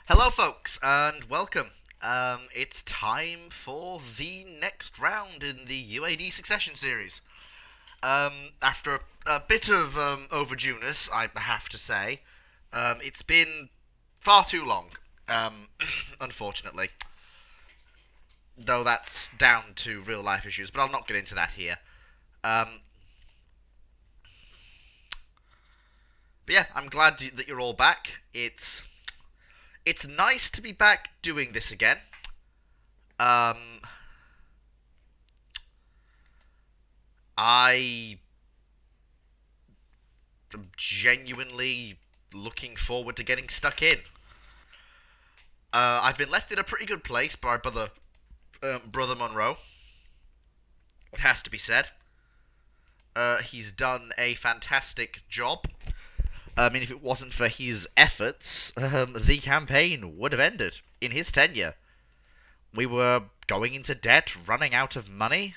Hello, folks, and welcome. It's time for the next round in the UAD Succession Series. After a bit of overdueness, I have to say, it's been far too long, unfortunately. Though that's down to real life issues, but I'll not get into that here. Um, but yeah, I'm glad that you're all back. It's nice to be back doing this again. Um, I am genuinely looking forward to getting stuck in. I've been left in a pretty good place by brother Monroe. It has to be said. He's done a fantastic job. I mean, if it wasn't for his efforts, the campaign would have ended in his tenure. We were going into debt, running out of money,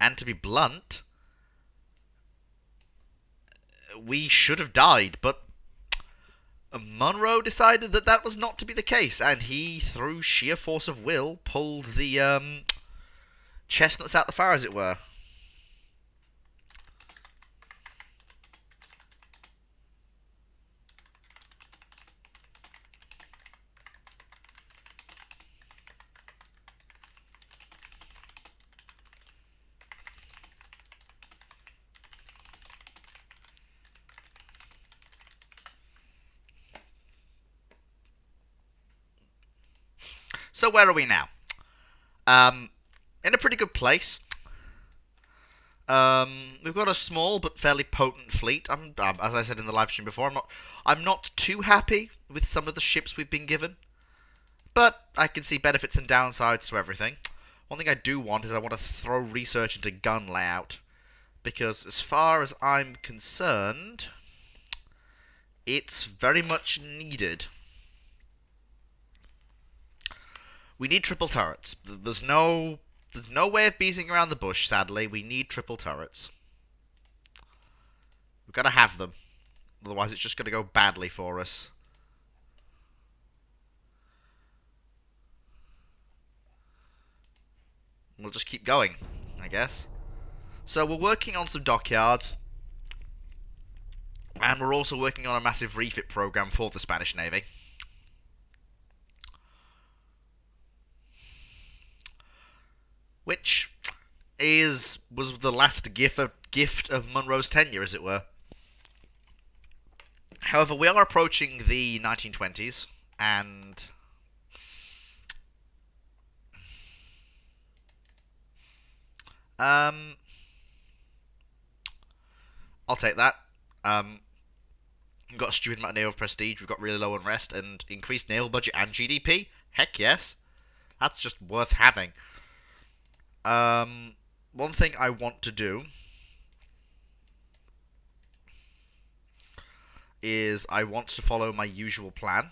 and to be blunt, we should have died, but Monroe decided that that was not to be the case, and he, through sheer force of will, pulled the chestnuts out the fire, as it were. So where are we now? Um, in a pretty good place. We've got a small but fairly potent fleet. As I said in the live stream before, I'm not too happy with some of the ships we've been given, but I can see benefits and downsides to everything. One thing I do want is I want to throw research into gun layout, because as far as I'm concerned, it's very much needed. We need triple turrets. There's no way of beating around the bush, sadly. We need triple turrets. We've got to have them. Otherwise, it's just going to go badly for us. We'll just keep going, I guess. So we're working on some dockyards. And we're also working on a massive refit program for the Spanish Navy. Which was the last gift of Monroe's tenure, as it were. However, we are approaching the 1920s, and um, I'll take that. We've got a stupid amount of naval prestige. We've got really low unrest and increased naval budget and GDP. Heck yes, that's just worth having. One thing I want to do is I want to follow my usual plan.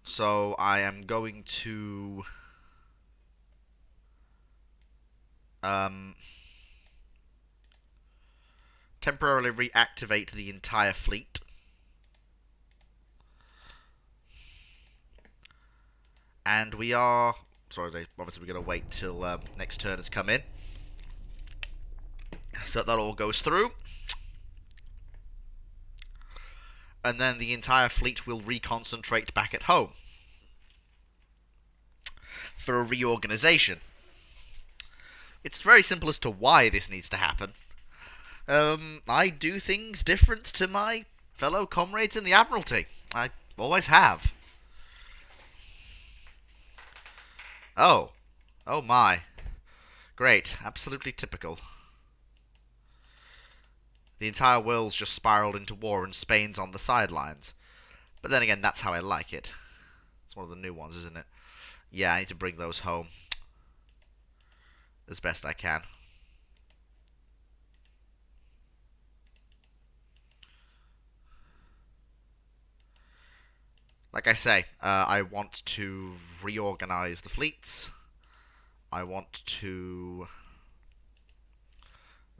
So I am going to temporarily reactivate the entire fleet. And we are... Sorry, obviously we're going to wait till next turn has come in. So that all goes through. And then the entire fleet will reconcentrate back at home for a reorganization. It's very simple as to why this needs to happen. I do things different to my fellow comrades in the Admiralty. I always have. Oh. Oh my. Great. Absolutely typical. The entire world's just spiraled into war and Spain's on the sidelines. But then again, that's how I like it. It's one of the new ones, isn't it? Yeah, I need to bring those home as best I can. Like I say, I want to reorganize the fleets. I want to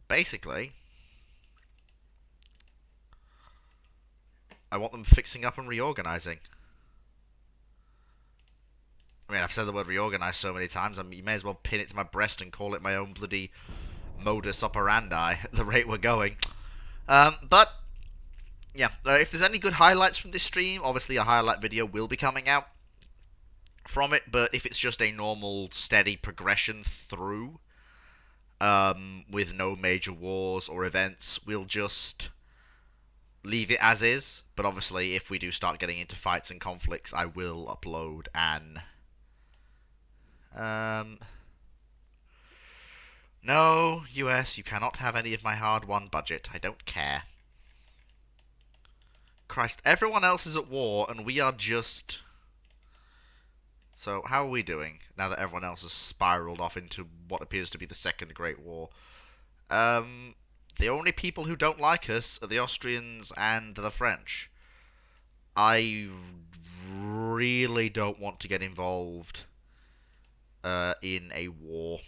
basically I want them fixing up and reorganizing. I mean, I've said the word reorganize so many times, you may as well pin it to my breast and call it my own bloody modus operandi at the rate we're going. But, yeah, if there's any good highlights from this stream, obviously a highlight video will be coming out from it, but if it's just a normal, steady progression through, with no major wars or events, we'll just leave it as is. But obviously, if we do start getting into fights and conflicts, I will upload an... No, US, you cannot have any of my hard-won budget. I don't care. Christ, everyone else is at war, and we are just... So, how are we doing, now that everyone else has spiraled off into what appears to be the Second Great War? The only people who don't like us are the Austrians and the French. I really don't want to get involved in a war.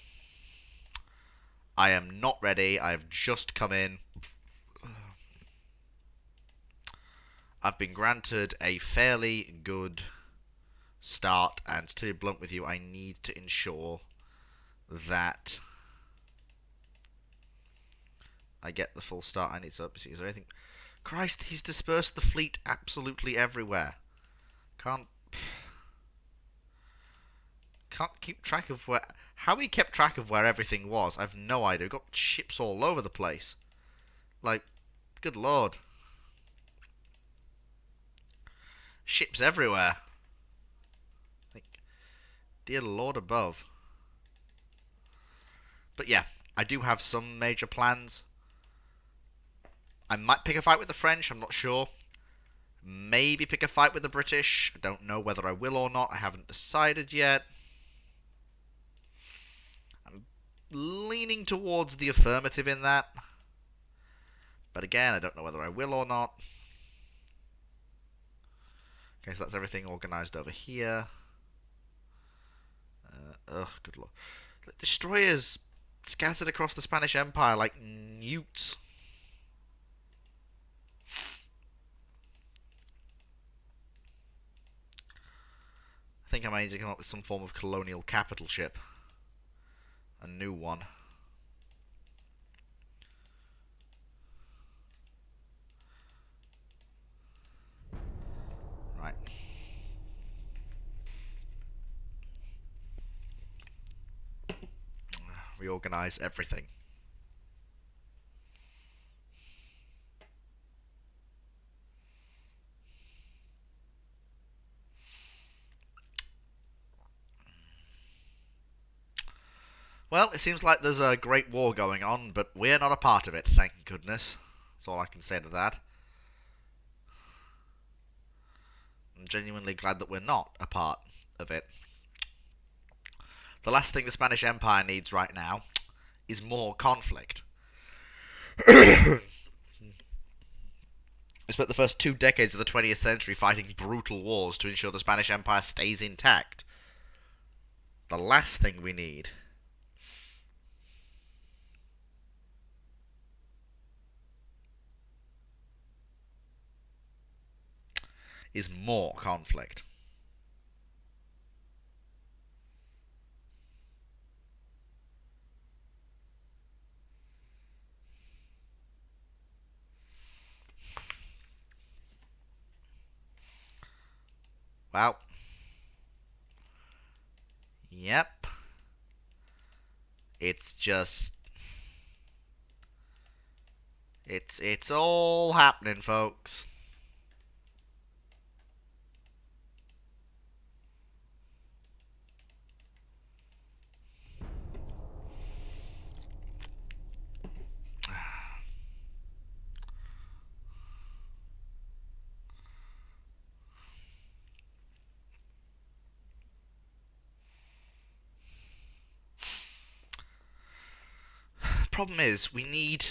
I am not ready. I've just come in. I've been granted a fairly good start, and to be blunt with you, I need to ensure that I get the full start I need to see. Is there anything? Christ, he's dispersed the fleet absolutely everywhere. Can't keep track of where... How he kept track of where everything was, I've no idea. We've got ships all over the place. Like, good lord. Ships everywhere. Like, dear lord above. But yeah, I do have some major plans. I might pick a fight with the French, I'm not sure. Maybe pick a fight with the British. I don't know whether I will or not. I haven't decided yet. I'm leaning towards the affirmative in that. But again, I don't know whether I will or not. Okay, so that's everything organised over here. Good lord. Destroyers scattered across the Spanish Empire like newts. I think I might need to come up with some form of colonial capital ship. A new one. Right. Reorganize everything. Well, it seems like there's a great war going on, but we're not a part of it, thank goodness. That's all I can say to that. I'm genuinely glad that we're not a part of it. The last thing the Spanish Empire needs right now is more conflict. We spent the first 2 decades of the 20th century fighting brutal wars to ensure the Spanish Empire stays intact. The last thing we need is more conflict. Well, yep. It's just... It's all happening, folks. Problem is, we need...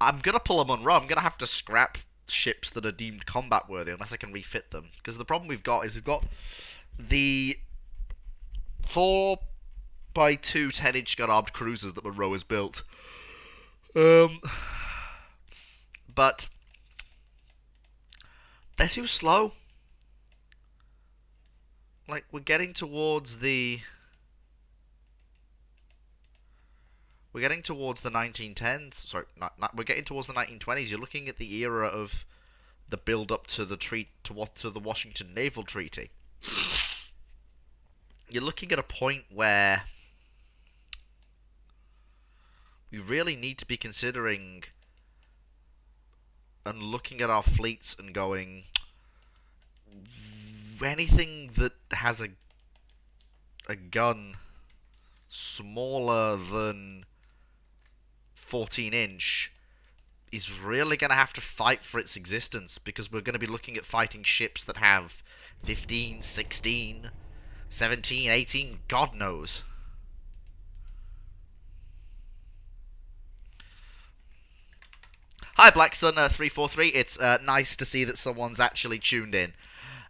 I'm gonna pull a Monroe. I'm gonna have to scrap ships that are deemed combat worthy unless I can refit them. Because the problem we've got is we've got the 4x2 10-inch gun armed cruisers that Monroe has built. But They're too slow. Like, we're getting towards the... We're getting towards the 1910s. Sorry, we're getting towards the 1920s. You're looking at the era of the build-up to the to the Washington Naval Treaty. You're looking at a point where we really need to be considering and looking at our fleets and going, anything that has a gun smaller than 14-inch is really going to have to fight for its existence, because we're going to be looking at fighting ships that have 15, 16, 17, 18, God knows. Hi, Blacksun343. It's nice to see that someone's actually tuned in.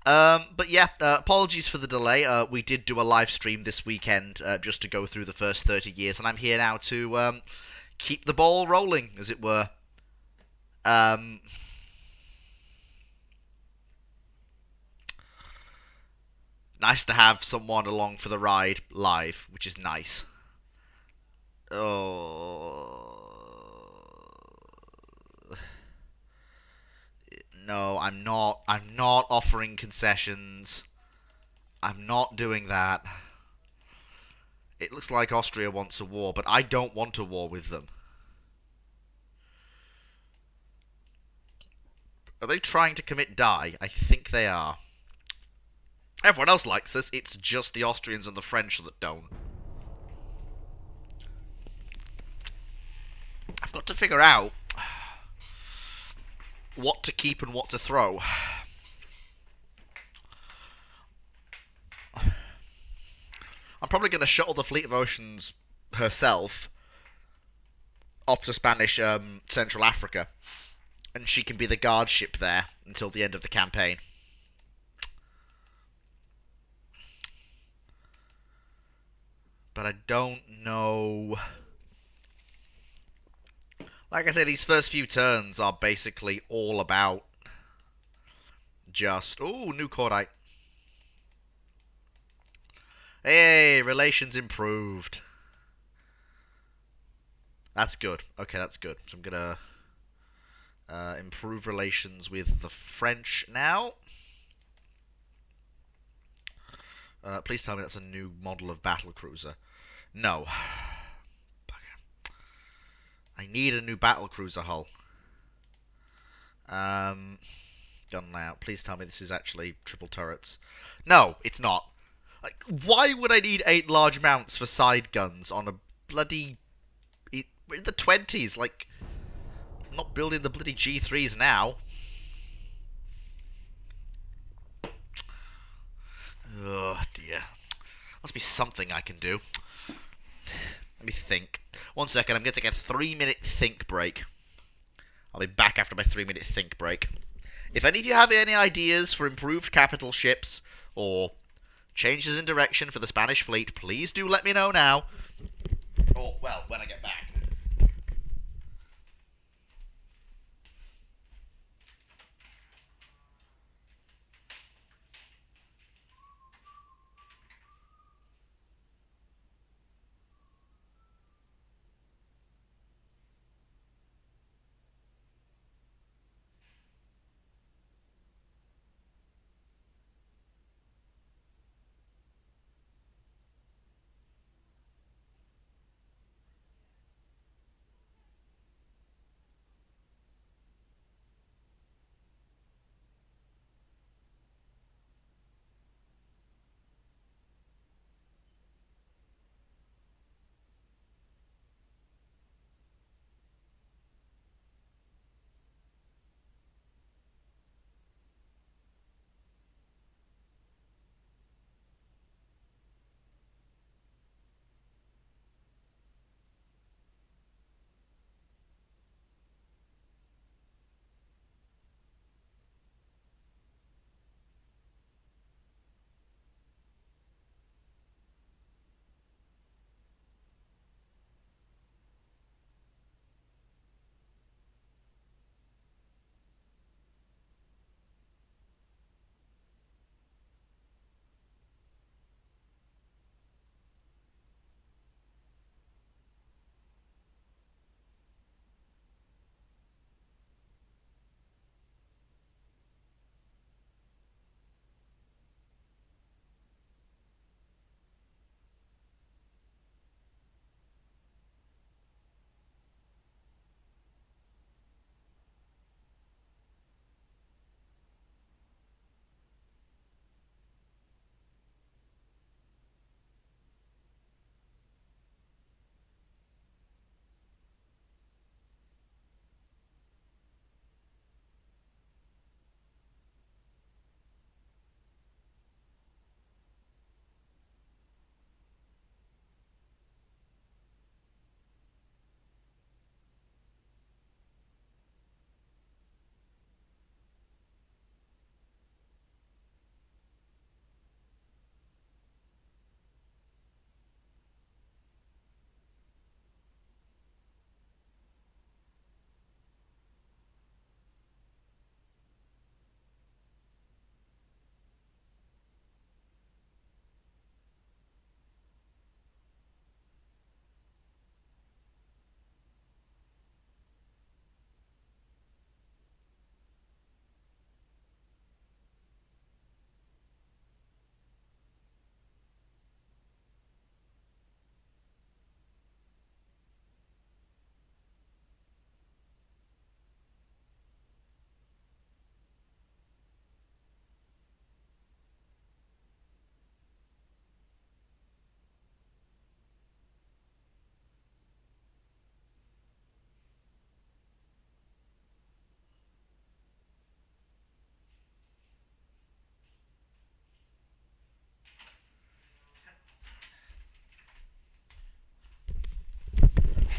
But yeah, apologies for the delay. We did do a live stream this weekend just to go through the first 30 years, and I'm here now to keep the ball rolling, as it were. Nice to have someone along for the ride live, which is nice. Oh. No, I'm not. I'm not offering concessions. I'm not doing that. It looks like Austria wants a war, but I don't want a war with them. Are they trying to commit die? I think they are. Everyone else likes us, it's just the Austrians and the French that don't. I've got to figure out what to keep and what to throw. I'm probably going to shuttle the Fleet of Oceans herself off to Spanish Central Africa, and she can be the guard ship there until the end of the campaign. But I don't know. Like I said, these first few turns are basically all about just... Ooh, new cordite. Hey, relations improved. That's good. Okay, that's good. So I'm going to improve relations with the French now. Please tell me that's a new model of battlecruiser. No. I need a new battlecruiser hull. Gun layout. Please tell me this is actually triple turrets. No, it's not. Like, why would I need 8 large mounts for side guns on a bloody... We're in the 20s, like... I'm not building the bloody G3s now. Oh, dear. Must be something I can do. Let me think. 1 second, I'm going to take a 3-minute think break. I'll be back after my 3-minute think break. If any of you have any ideas for improved capital ships, or changes in direction for the Spanish fleet, please do let me know now. Or, well, when I get back.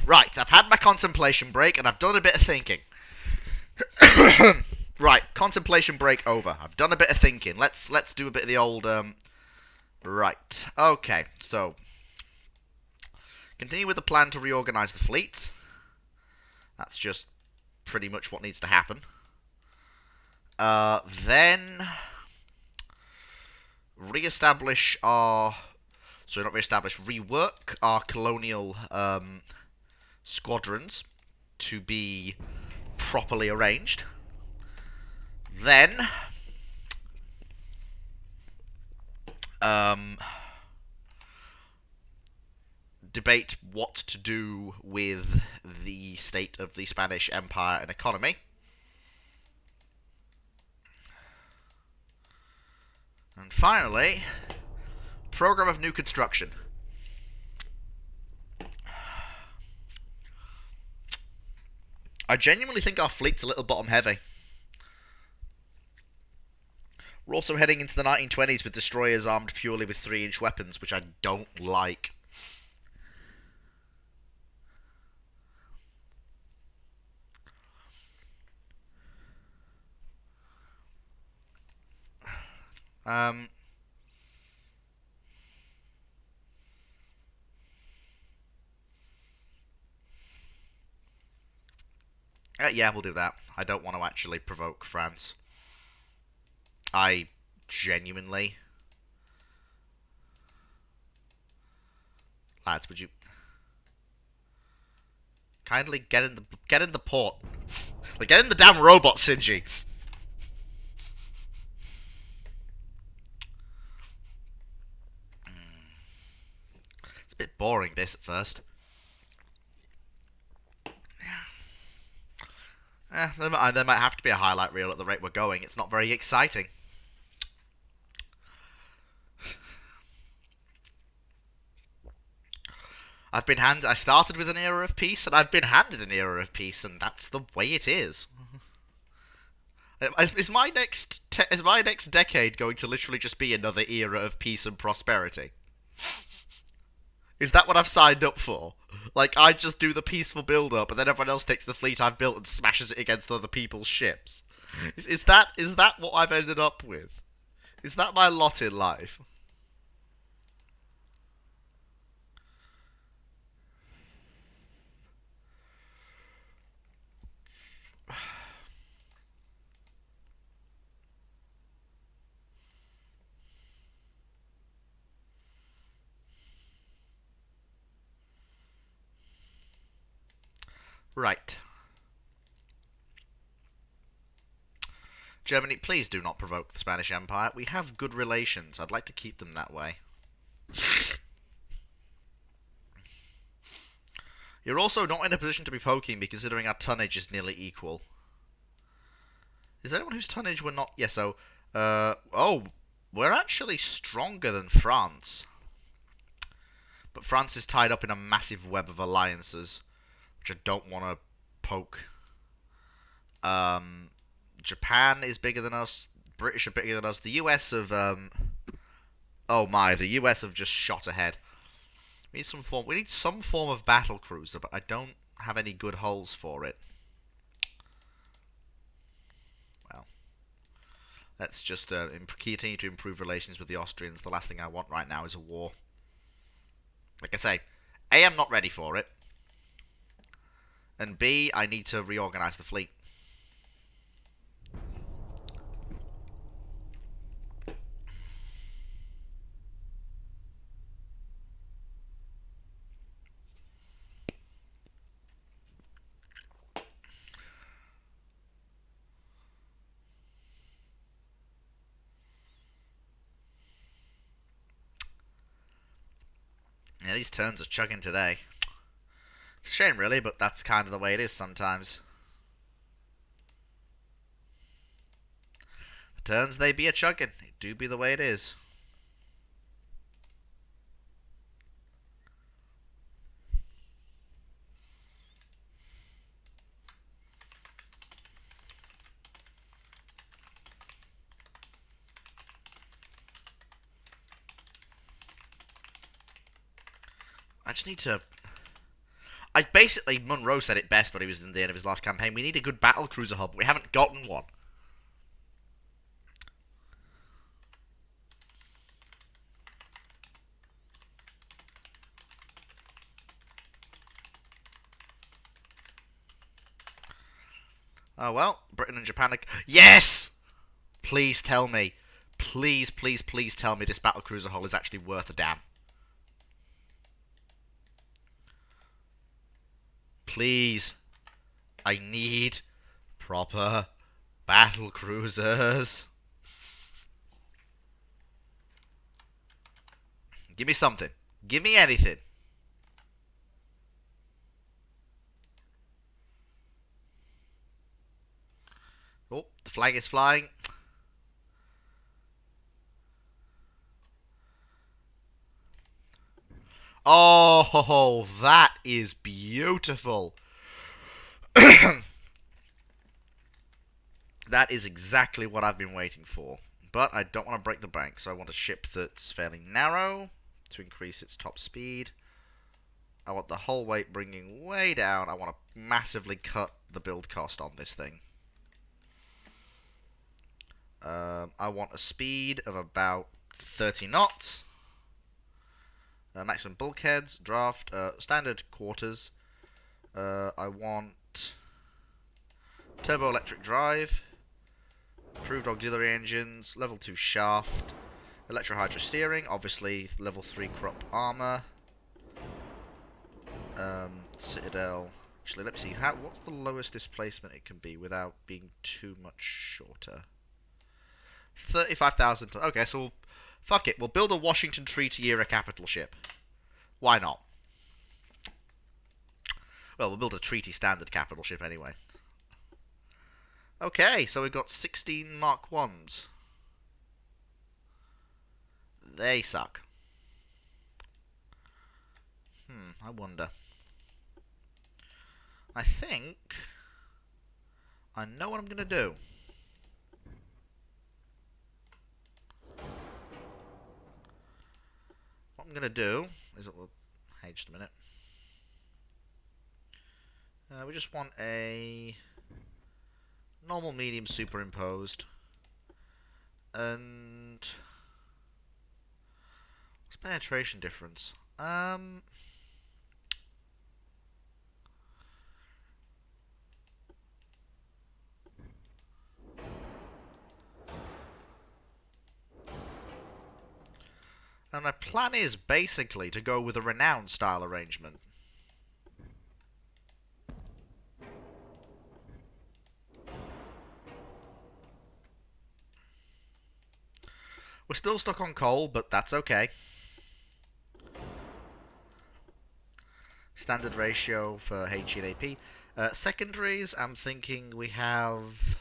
Right, I've had my contemplation break and I've done a bit of thinking. Right, contemplation break over. I've done a bit of thinking. Let's do a bit of the old right. Okay, so continue with the plan to reorganize the fleet. That's just pretty much what needs to happen. Then re-establish our... So not re-establish, rework our colonial squadrons to be properly arranged. Then debate what to do with the state of the Spanish Empire and economy. And finally, program of new construction. I genuinely think our fleet's a little bottom heavy. We're also heading into the 1920s with destroyers armed purely with 3-inch weapons, which I don't like. Yeah, we'll do that. I don't want to actually provoke France. I genuinely... Lads, would you kindly get in the port? Like, get in the damn robot, Sinji. It's a bit boring, this, at first. There might have to be a highlight reel at the rate we're going. It's not very exciting. I started with an era of peace, and I've been handed an era of peace, and that's the way it is. Is my next decade going to literally just be another era of peace and prosperity? Is that what I've signed up for? Like, I just do the peaceful build-up, and then everyone else takes the fleet I've built and smashes it against other people's ships? Is that what I've ended up with? Is that my lot in life? Right. Germany, please do not provoke the Spanish Empire. We have good relations. I'd like to keep them that way. You're also not in a position to be poking me, considering our tonnage is nearly equal. Is there anyone whose tonnage we're not... Yeah, so... oh, we're actually stronger than France. But France is tied up in a massive web of alliances, which I don't want to poke. Japan is bigger than us. British are bigger than us. The US have... oh my, the US have just shot ahead. We need some form of battle cruiser, but I don't have any good hulls for it. Well, let's just continue to improve relations with the Austrians. The last thing I want right now is a war. Like I say, A, I'm not ready for it. And B, I need to reorganize the fleet. Yeah, these turns are chugging today. It's a shame, really, but that's kind of the way it is sometimes. The turns, they be a chugging. It do be the way it is. I just need to... basically, Munro said it best when he was in the end of his last campaign. We need a good battle cruiser hub. We haven't gotten one. Oh well, Britain and Japan. Yes! Please tell me. Please, please, please tell me this battlecruiser hull is actually worth a damn. Please. I need proper battlecruisers. Give me something. Give me anything. Oh, the flag is flying. Oh, that is beautiful. That is exactly what I've been waiting for. But I don't want to break the bank, so I want a ship that's fairly narrow to increase its top speed. I want the hull weight bringing way down. I want to massively cut the build cost on this thing. I want a speed of about 30 knots. Maximum bulkheads, draft, standard quarters. I want turbo electric drive, improved auxiliary engines, level 2 shaft, electro-hydro steering, obviously level 3 crop armor, citadel. Actually, let me see, what's the lowest displacement it can be without being too much shorter? 35,000. Okay, so fuck it. We'll build a Washington Treaty era capital ship. Why not? Well, we'll build a treaty standard capital ship anyway. Okay, so we've got 16 Mark 1s. They suck. I wonder. I think I know what I'm going to do. What I'm going to do is... Hey, just a minute. We just want a normal medium superimposed. And... what's penetration difference? And my plan is basically to go with a renowned style arrangement. We're still stuck on coal, but that's okay. Standard ratio for HE and AP. Secondaries, I'm thinking we have...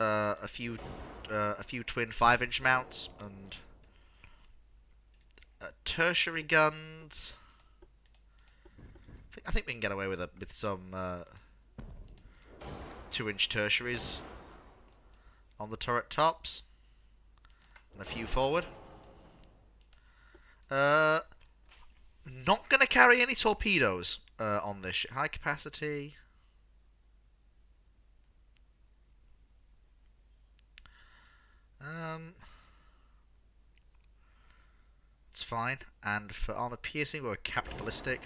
a few twin 5-inch mounts and tertiary guns. I think we can get away with some 2-inch tertiaries on the turret tops and a few forward. Not gonna carry any torpedoes on this ship. High capacity. It's fine. And for armor piercing, we're capped ballistic.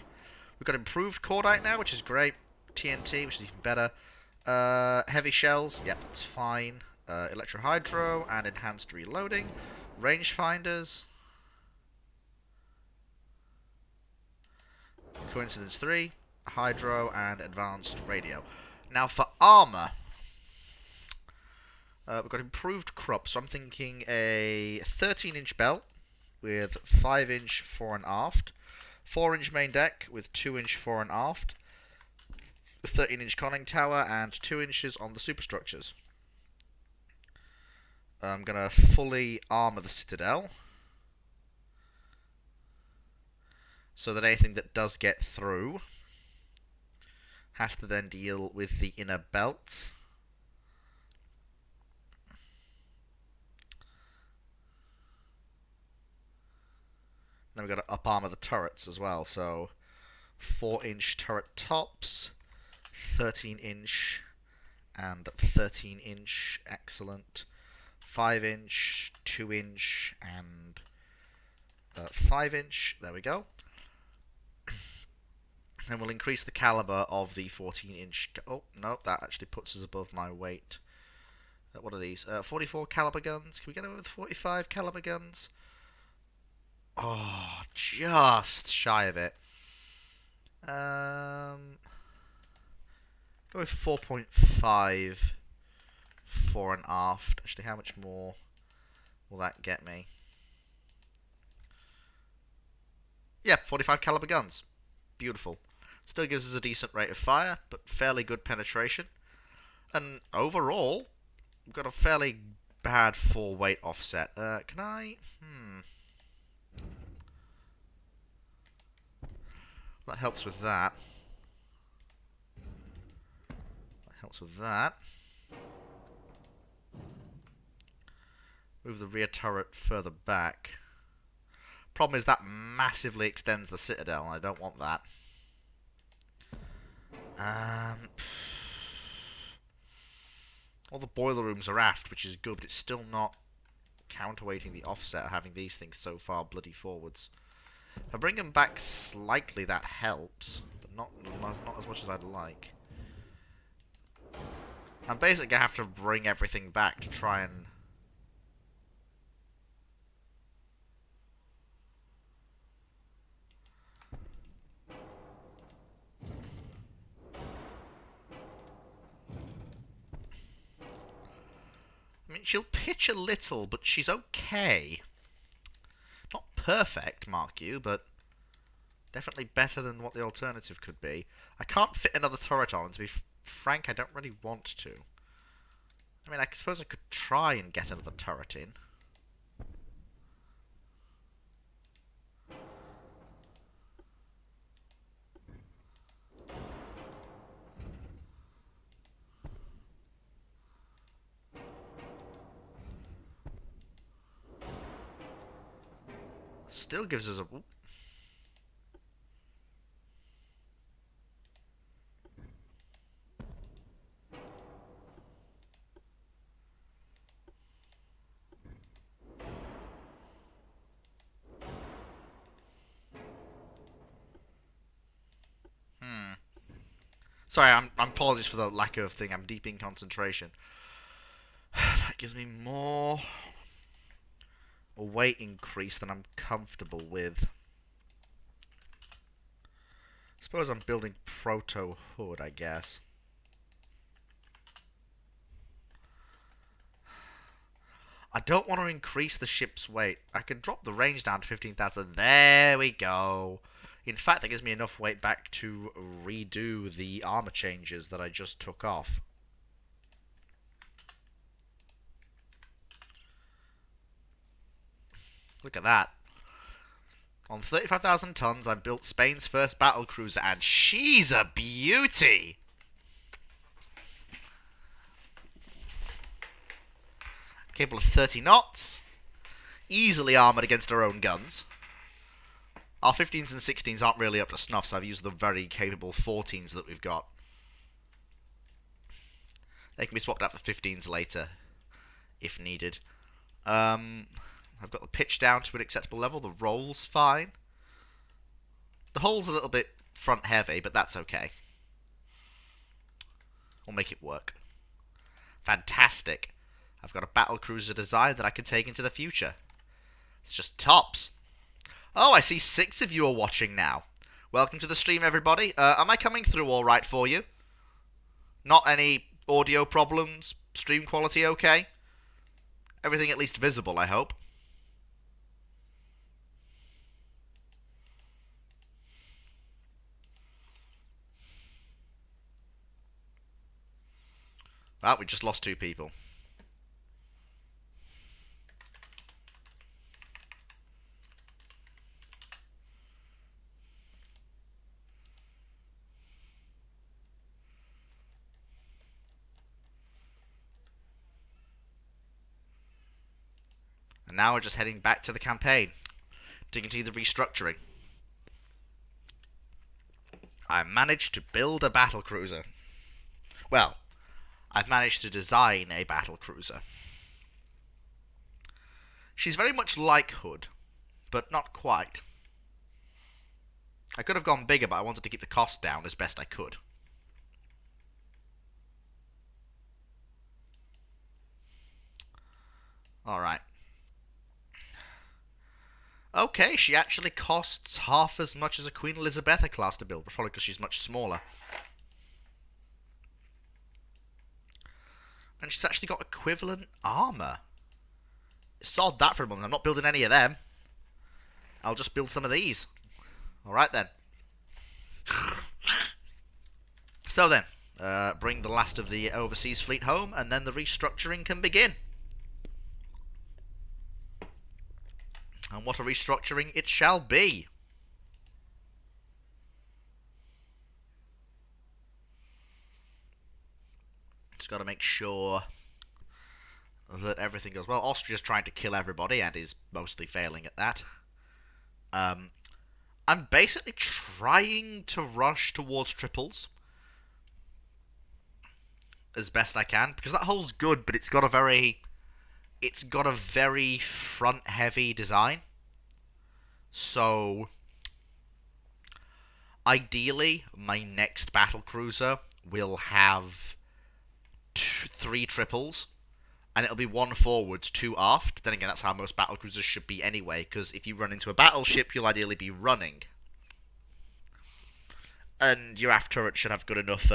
We've got improved cordite now, which is great. TNT, which is even better. Heavy shells, yep, that's fine. Electro-hydro and enhanced reloading. Rangefinders. Coincidence 3. Hydro and advanced radio. Now for armor. We've got improved crop, so I'm thinking a 13-inch belt with 5-inch fore and aft, 4-inch main deck with 2-inch fore and aft, a 13-inch conning tower, and 2 inches on the superstructures. I'm going to fully armour the citadel, so that anything that does get through has to then deal with the inner belt. Then we've got to up armor the turrets as well. So 4-inch turret tops, 13-inch and 13-inch. Excellent. 5-inch, 2-inch, and 5-inch. There we go. And we'll increase the caliber of the 14-inch. Oh, no, that actually puts us above my weight. What are these? 44 caliber guns. Can we get over with 45 caliber guns? Oh, just shy of it. Go with 4.5 fore and aft. Actually, how much more will that get me? Yeah, 45 caliber guns. Beautiful. Still gives us a decent rate of fire, but fairly good penetration. And overall, we've got a fairly bad full weight offset. Can I? That helps with that. That helps with that. Move the rear turret further back. Problem is that massively extends the citadel, and I don't want that. All the boiler rooms are aft, which is good, but it's still not counterweighting the offset of having these things so far bloody forwards. If I bring them back slightly, that helps, but not as much as I'd like. I'm basically going to have to bring everything back to try and... I mean, she'll pitch a little, but she's okay. Not perfect, mark you, but definitely better than what the alternative could be. I can't fit another turret on, and to be frank, I don't really want to. I mean, I suppose I could try and get another turret in. Still gives us a... Ooh. Sorry, I'm apologies for the lack of thing. I'm deep in concentration. That gives me more a weight increase than I'm comfortable with. Suppose I'm building proto hood, I guess. I don't want to increase the ship's weight. I can drop the range down to 15,000. There we go. In fact, that gives me enough weight back to redo the armor changes that I just took off. Look at that. On 35,000 tons, I've built Spain's first battle cruiser, and she's a beauty! Capable of 30 knots. Easily armoured against her own guns. Our 15s and 16s aren't really up to snuff, so I've used the very capable 14s that we've got. They can be swapped out for 15s later, if needed. I've got the pitch down to an acceptable level. The roll's fine. The hull's a little bit front heavy, but that's okay. We'll make it work. Fantastic. I've got a battle cruiser design that I can take into the future. It's just tops. Oh, I see 6 of you are watching now. Welcome to the stream, everybody. Am I coming through all right for you? Not any audio problems? Stream quality okay? Everything at least visible, I hope. Well, we just lost 2 people. And now we're just heading back to the campaign. to continue the restructuring. I managed to build a battlecruiser. Well, I've managed to design a battlecruiser. She's very much like Hood, but not quite. I could have gone bigger, but I wanted to keep the cost down as best I could. Alright. Okay, she actually costs half as much as a Queen Elizabetha class to build, probably because she's much smaller. And she's actually got equivalent armour. Sod that for a moment. I'm not building any of them. I'll just build some of these. Alright then. So then, bring the last of the overseas fleet home, and then the restructuring can begin. And what a restructuring it shall be. Just got to make sure that everything goes well. Austria's trying to kill everybody and is mostly failing at that. I'm basically trying to rush towards triples as best I can, because that hole's good, but it's got a very front-heavy design. So ideally, my next battlecruiser will have 3 triples, and it'll be 1 forward, 2 aft. Then again, that's how most battlecruisers should be anyway, because if you run into a battleship, you'll ideally be running. And your aft turret should have good enough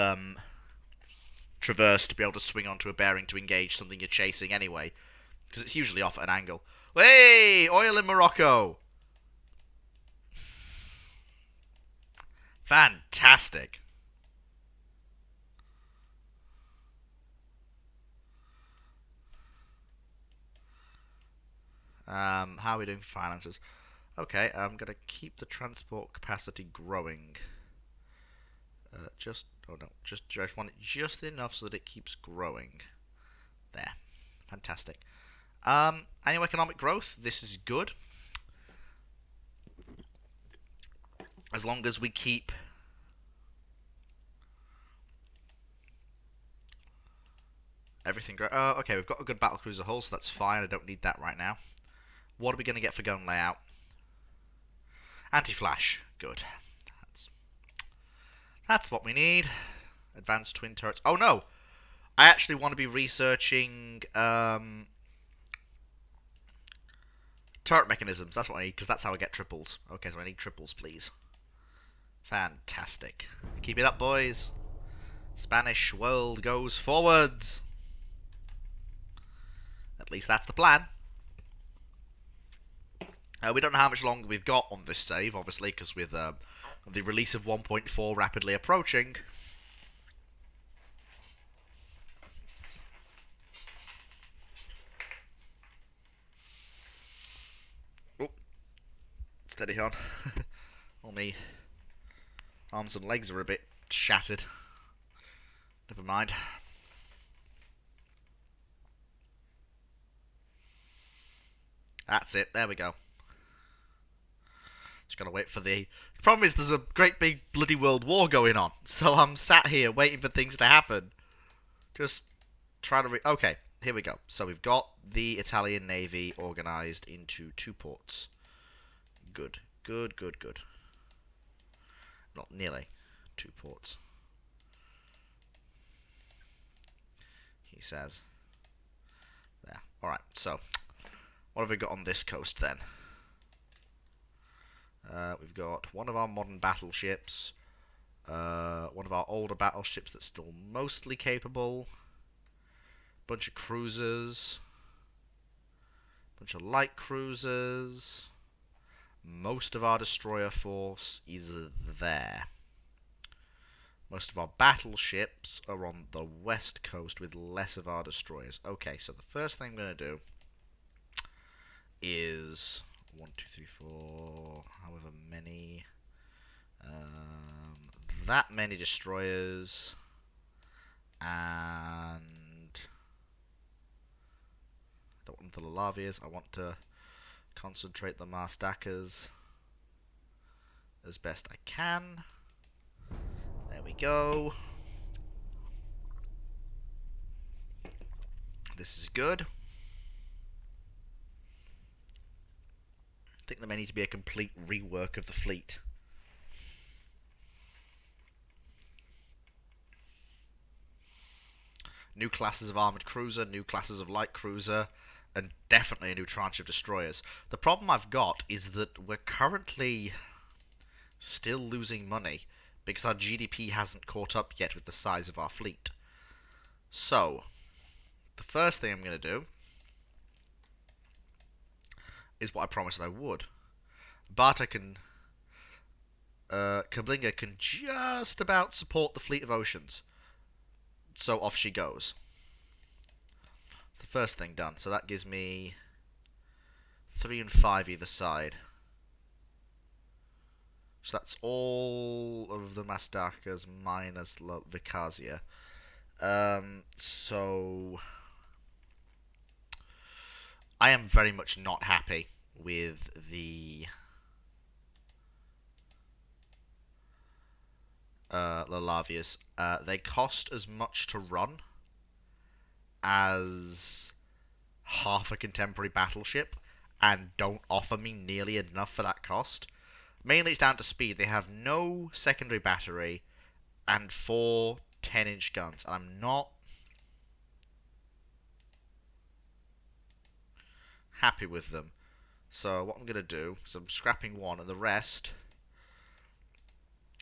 traverse to be able to swing onto a bearing to engage something you're chasing anyway, because it's usually off at an angle. Hey! Oil in Morocco! Fantastic! How are we doing finances? Okay, I'm going to keep the transport capacity growing. Just want it just enough so that it keeps growing. There. Fantastic. Annual economic growth, this is good. As long as we keep everything okay, we've got a good battlecruiser hull, so that's fine. I don't need that right now. What are we going to get for gun layout? Anti-flash. Good. That's what we need. Advanced twin turrets. Oh no! I actually want to be researching turret mechanisms. That's what I need, because that's how I get triples. Okay, so I need triples, please. Fantastic. Keep it up, boys. Spanish world goes forwards. At least that's the plan. We don't know how much longer we've got on this save, obviously, because with the release of 1.4 rapidly approaching. Oh, steady on. All me arms and legs are a bit shattered. Never mind. That's it. There we go. Just gotta wait for the problem is there's a great big bloody world war going on, so I'm sat here waiting for things to happen. Just try to okay, here we go. So we've got the Italian Navy organised into 2 ports. Good. Good, good, good. Not nearly 2 ports. He says. There. Alright, so what have we got on this coast then? We've got one of our modern battleships, one of our older battleships that's still mostly capable, bunch of cruisers, bunch of light cruisers, most of our destroyer force is there. Most of our battleships are on the west coast with less of our destroyers. Okay, so the first thing I'm going to do is 1, 2, 3, 4, however many, that many destroyers, and I don't want the Lavias, I want to concentrate the Mastakas as best I can. There we go. This is good. I think there may need to be a complete rework of the fleet. New classes of armoured cruiser, new classes of light cruiser, and definitely a new tranche of destroyers. The problem I've got is that we're currently still losing money because our GDP hasn't caught up yet with the size of our fleet. So, the first thing I'm going to do is what I promised I would. Barta can... Kablinga can just about support the fleet of oceans. So off she goes. The first thing done. So that gives me 3 and 5 either side. So that's all of the Mastakas minus Vicasia. So I am very much not happy with the Lalavias. They cost as much to run as half a contemporary battleship and don't offer me nearly enough for that cost. Mainly it's down to speed. They have no secondary battery and 4 10-inch guns, and I'm not happy with them. So what I'm going to do is I'm scrapping one, and the rest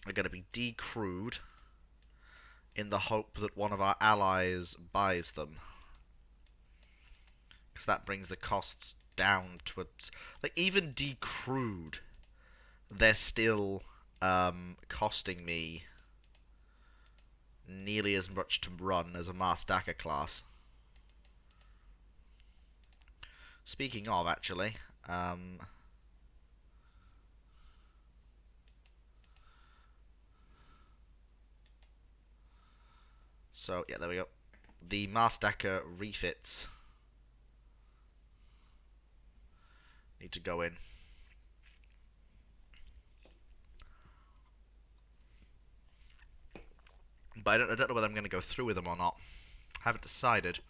are going to be decrewed in the hope that one of our allies buys them. Because that brings the costs down to like, even decrewed, they're still costing me nearly as much to run as a Mastaka class. Speaking of, actually, so yeah, there we go. The Mastaka refits need to go in. But I don't know whether I'm going to go through with them or not. Haven't decided.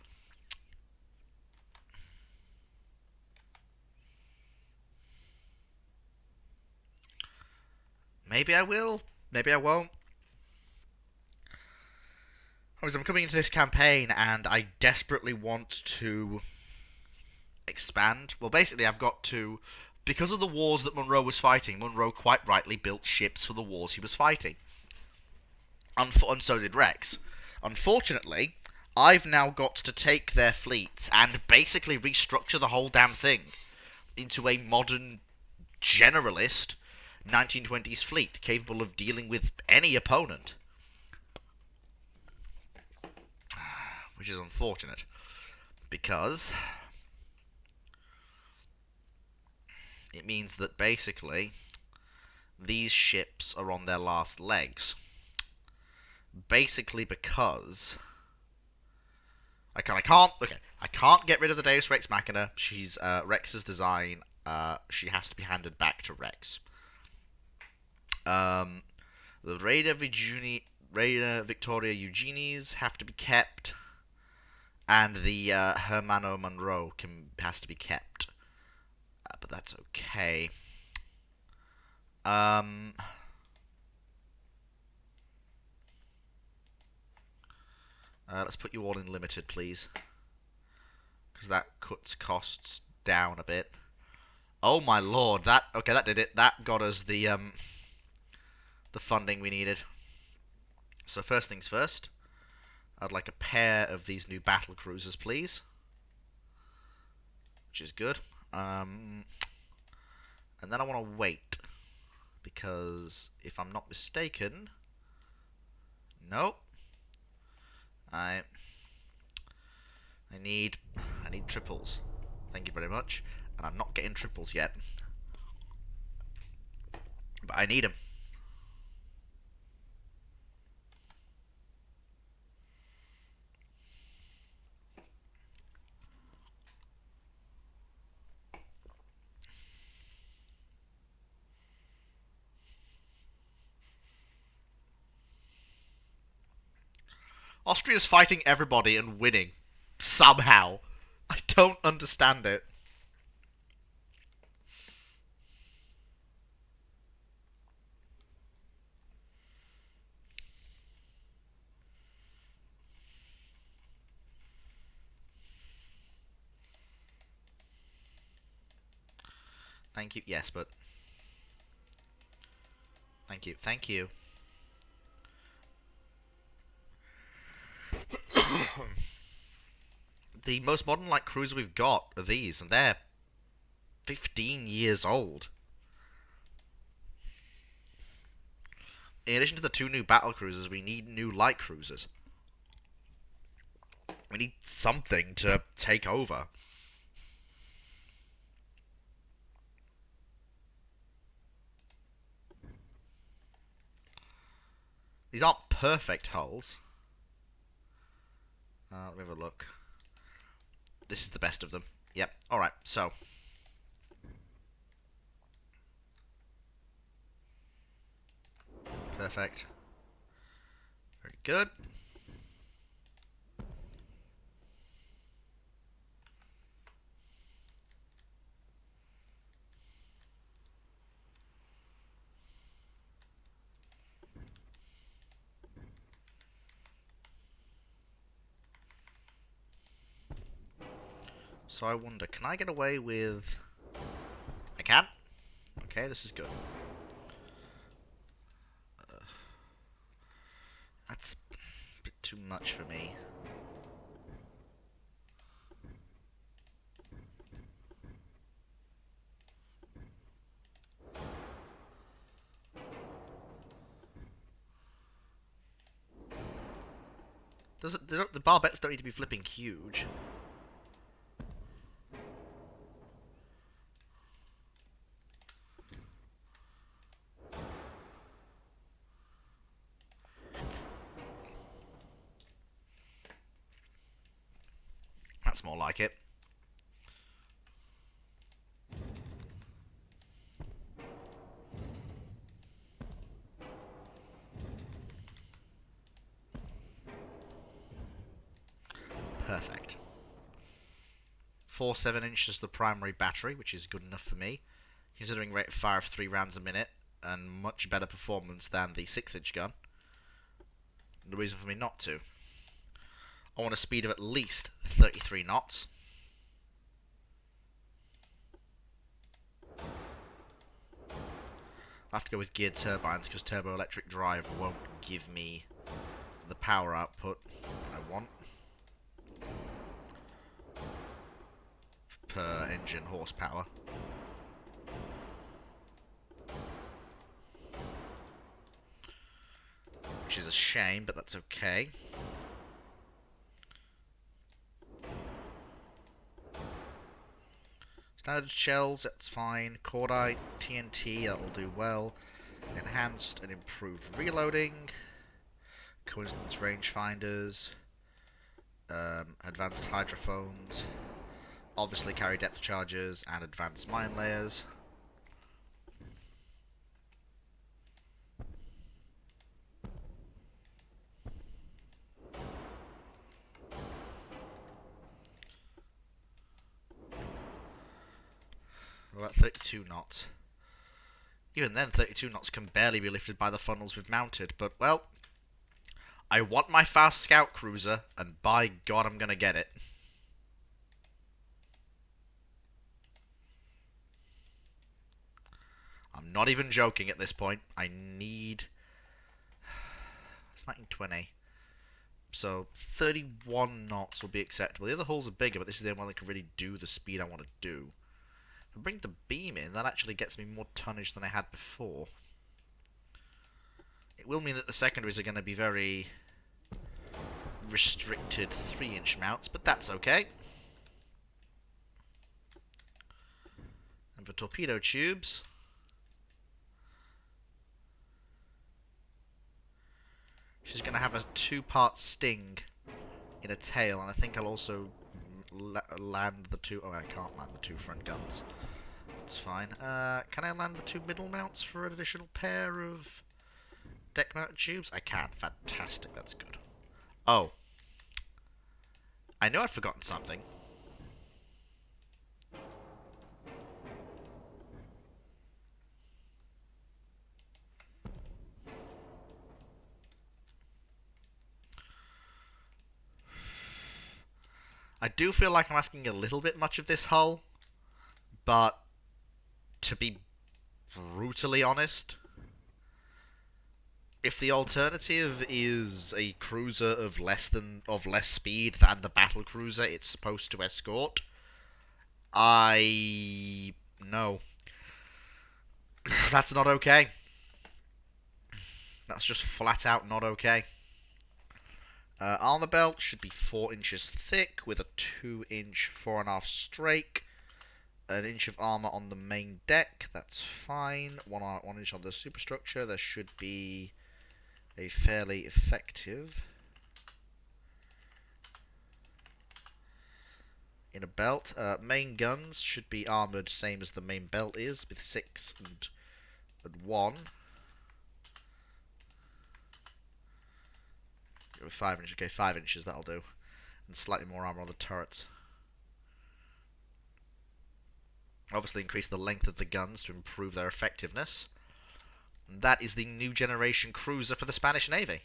Maybe I will. Maybe I won't. I'm coming into this campaign and I desperately want to expand. Well, basically I've got to... Because of the wars that Monroe was fighting, Monroe quite rightly built ships for the wars he was fighting. And so did Rex. Unfortunately, I've now got to take their fleets and basically restructure the whole damn thing into a modern, generalist 1920s fleet capable of dealing with any opponent. Which is unfortunate, because it means that basically these ships are on their last legs. Basically because I can't get rid of the Deus Rex Machina. She's Rex's design. She has to be handed back to Rex. The Reina Victoria Eugenes have to be kept, and the Hermano Monroe has to be kept. But that's okay. Let's put you all in limited, please, because that cuts costs down a bit. Oh my lord! That did it. That got us the funding we needed. So first things first, I'd like a pair of these new battle cruisers, please, which is good. And then I want to wait, because if I'm not mistaken, nope. I need triples. Thank you very much. And I'm not getting triples yet, but I need them. Austria's fighting everybody and winning. Somehow. I don't understand it. Thank you. Yes, but... Thank you. Thank you. The most modern light cruiser we've got are these, and they're 15 years old. In addition to the 2 new battle cruisers, we need new light cruisers. We need something to take over. These aren't perfect hulls. Let me have a look. This is the best of them. Yep. Alright, so. Perfect. Very good. So I wonder, can I get away with... I can? Okay, this is good. That's a bit too much for me. The barbettes don't need to be flipping huge. That's more like it. Perfect. 4 7-inch is the primary battery, which is good enough for me, considering rate of fire of 3 rounds a minute, and much better performance than the 6-inch gun. The reason for me not to. I want a speed of at least 33 knots. I have to go with geared turbines because turbo electric drive won't give me the power output I want per engine horsepower. Which is a shame, but that's okay. Standard shells, that's fine. Cordite, TNT, that'll do well. Enhanced and improved reloading. Coincidence rangefinders. Advanced hydrophones. Obviously carry depth chargers and advanced mine layers. About 32 knots. Even then, 32 knots can barely be lifted by the funnels we've mounted, but, well, I want my fast scout cruiser, and by God, I'm gonna get it. I'm not even joking at this point. I need... It's 1920. So, 31 knots will be acceptable. The other hulls are bigger, but this is the only one that can really do the speed I want to do. If I bring the beam in, that actually gets me more tonnage than I had before. It will mean that the secondaries are going to be very restricted 3-inch mounts, but that's okay. And for torpedo tubes, she's going to have a 2-part sting in a tail, and I think I'll also land the 2... Oh, I can't land the 2 front guns. That's fine. Can I land the 2 middle mounts for an additional pair of deck mounted tubes? I can. Fantastic. That's good. Oh, I knew I'd forgotten something. I do feel like I'm asking a little bit much of this hull, but to be brutally honest, if the alternative is a cruiser of less speed than the battle cruiser it's supposed to escort, I no, that's not okay. That's just flat out not okay. Armor belt should be 4 inches thick with a 2-inch 4.5 strake. An inch of armor on the main deck, that's fine. 1 inch on the superstructure. There should be a fairly effective in a belt. Main guns should be armored same as the main belt is, with 6 and 1. With 5 inches, okay, 5 inches, that'll do. And slightly more armor on the turrets. Obviously increase the length of the guns to improve their effectiveness. And that is the new generation cruiser for the Spanish Navy.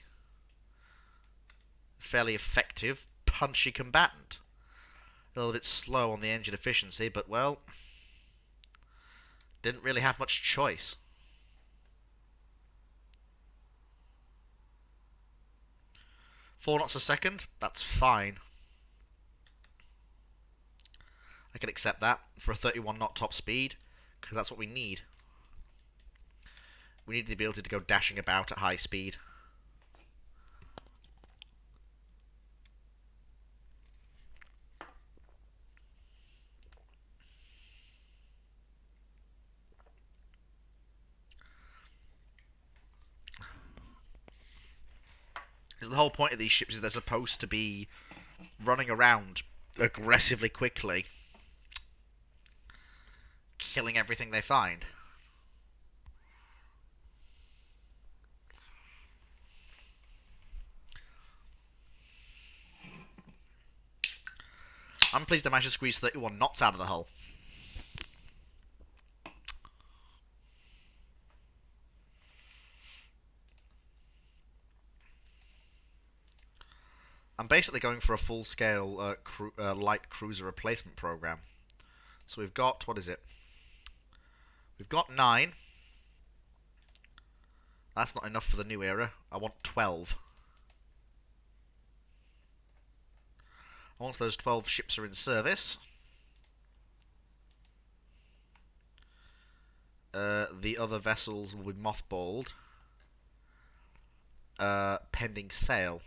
Fairly effective, punchy combatant. A little bit slow on the engine efficiency, but well, didn't really have much choice. 4 knots a second, that's fine. I can accept that for a 31 knot top speed, because that's what we need. We need the ability to go dashing about at high speed. Because the whole point of these ships is they're supposed to be running around aggressively quickly, killing everything they find. I'm pleased I managed to squeeze 31 knots out of the hull. I'm basically going for a full-scale light cruiser replacement program. So we've got, what is it? We've got 9. That's not enough for the new era. I want 12. Once those 12 ships are in service, the other vessels will be mothballed, pending sale.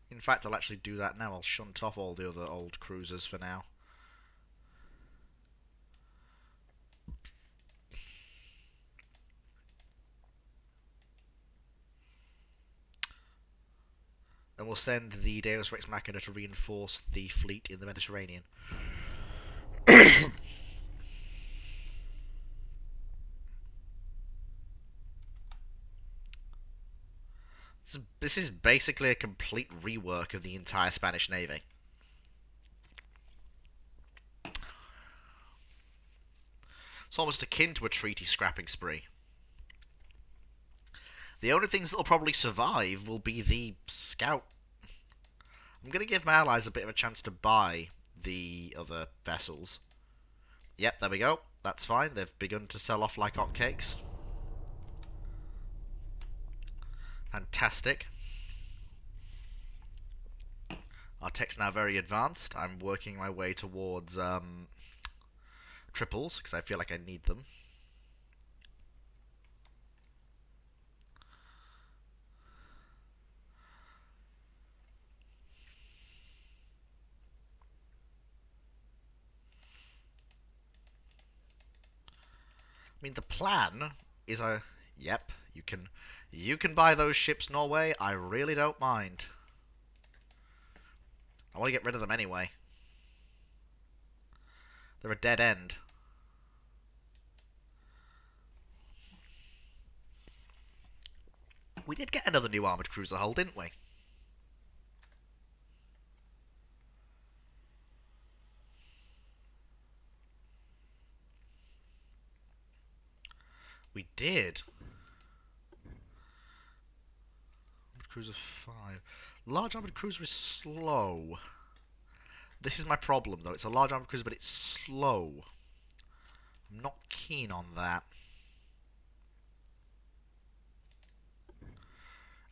In fact, I'll actually do that now. I'll shunt off all the other old cruisers for now. And we'll send the Deus Rex Machina to reinforce the fleet in the Mediterranean. This is basically a complete rework of the entire Spanish Navy. It's almost akin to a treaty scrapping spree. The only things that will probably survive will be the scout. I'm going to give my allies a bit of a chance to buy the other vessels. Yep, there we go. That's fine. They've begun to sell off like hotcakes. Fantastic. Our tech's now very advanced. I'm working my way towards triples, because I feel like I need them. I mean, the plan is a... Yep, you can buy those ships, Norway. I really don't mind. I want to get rid of them anyway. They're a dead end. We did get another new armoured cruiser hull, didn't we? We did. Armoured cruiser 5. Large armoured cruiser is slow. This is my problem, though. It's a large armoured cruiser, but it's slow. I'm not keen on that.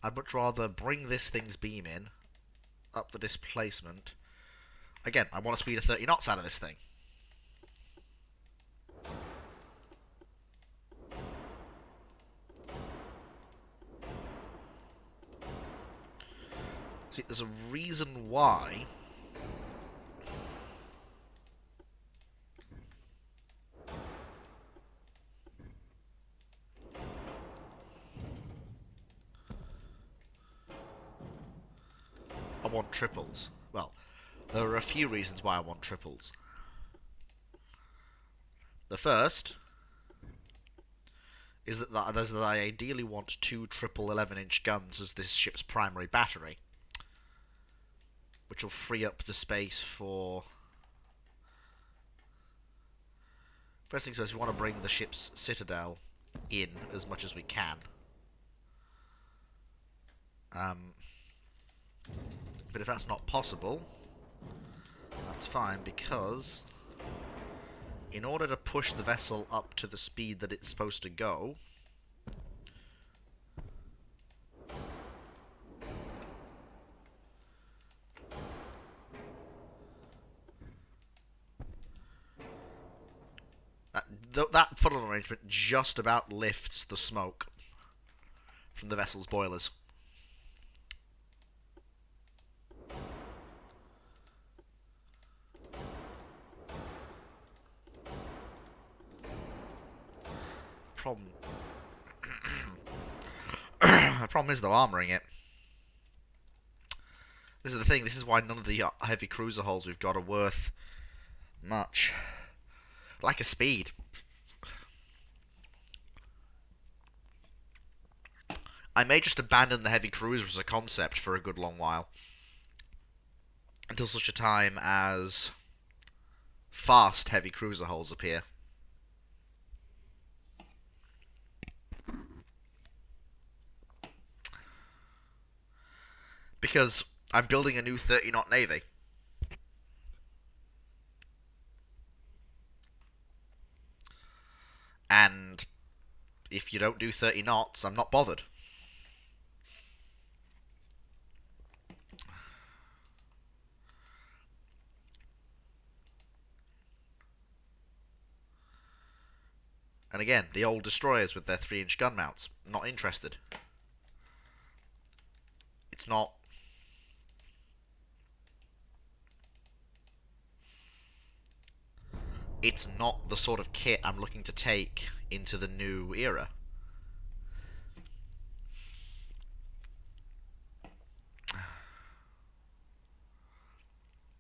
I'd much rather bring this thing's beam in, up the displacement. Again, I want a speed of 30 knots out of this thing. See, there's a reason why. I want triples. Well, there are a few reasons why I want triples. The first is that I ideally want two triple 11-inch guns as this ship's primary battery, which will free up the space for... First things first, we want to bring the ship's citadel in as much as we can. But if that's not possible, that's fine, because in order to push the vessel up to the speed that it's supposed to go, that funnel arrangement just about lifts the smoke from the vessel's boilers. Problem. The problem is, though, armouring it. This is the thing. This is why none of the heavy cruiser hulls we've got are worth much. Like a speed. I may just abandon the heavy cruiser as a concept for a good long while. Until such a time as fast heavy cruiser hulls appear. Because I'm building a new 30-knot navy. And if you don't do 30 knots, I'm not bothered. And again, the old destroyers with their 3-inch gun mounts, not interested. It's not... It's not the sort of kit I'm looking to take into the new era.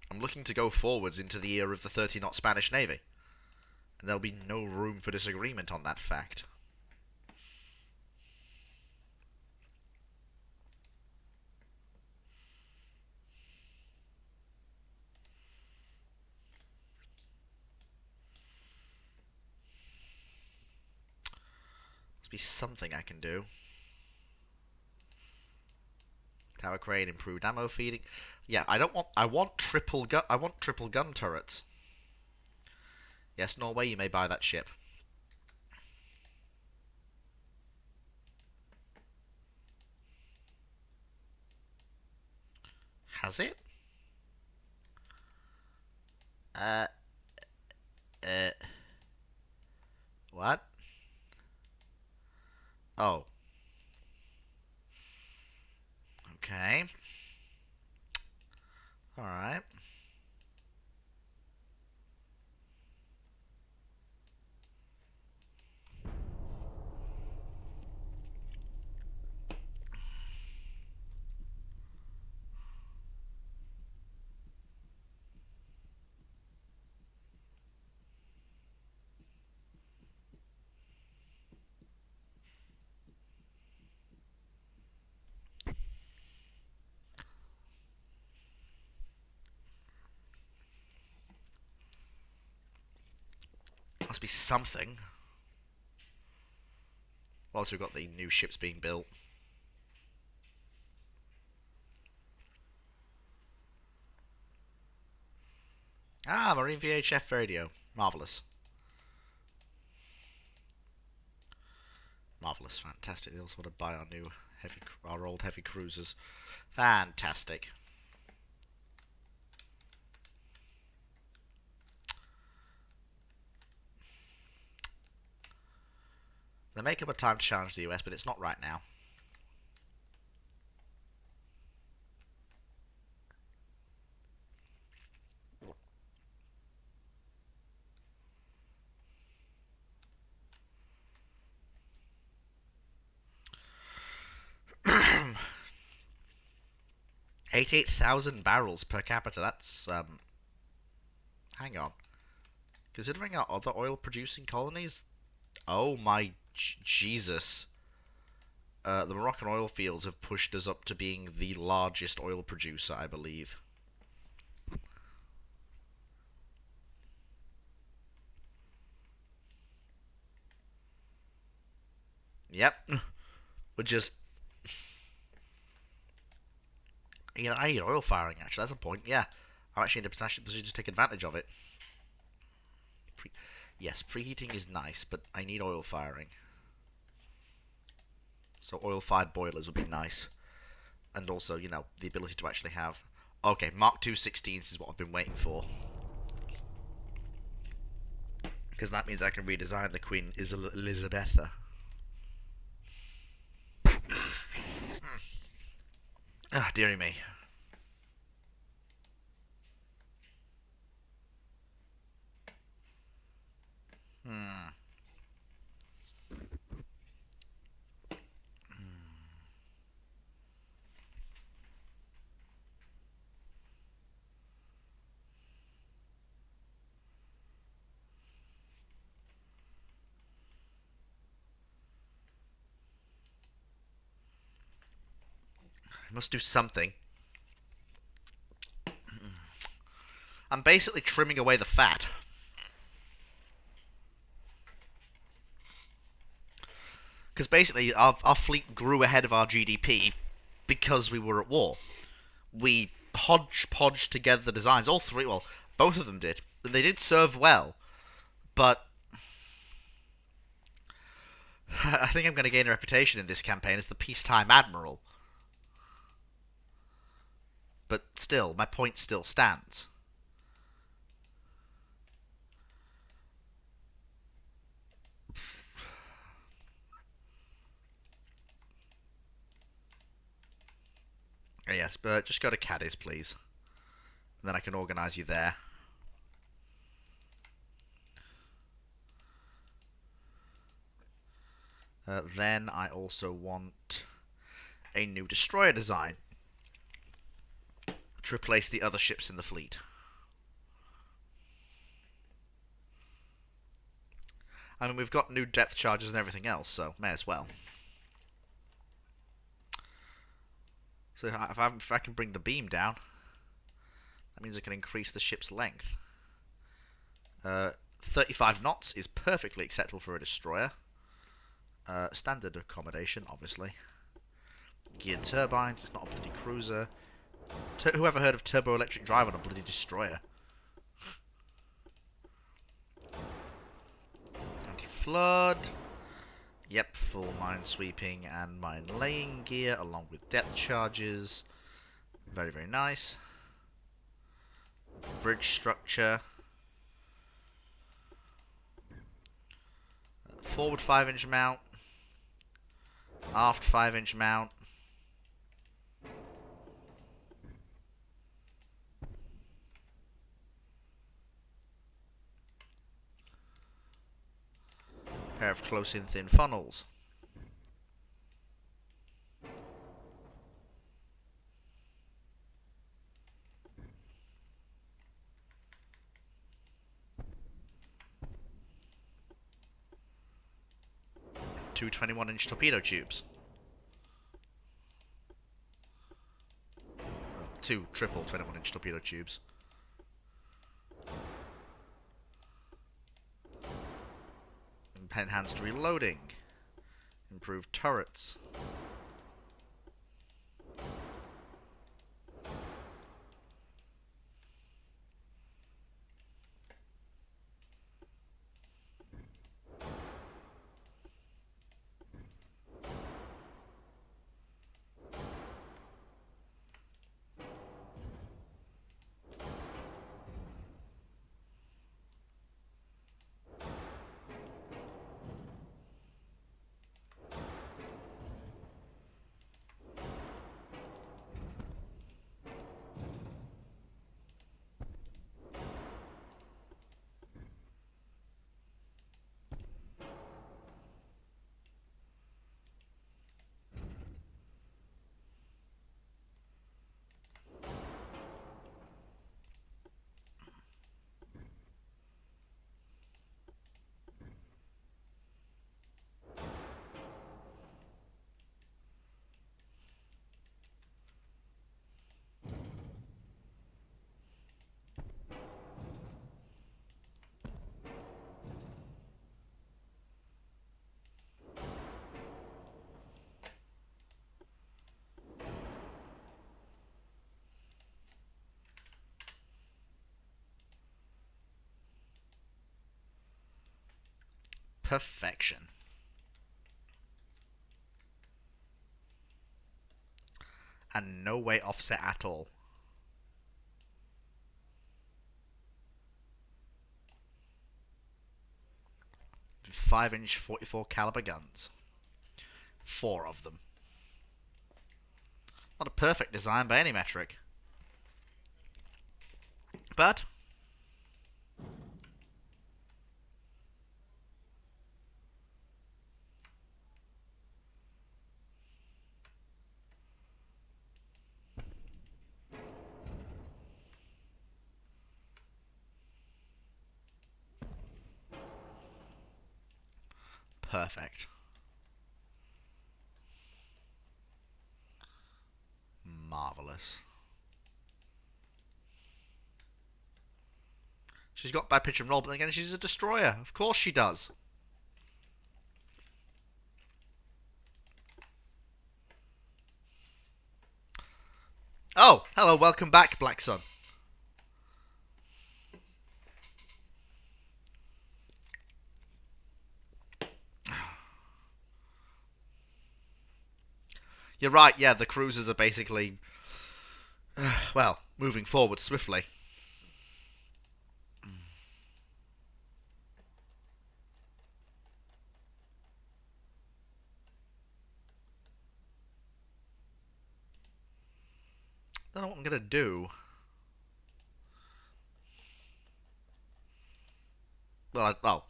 I'm looking to go forwards into the era of the 30-knot Spanish Navy. And there'll be no room for disagreement on that fact. Must be something I can do. Tower crane, improved ammo feeding. Yeah, I want triple gun turrets. Yes, Norway, you may buy that ship. Has it? What? Oh. Okay. Alright. Must be something. Whilst we've got the new ships being built. Ah, Marine VHF radio. Marvellous. Marvellous, fantastic. They also want to buy our old heavy cruisers. Fantastic. They make up a time to challenge the US, but it's not right now. $88,000 barrels per capita. That's hang on. Considering our other oil-producing colonies, oh my Jesus! The Moroccan oil fields have pushed us up to being the largest oil producer, I believe. Yep. We're just... You know, I need oil firing, actually. That's a point, yeah. I'm actually in a position to take advantage of it. Yes, preheating is nice, but I need oil firing. So oil-fired boilers would be nice. And also, you know, the ability to actually have... Okay, Mark II 16s is what I've been waiting for. Because that means I can redesign the Queen Elizabetha. Ah, dearie me. I must do something. I'm basically trimming away the fat. Because basically, our fleet grew ahead of our GDP because we were at war. We hodgepodged together the designs. All three, well, both of them did. And they did serve well. But I think I'm going to gain a reputation in this campaign as the peacetime admiral. But still, my point still stands. Yes, but just go to Cadiz, please. And then I can organise you there. Then I also want a new destroyer design to replace the other ships in the fleet. I mean, we've got new depth charges and everything else, so may as well. So if I can bring the beam down, that means I can increase the ship's length. 35 knots is perfectly acceptable for a destroyer. Standard accommodation, obviously. Geared turbines, it's not a bloody cruiser. Whoever heard of turbo-electric drive on a bloody destroyer? Anti-flood. Yep, full mine sweeping and mine laying gear along with depth charges. Very, very nice. Bridge structure. Forward 5-inch mount. Aft 5-inch mount. Pair of close-in thin funnels. Two 21-inch torpedo tubes. Two triple 21-inch torpedo tubes. Enhanced reloading. Improved turrets. Perfection. And no way offset at all. 5-inch 44 caliber guns. 4 of them. Not a perfect design by any metric. But perfect. Marvelous. She's got bad pitch and roll, but then again, she's a destroyer. Of course she does. Oh, hello, welcome back, Black Sun. You're right, yeah, the cruisers are basically, well, moving forward swiftly. I don't know what I'm going to do. Well, oh.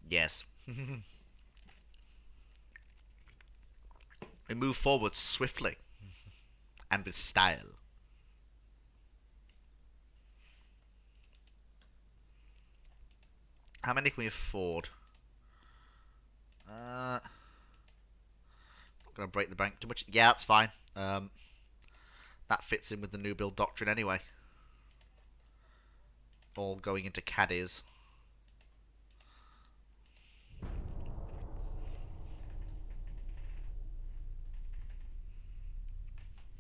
Yes. We move forward swiftly. And with style. How many can we afford? Not going to break the bank too much. Yeah, that's fine. That fits in with the new build doctrine anyway. All going into caddies.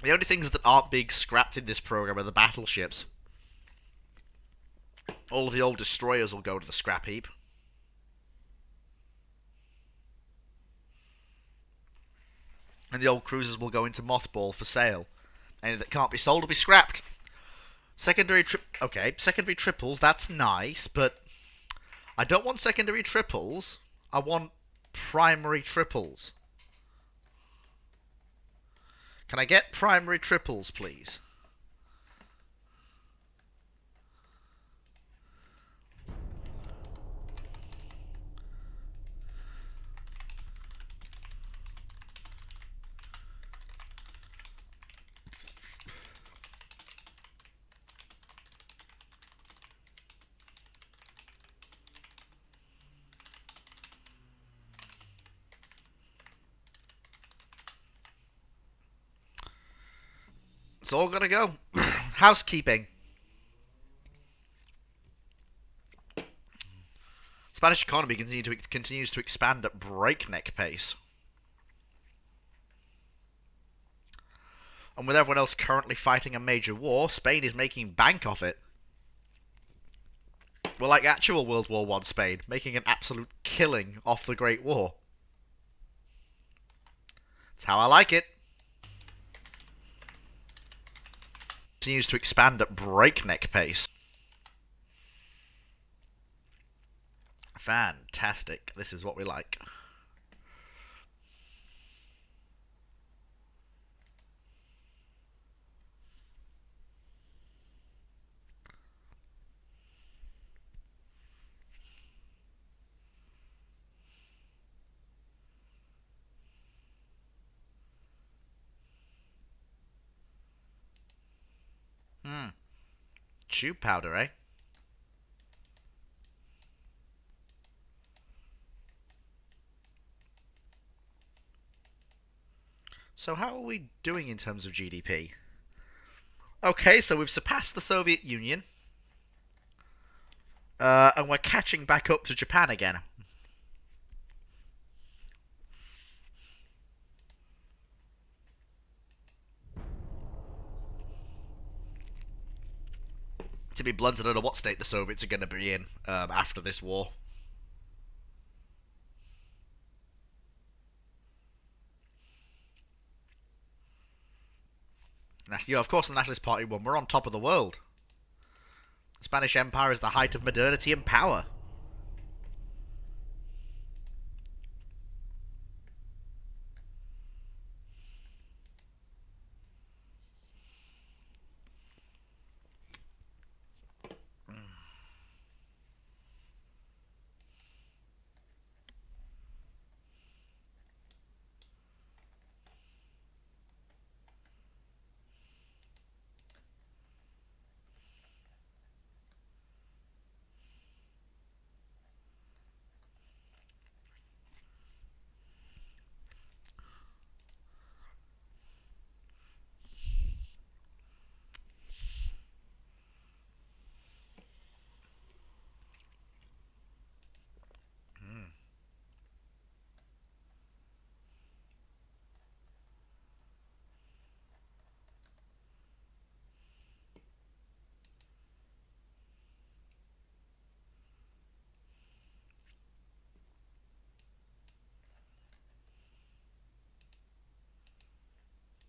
The only things that aren't being scrapped in this program are the battleships. All of the old destroyers will go to the scrap heap. And the old cruisers will go into mothball for sale. Any that can't be sold will be scrapped. Secondary triples, that's nice, but I don't want secondary triples. I want primary triples. Can I get primary triples, please? It's all gotta go. Housekeeping. Spanish economy continues to expand at breakneck pace. And with everyone else currently fighting a major war, Spain is making bank off it. We're like actual World War I Spain, making an absolute killing off the Great War. That's how I like it. Continues to expand at breakneck pace. Fantastic. This is what we like. Tube powder, eh? So how are we doing in terms of GDP? Okay, so we've surpassed the Soviet Union. And we're catching back up to Japan again. To be blunt, I don't know what state the Soviets are going to be in after this war. Yeah, of course the Nationalist Party won. We're on top of the world. The Spanish Empire is the height of modernity and power.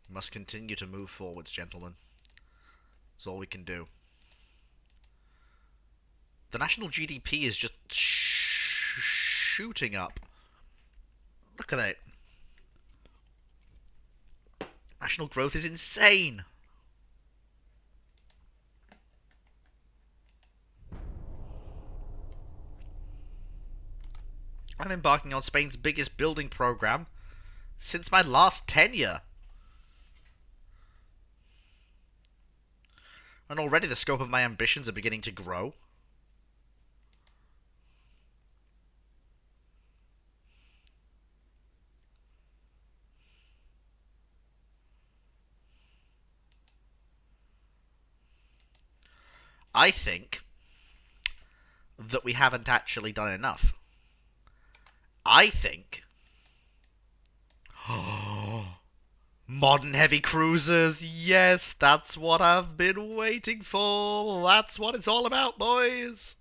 We must continue to move forwards, gentlemen. That's all we can do. The national GDP is just shooting up. Look at it. National growth is insane. I'm embarking on Spain's biggest building program since my last tenure. And already the scope of my ambitions are beginning to grow. I think that we haven't actually done enough. I think... Modern heavy cruisers, yes, that's what I've been waiting for. That's what it's all about, boys.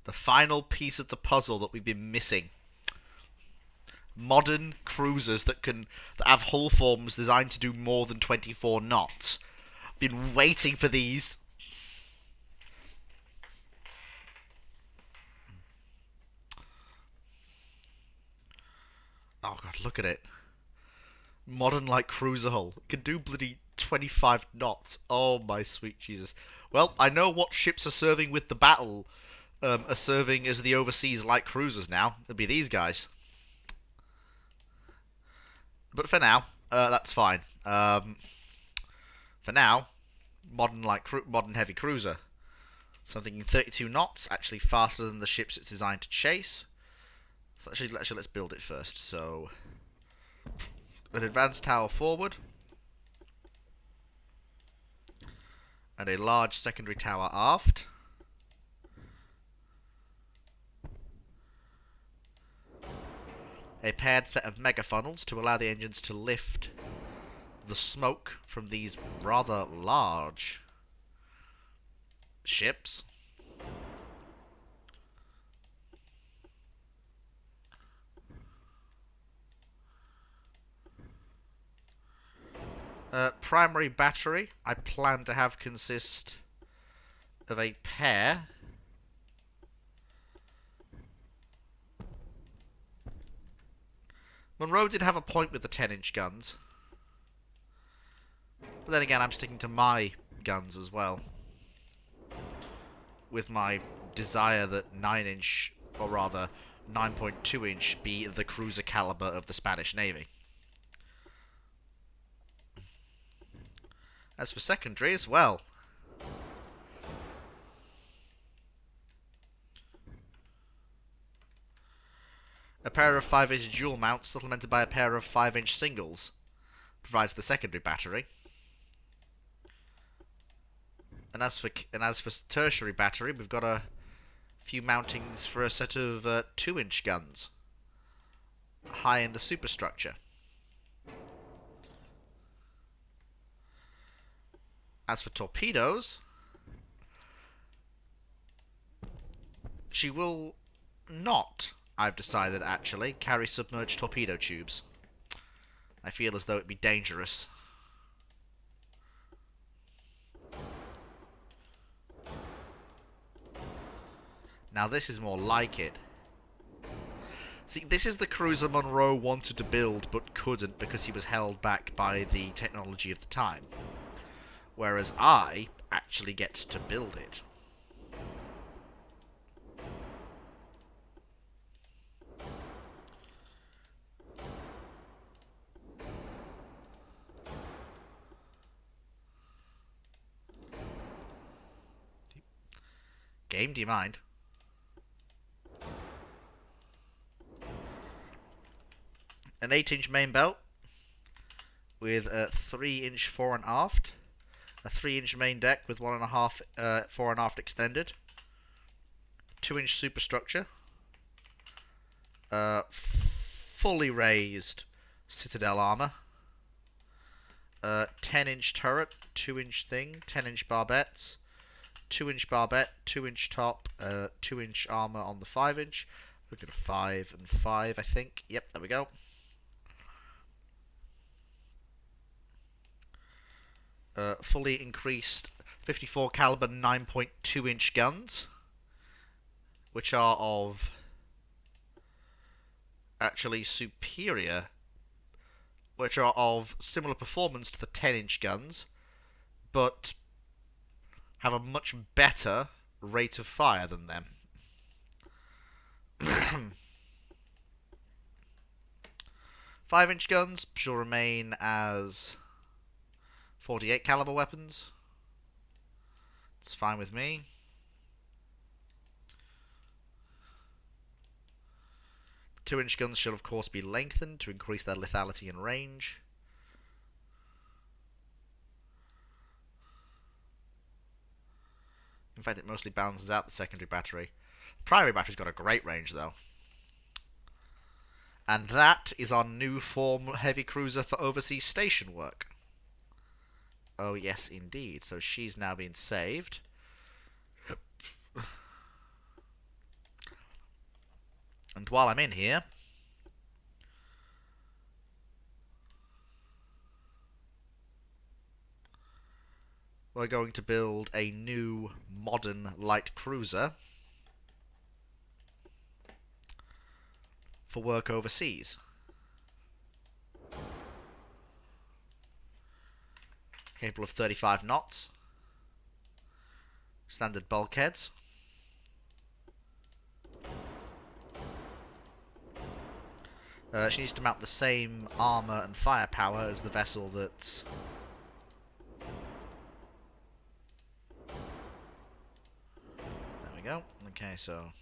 The final piece of the puzzle that we've been missing. Modern cruisers that have hull forms designed to do more than 24 knots. Been waiting for these. Oh god, look at it. Modern light cruiser hull. Can do bloody 25 knots. Oh my sweet Jesus. Well, I know what ships are serving with the battle are serving as the overseas light cruisers now. It'll be these guys. But for now, that's fine. For now, modern heavy cruiser. Something in 32 knots, actually faster than the ships it's designed to chase. So actually, let's build it first. So, an advanced tower forward. and a large secondary tower aft. A paired set of megafunnels to allow the engines to lift the smoke from these rather large ships. Primary battery I plan to have consist of a pair Monroe did have a point with the 10-inch guns, but then again I'm sticking to my guns as well, with my desire that 9-inch, or rather 9.2-inch, be the cruiser caliber of the Spanish Navy. As for secondaries, well, a pair of 5-inch dual mounts supplemented by a pair of 5-inch singles provides the secondary battery. And as for tertiary battery, we've got a few mountings for a set of 2-inch guns high in the superstructure. As for torpedoes, she will not, I've decided, actually, carry submerged torpedo tubes. I feel as though it'd be dangerous. Now this is more like it. See, this is the cruiser Monroe wanted to build but couldn't because he was held back by the technology of the time. Whereas I actually get to build it. Game, do you mind? An 8-inch main belt with a 3-inch fore and aft, a 3-inch main deck with 1.5 fore and aft extended, 2-inch superstructure, fully raised citadel armor, 10-inch turret, 2-inch thing, 10-inch barbettes, 2-inch barbette, 2-inch top, 2-inch armor on the 5-inch. Look at a 5 and 5, I think. Yep, there we go. Fully increased 54 caliber 9.2-inch guns, which are of actually superior, which are of similar performance to the 10-inch guns, but have a much better rate of fire than them. 5-inch guns shall remain as 48 caliber weapons. It's fine with me. The 2-inch guns shall of course be lengthened to increase their lethality and range. In fact, it mostly balances out the secondary battery. The primary battery's got a great range, though. And that is our new form heavy cruiser for overseas station work. Oh, yes, indeed. So she's now been saved. And while I'm in here, we're going to build a new modern light cruiser for work overseas. Capable of 35 knots. Standard bulkheads. She needs to mount the same armour and firepower as the vessel that's... There we go. Okay, so...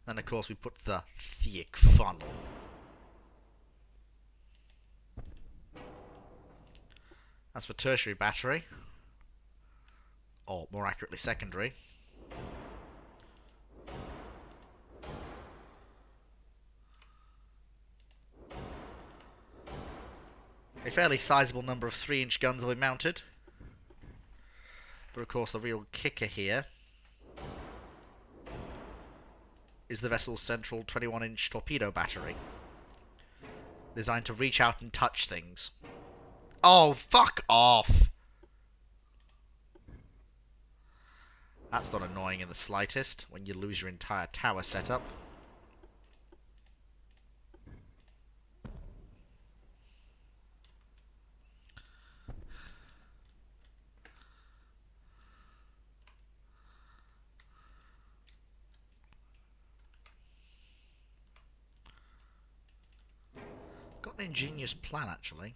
Then, of course, we put the thick funnel. That's for tertiary battery. Or, more accurately, secondary. A fairly sizable number of 3-inch guns will be mounted. But of course the real kicker here is the vessel's central 21-inch torpedo battery, designed to reach out and touch things. Oh, fuck off! That's not annoying in the slightest when you lose your entire tower setup. Got an ingenious plan, actually.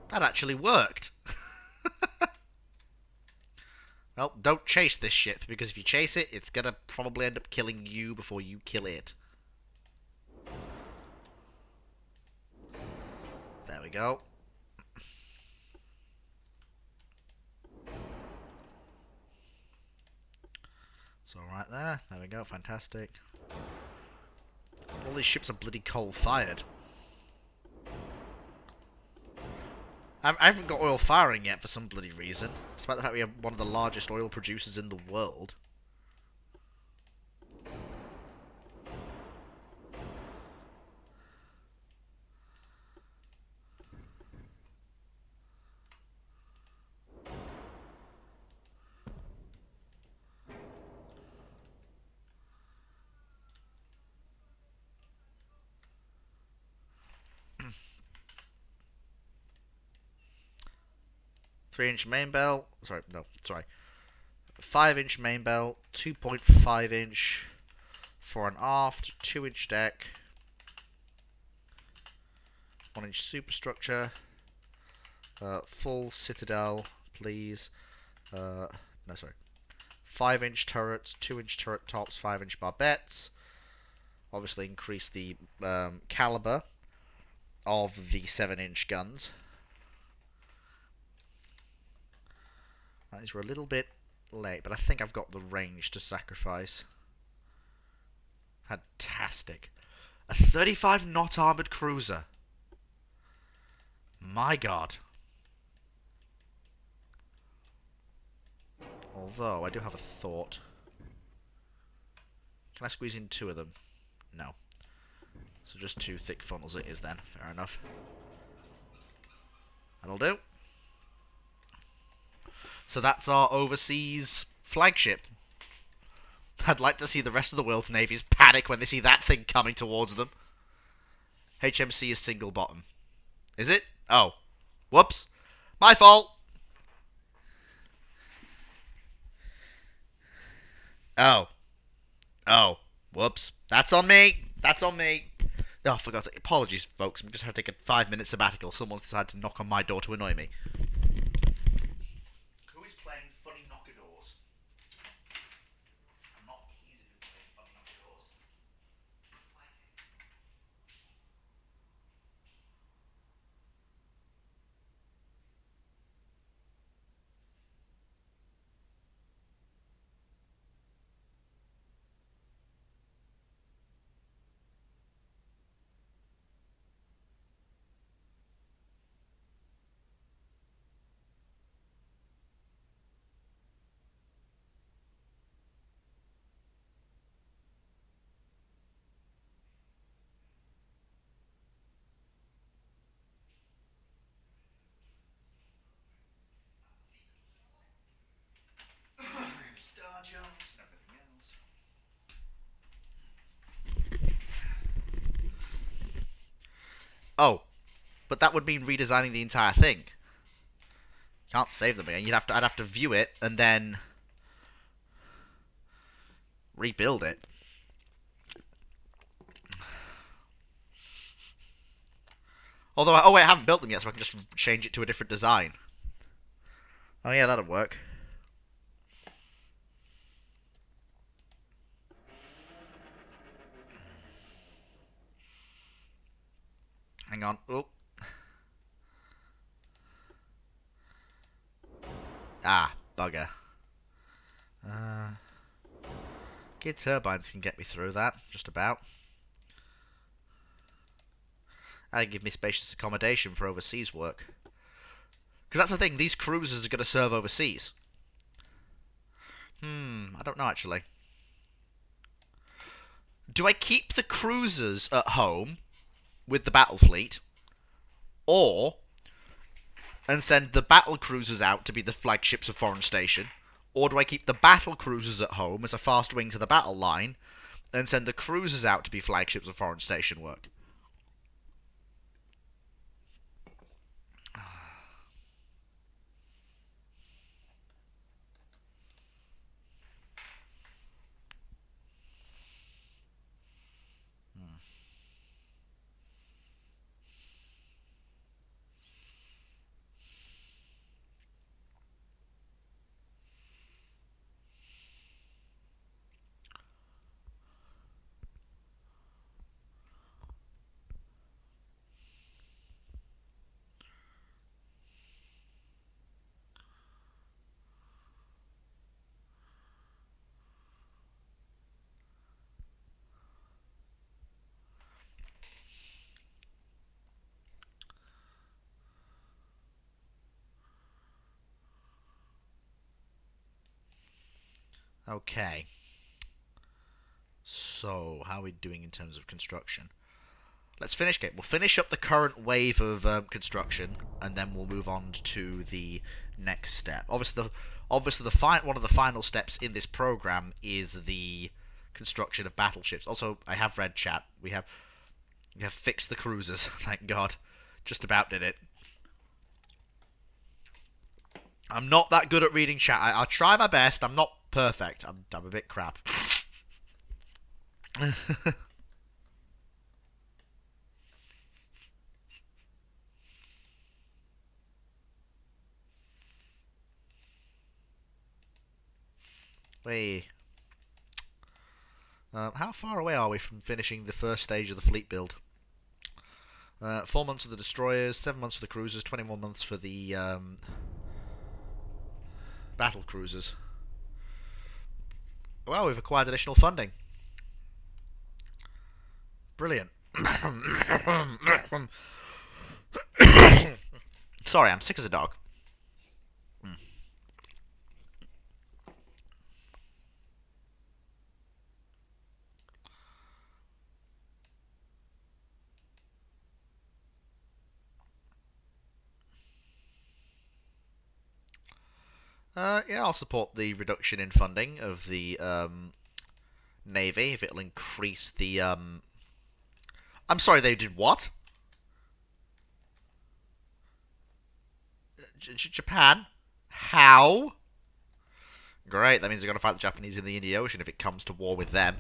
That actually worked! Well, don't chase this ship, because if you chase it, it's gonna probably end up killing you before you kill it. There we go. So right there, there we go, fantastic. All these ships are bloody coal-fired. I haven't got oil firing yet for some bloody reason, despite the fact we have one of the largest oil producers in the world. Three-inch main bell. Sorry, no, sorry. 5-inch main bell, 2.5-inch fore and aft, 2-inch deck, 1-inch superstructure, full citadel, please. No, sorry. 5-inch turrets, 2-inch turret tops, 5-inch barbettes. Obviously, increase the caliber of the 7-inch guns. These were a little bit late, but I think I've got the range to sacrifice. Fantastic. A 35-knot armoured cruiser. My god. Although, I do have a thought. Can I squeeze in 2 of them? No. So just 2 thick funnels it is then. Fair enough. That'll do. So that's our overseas flagship. I'd like to see the rest of the world's navies panic when they see that thing coming towards them. HMC is single bottom. Is it? Oh. Whoops. My fault. Oh. Oh. Whoops. That's on me. That's on me. Oh, for God's sake. Apologies, folks. I'm just having to take a 5-minute sabbatical. Someone's decided to knock on my door to annoy me. Who is playing funny knockadors? I'm not easy to play funny knockadors. Star jumps and everything else. Oh, but that would mean redesigning the entire thing. Can't save them again. I'd have to view it and then rebuild it. Although, oh wait, I haven't built them yet, so I can just change it to a different design. Oh yeah, that'll work. Hang on. Oh. Ah, bugger. Uh, Geared turbines can get me through that, just about. And give me spacious accommodation for overseas work. Because that's the thing, these cruisers are going to serve overseas. I don't know actually. Do I keep the cruisers at home with the battle fleet, or and send the battle cruisers out to be the flagships of foreign station, or do I keep the battle cruisers at home as a fast wing to the battle line, and send the cruisers out to be flagships of foreign station work? Okay. So, how are we doing in terms of construction? Let's finish it. We'll finish up the current wave of construction, and then we'll move on to the next step. One of the final steps in this program is the construction of battleships. Also, I have read chat. We have fixed the cruisers. Thank God. Just about did it. I'm not that good at reading chat. I'll try my best. I'm not perfect. I'm a bit crap. Wait. How far away are we from finishing the first stage of the fleet build? 4 months for the destroyers, 7 months for the cruisers, 21 months for the battle cruisers. Well, we've acquired additional funding. Brilliant. Sorry, I'm sick as a dog. Yeah, I'll support the reduction in funding of the Navy if it'll increase the. I'm sorry, they did what? Japan? How? Great, that means they're going to fight the Japanese in the Indian Ocean if it comes to war with them.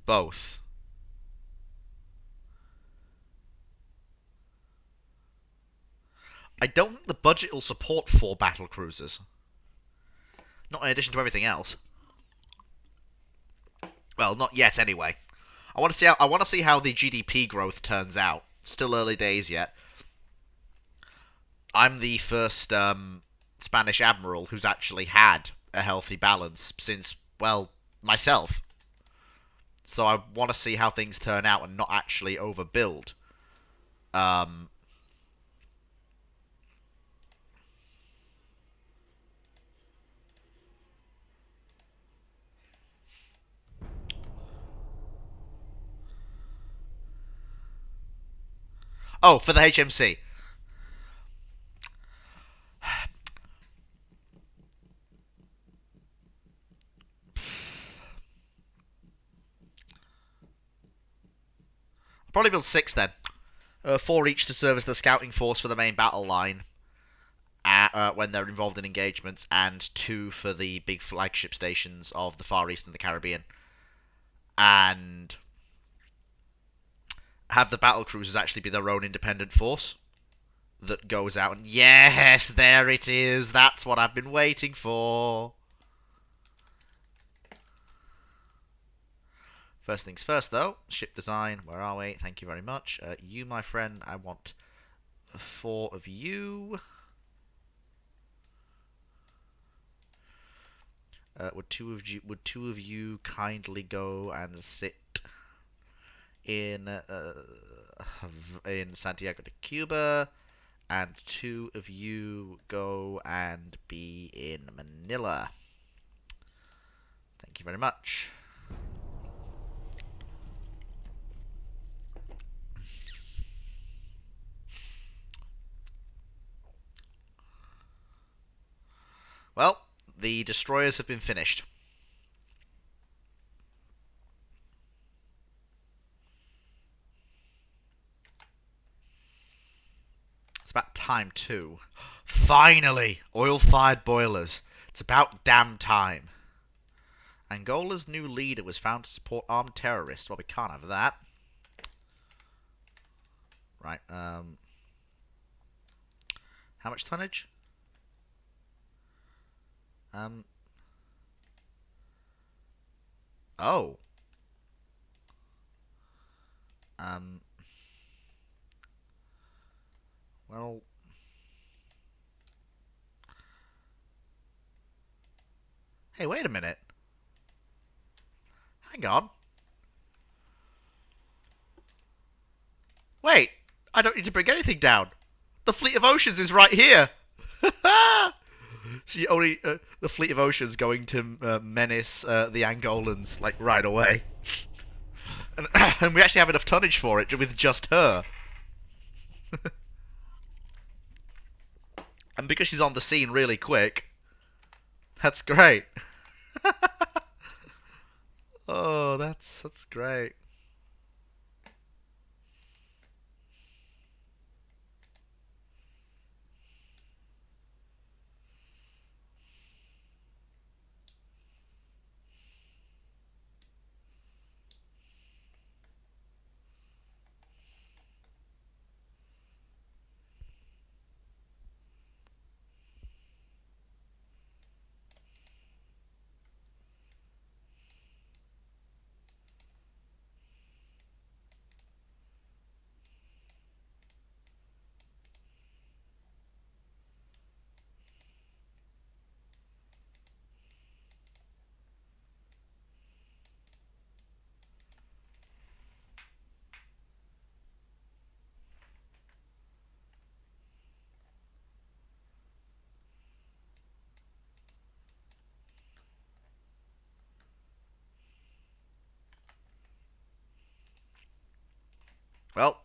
Both. I don't think the budget will support 4 battle cruisers. Not in addition to everything else. Well, not yet anyway. I want to see how the GDP growth turns out. Still early days yet. I'm the first Spanish admiral who's actually had a healthy balance since, well, myself. So I want to see how things turn out and not actually overbuild. Oh, for the HMC. I'll probably build 6 then. 4 each to serve as the scouting force for the main battle line when they're involved in engagements, and 2 for the big flagship stations of the Far East and the Caribbean. And have the battle cruisers actually be their own independent force that goes out and yes, there it is. That's what I've been waiting for. First things first, though. Ship design. Where are we? Thank you very much. You, my friend, I want 4 of you. Would two of you kindly go and sit in Santiago de Cuba, and 2 of you go and be in Manila. Thank you very much. Well, the destroyers have been finished. It's about time too. Finally! Oil-fired boilers. It's about damn time. Angola's new leader was found to support armed terrorists. Well, we can't have that. Right, how much tonnage? Oh. Well... Hey, wait a minute. Hang on. Wait, I don't need to bring anything down. The Fleet of Oceans is right here. The Fleet of Oceans going to menace the Angolans like right away, and we actually have enough tonnage for it with just her. And because she's on the scene really quick, that's great. Oh, that's great. Well,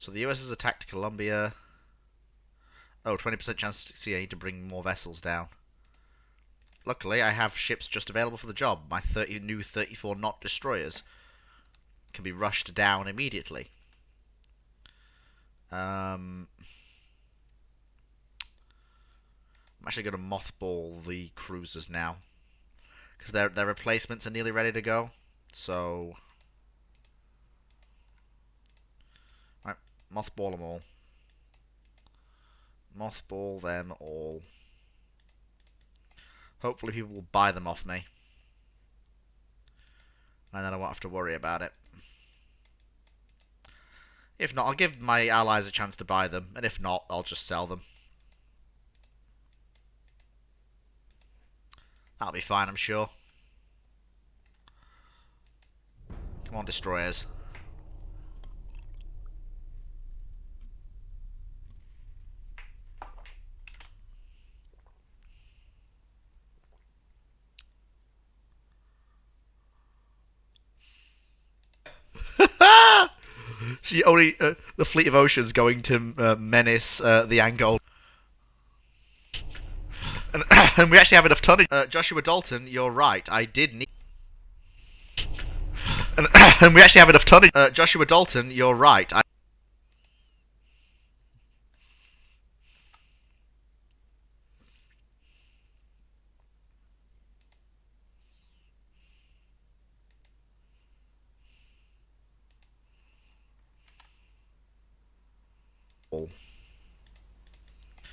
so the US has attacked Colombia. Oh, 20% chance to succeed. I need to bring more vessels down. Luckily, I have ships just available for the job. My new 34 knot destroyers can be rushed down immediately. I'm actually going to mothball the cruisers now because their replacements are nearly ready to go. So, right, mothball them all. Mothball them all. Hopefully, people will buy them off me, and then I won't have to worry about it. If not, I'll give my allies a chance to buy them, and if not, I'll just sell them. That'll be fine, I'm sure. Come on, destroyers. The Fleet of Oceans going to menace the Angol. And we actually have enough tonnage. Joshua Dalton, you're right. I did need. And we actually have enough tonnage. Joshua Dalton, you're right.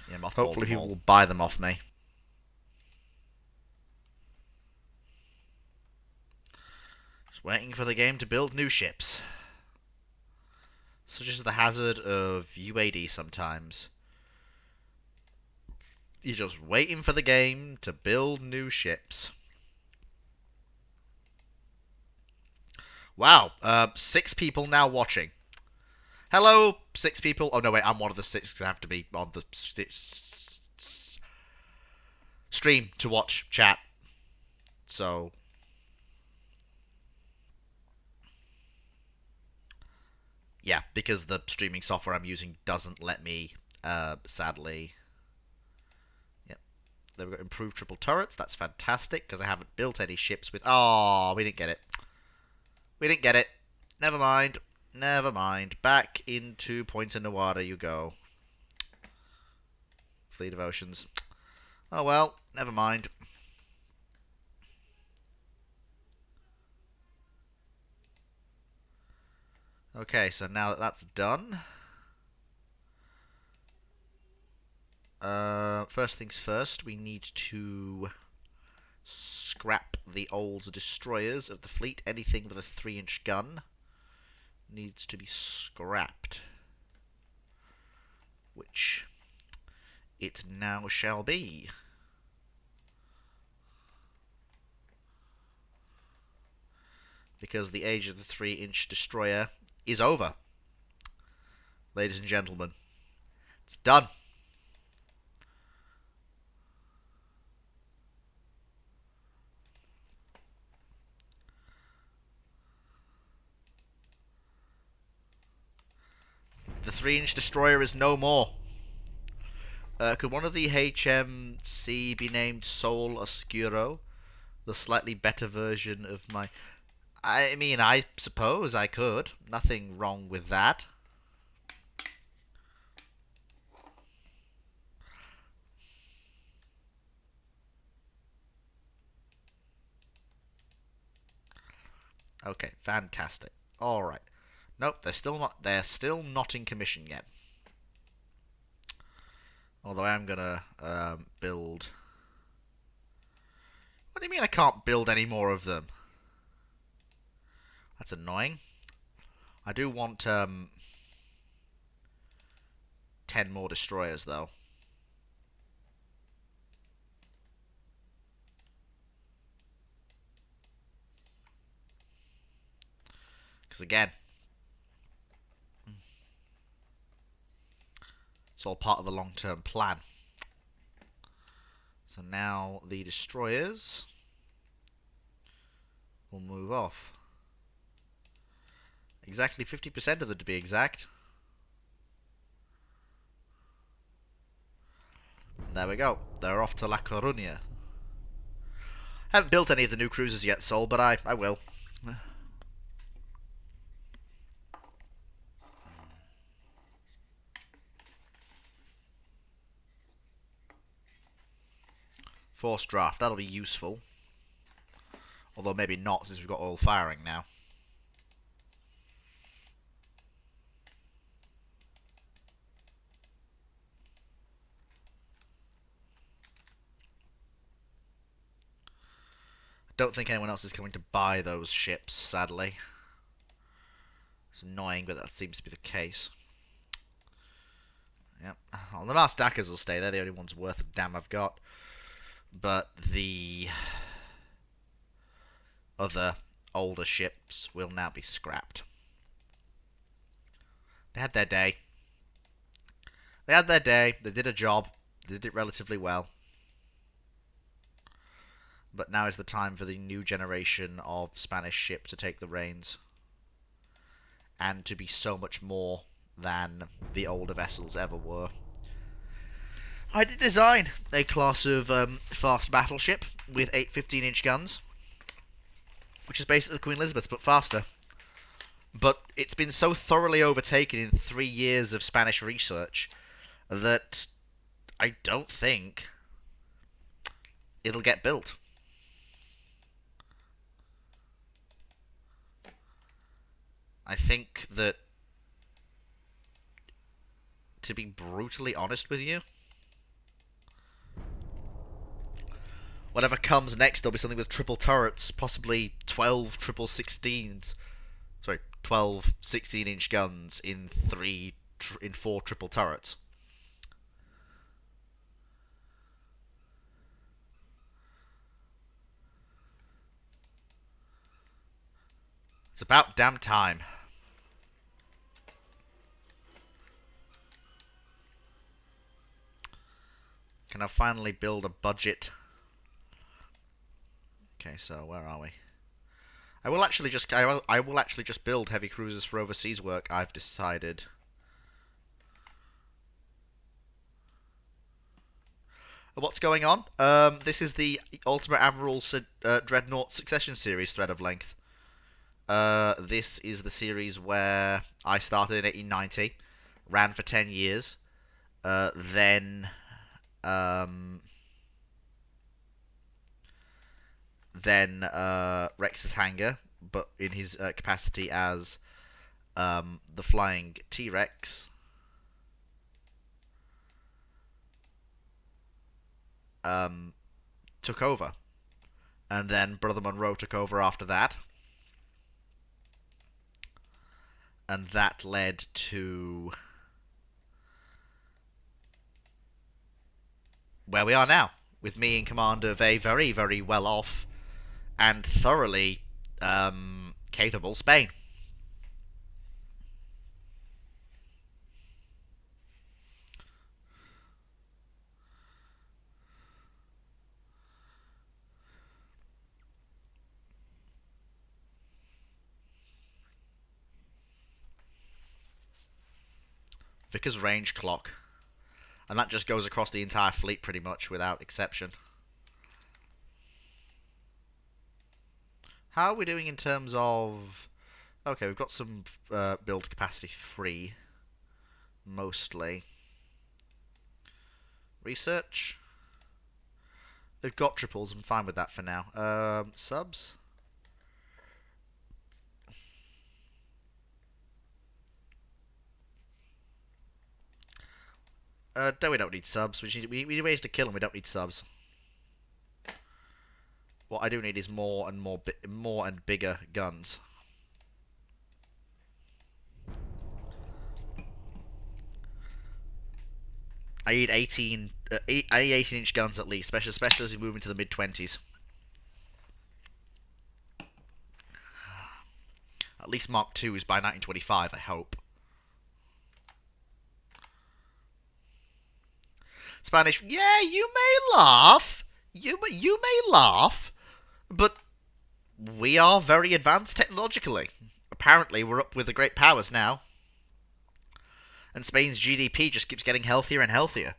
Yeah, mothball Hopefully them he all. will buy them off me. Just waiting for the game to build new ships. Such is the hazard of UAD sometimes. You're just waiting for the game to build new ships. Wow, 6 people now watching. Hello, 6 people. Oh no, wait, I'm one of the 6 because I have to be on the stream to watch chat. So, yeah, because the streaming software I'm using doesn't let me, sadly. Yep, they've got improved triple turrets. That's fantastic because I haven't built any ships with. Oh, we didn't get it. We didn't get it. Never mind. Never mind. Back into Point Nawada you go. Fleet of Oceans. Oh well, never mind. Okay, so now that that's done, first things first, we need to scrap the old destroyers of the fleet. Anything with a 3-inch gun needs to be scrapped, which it now shall be. Because the age of the 3-inch destroyer is over. Ladies and gentlemen, it's done. The 3-inch destroyer is no more. Could one of the HMC be named Sol Oscuro? The slightly better version of my... I mean, I suppose I could. Nothing wrong with that. Okay, fantastic. All right. Nope, they're still not. They're still not in commission yet. Although I am gonna build. What do you mean I can't build any more of them? That's annoying. I do want 10 more destroyers though. Because again, it's all part of the long-term plan. So now the destroyers will move off. Exactly 50% of them to be exact. There we go. They're off to La Coruña. Haven't built any of the new cruisers yet, Sol, but I will. Force draft, that'll be useful. Although maybe not, since we've got oil firing now. I don't think anyone else is going to buy those ships, sadly. It's annoying, but that seems to be the case. Yep. Well, the Mars Dackers will stay. They're the only ones worth a damn I've got. But the other older ships will now be scrapped. They had their day. They had their day. They did a job. They did it relatively well. But now is the time for the new generation of Spanish ship to take the reins. And to be so much more than the older vessels ever were. I did design a class of fast battleship with 8 15-inch guns, which is basically the Queen Elizabeth, but faster. But it's been so thoroughly overtaken in 3 years of Spanish research that I don't think it'll get built. I think that to be brutally honest with you. Whatever comes next, there'll be something with triple turrets, possibly 12 triple 16s. Sorry, 12 16-inch guns in four triple turrets. It's about damn time. Can I finally build a budget? Okay, so where are we? I will actually just build heavy cruisers for overseas work, I've decided. What's going on? This is the Ultimate Admiral Dreadnought Succession Series thread of length. This is the series where I started in 1890, ran for 10 years, then Rex's Hangar, but in his capacity as the Flying T-Rex, took over. And then Brother Monroe took over after that. And that led to where we are now, with me in command of a very, very well-off and thoroughly capable Spain. Vickers range clock. And that just goes across the entire fleet pretty much without exception. How are we doing in terms of... Okay, we've got some build capacity free. Mostly. Research. They've got triples, I'm fine with that for now. Subs. No, we don't need subs. We need ways to kill them. We don't need subs. What I do need is more and bigger guns. I need 18-inch guns at least, especially as we move into the mid-20s. At least Mark II is by 1925, I hope. Spanish, yeah, you may laugh. You may laugh, but we are very advanced technologically. Apparently, we're up with the great powers now. And Spain's GDP just keeps getting healthier and healthier.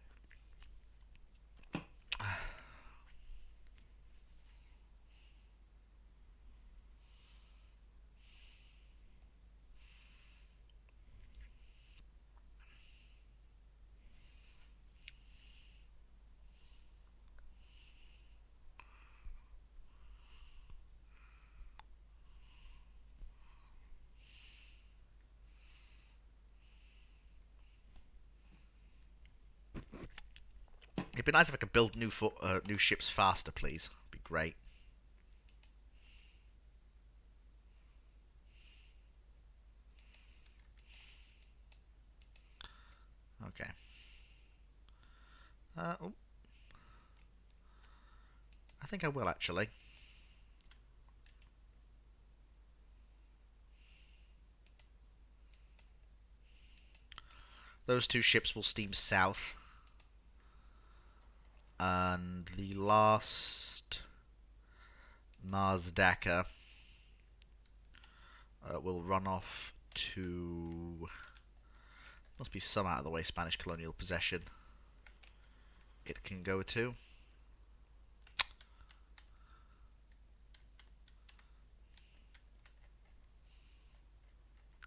It'd be nice if I could build new ships faster, please. It'd be great. Okay. Oh. I think I will, actually. Those two ships will steam south. And the last Mazdaka will run off to... Must be some out of the way Spanish colonial possession it can go to.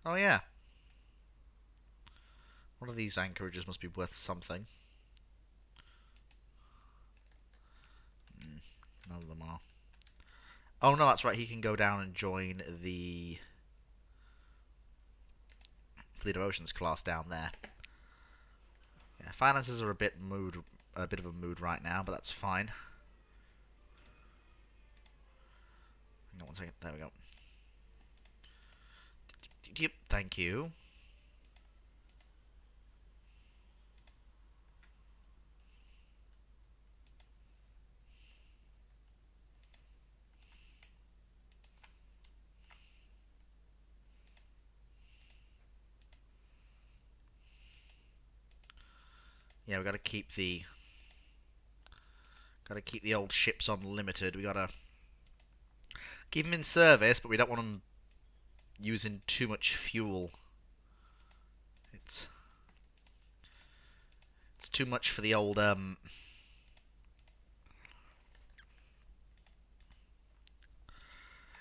Oh yeah. One of these anchorages must be worth something. None of them are. Oh no, that's right, he can go down and join the Fleet of Oceans class down there. Yeah, finances are a bit of a mood right now, but that's fine. Hang on one second. There we go. Yep, thank you. Yeah, we got to keep the old ships on limited. We got to keep them in service, but we don't want them using too much fuel. It's too much for the old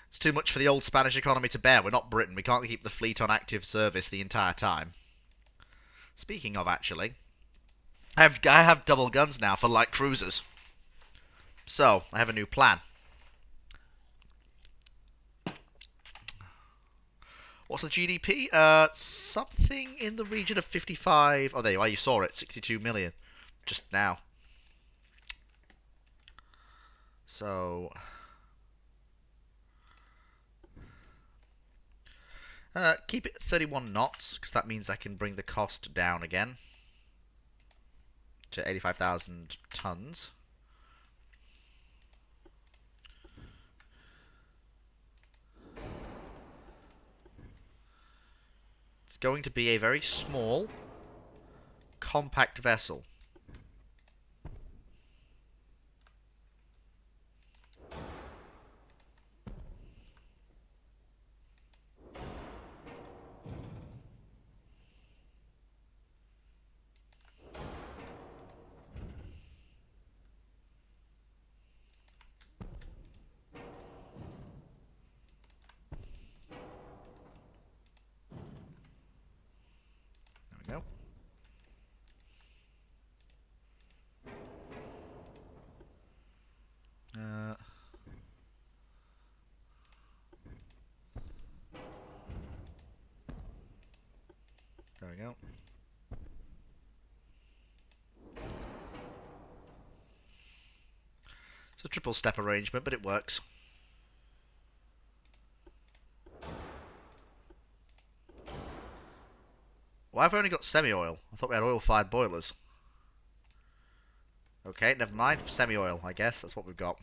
It's too much for the old Spanish economy to bear. We're not Britain. We can't keep the fleet on active service the entire time. Speaking of, actually, I have double guns now for light cruisers. So, I have a new plan. What's the GDP? Something in the region of 55. Oh, there you are. You saw it. 62 million. Just now. So, keep it 31 knots, because that means I can bring the cost down again to 85,000 tons. It's going to be a very small, compact vessel. There we go. There we go. It's a triple step arrangement, but it works. Why have I only got semi-oil? I thought we had oil-fired boilers. Okay, never mind. Semi-oil, I guess. That's what we've got.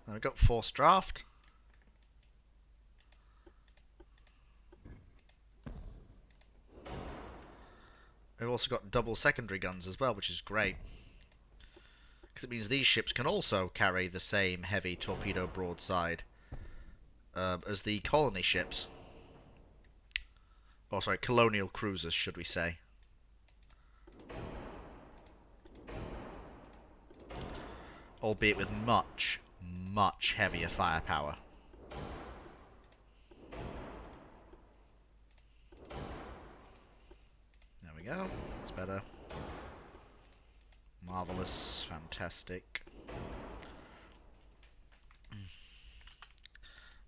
We've got forced draft. We've also got double secondary guns as well, which is great. Because it means these ships can also carry the same heavy torpedo broadside as the colony ships. Oh, sorry, colonial cruisers, should we say. Albeit with much, much heavier firepower. There we go. That's better. Marvelous. Fantastic.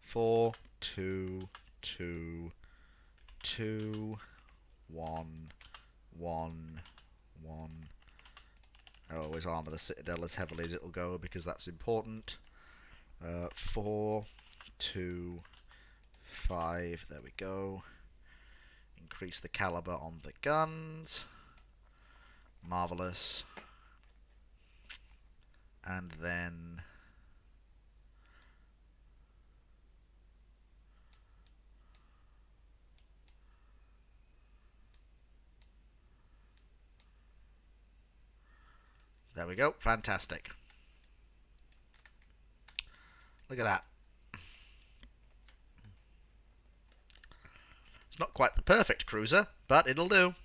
4, 2, 2, 2, 1, 1, 1. I always armour the citadel as heavily as it'll go because that's important. 4, 2, 5. There we go. Increase the caliber on the guns. Marvellous. And then there we go. Fantastic. Look at that. It's not quite the perfect cruiser, but it'll do.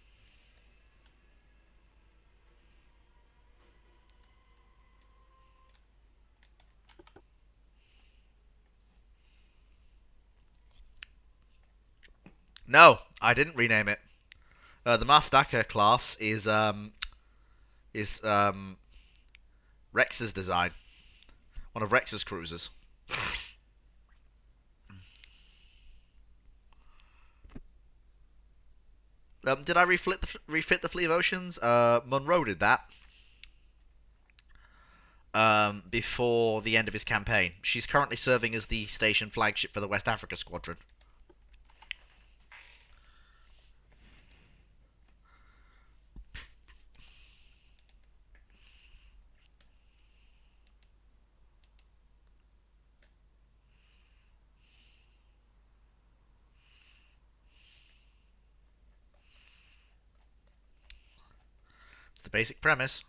No, I didn't rename it. The Mastaka class is Rex's design. One of Rex's cruisers. Did I refit the Fleet of Oceans? Monroe did that. Before the end of his campaign. She's currently serving as the station flagship for the West Africa Squadron. It's the basic premise.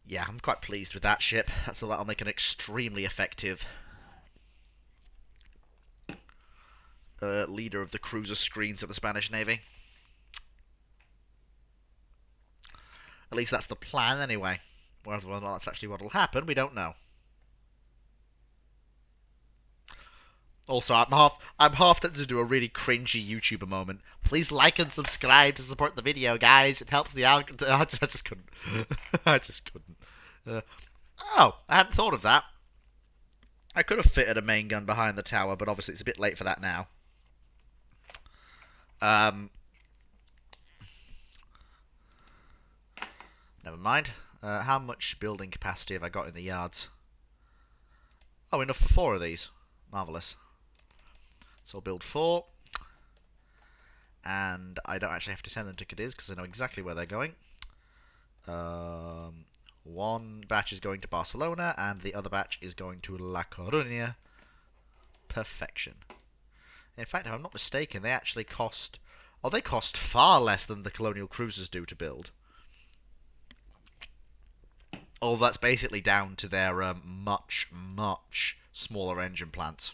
Yeah, I'm quite pleased with that ship. That'll make an extremely effective leader of the cruiser screens of the Spanish Navy. At least that's the plan, anyway. Whether or not that's actually what will happen, we don't know. Also, I'm half tempted to do a really cringy YouTuber moment. Please like and subscribe to support the video, guys. It helps the algorithm. I just couldn't. I just couldn't. Oh, I hadn't thought of that. I could have fitted a main gun behind the tower, but obviously it's a bit late for that now. Never mind. How much building capacity have I got in the yards? Oh, enough for 4 of these. Marvellous. So I'll build 4. And I don't actually have to send them to Cadiz because I know exactly where they're going. One batch is going to Barcelona and the other batch is going to La Coruña. Perfection. In fact, if I'm not mistaken, they actually cost... Oh, they cost far less than the colonial cruisers do to build. Oh, that's basically down to their much, much smaller engine plants.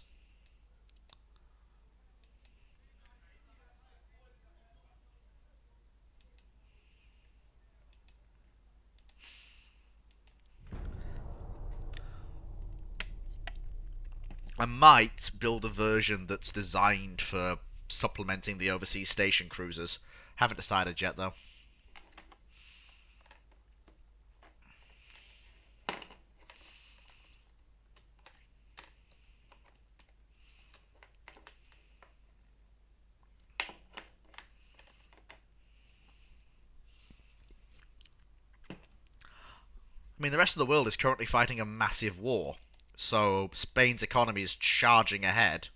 I might build a version that's designed for supplementing the overseas station cruisers. Haven't decided yet, though. I mean, the rest of the world is currently fighting a massive war, so Spain's economy is charging ahead.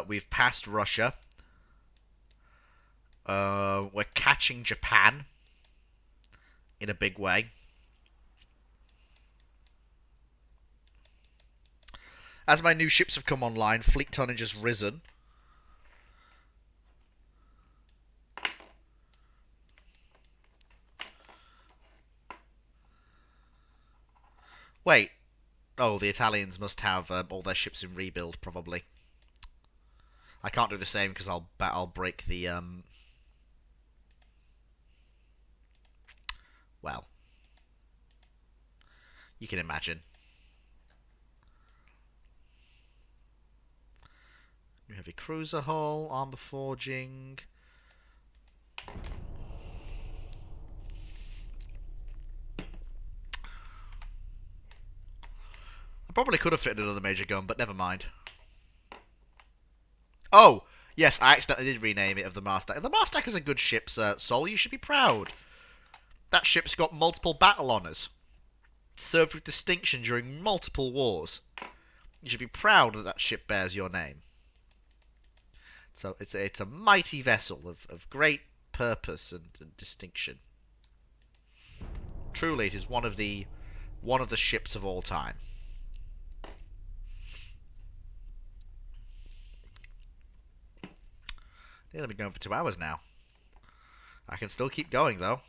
We've passed Russia. We're catching Japan in a big way. As my new ships have come online, fleet tonnage has risen. Wait. Oh, the Italians must have all their ships in rebuild, probably. I can't do the same because I'll break the well, you can imagine. New heavy cruiser hull, armor forging. I probably could have fitted another major gun, but never mind. Oh, yes, I accidentally did rename it of the Marstak. The Marstak is a good ship, sir. Sol, you should be proud. That ship's got multiple battle honours. Served with distinction during multiple wars. You should be proud that that ship bears your name. So it's a mighty vessel of great purpose and distinction. Truly, it is one of the ships of all time. Yeah, they've been going for 2 hours now. I can still keep going, though.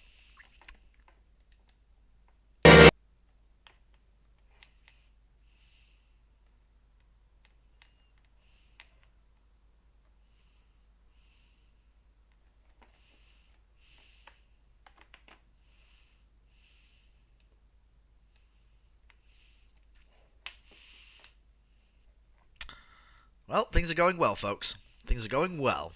Well, things are going well, folks. Things are going well.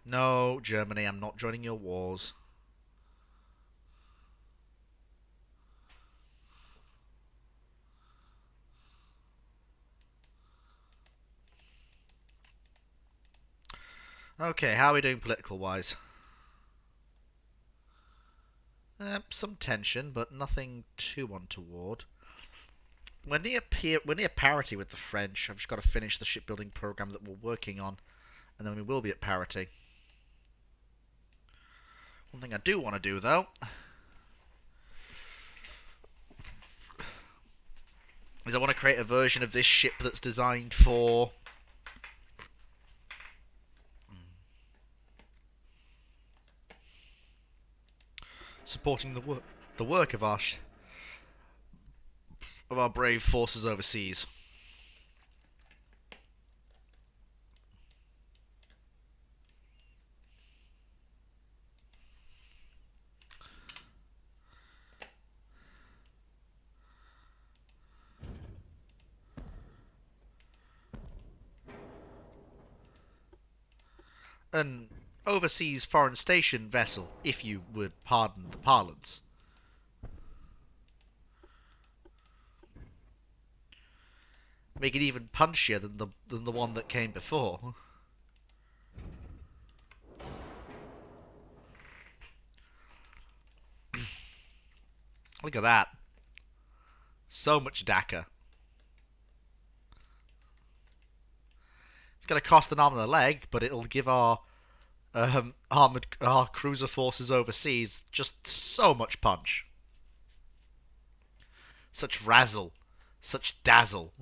No, Germany, I'm not joining your wars. Okay, how are we doing political-wise? Some tension, but nothing too untoward. We're near parity with the French. I've just got to finish the shipbuilding program that we're working on, and then we will be at parity. One thing I do want to do, though, is I want to create a version of this ship that's designed for supporting the work of our brave forces overseas. An overseas foreign station vessel, if you would pardon the parlance. Make it even punchier than the one that came before. Look at that. So much DACA. It's going to cost an arm and a leg, but it'll give our our cruiser forces overseas just so much punch. Such razzle. Such dazzle.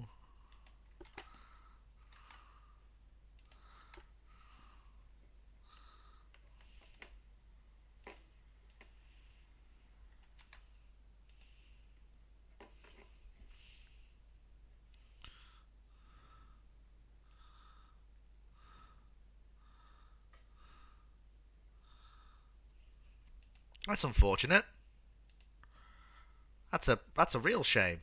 That's unfortunate. That's a real shame.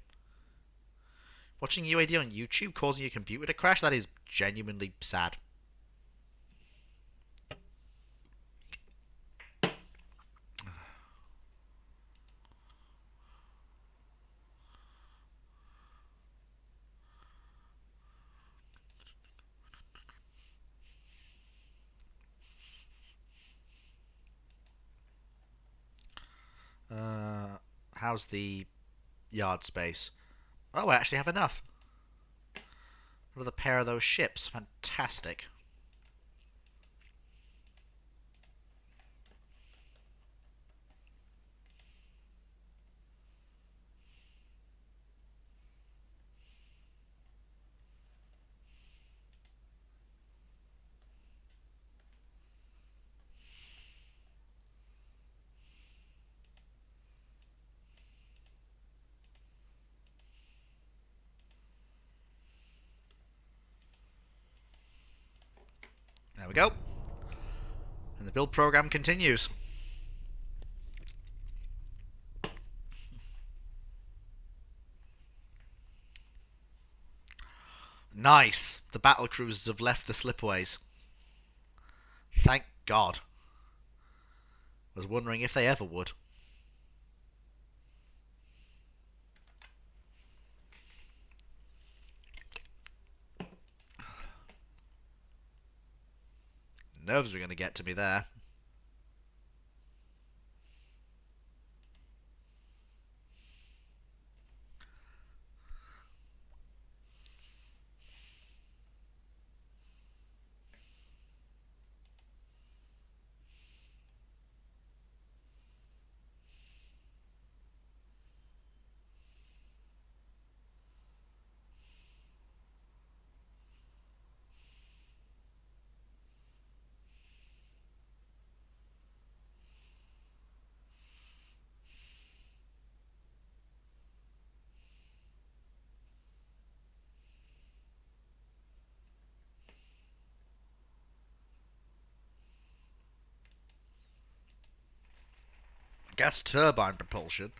Watching UAD on YouTube causing your computer to crash, that is genuinely sad. How's the yard space? Oh, I actually have enough. Another pair of those ships. Fantastic. There we go. And the build program continues. Nice. The battle cruisers have left the slipways. Thank God. I was wondering if they ever would. Nerves were going to get to me there. Gas turbine propulsion.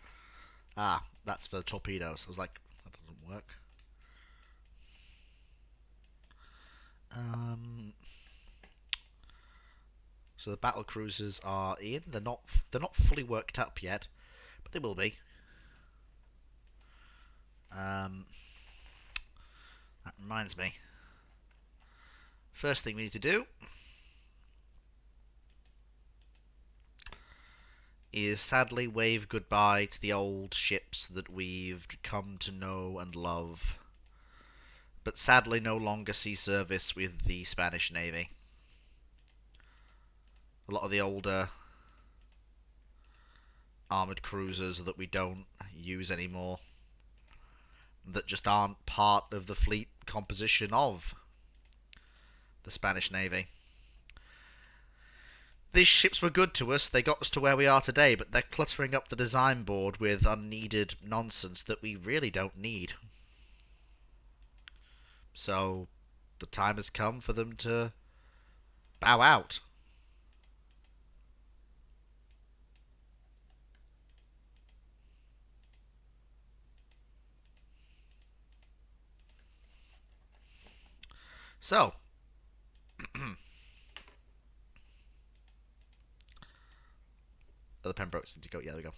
Ah, that's for the torpedoes. I was like, that doesn't work. So the battle cruisers are in. They're not fully worked up yet, but they will be. That reminds me. First thing we need to do is sadly wave goodbye to the old ships that we've come to know and love, but sadly no longer see service with the Spanish Navy. A lot of the older armoured cruisers that we don't use anymore, that just aren't part of the fleet composition of the Spanish Navy. These ships were good to us, they got us to where we are today, but they're cluttering up the design board with unneeded nonsense that we really don't need. So, the time has come for them to bow out. So, the Pembrokes need to go. Yeah, there we go.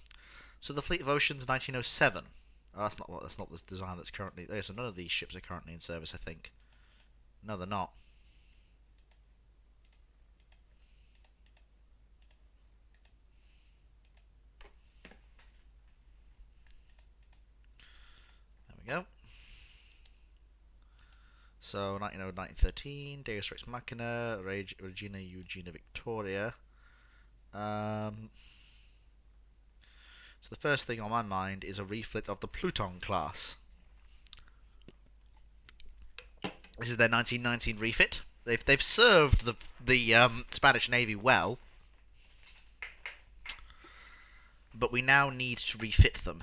So the Fleet of Oceans, 1907. Oh, that's not the design that's currently. Oh, so none of these ships are currently in service, I think. No, they're not. There we go. So 1900, 1913, Deus Rex Machina, Regina Eugenia Victoria. So the first thing on my mind is a refit of the Pluton class. This is their 1919 refit. They've served the Spanish Navy well, but we now need to refit them.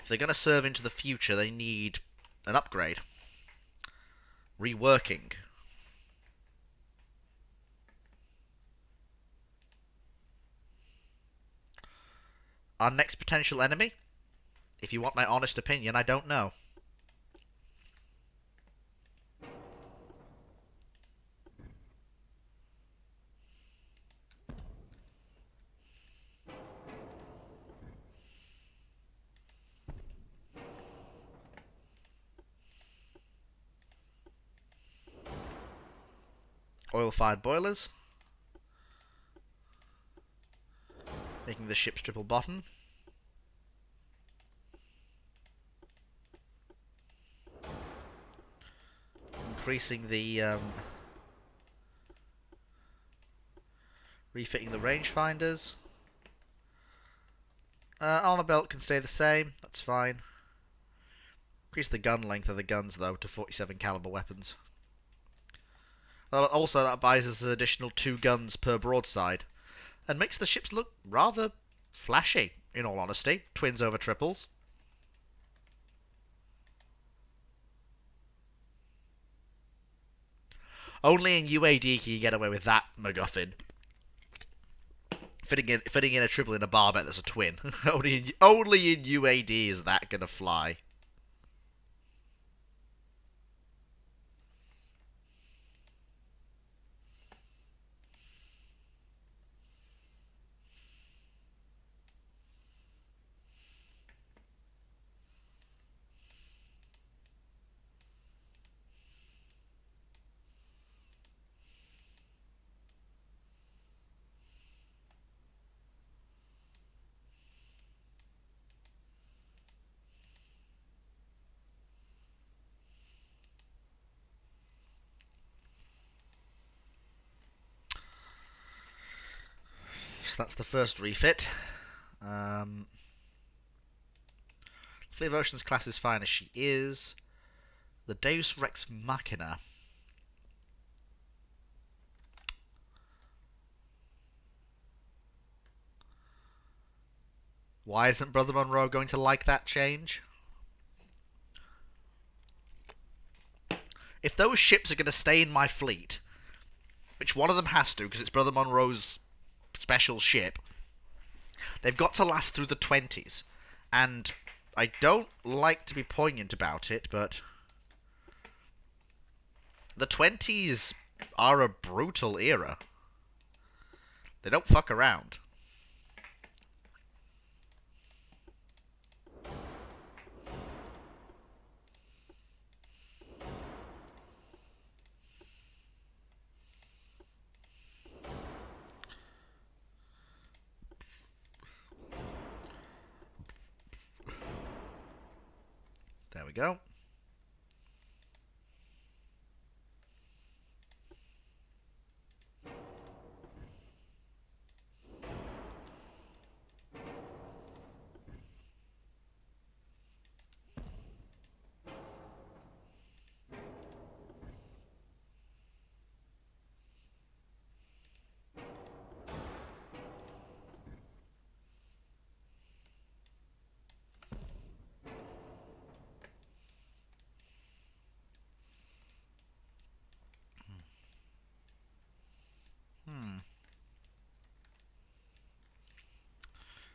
If they're going to serve into the future, they need an upgrade, reworking. Our next potential enemy? If you want my honest opinion, I don't know. Oil-fired boilers, making the ship's triple bottom. Increasing the refitting the rangefinders. Armor belt can stay the same, that's fine. Increase the gun length of the guns though to 47 caliber weapons. Also, that buys us an additional 2 guns per broadside, and makes the ships look rather flashy, in all honesty. Twins over triples. Only in UAD can you get away with that MacGuffin. Fitting in a triple in a barbette that's a twin. only in UAD is that gonna fly. So that's the first refit. Fleet of Oceans class is fine as she is. The Deus Rex Machina. Why isn't Brother Monroe going to like that change? If those ships are going to stay in my fleet, which one of them has to, because it's Brother Monroe's special ship, They've got to last through the 20s. And I don't like to be poignant about it, but the 20s are a brutal era. They don't fuck around. There we go.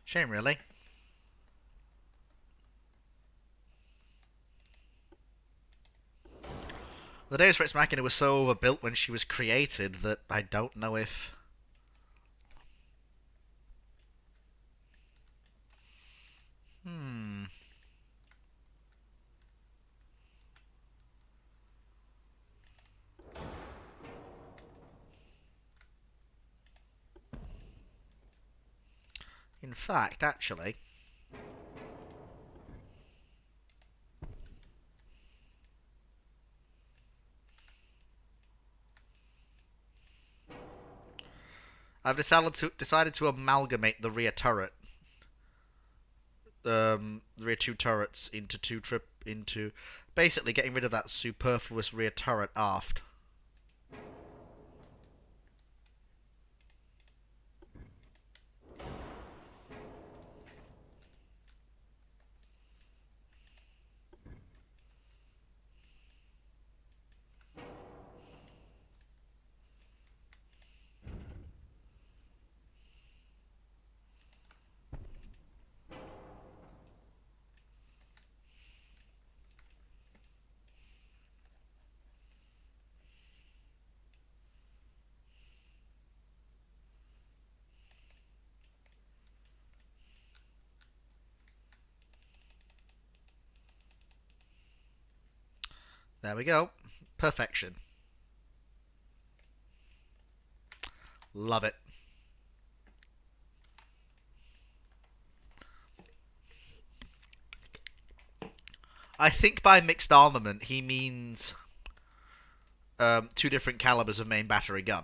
Shame, really. The Deus Ex Machina was so overbuilt when she was created that I don't know if... Hmm. In fact, actually... I've decided to amalgamate the rear turret. The rear two turrets into basically getting rid of that superfluous rear turret aft. There we go. Perfection. Love it. I think by mixed armament he means two different calibers of main battery gun.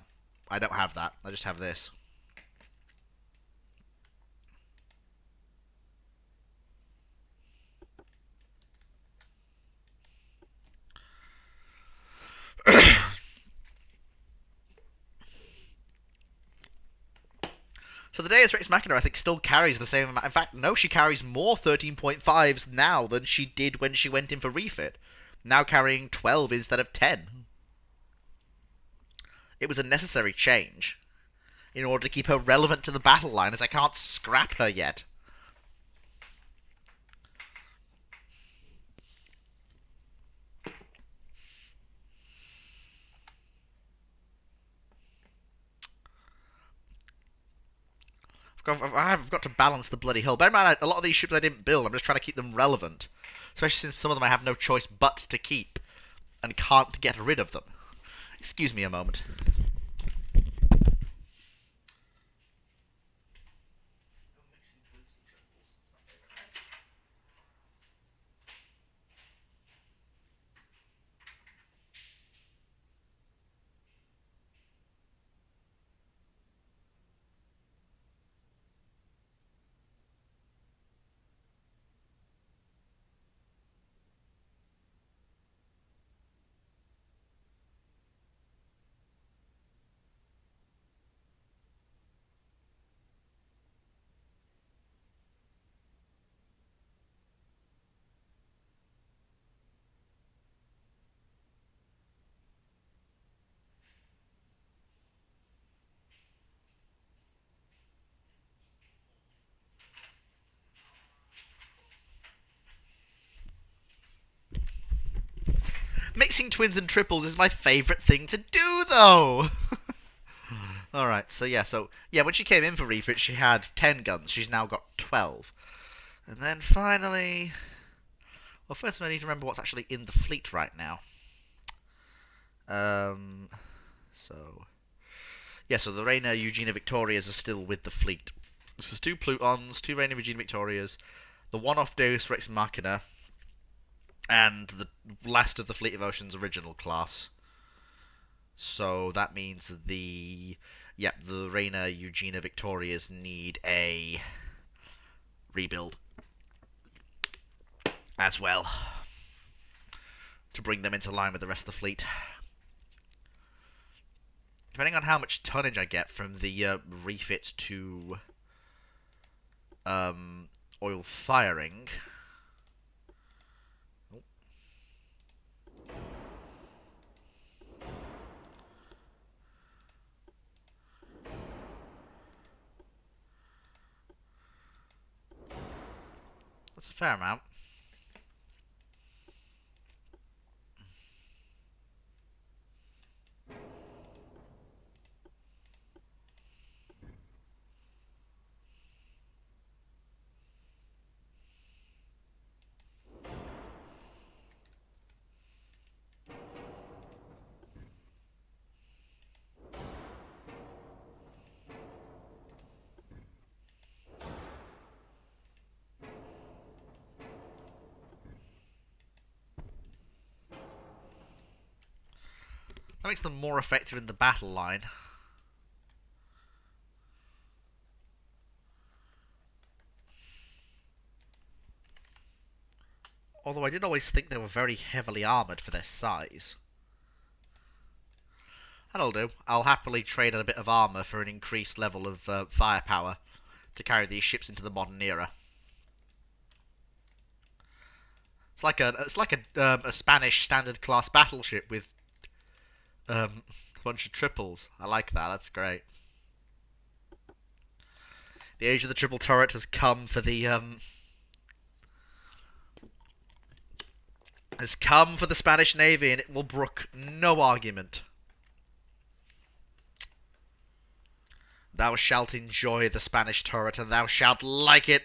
I don't have that. I just have this. So the Deus Ex Machina, I think, still carries the same amount. In fact, no, she carries more 13.5s now than she did when she went in for refit. Now carrying 12 instead of 10. It was a necessary change in order to keep her relevant to the battle line, as I can't scrap her yet. I've got to balance the bloody hill. Bear in mind, a lot of these ships I didn't build. I'm just trying to keep them relevant. Especially since some of them I have no choice but to keep. And can't get rid of them. Excuse me a moment. Mixing twins and triples is my favourite thing to do, though. Alright, so when she came in for refit, she had 10 guns. She's now got 12. And then finally... Well, first I need to remember what's actually in the fleet right now. So... Yeah, so the Reina Eugenia Victorias are still with the fleet. This is 2 Plutons, 2 Reina Eugenia Victorias, the one-off Deus Rex Machina, and the last of the Fleet of Ocean's original class. So that means the Reina Eugenia Victorias need a rebuild as well to bring them into line with the rest of the fleet. Depending on how much tonnage I get from the refit to oil firing. That's a fair amount. That makes them more effective in the battle line. Although I did always think they were very heavily armoured for their size. That'll do. I'll happily trade a bit of armour for an increased level of firepower to carry these ships into the modern era. It's like a Spanish standard class battleship with a bunch of triples. I like that. That's great. The age of the triple turret has come for the Spanish Navy, and it will brook no argument. Thou shalt enjoy the Spanish turret, and thou shalt like it.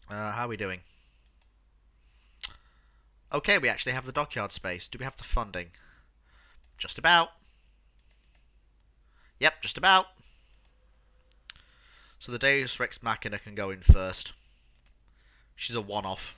How are we doing? Okay, we actually have the dockyard space. Do we have the funding? Just about. Yep, just about. So the Deus Rex Machina can go in first. She's a one-off.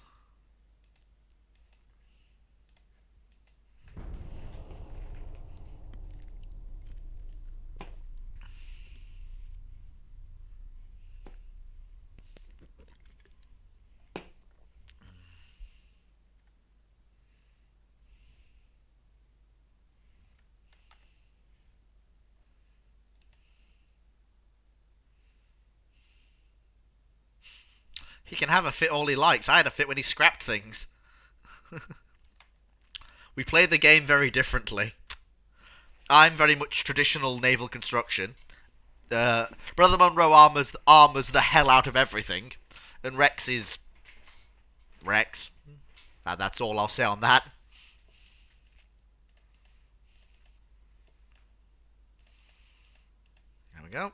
He can have a fit all he likes. I had a fit when he scrapped things. We played the game very differently. I'm very much traditional naval construction. Brother Monroe armors the hell out of everything, and Rex is Rex. That's all I'll say on that. There we go.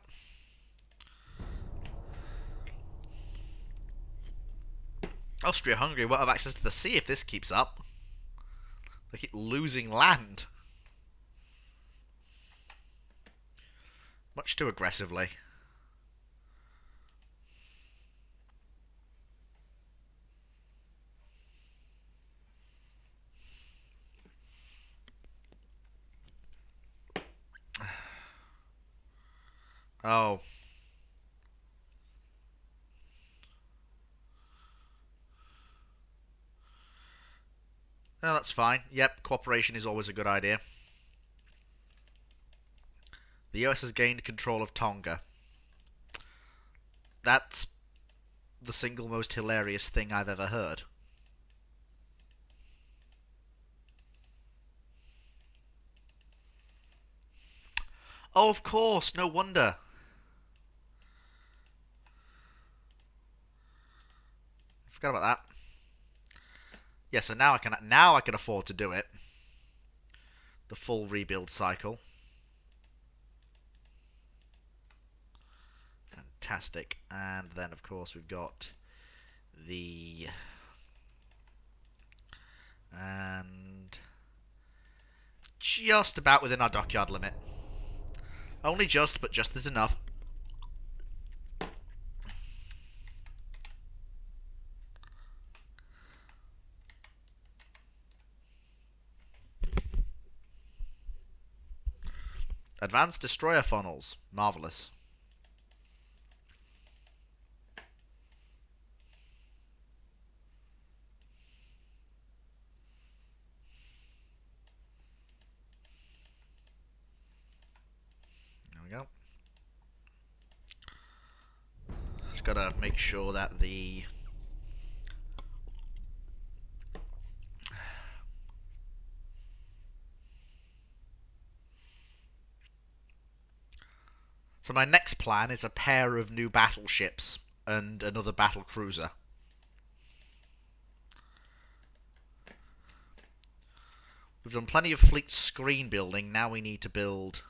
Austria-Hungary won't have access to the sea if this keeps up. They keep losing land. Much too aggressively. Oh. No, that's fine. Yep, cooperation is always a good idea. The US has gained control of Tonga. That's the single most hilarious thing I've ever heard. Oh, of course, no wonder. Forgot about that. Yeah, so now I can afford to do it. The full rebuild cycle. Fantastic. And then of course we've got the and just about within our dockyard limit. Only just, but just is enough. Advanced destroyer funnels. Marvelous. There we go. Just gotta make sure that the So my next plan is a pair of new battleships and another battle cruiser. We've done plenty of fleet screen building, now we need to build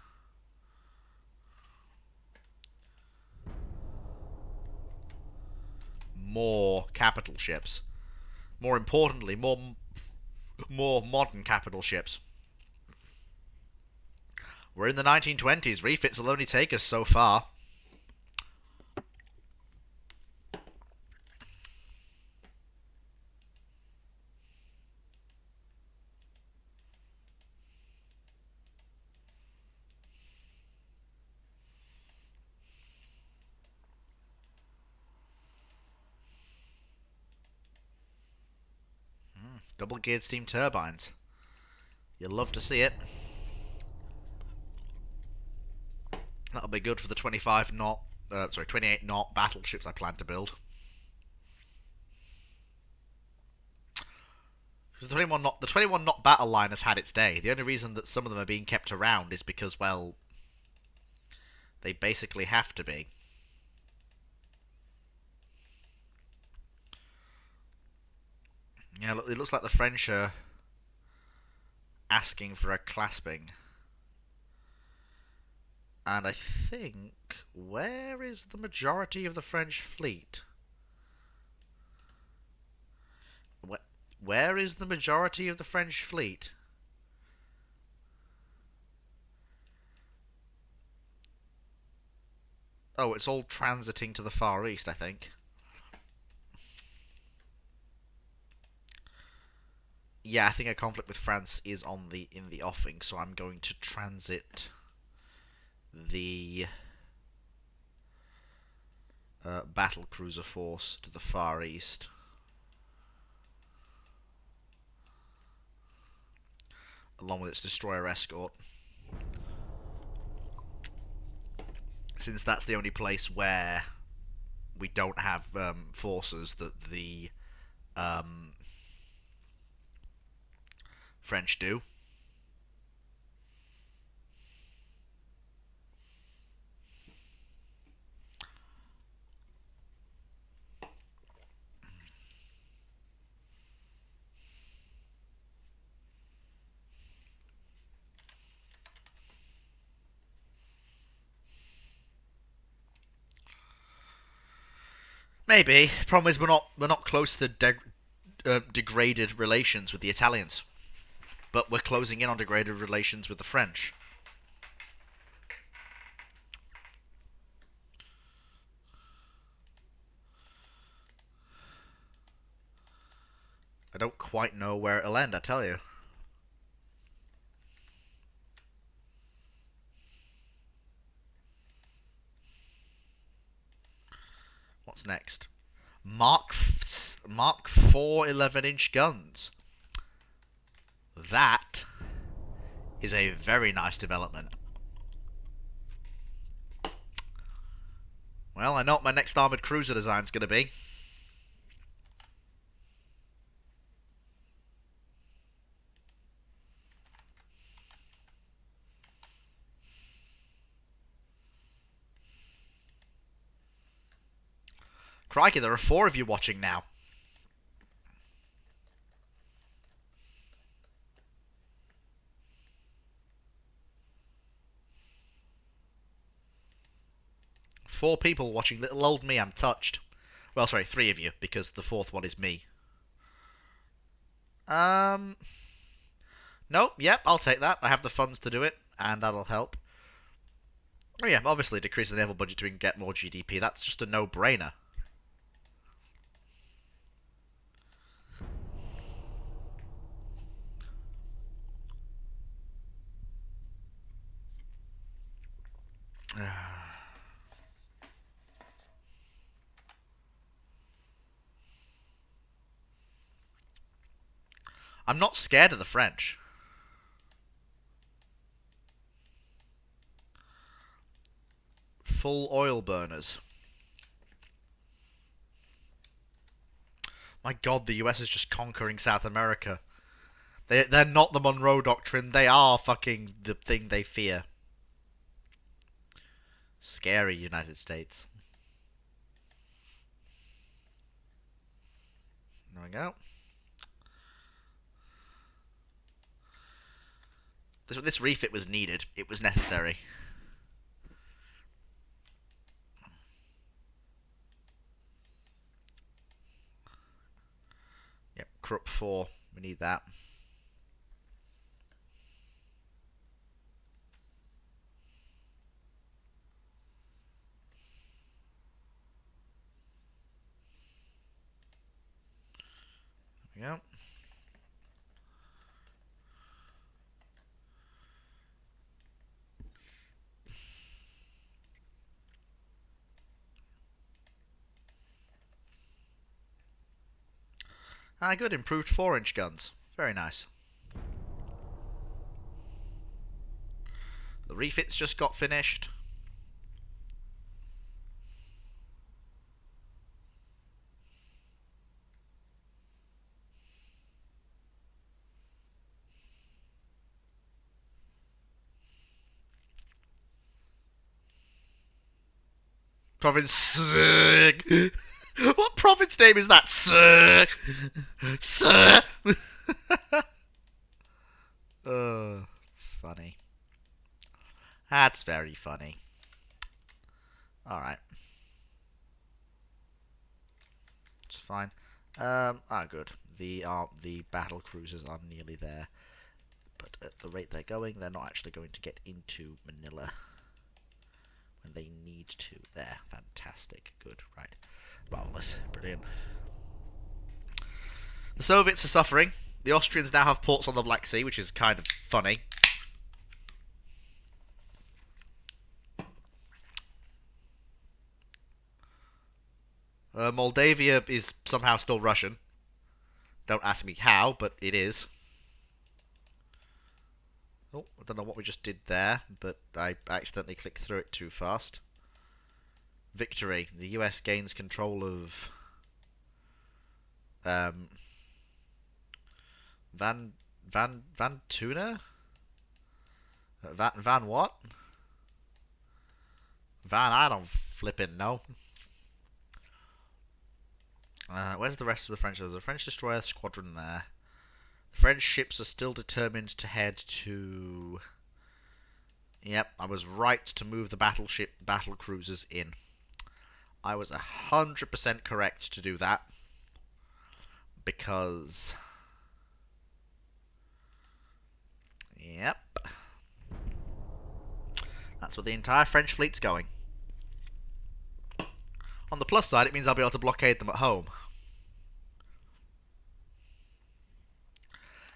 more capital ships. More importantly, more modern capital ships. We're in the 1920s. Refits will only take us so far. Double geared steam turbines. You'll love to see it. That'll be good for the 28 knot battleships I plan to build. Because the 21 knot battle line has had its day. The only reason that some of them are being kept around is because, well, they basically have to be. Yeah, it looks like the French are asking for a clasping. And I think, where is the majority of the French fleet? Where is the majority of the French fleet? Oh, it's all transiting to the Far East, I think. Yeah, I think a conflict with France is in the offing, so I'm going to transit the battle cruiser force to the Far East. Along with its destroyer escort. Since that's the only place where we don't have forces that the French do. Maybe. Problem is we're not close to degraded relations with the Italians, but we're closing in on degraded relations with the French. I don't quite know where it'll end, I tell you. What's next? Mark 4 11-inch guns. That is a very nice development. Well, I know what my next armoured cruiser design's going to be. Crikey, there are 4 of you watching now. Four people watching little old me. I'm touched. Well, sorry, 3 of you, because the 4th one is me. Nope, yep, I'll take that. I have the funds to do it, and that'll help. Oh yeah, obviously decrease the naval budget to get more GDP. That's just a no-brainer. I'm not scared of the French. Full oil burners. My god, the US is just conquering South America. They're not the Monroe Doctrine. They are fucking the thing they fear. Scary United States. There we go. This refit was needed. It was necessary. Yep, Krupp 4. We need that. There we go. Ah, good. Improved 4-inch guns. Very nice. The refits just got finished. Province Sick. What province name is that? Sir. Sir. Funny. That's very funny. Alright. It's fine. Good. The battle cruisers are nearly there. But at the rate they're going, they're not actually going to get into Manila when they need to. There. Fantastic. Good. Right. Marvellous. Brilliant. The Soviets are suffering. The Austrians now have ports on the Black Sea, which is kind of funny. Moldavia is somehow still Russian. Don't ask me how, but it is. Oh, I don't know what we just did there, but I accidentally clicked through it too fast. Victory. The US gains control of Van Tuna? Van what? I don't flippin' know. Where's the rest of the French? There's a French destroyer squadron there. The French ships are still determined to head to... Yep, I was right to move the battle cruisers in. I was 100% correct to do that. Because... Yep. That's where the entire French fleet's going. On the plus side, it means I'll be able to blockade them at home.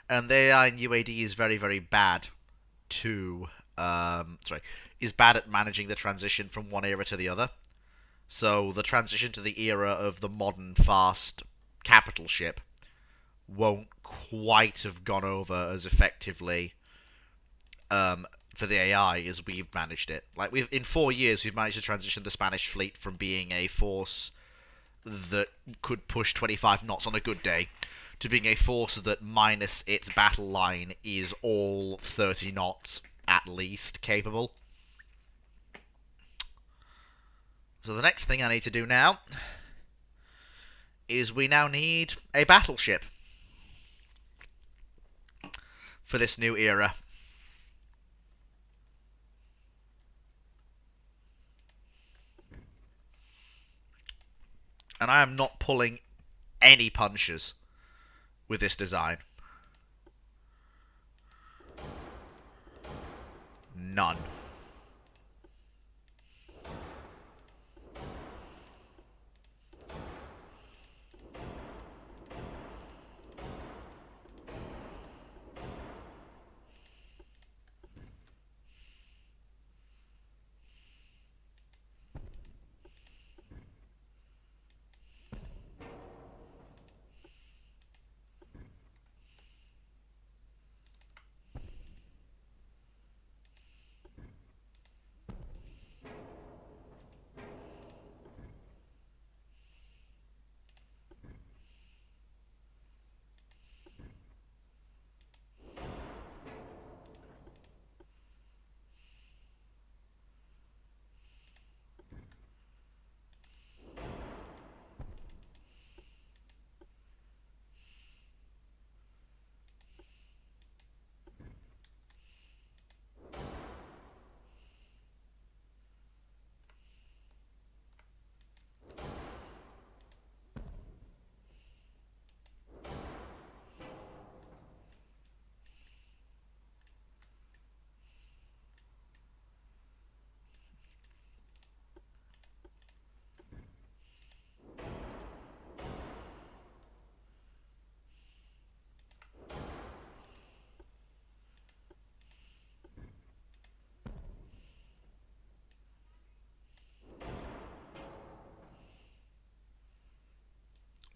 And the AI in UAD is very, very bad to... is bad at managing the transition from one era to the other. So the transition to the era of the modern, fast capital ship won't quite have gone over as effectively for the AI is we've managed it. Like we've in 4 years we've managed to transition the Spanish fleet from being a force that could push 25 knots on a good day to being a force that minus its battle line is all 30 knots at least capable. So the next thing I need to do now is we now need a battleship for this new era. And I am not pulling any punches with this design. None.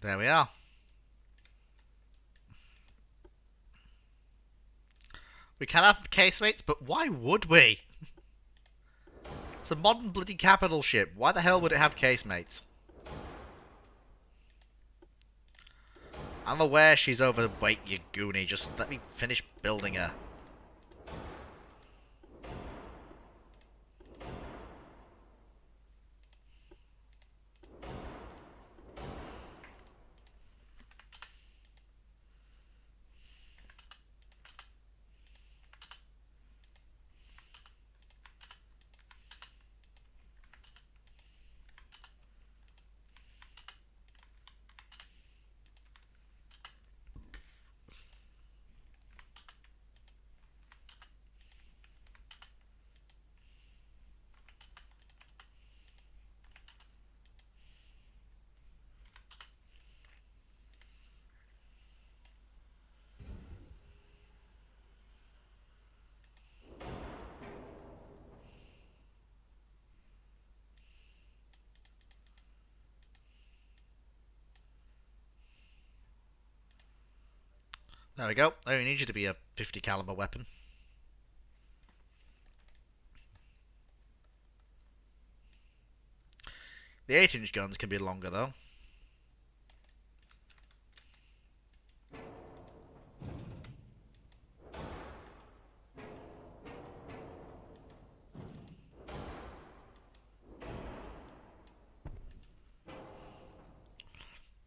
There we are. We can have casemates, but why would we? It's a modern bloody capital ship. Why the hell would it have casemates? I'm aware she's overweight, you goonie. Just let me finish building her. There we go. I only need you to be a 50 caliber weapon. The 8-inch guns can be longer though.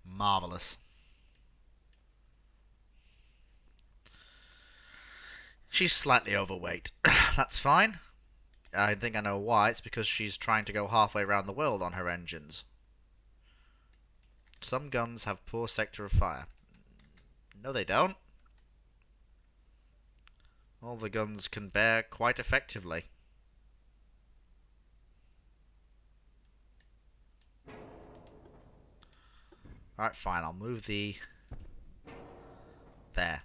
Marvelous. She's slightly overweight. That's fine. I think I know why. It's because she's trying to go halfway around the world on her engines. Some guns have poor sector of fire. No, they don't. All the guns can bear quite effectively. Alright, fine. I'll move the... There.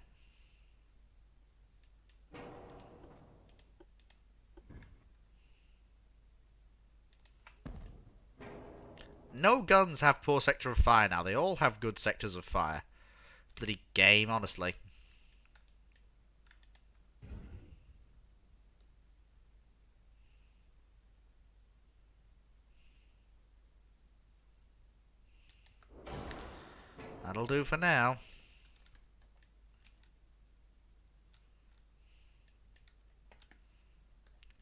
No guns have poor sector of fire now. They all have good sectors of fire. Bloody game, honestly. That'll do for now.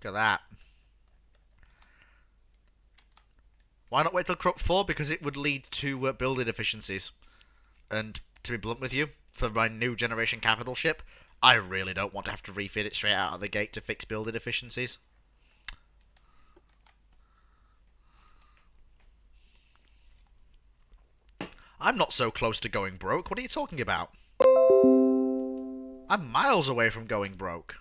Look at that. Why not wait till crop 4? Because it would lead to building efficiencies. And to be blunt with you, for my new generation capital ship, I really don't want to have to refit it straight out of the gate to fix building efficiencies. I'm not so close to going broke. What are you talking about? I'm miles away from going broke.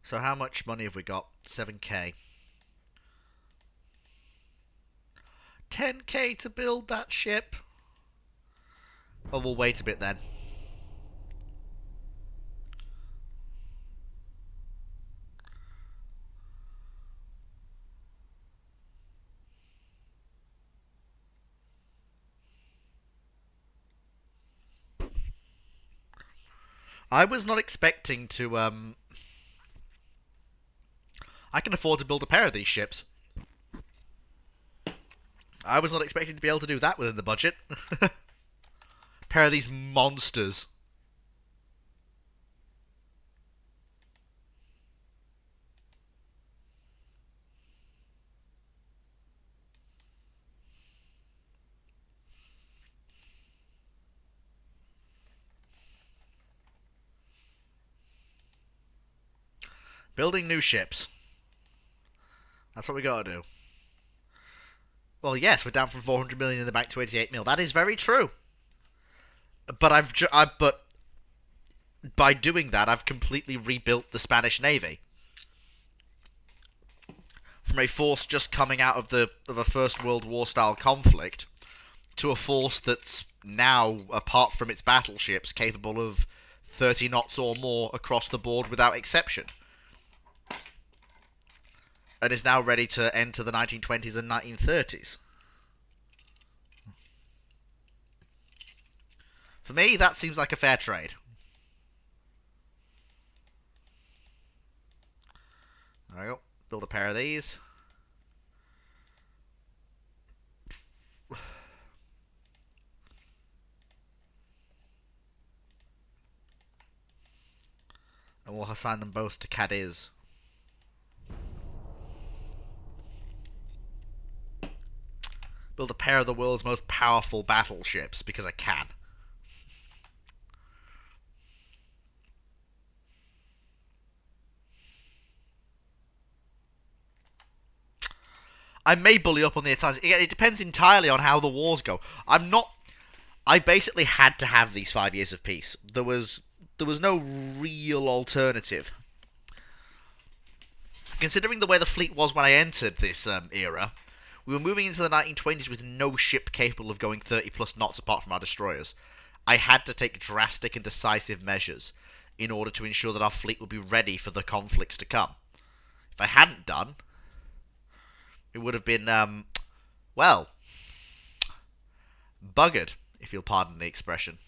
So how much money have we got? 7k. 10k to build that ship? Oh, we'll wait a bit then. I was not expecting to, I can afford to build a pair of these ships. I was not expecting to be able to do that within the budget. Pair of these monsters. Building new ships. That's what we gotta do. Well, yes, we're down from 400 million in the bank to 88 mil. That is very true. But but by doing that, I've completely rebuilt the Spanish Navy from a force just coming out of a First World War style conflict to a force that's now, apart from its battleships, capable of 30 knots or more across the board without exception, and is now ready to enter the 1920s and 1930s. For me, that seems like a fair trade. There we go. Build a pair of these. And we'll assign them both to Cadiz. Build a pair of the world's most powerful battleships, because I can. I may bully up on the Italians. It depends entirely on how the wars go. I basically had to have these 5 years of peace. There was no real alternative. Considering the way the fleet was when I entered this era, we were moving into the 1920s with no ship capable of going 30 plus knots apart from our destroyers. I had to take drastic and decisive measures in order to ensure that our fleet would be ready for the conflicts to come. If I hadn't done, it would have been, well, buggered, if you'll pardon the expression.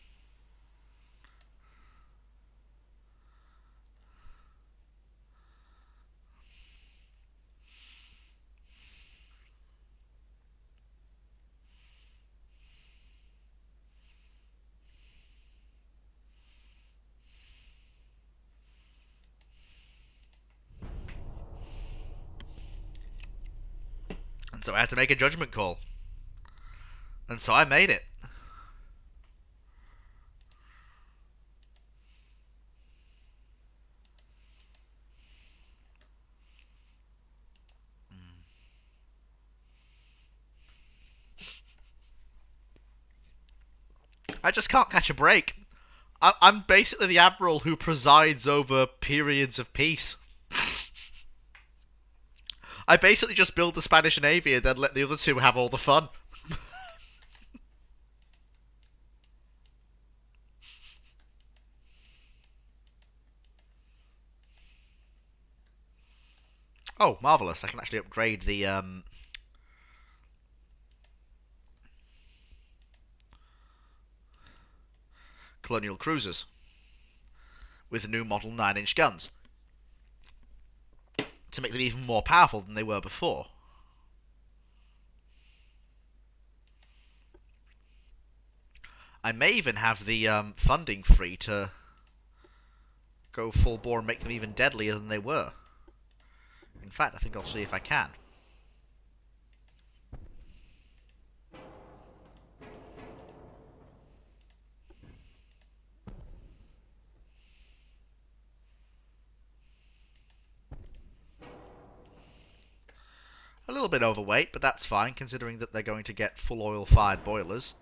And so I had to make a judgment call. And so I made it. I just can't catch a break. I'm basically the admiral who presides over periods of peace. I basically just build the Spanish Navy and then let the other two have all the fun. Oh, marvellous. I can actually upgrade the colonial cruisers with new model 9-inch guns to make them even more powerful than they were before. I may even have the funding free to go full bore and make them even deadlier than they were. In fact, I think I'll see if I can. A little bit overweight, but that's fine, considering that they're going to get full oil-fired boilers.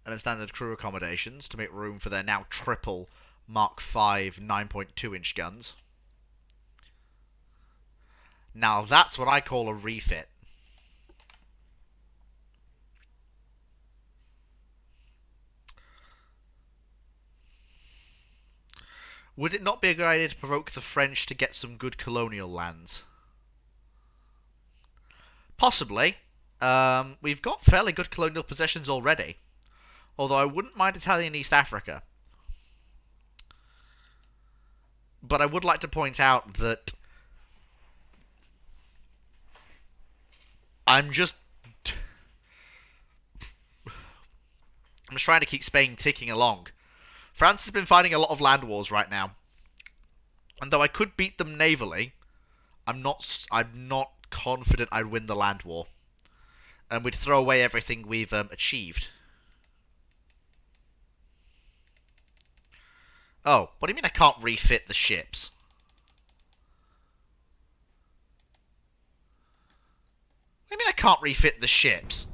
And then standard crew accommodations to make room for their now triple Mark V 9.2-inch guns. Now that's what I call a refit. Would it not be a good idea to provoke the French to get some good colonial lands? Possibly. We've got fairly good colonial possessions already. Although I wouldn't mind Italian East Africa. But I would like to point out that I'm just trying to keep Spain ticking along. France has been fighting a lot of land wars right now. And though I could beat them navally, I'm not confident I'd win the land war. And we'd throw away everything we've achieved. Oh, what do you mean I can't refit the ships? What do you mean I can't refit the ships?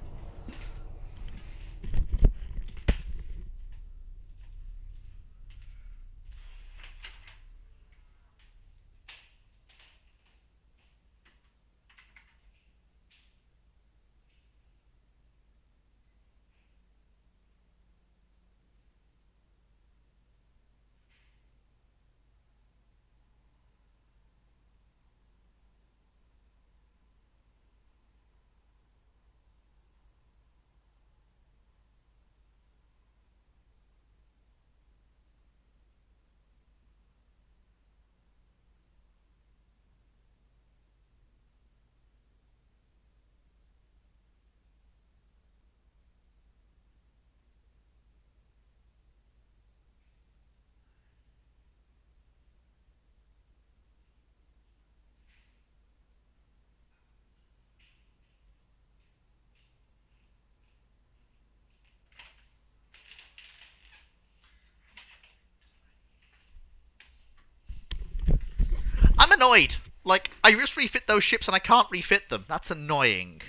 I'm annoyed. Like, I just refit those ships and I can't refit them. That's annoying.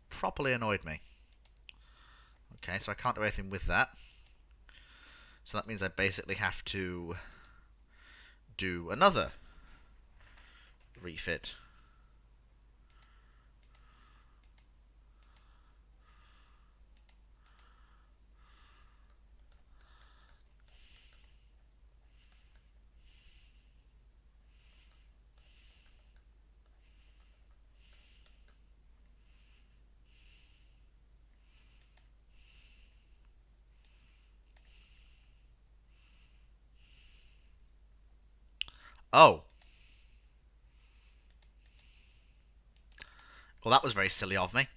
Properly annoyed me. Okay, so I can't do anything with that. So that means I basically have to do another refit. Oh. Well, that was very silly of me.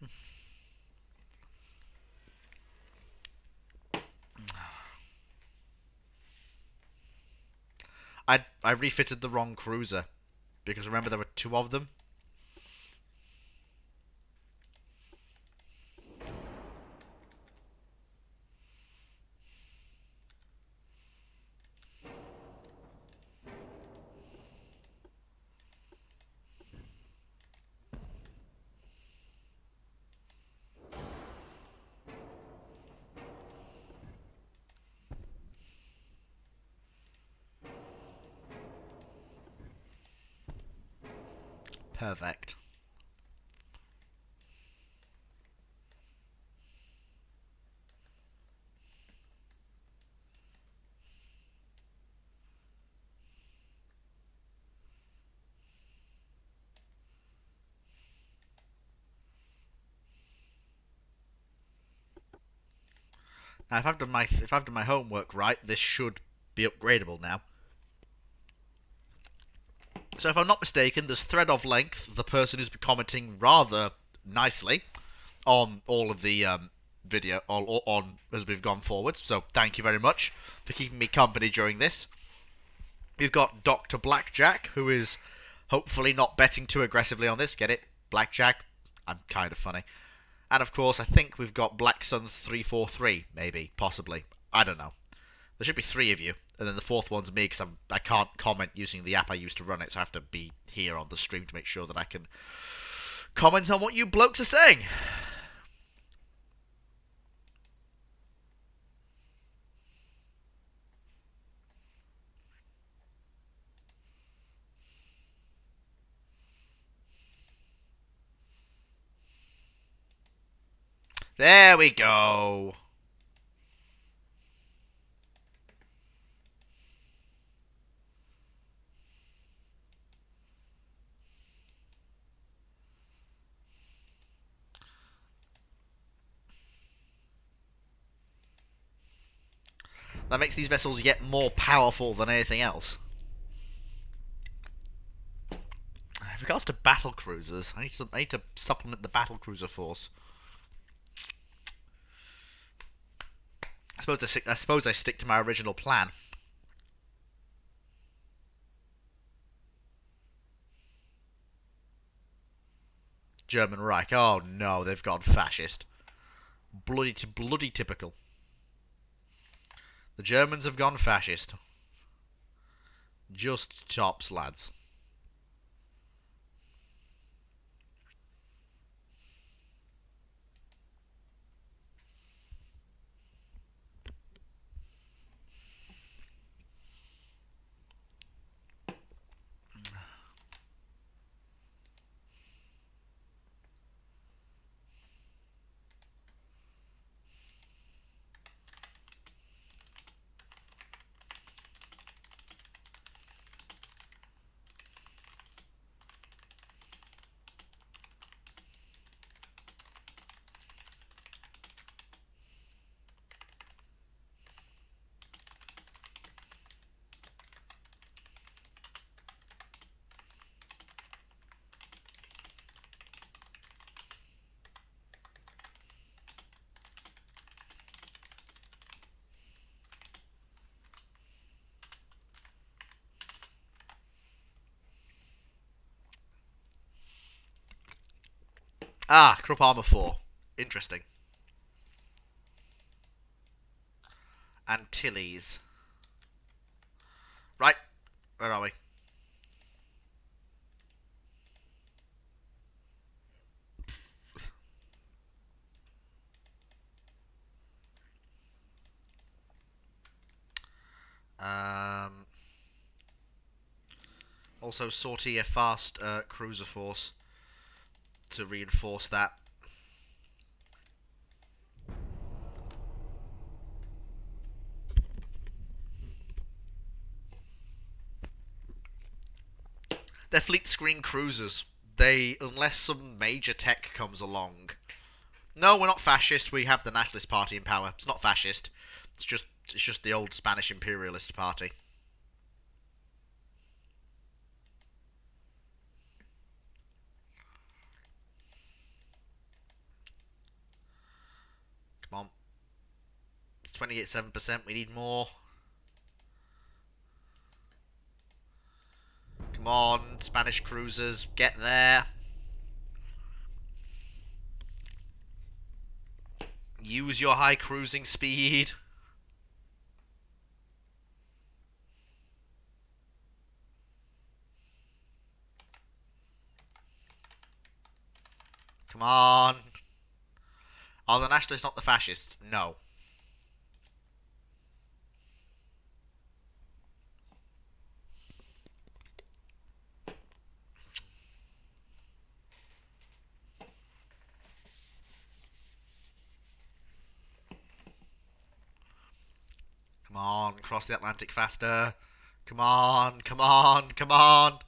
I refitted the wrong cruiser. Because remember there were two of them? Perfect. Now, if I've done my homework right, this should be upgradable now. So, if I'm not mistaken, there's thread of length, the person who's been commenting rather nicely on all of the video on as we've gone forwards. So, thank you very much for keeping me company during this. We've got Dr. Blackjack, who is hopefully not betting too aggressively on this. Get it? Blackjack? I'm kind of funny. And of course, I think we've got Black Sun 343, maybe, possibly. I don't know. There should be three of you, and then the fourth one's me because I can't comment using the app I used to run it, so I have to be here on the stream to make sure that I can comment on what you blokes are saying. There we go. That makes these vessels yet more powerful than anything else. In regards to battle cruisers, I need to supplement the battle cruiser force. I suppose I stick to my original plan. German Reich. Oh no, they've gone fascist. Bloody typical. The Germans have gone fascist. Just tops, lads. Ah, Krupp Armor 4. Interesting. Antilles. Right, where are we? Also sortie a fast cruiser force to reinforce that. They're fleet screen cruisers. They, unless some major tech comes along. No, we're not fascist. We have the Nationalist Party in power. It's not fascist. It's just the old Spanish imperialist party. Come on. It's 28.7%. We need more. Come on, Spanish cruisers, get there. Use your high cruising speed. Come on. Are the Nationalists not the fascists? No. across the Atlantic faster. Come on, come on, come on.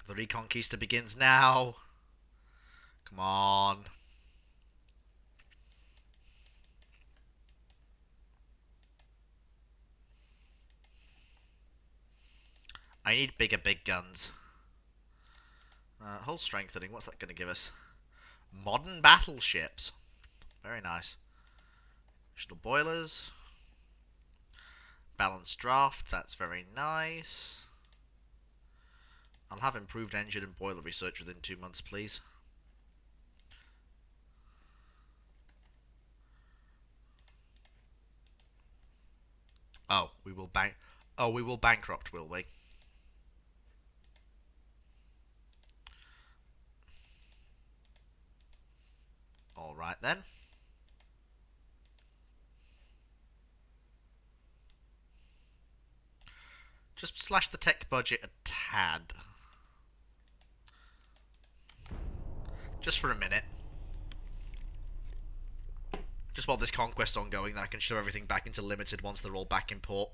The Reconquista begins now. Come on. I need big guns. Hull strengthening, what's that going to give us? Modern battleships. Very nice. Additional boilers. Balanced draft, that's very nice. I'll have improved engine and boiler research within 2 months, please. Oh, we will bankrupt, will we? Alright then. Just slash the tech budget a tad. Just for a minute. Just while this conquest's ongoing, then I can show everything back into limited once they're all back in port.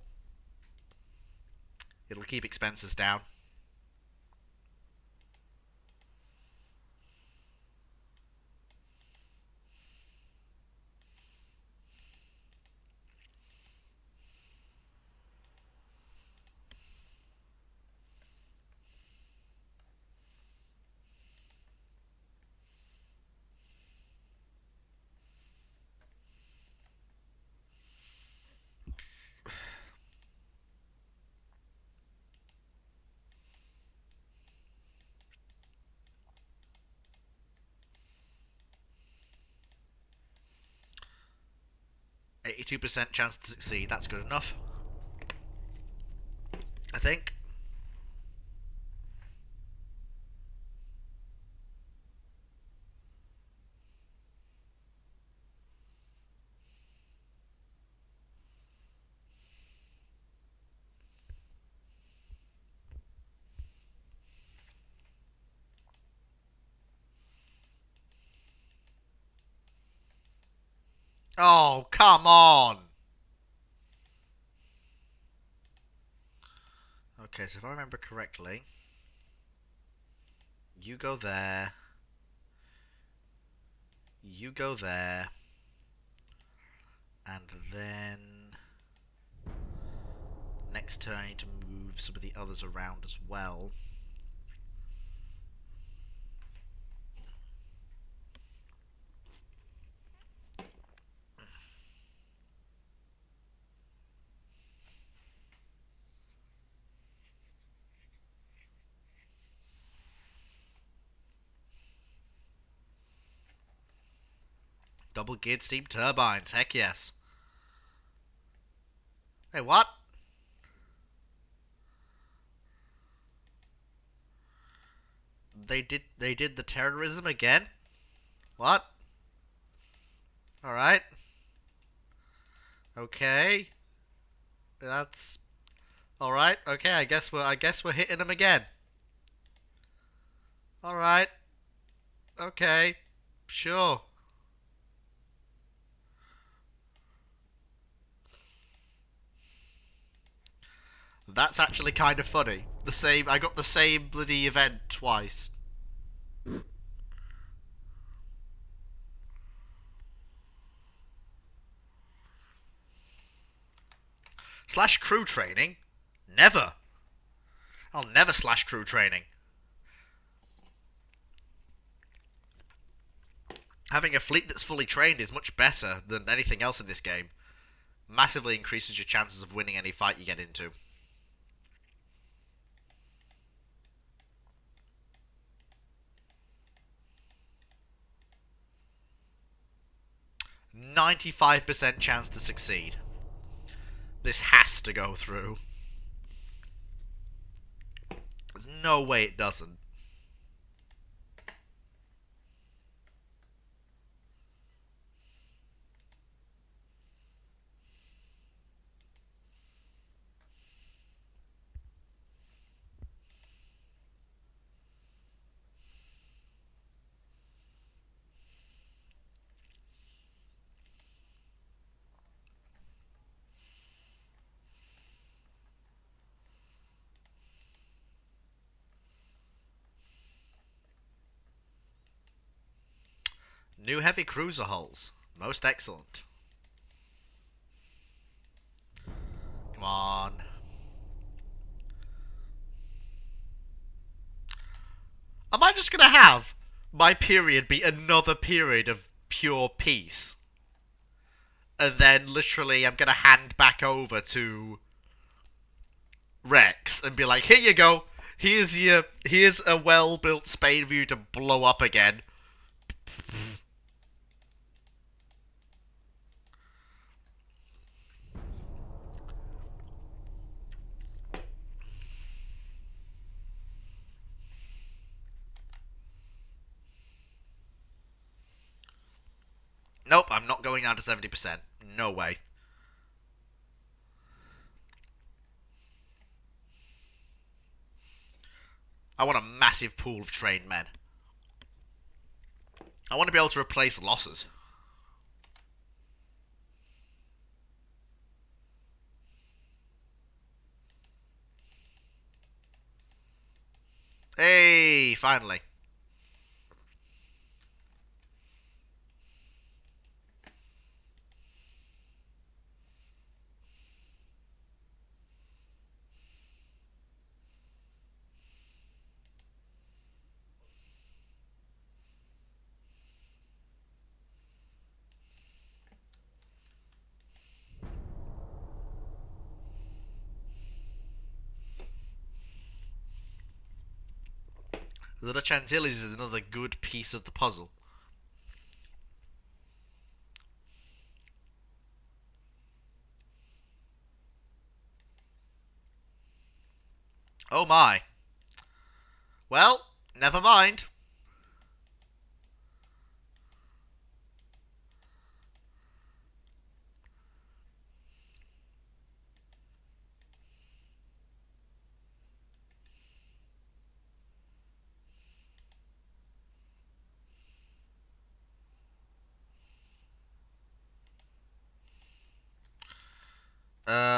It'll keep expenses down. %, chance to succeed, that's good enough. I think. Oh, come on! Okay, so if I remember correctly, you go there, you go there, and then next turn I need to move some of the others around as well. Double geared steam turbines, heck yes. Hey, what? They did the terrorism again? What? Alright. Okay. That's alright. Okay, I guess we're hitting them again. Alright. Okay. Sure. That's actually kind of funny. I got the same bloody event twice. Slash crew training? Never. I'll never slash crew training. Having a fleet that's fully trained is much better than anything else in this game. Massively increases your chances of winning any fight you get into. %95 chance to succeed. This has to go through. There's no way it doesn't. New heavy cruiser hulls. Most excellent. Come on. Am I just gonna have my period be another period of pure peace? And then literally I'm gonna hand back over to Rex and be like, here you go. Here's a well-built Spain for you to blow up again. Nope, I'm not going down to 70%. No way. I want a massive pool of trained men. I want to be able to replace losses. Hey, finally. The Dutch Antilles is another good piece of the puzzle. Oh my. Well, never mind.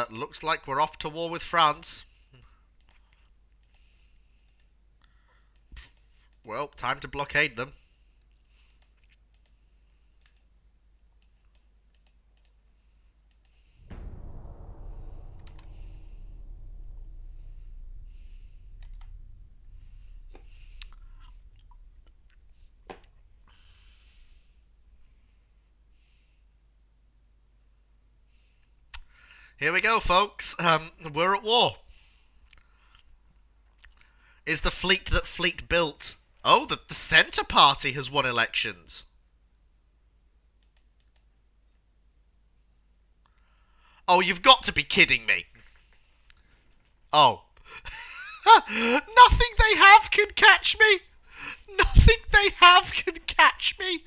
Looks like we're off to war with France. Well, time to blockade them. Here we go, folks. We're at war. Is the fleet that Fleet built... Oh, the Centre Party has won elections. Oh, you've got to be kidding me. Oh. Nothing they have can catch me. Nothing they have can catch me.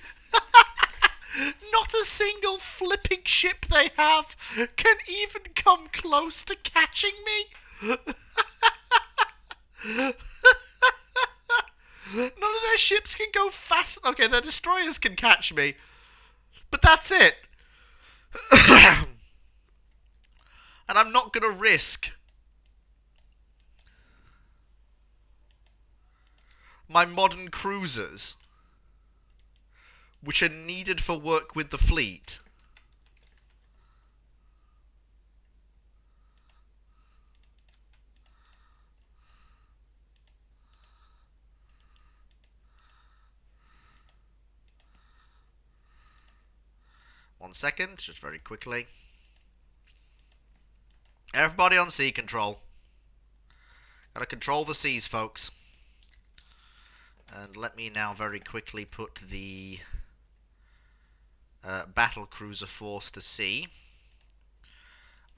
Not a single flipping ship they have can even come close to catching me. None of their ships can go fast. Okay, their destroyers can catch me. But that's it. And I'm not going to risk my modern cruisers, which are needed for work with the fleet. One second, just very quickly. Everybody on sea control. Gotta control the seas, folks. And let me now very quickly put the battle cruiser force to sea.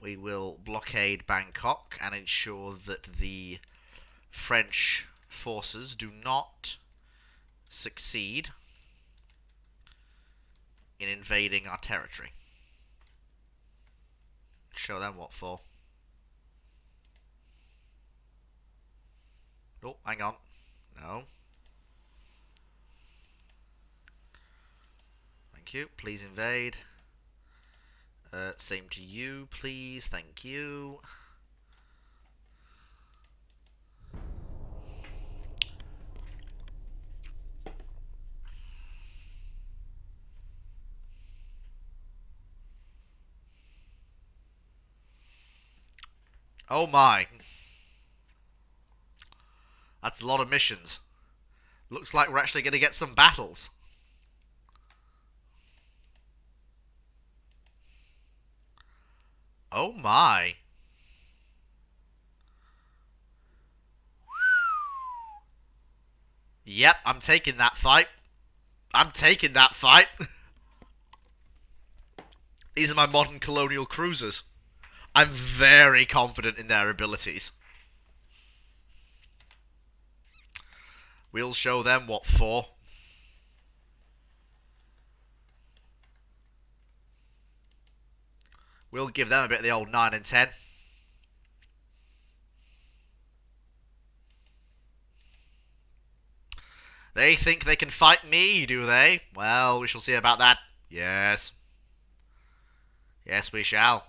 We will blockade Bangkok and ensure that the French forces do not succeed in invading our territory. Show them what for. Oh, hang on. No. Thank you. Please invade. Same to you, please. Thank you. Oh my. That's a lot of missions. Looks like we're actually going to get some battles. Oh my. Yep, I'm taking that fight. I'm taking that fight. These are my modern colonial cruisers. I'm very confident in their abilities. We'll show them what for. We'll give them a bit of the old 9 and 10. They think they can fight me, do they? Well, we shall see about that. Yes. Yes, we shall.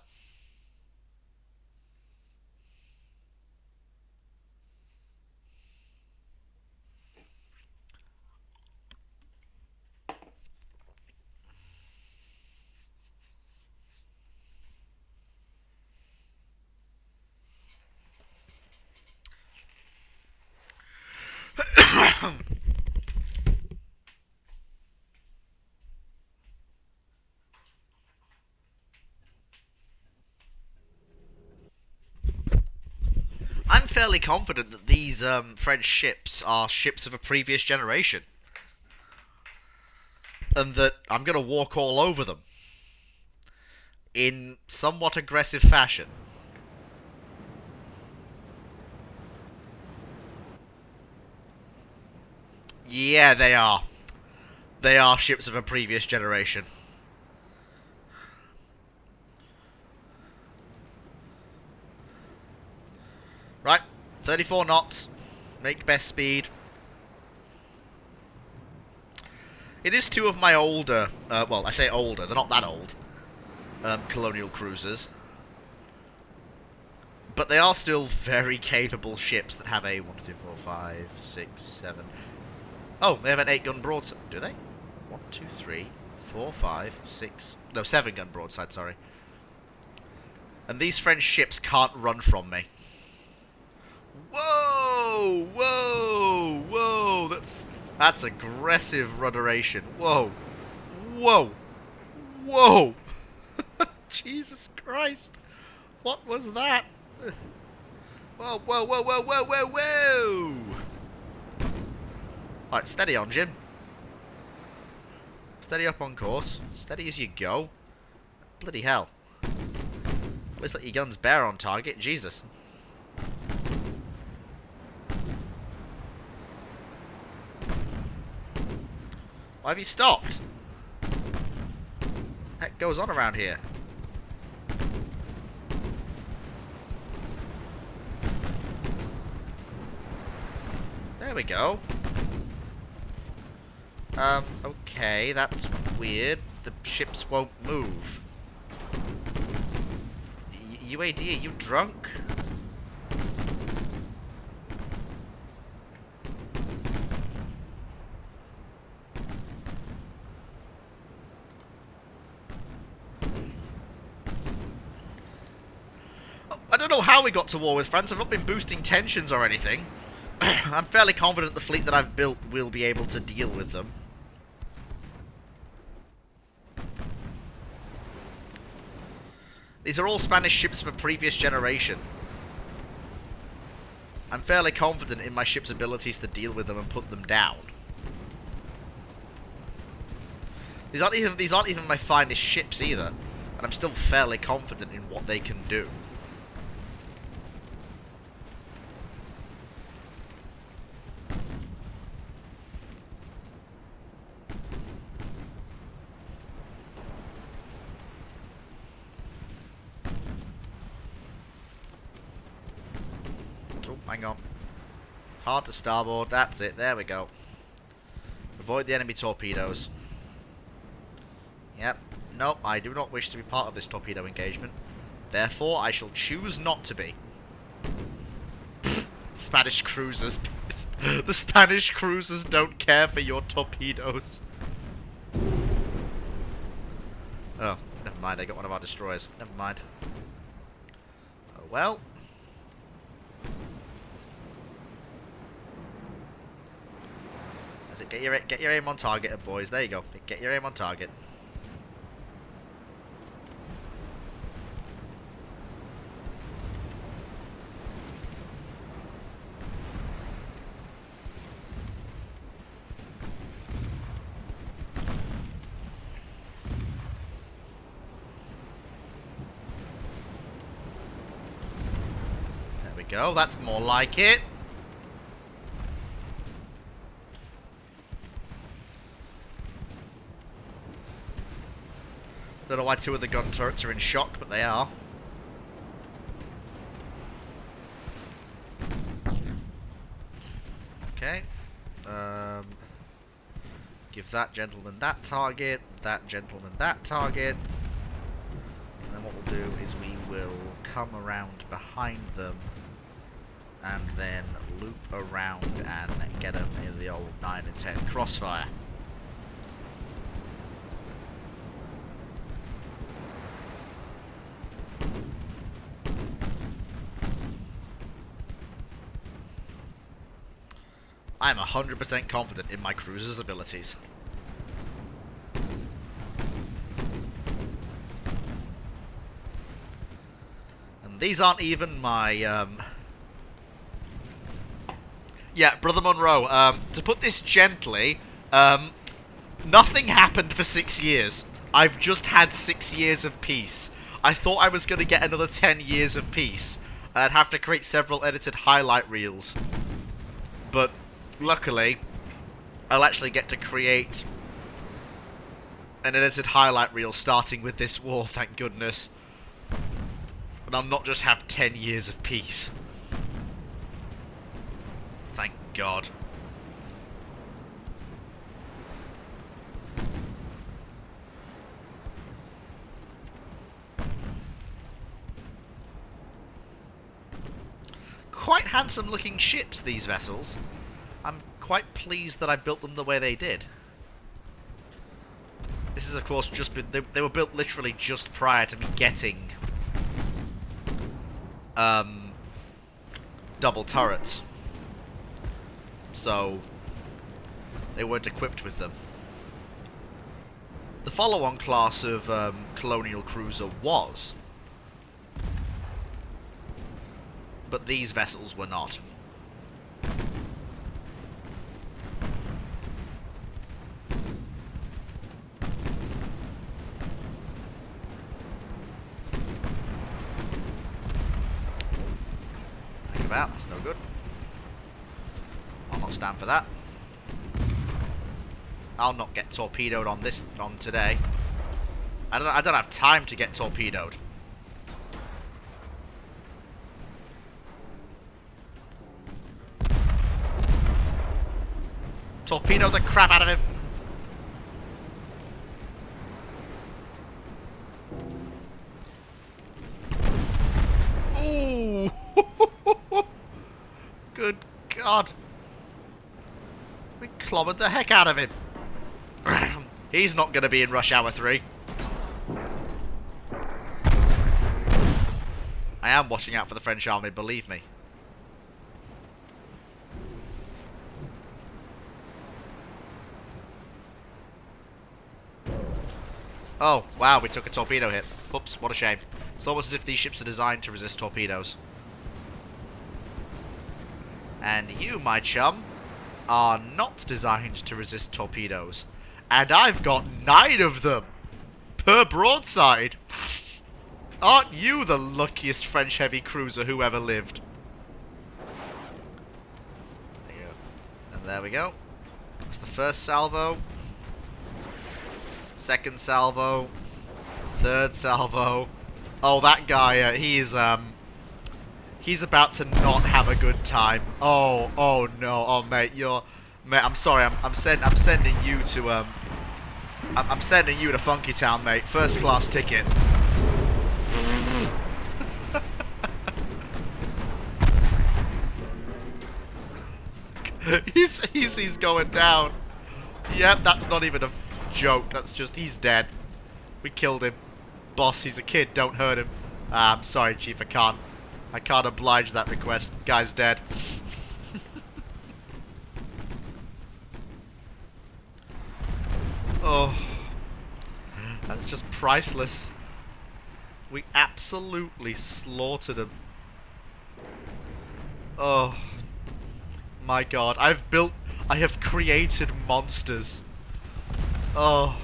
I'm fairly confident that these French ships are ships of a previous generation. And that I'm going to walk all over them. In somewhat aggressive fashion. Yeah, they are. They are ships of a previous generation. Right, 34 knots. Make best speed. It is two of my older, well, I say older, they're not that old, colonial cruisers. But they are still very capable ships that have a 1, 2, 4, 5, 6, 7... Oh, they have an 8-gun broadside. Do they? 1, 2, 3, 4, 5, 6... No, 7-gun broadside, sorry. And these French ships can't run from me. Whoa! Whoa! Whoa! That's aggressive rudderation. Whoa! Whoa! Whoa! Jesus Christ! What was that? Whoa! Whoa! Whoa! Whoa! Whoa! Whoa! Whoa! Alright, steady on, Jim. Steady up on course. Steady as you go. Bloody hell. At least let your guns bear on target. Jesus. Why have you stopped? Heck goes on around here? There we go. Okay, that's weird. The ships won't move. UAD, are you drunk? I don't know how we got to war with France. I've not been boosting tensions or anything. I'm fairly confident the fleet that I've built will be able to deal with them. These are all Spanish ships of a previous generation. I'm fairly confident in my ship's abilities to deal with them and put them down. These aren't even my finest ships either, and I'm still fairly confident in what they can do. Hang on. Hard to starboard. That's it. There we go. Avoid the enemy torpedoes. Yep. Nope, I do not wish to be part of this torpedo engagement. Therefore, I shall choose not to be. Spanish cruisers. The Spanish cruisers don't care for your torpedoes. Oh, never mind. I got one of our destroyers. Never mind. Oh well. That's it. Get your aim on target, boys. There you go. Get your aim on target. There we go. That's more like it. Don't know why two of the gun turrets are in shock, but they are. Okay. Give that gentleman that target, that gentleman that target. And then what we'll do is we will come around behind them and then loop around and get them in the old 9 and 10 crossfire. I'm 100% confident in my cruiser's abilities. And these aren't even my, Yeah, Brother Monroe, to put this gently, nothing happened for 6 years. I've just had 6 years of peace. I thought I was going to get another 10 years of peace. And I'd have to create several edited highlight reels. But luckily, I'll actually get to create an edited highlight reel starting with this war, thank goodness. And I'll not just have 10 years of peace. Thank God. Quite handsome looking ships, these vessels. I'm quite pleased that I built them the way they did. This is, of course, they were built literally just prior to me getting double turrets. So they weren't equipped with them. The follow-on class of colonial cruiser was, but these vessels were not. Think about, that's no good. I'll not stand for that. I'll not get torpedoed on today. I don't have time to get torpedoed. Torpedo the crap out of him. Ooh! Good God. We clobbered the heck out of him. He's not going to be in Rush Hour 3. I am watching out for the French army, believe me. Oh, wow, we took a torpedo hit. Oops, what a shame. It's almost as if these ships are designed to resist torpedoes. And you, my chum, are not designed to resist torpedoes. And I've got 9 of them! Per broadside! Aren't you the luckiest French heavy cruiser who ever lived? There you go. And there we go. That's the first salvo. Second salvo. Third salvo. Oh, that guy, he's about to not have a good time. Oh no. Oh, mate, mate, I'm sorry. I'm sending you to, I'm sending you to Funky Town, mate. First class ticket. he's going down. Yep, that's not even a joke. That's just, he's dead. We killed him. Boss, he's a kid. Don't hurt him. I'm sorry, Chief. I can't oblige that request. Guy's dead. Oh, that's just priceless. We absolutely slaughtered them. Oh, my God. I have created monsters. Oh.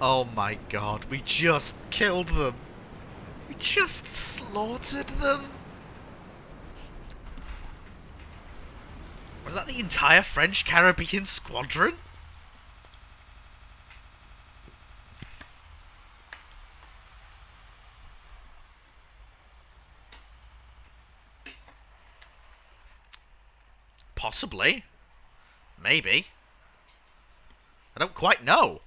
Oh my God, we just killed them. We just slaughtered them. Was that the entire French Caribbean squadron? Possibly. Maybe. I don't quite know.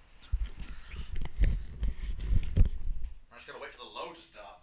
I just gotta wait for the load to start.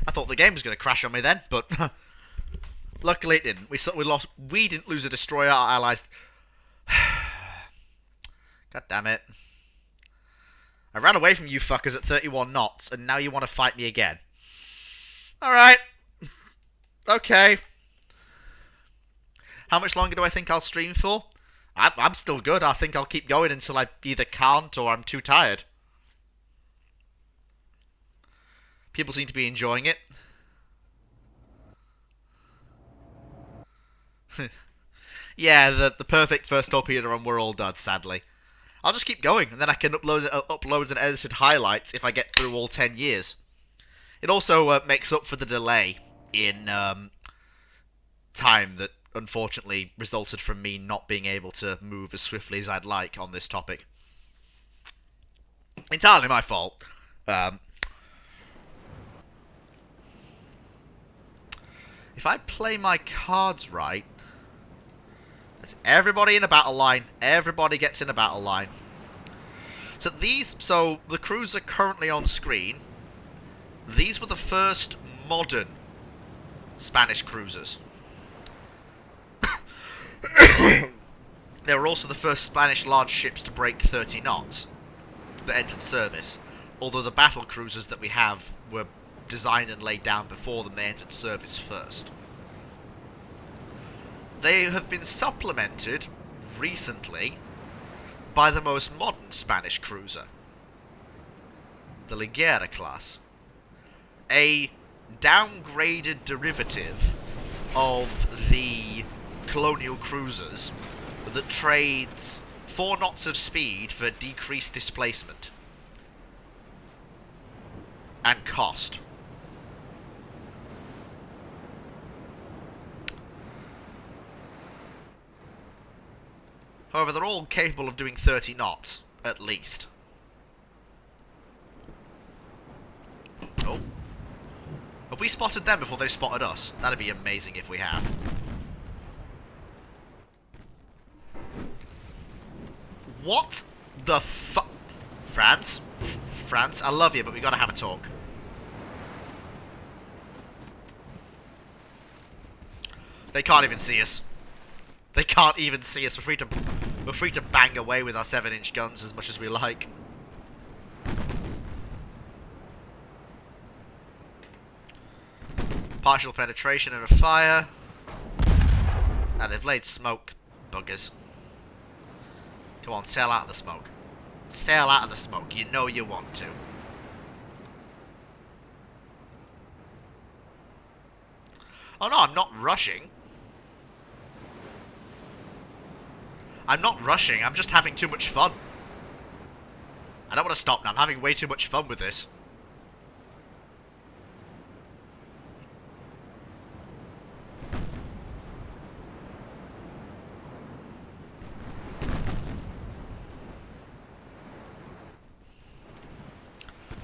I thought the game was going to crash on me then, but luckily it didn't. We didn't lose a destroyer. Our allies. God damn it! I ran away from you fuckers at 31 knots, and now you want to fight me again. All right. Okay. How much longer do I think I'll stream for? I'm still good. I think I'll keep going until I either can't or I'm too tired. People seem to be enjoying it. Yeah, the perfect first torpedo run, we're all done, sadly. I'll just keep going, and then I can upload and edited highlights if I get through all 10 years. It also makes up for the delay in time that unfortunately resulted from me not being able to move as swiftly as I'd like on this topic. Entirely my fault. If I play my cards right, everybody in a battle line. Everybody gets in a battle line. So the crews are currently on screen. These were the first modern Spanish cruisers. They were also the first Spanish large ships to break 30 knots that entered service. Although the battle cruisers that we have were designed and laid down before them, they entered service first. They have been supplemented recently by the most modern Spanish cruiser, the Ligera class, a downgraded derivative of the colonial cruisers that trades 4 knots of speed for decreased displacement and cost. However, they're all capable of doing 30 knots, at least. Oh. Have we spotted them before they spotted us? That'd be amazing if we have. What the fuck? France? France, I love you, but we gotta have a talk. They can't even see us. They can't even see us. We're free to bang away with our 7-inch guns as much as we like. Partial penetration and a fire. And they've laid smoke, buggers. Come on, sail out of the smoke. Sail out of the smoke. You know you want to. Oh no, I'm not rushing. I'm not rushing, I'm just having too much fun. I don't want to stop now. I'm having way too much fun with this.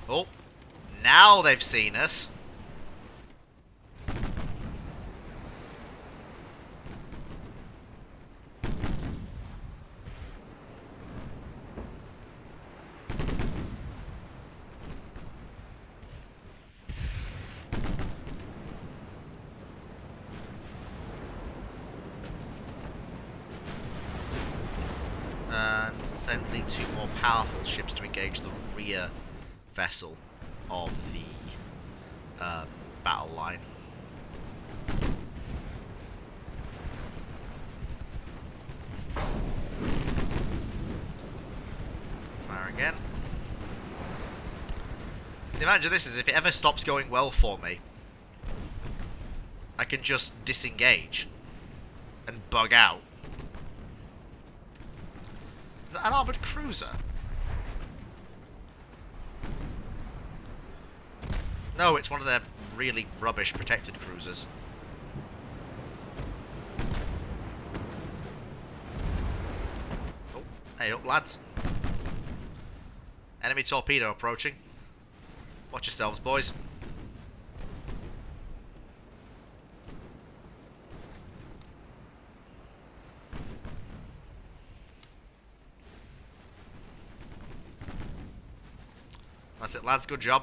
Oh, now they've seen us. And sending 2 more powerful ships to engage the rear vessel of the battle line. Fire again. The advantage of this is if it ever stops going well for me, I can just disengage and bug out. Is that an armoured cruiser? No, it's one of their really rubbish protected cruisers. Oh, hey up lads. Enemy torpedo approaching. Watch yourselves, boys. That's it, lads. Good job.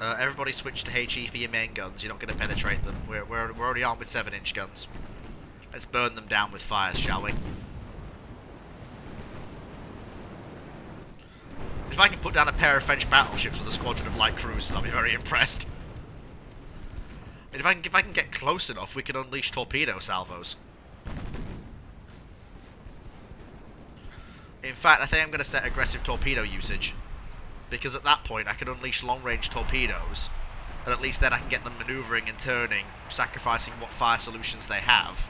Everybody switch to HE for your main guns. You're not going to penetrate them. We're already armed with 7-inch guns. Let's burn them down with fires, shall we? If I can put down a pair of French battleships with a squadron of light cruisers, I'll be very impressed. And if I can get close enough, we can unleash torpedo salvos. In fact, I think I'm going to set aggressive torpedo usage. Because at that point, I can unleash long-range torpedoes. And at least then I can get them maneuvering and turning, sacrificing what fire solutions they have.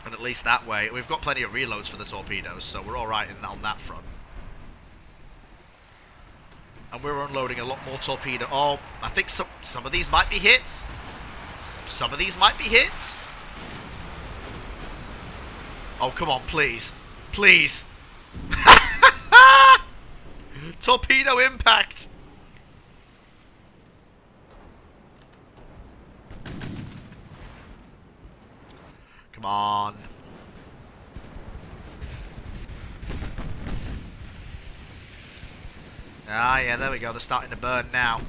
And at least that way, we've got plenty of reloads for the torpedoes, so we're alright on that front. And we're unloading a lot more torpedo. Oh, I think some of these might be hits. Some of these might be hits. Oh, come on, please. Please. Torpedo impact. Come on. Ah, yeah, there we go. They're starting to burn now.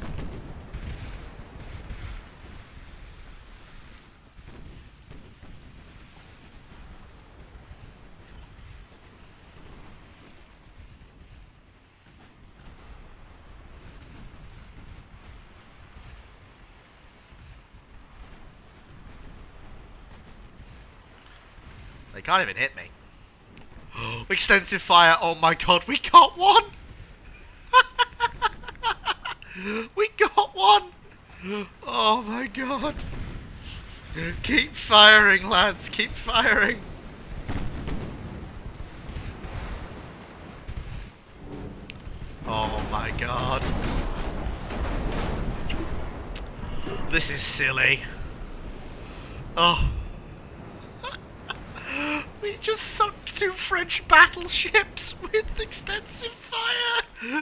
They can't even hit me. Extensive fire. Oh my god, we got one. We got one. Oh my god. Keep firing, lads. Keep firing. Oh my god. This is silly. Oh. We just sunk 2 French battleships with extensive fire.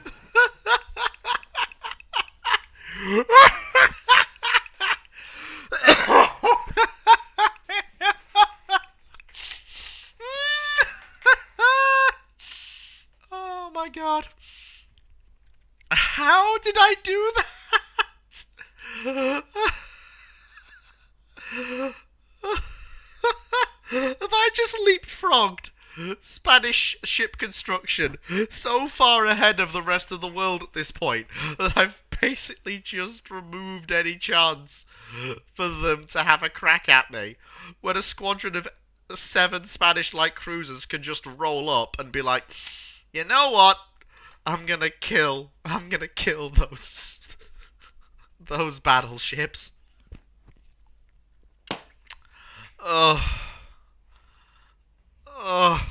Oh my god. How did I do that? Have I just leapfrogged Spanish ship construction so far ahead of the rest of the world at this point that I've basically just removed any chance for them to have a crack at me when a squadron of 7 Spanish light cruisers can just roll up and be like, you know what? I'm gonna kill those battleships. Oh. Oh.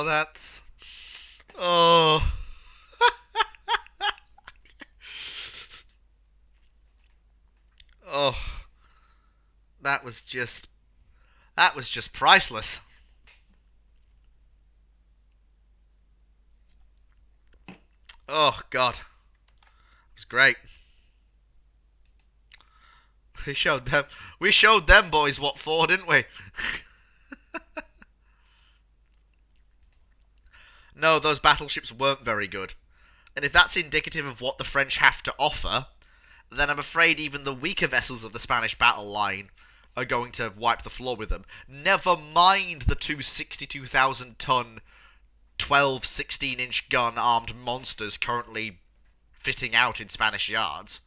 Oh, that's... Oh. Oh. That was just... That was just priceless. Oh, God. It was great. We showed them boys what for, didn't we? No, those battleships weren't very good. And if that's indicative of what the French have to offer, then I'm afraid even the weaker vessels of the Spanish battle line are going to wipe the floor with them. Never mind the two 62,000-ton, 12, 16-inch gun-armed monsters currently fitting out in Spanish yards.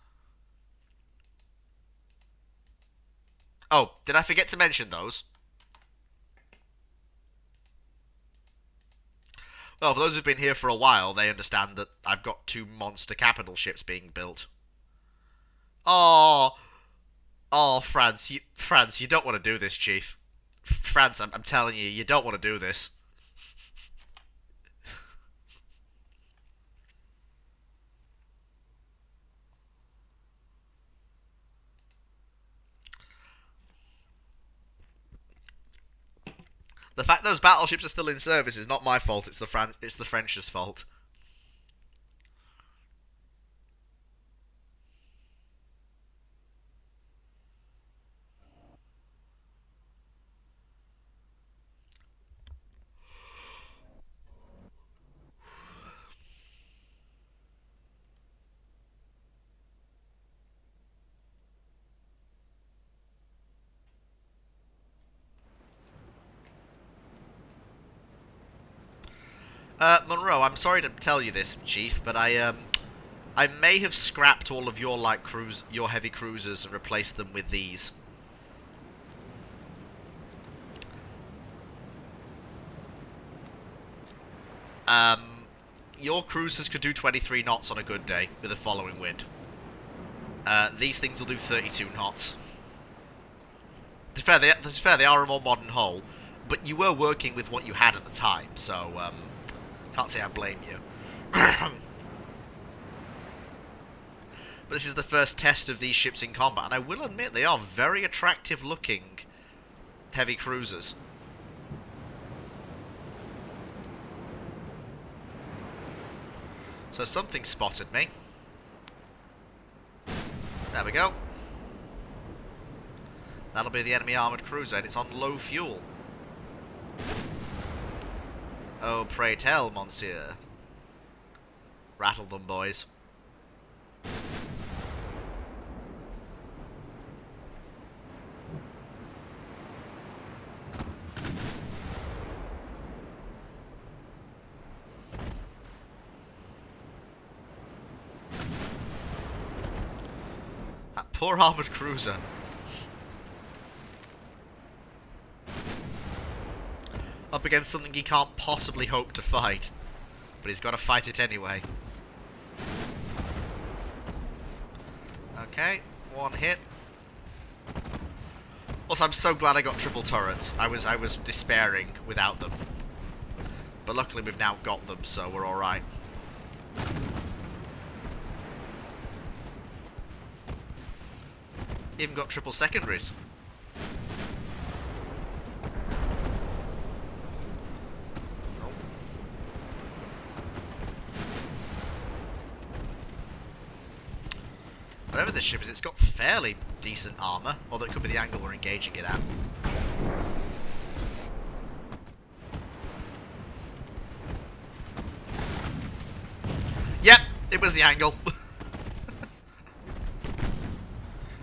Oh, did I forget to mention those? Well, for those who've been here for a while, they understand that I've got two monster capital ships being built. Oh, oh, France, you don't want to do this, Chief. France, I'm telling you, you don't want to do this. The fact those battleships are still in service is not my fault. It's the French's fault. Monroe, I'm sorry to tell you this, Chief, but I may have scrapped all of your your heavy cruisers and replaced them with these. Your cruisers could do 23 knots on a good day with a following wind. These things will do 32 knots. To be fair, they are a more modern hull, but you were working with what you had at the time, so can't say I blame you. But this is the first test of these ships in combat, and I will admit they are very attractive looking heavy cruisers. So something spotted me. There we go. That'll be the enemy armoured cruiser, and it's on low fuel. Oh, pray tell, monsieur. Rattle them, boys. That poor armoured cruiser. Up against something he can't possibly hope to fight. But he's got to fight it anyway. Okay, one hit. Also, I'm so glad I got triple turrets. I was despairing without them. But luckily we've now got them, so we're alright. Even got triple secondaries. Whatever this ship is, it's got fairly decent armour, although it could be the angle we're engaging it at. Yep, it was the angle.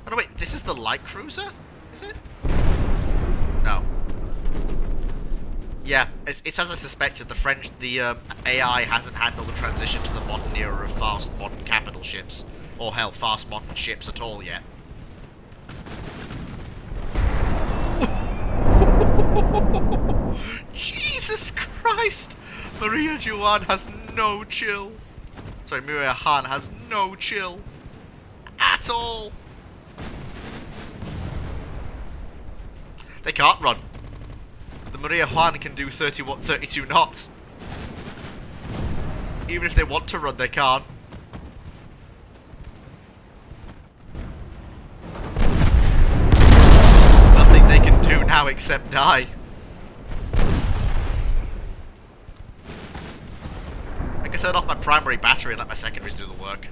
Oh no, wait, this is the light cruiser? Is it? No. Yeah, it's as I suspected. The AI hasn't handled the transition to the modern era of fast modern capital ships. Or hell, fast modern ships at all yet. Jesus Christ! Maria Juan has no chill. Sorry, Maria Han has no chill. At all. They can't run. The Maria Juan can do 32 knots. Even if they want to run, they can't. Nothing they can do now except die. I can turn off my primary battery and let my secondaries do the work.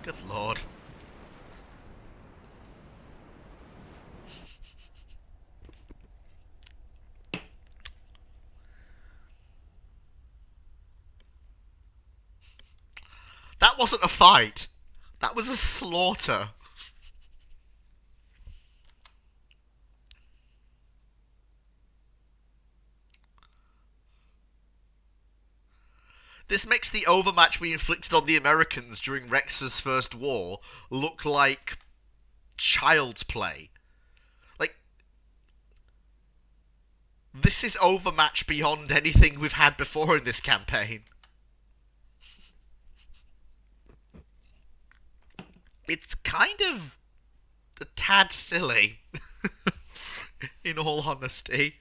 Good lord. That wasn't a fight. That was a slaughter. This makes the overmatch we inflicted on the Americans during Rex's first war look like child's play. Like, this is overmatch beyond anything we've had before in this campaign. It's kind of a tad silly, in all honesty.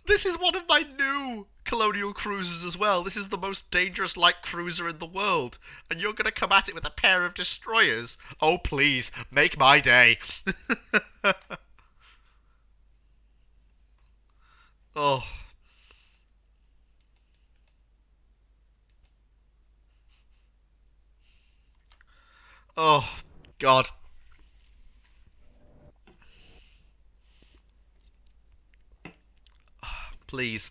This is one of my new colonial cruisers as well. This is the most dangerous light cruiser in the world. And you're going to come at it with a pair of destroyers? Oh, please, make my day. Oh. Oh, God. Please.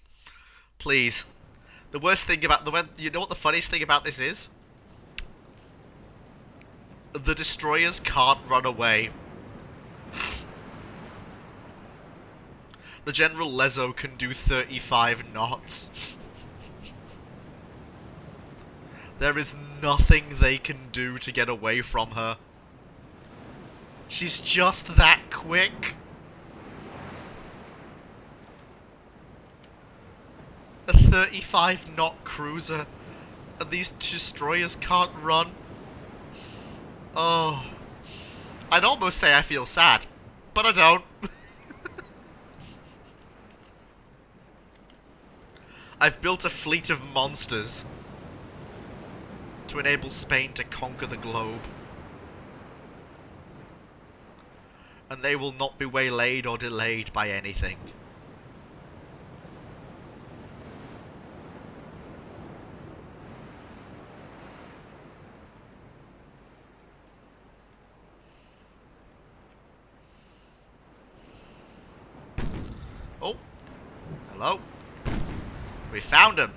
Please. The worst thing about you know what the funniest thing about this is? The destroyers can't run away. The General Lezo can do 35 knots. There is nothing they can do to get away from her. She's just that quick. A 35 knot cruiser, and these destroyers can't run. Oh. I'd almost say I feel sad, but I don't. I've built a fleet of monsters to enable Spain to conquer the globe. And they will not be waylaid or delayed by anything. Oh, hello. We found him.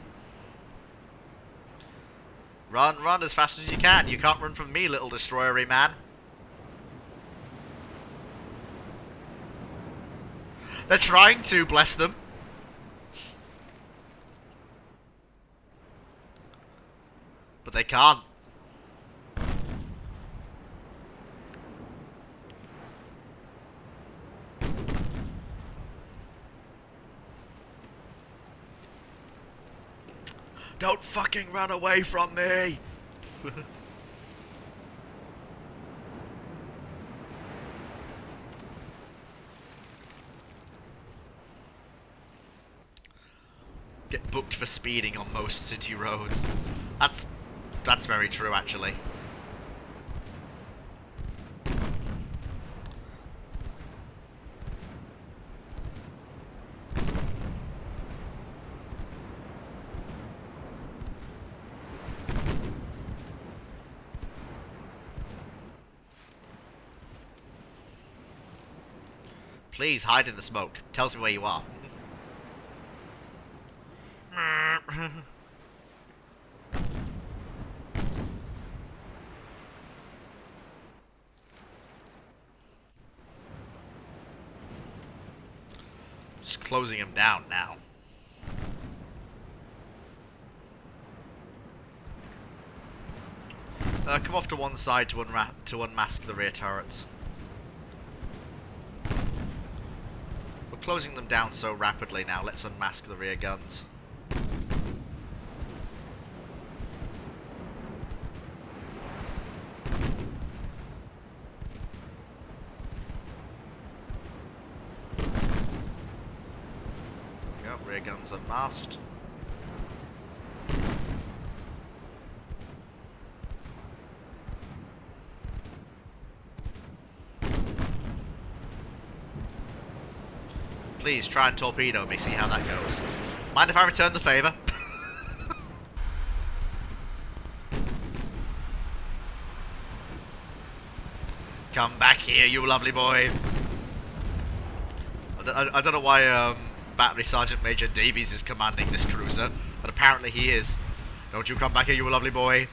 Run, run as fast as you can. You can't run from me, little destroyery man. They're trying to, bless them. But they can't. Don't fucking run away from me! Get booked for speeding on most city roads. That's very true, actually. Please hide in the smoke. Tells me where you are. Just closing him down now. Come off to one side to unmask the rear turrets. closing them down so rapidly now. Let's unmask the rear guns. Yep, rear guns unmasked. Please try and torpedo me, see how that goes. Mind if I return the favour? Come back here, you lovely boy. I don't know why Battery Sergeant Major Davies is commanding this cruiser, but apparently he is. Don't you come back here, you lovely boy.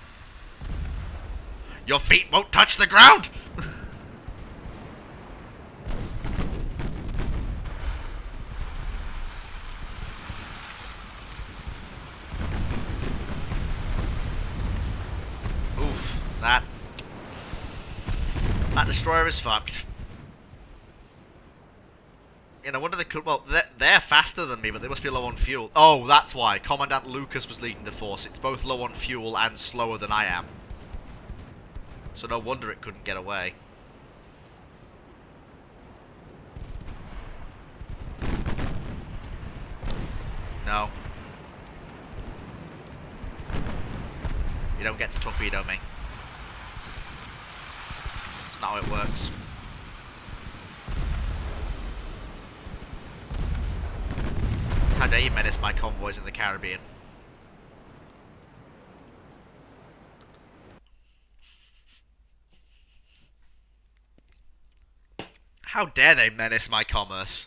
Your feet won't touch the ground! Oof, that destroyer is fucked. You know, what do they could? Well, they're faster than me, but they must be low on fuel. Oh, that's why. Commandant Lucas was leading the force. It's both low on fuel and slower than I am. So no wonder it couldn't get away. No. You don't get to torpedo me. That's not how it works. How dare you menace my convoys in the Caribbean? How dare they menace my commerce?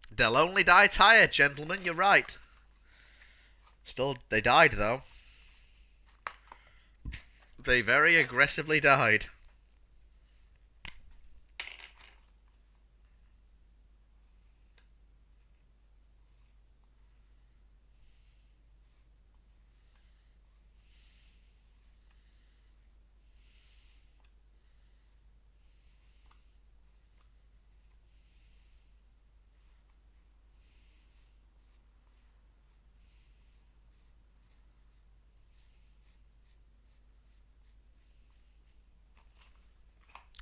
They'll only die tired, gentlemen, you're right. Still, they died, though. They very aggressively died.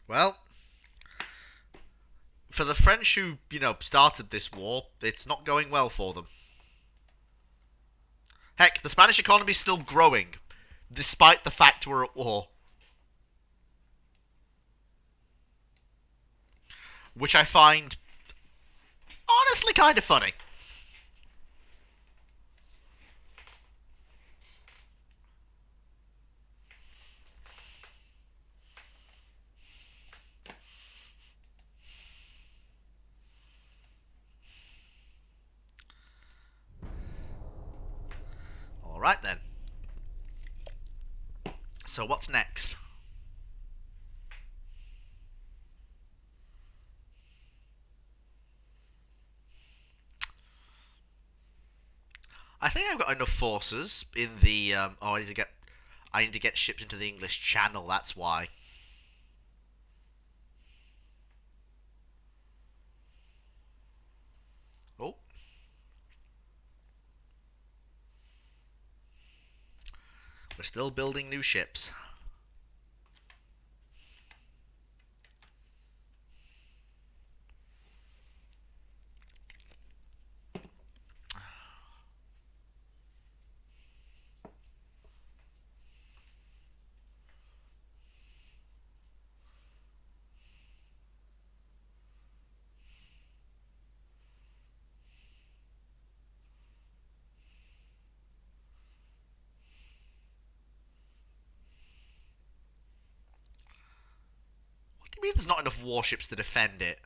Well, for the French who, started this war, it's not going well for them. Heck, the Spanish economy's still growing, despite the fact we're at war. Which I find, honestly, kind of funny. Alright then. So what's next? I think I've got enough forces in the I need to get shipped into the English Channel, that's why. Oh. We're still building new ships. What do you mean there's not enough warships to defend it?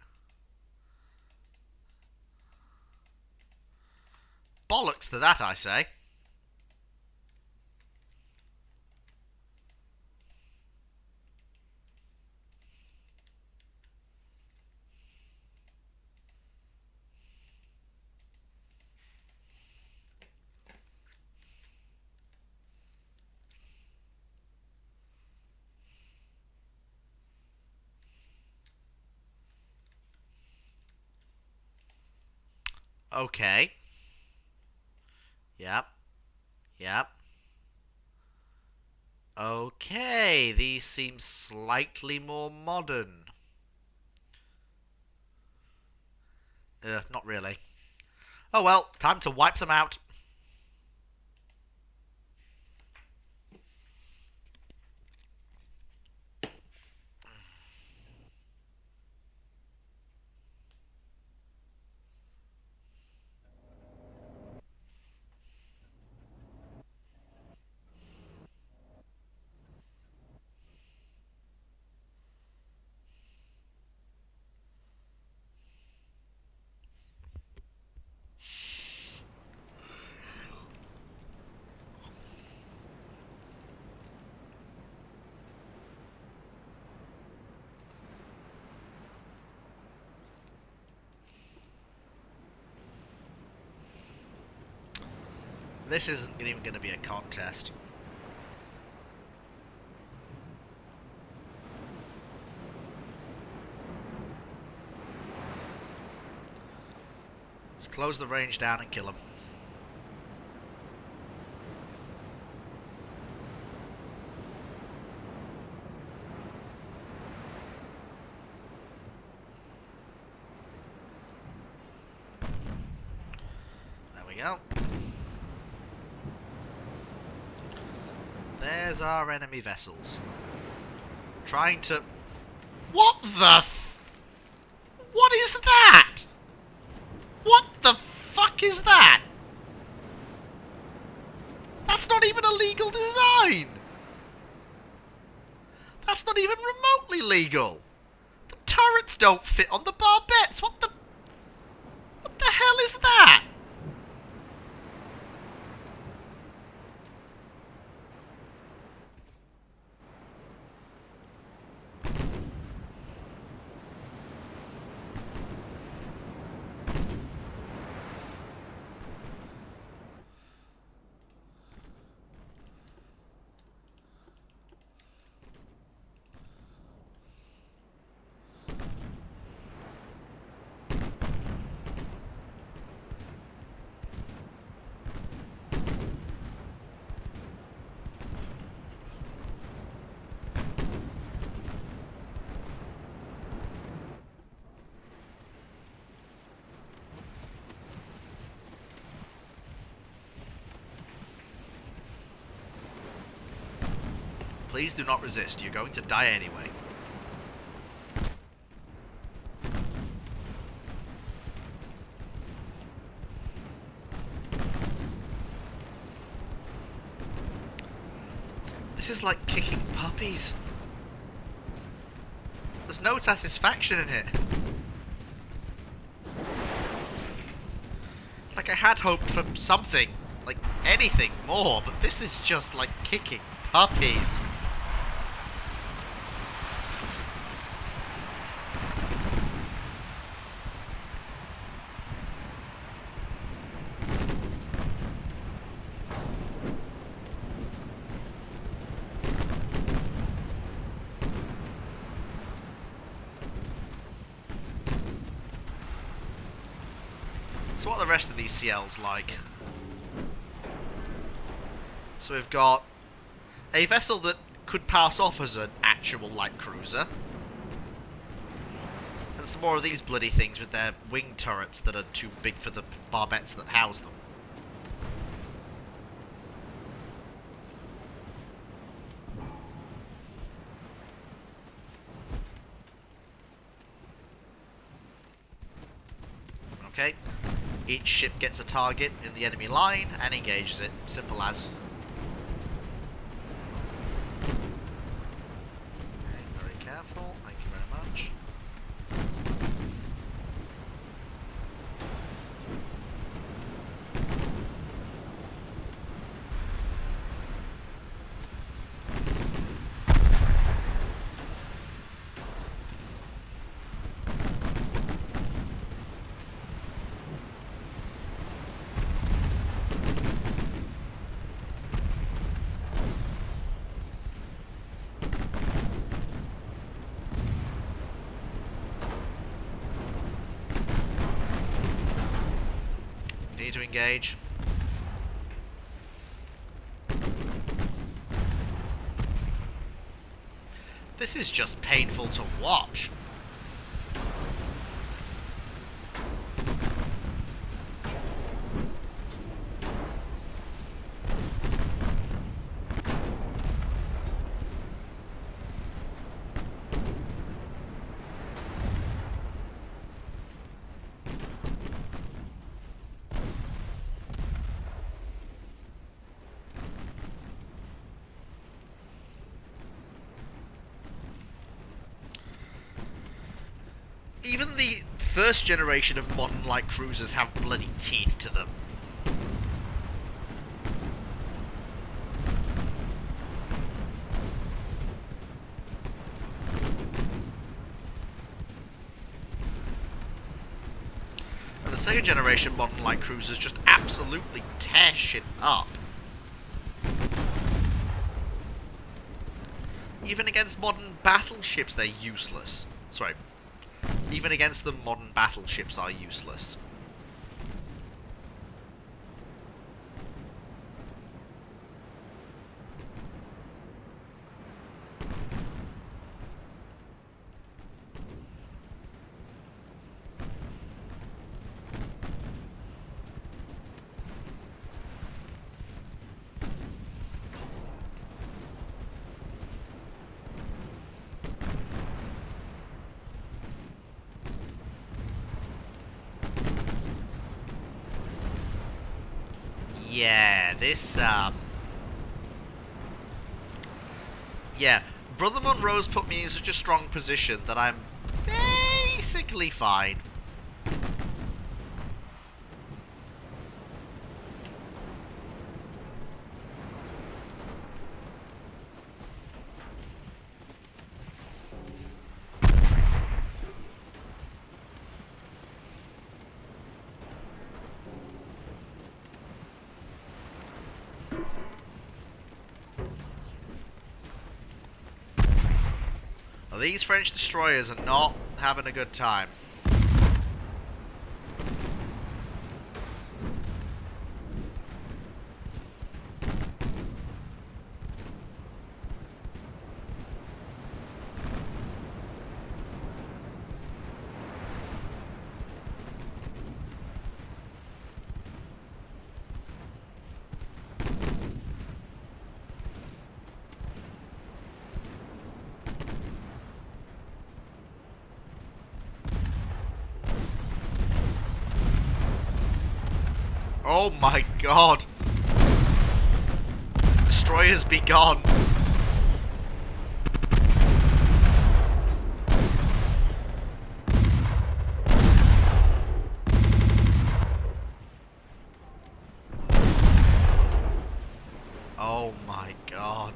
Bollocks to that, I say. Okay. Yep. Yep. Okay, these seem slightly more modern. Not really. Oh well, time to wipe them out. This isn't even going to be a contest. Let's close the range down and kill them. There we go. There's our enemy vessels. Trying to... What the What is that? What the fuck is that? That's not even a legal design! That's not even remotely legal! The turrets don't fit on the barbettes! What the hell is that? Please do not resist. You're going to die anyway. This is like kicking puppies. There's no satisfaction in it. Like I had hoped for something, like anything more, but this is just like kicking puppies. So what are the rest of these CLs like? So we've got a vessel that could pass off as an actual light cruiser. And some more of these bloody things with their wing turrets that are too big for the barbettes that house them. Okay. Each ship gets a target in the enemy line and engages it. Simple as. Okay, very careful. Thank you very much. continue to engage. This is just painful to watch. Even the first generation of modern light cruisers have bloody teeth to them. And the second generation modern light cruisers just absolutely tear shit up. Even against modern battleships, they're useless. Sorry. Even against them, modern battleships are useless. Yeah, this, yeah, Brother Monroe's put me in such a strong position that I'm basically fine. Well, these French destroyers are not having a good time. Oh my god! Destroyers be gone! Oh my god.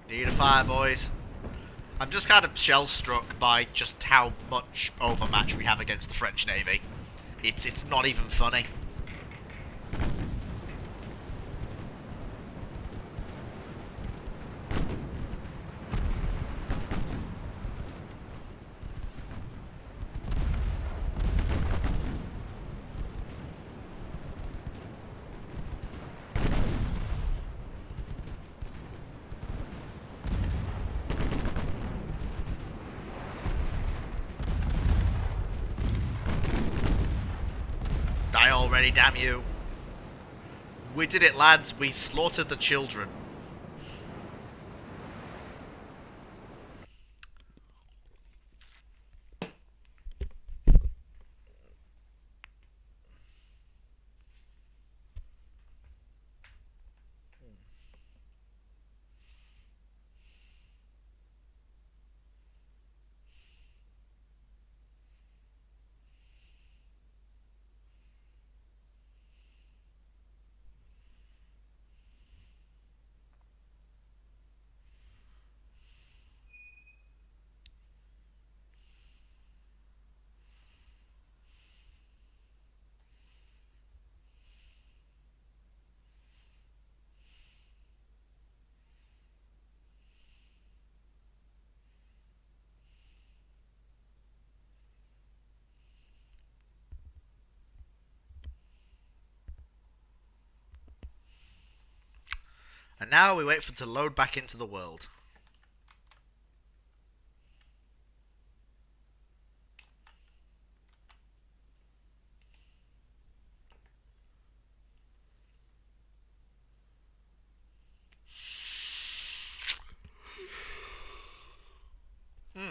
Need a fire, boys. I'm just kind of shell-struck by just how much overmatch we have against the French Navy. It's not even funny. Die already, damn you. We did it, lads. We slaughtered the children. And now we wait for it to load back into the world. Hmm.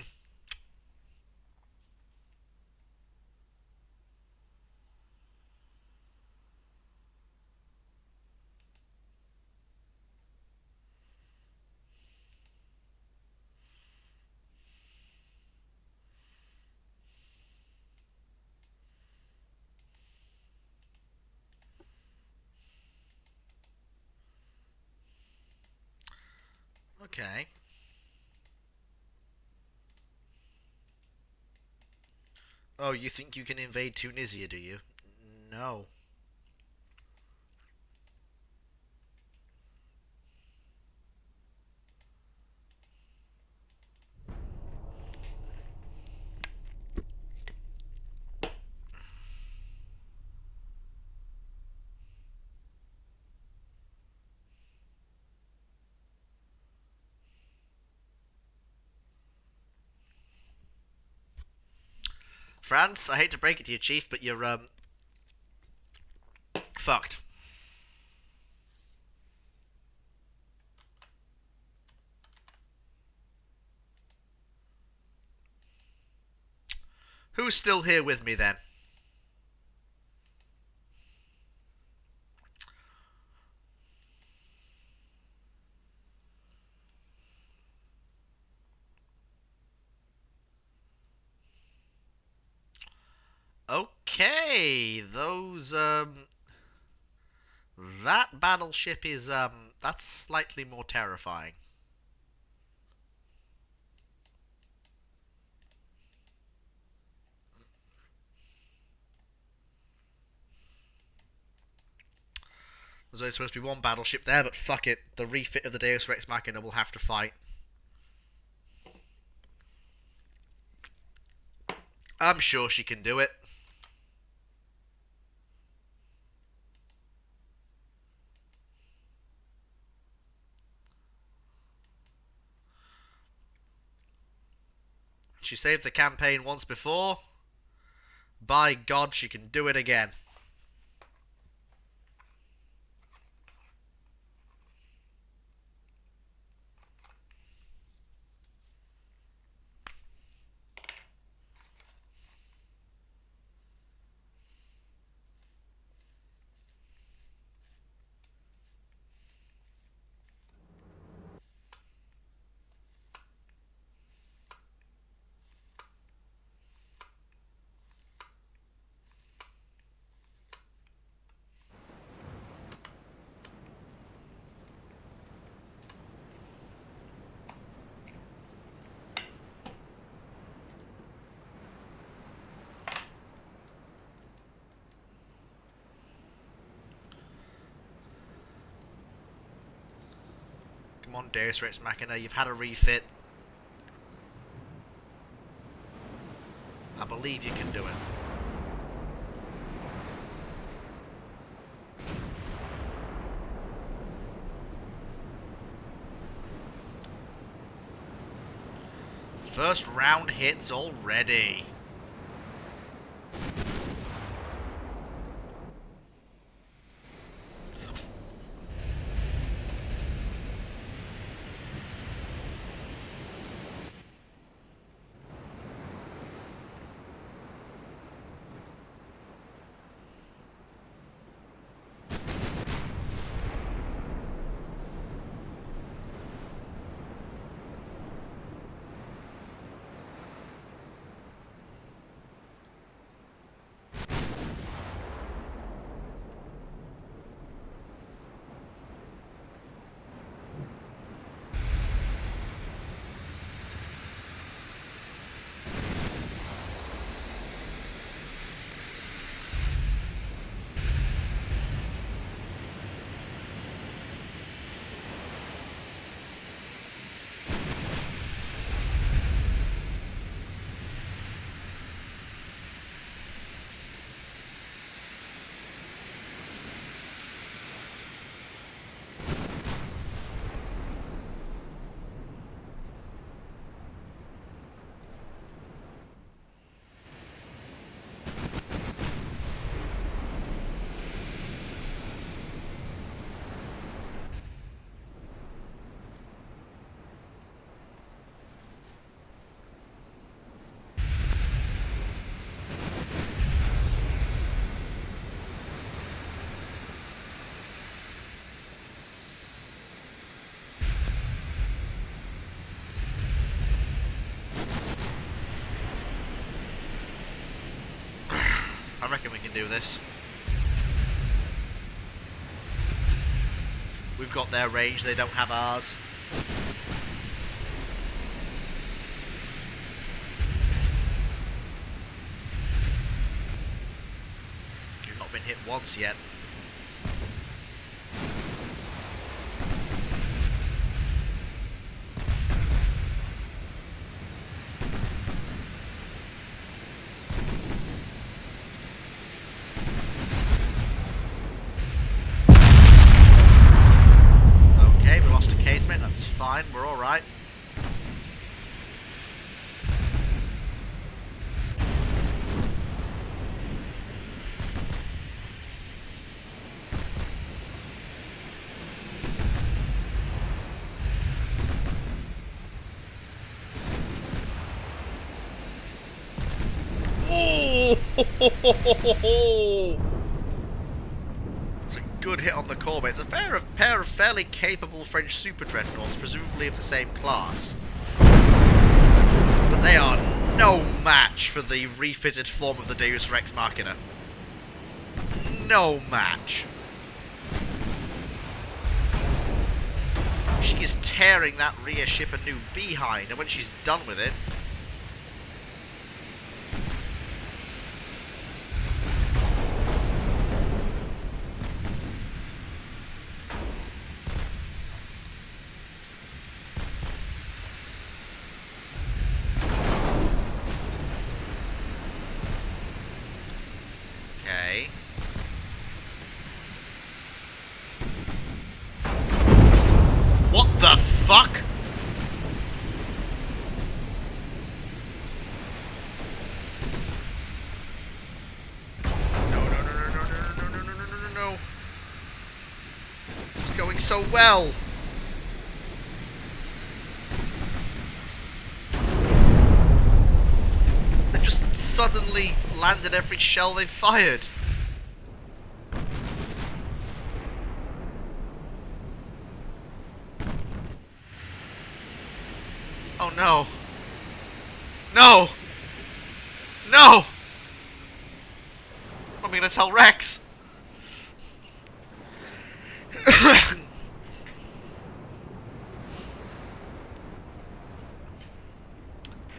Okay. Oh, you think you can invade Tunisia, do you? No. France, I hate to break it to you, Chief, but you're, fucked. Who's still here with me, then? Okay, that battleship is, that's slightly more terrifying. There's only supposed to be one battleship there, but fuck it. The refit of the Deus Rex Machina will have to fight. I'm sure she can do it. She saved the campaign once before. By God, she can do it again. Come on, Deus Rex Machina, you've had a refit. I believe you can do it. First round hits already. do this. We've got their range, they don't have ours. You've not been hit once yet. Okay, we lost a casement, that's fine, we're alright. Oh! It's a good hit on the core, mate. It's a pair of fairly capable French super dreadnoughts, presumably of the same class. But they are no match for the refitted form of the Deus Rex Machina. No match. She is tearing that rear ship a new behind, and when she's done with it... Okay. What the fuck? No, no, no, no, no, no, no, no, no, no, no, no. It's going so well. They just suddenly landed every shell they fired. Oh no. No! No! I'm gonna tell Rex.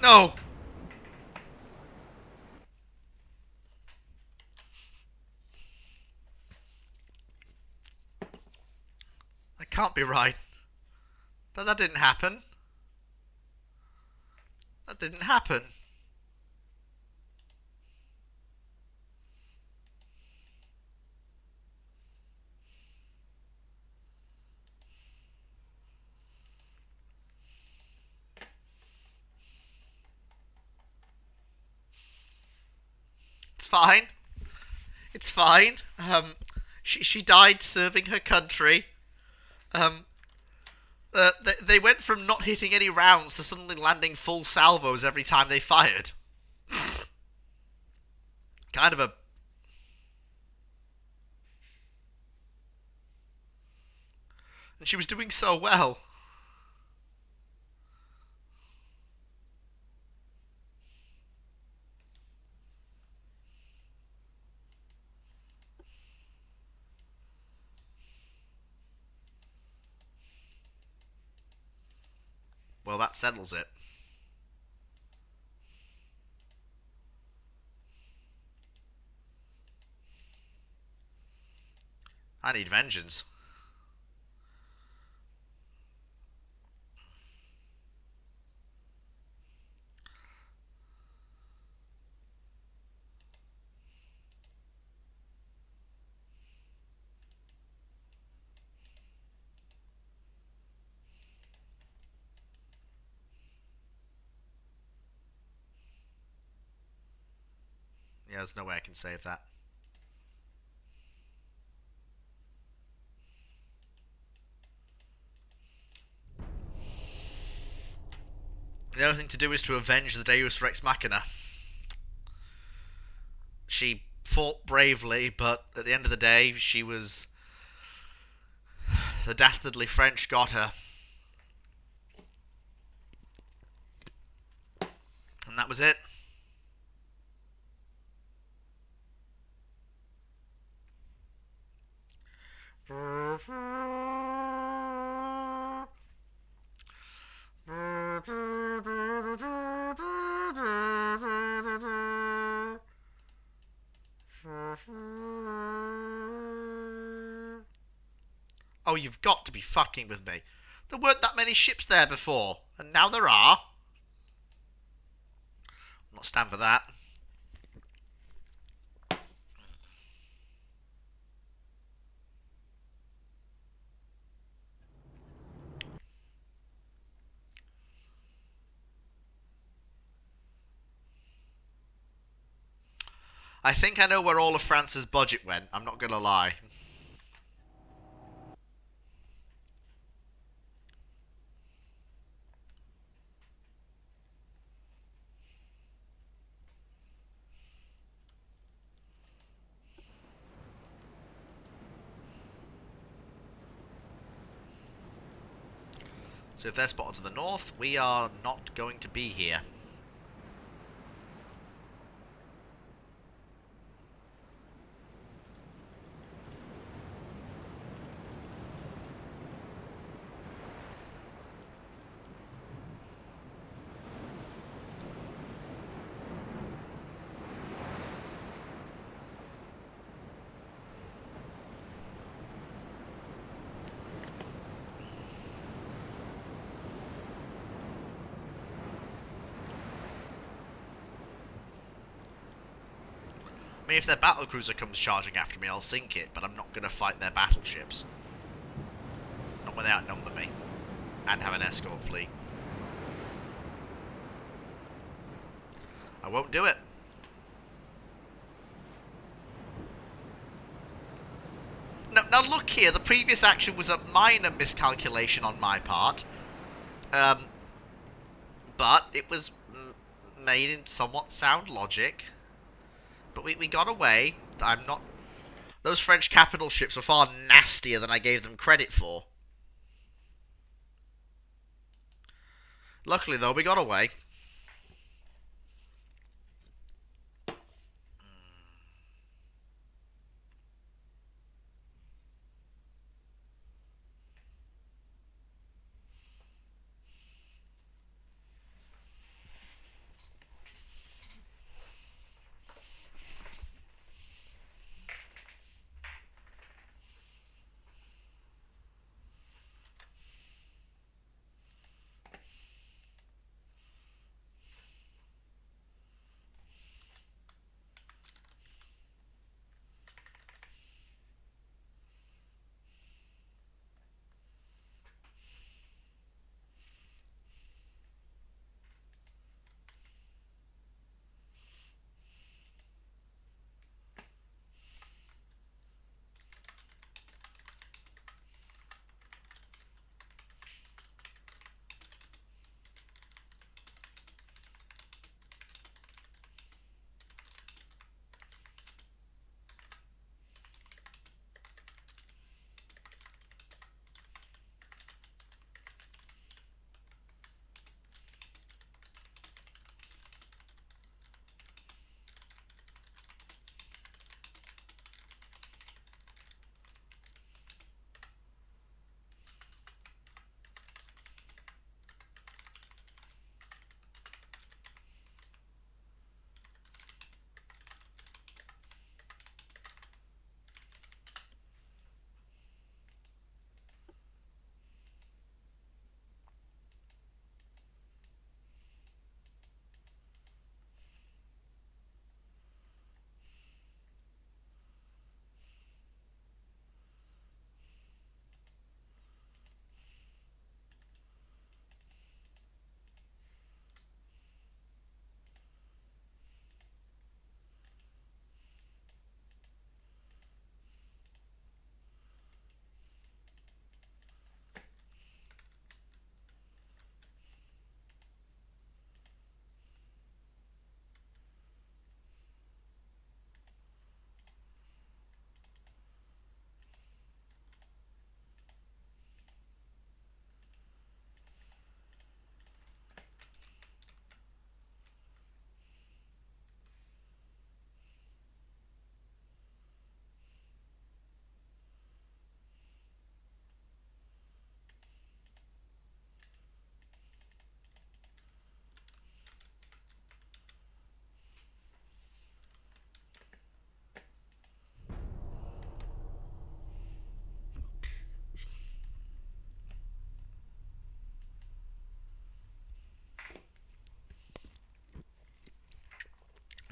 No! That can't be right. That didn't happen. That didn't happen. It's fine. It's fine. She died serving her country. They went from not hitting any rounds to suddenly landing full salvos every time they fired. Kind of a... And she was doing so well. Well, that settles it. I need vengeance. Yeah, there's no way I can save that. The only thing to do is to avenge the Deus Rex Machina. She fought bravely, but at the end of the day, she was... The dastardly French got her. And that was it. Oh, you've got to be fucking with me. There weren't that many ships there before, and now there are. I'm not stand for that. I think I know where all of France's budget went, I'm not gonna lie. So if they're spotted to the north, we are not going to be here. I mean, if their battlecruiser comes charging after me, I'll sink it, but I'm not going to fight their battleships. Not when they outnumber me and have an escort fleet. I won't do it. Now look here, the previous action was a minor miscalculation on my part. But it was made in somewhat sound logic. But we got away. I'm not... Those French capital ships were far nastier than I gave them credit for. Luckily, though, we got away.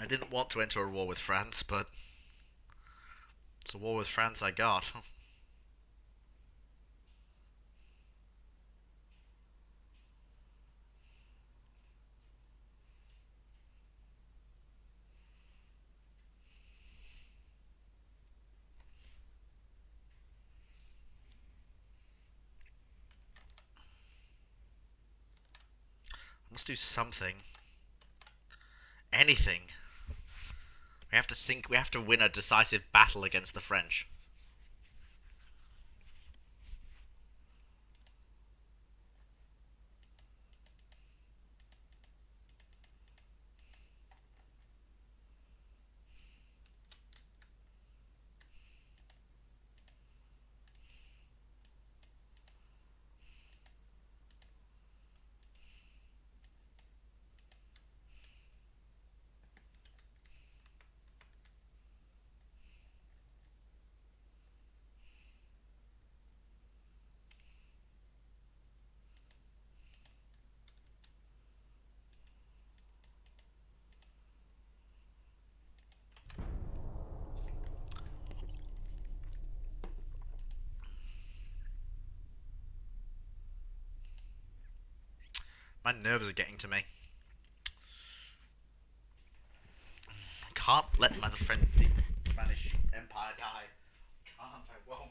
I didn't want to enter a war with France, but it's a war with France I got. I must do something. Anything. We have to win a decisive battle against the French. My nerves are getting to me. I can't let my friend, the Spanish Empire, die. Can't, I won't.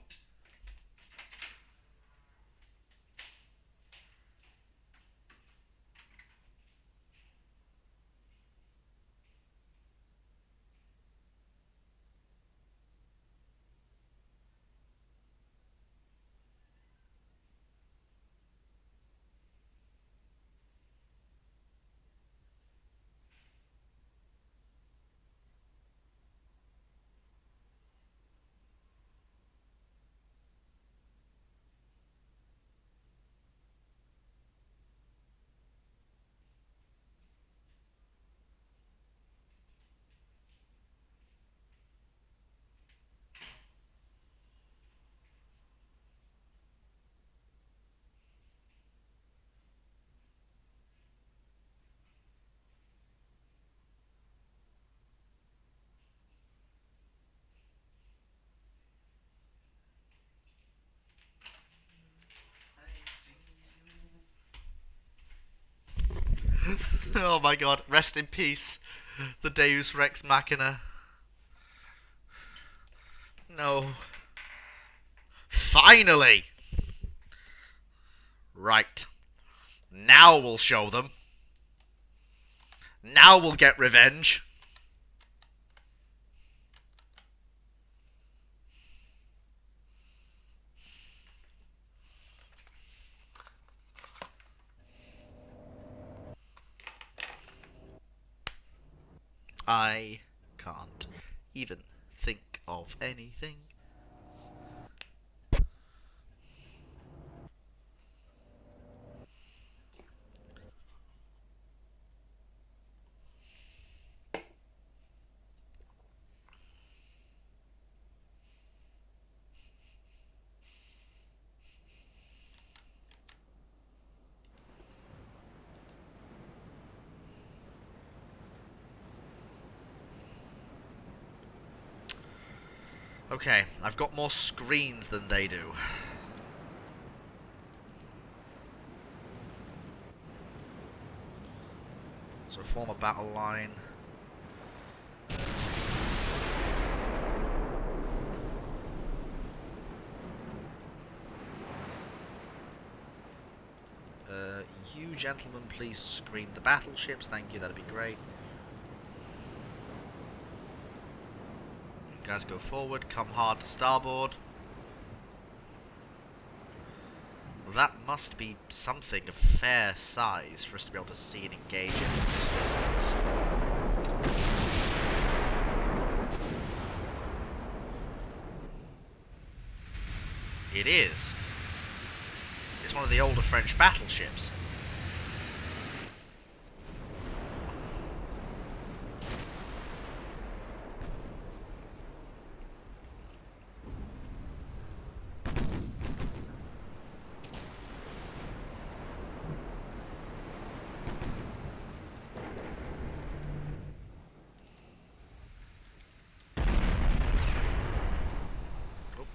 Oh my god, rest in peace, the Deus Rex Machina. No. Finally! Right. Now we'll show them. Now we'll get revenge. I can't even think of anything. Okay, I've got more screens than they do. So form a battle line. You gentlemen, please screen the battleships. Thank you, that'd be great. You guys go forward, come hard to starboard. That must be something of fair size for us to be able to see and engage it from this distance. It is. It's one of the older French battleships.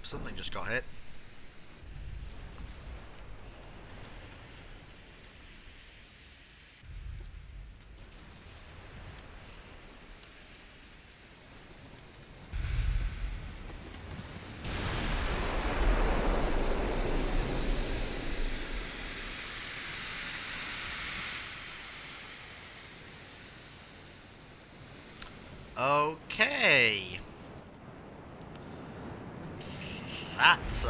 something just got hit. Okay. That's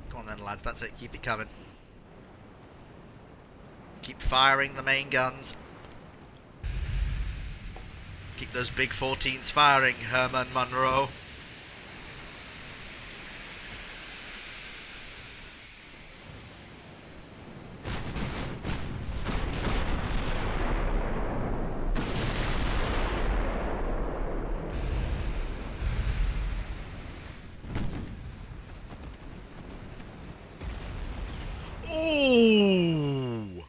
Go on then, lads. That's it. Keep it coming. Keep firing the main guns. Keep those big 14s firing, Herman Munro. Ooh!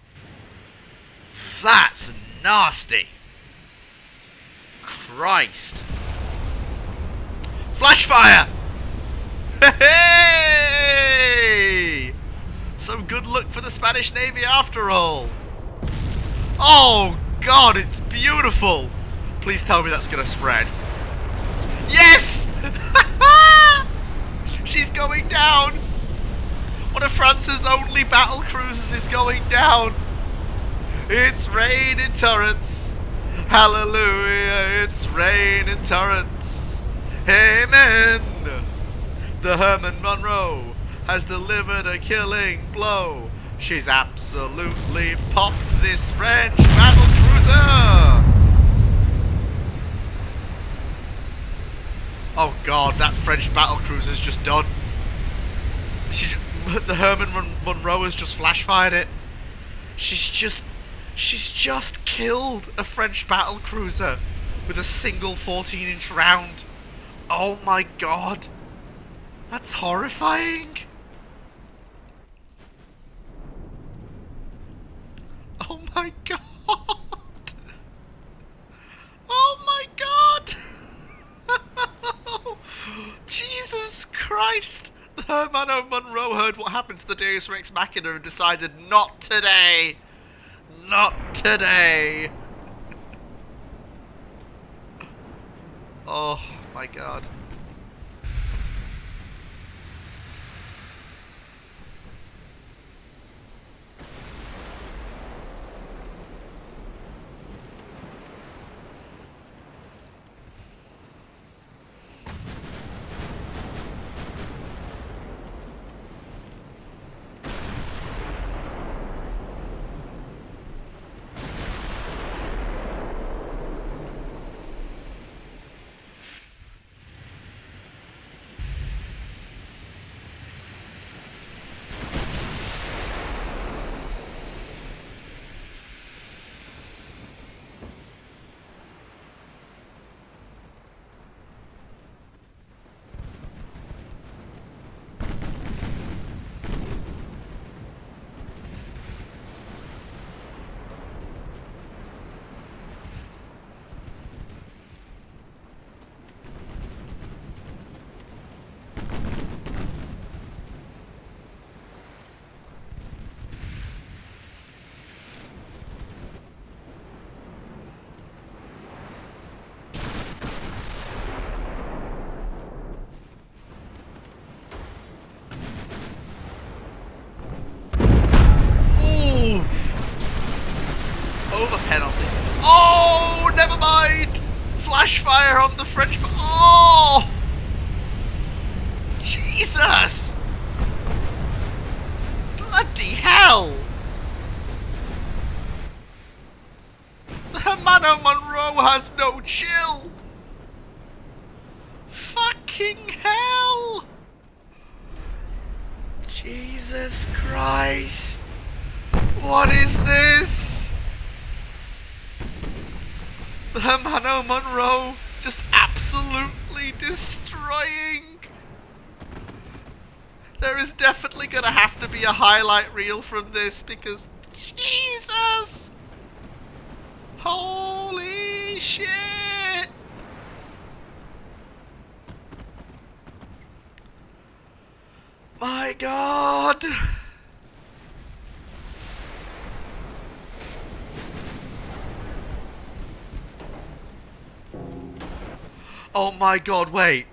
That's nasty! Christ! Flash fire! Hey! Some good luck for the Spanish Navy after all. Oh God, it's beautiful! Please tell me that's gonna spread. Yes! She's going down! One of France's only battle cruisers is going down! It's rain in turrets! Hallelujah, it's rain in turrets! Amen! The Herman Munro has delivered a killing blow. She's absolutely popped this French battle cruiser! Oh God, that French battle cruiser's just done. The Herman Munro has just flash fired it. She's just killed a French battle cruiser with a single 14-inch round. Oh my God, that's horrifying. Oh my God. Oh my God. Jesus Christ. Herman Munro heard what happened to the Deus Rex Machina and decided, not today. Not today. Oh my God. Over penalty. Oh, never mind. Flash fire on the French. Oh, Jesus! Bloody hell! The Hermano Munro has no chill. Fucking hell! Jesus Christ. What is this? The Hermano Monroe just absolutely destroying. There is definitely gonna have to be a highlight reel from this because Jesus! Holy shit! My God! Oh my God, wait.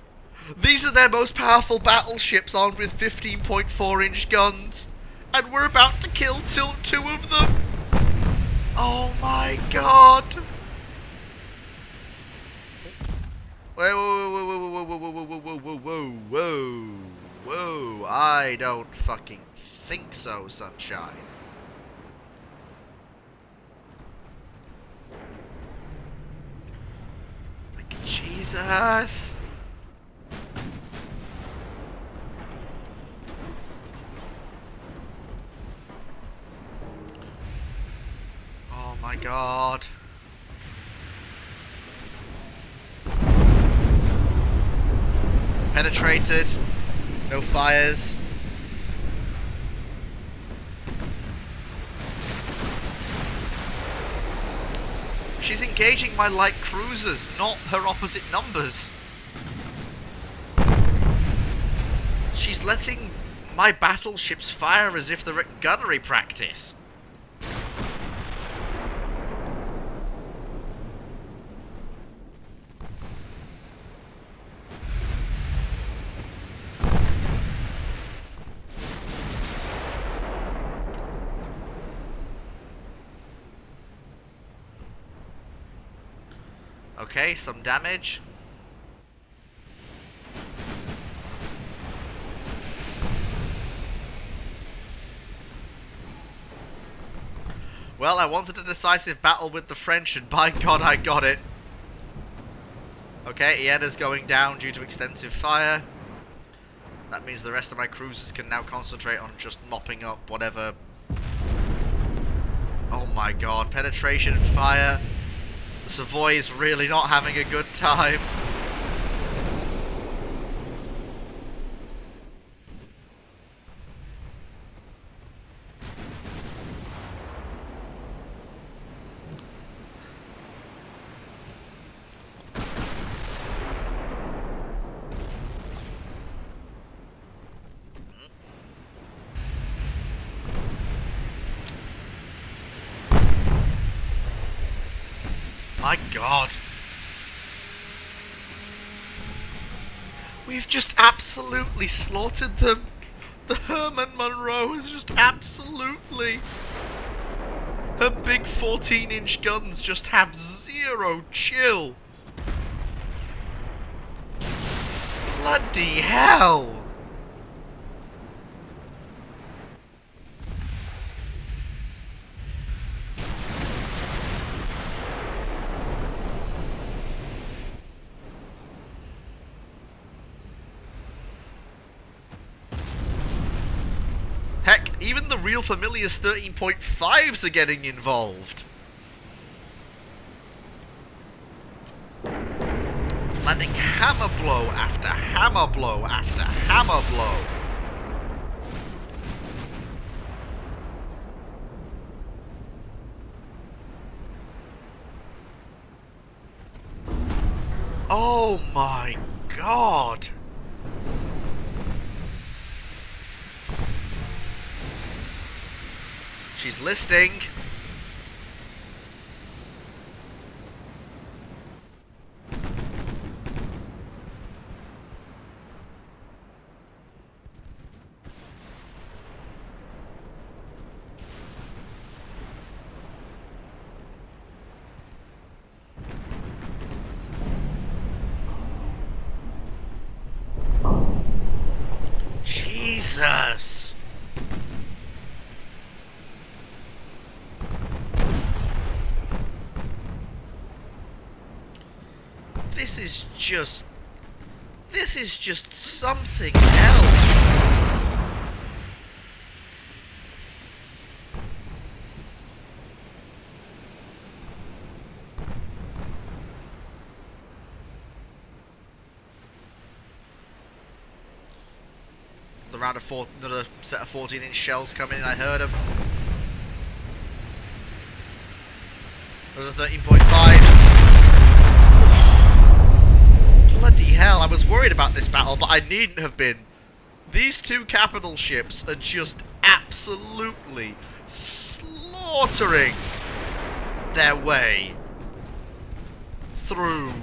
These are their most powerful battleships armed with 15.4-inch guns. And we're about to kill two of them. Oh my God. Whoa, whoa, whoa, whoa, whoa, whoa, whoa, whoa, whoa, whoa, whoa, whoa. I don't fucking think so, sunshine. Like, Jesus. Oh my God. Penetrated. No fires. She's engaging my light cruisers, not her opposite numbers. She's letting my battleships fire as if they're at gunnery practice. Okay, some damage. Well, I wanted a decisive battle with the French, and by God, I got it. Okay, Iena's going down due to extensive fire. That means the rest of my cruisers can now concentrate on just mopping up whatever. Oh my God, penetration and fire. The Savoy is really not having a good time. My God. We've just absolutely slaughtered them. The Herman Monroe is just absolutely... Her big 14-inch guns just have zero chill. Bloody hell. Heck, even the real Familiar's 13.5s are getting involved. Landing hammer blow after hammer blow after hammer blow. Oh my God. She's listing. Jesus. This is just something else. another round of another set of 14-inch shells coming in. I heard them. Those are 13.5. Bloody hell! I was worried about this battle, but I needn't have been. These two capital ships are just absolutely slaughtering their way through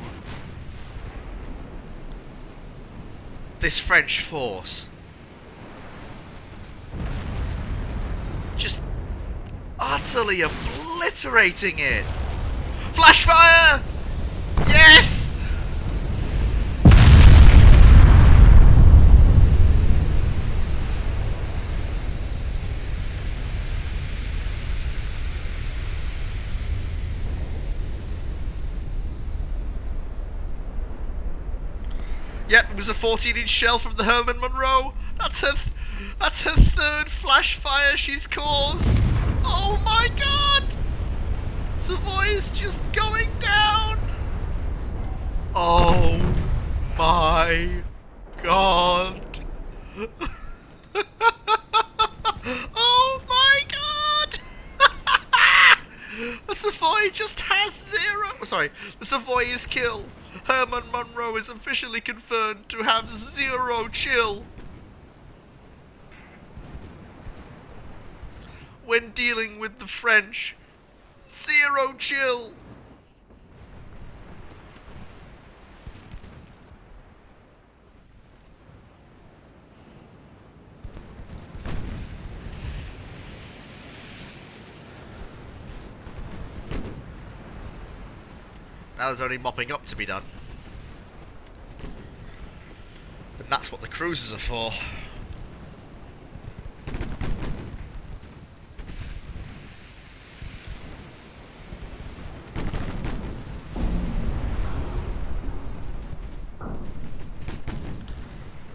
this French force. Just utterly obliterating it. Flash fire! Yes! Yep, it was a 14-inch shell from the Herman Munro. That's her third flash fire she's caused. Oh my god! Savoy is just going down. Oh my god! Oh my god! The Savoy just has 0. Sorry, the Savoy's kill. Herman Munro is officially confirmed to have 0 chill when dealing with the French. 0 chill. Now there's only mopping up to be done. And that's what the cruisers are for.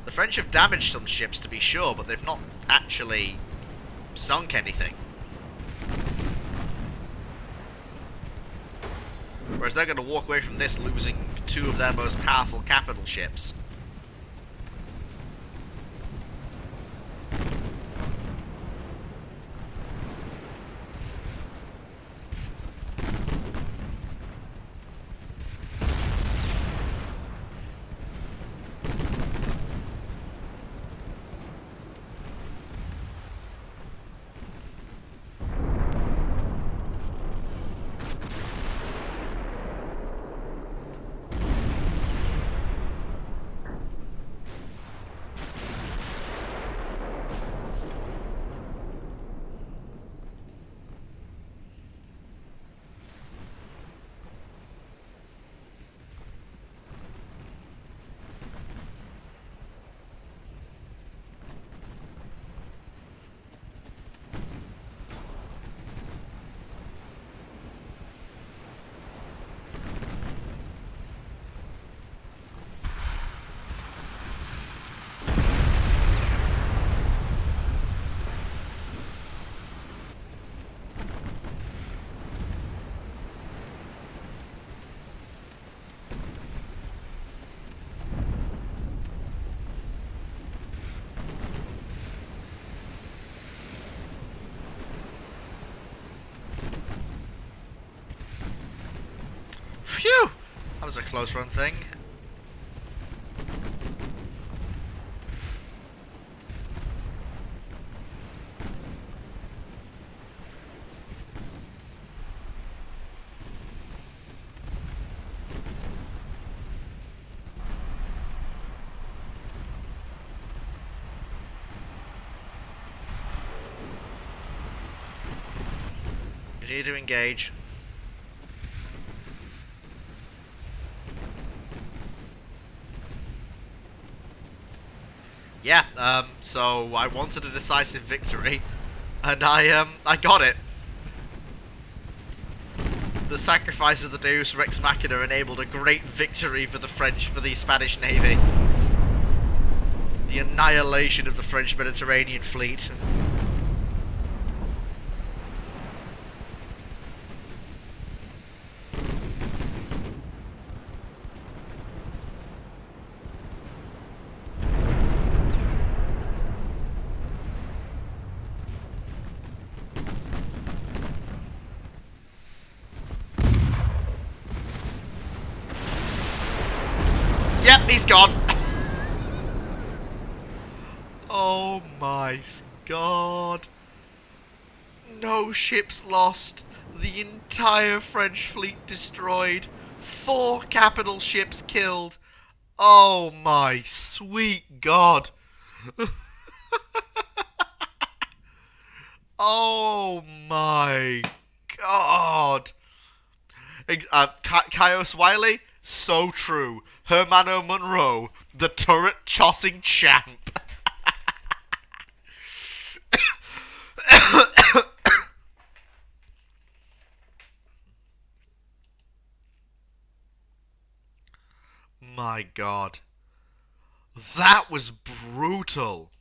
The French have damaged some ships, to be sure, but they've not actually sunk anything. Whereas they're going to walk away from this losing 2 of their most powerful capital ships. Phew! That was a close run thing. You need to engage. Yeah, so I wanted a decisive victory, and I got it. The sacrifice of the Deus Rex Machina enabled a great victory for the Spanish Navy. The annihilation of the French Mediterranean fleet. He's gone. Oh my god. No ships lost. The entire French fleet destroyed. 4 capital ships killed. Oh my sweet god. Oh my god. Caius Wiley, so true. Hermano Monroe, the turret-chossing champ. My god. That was brutal.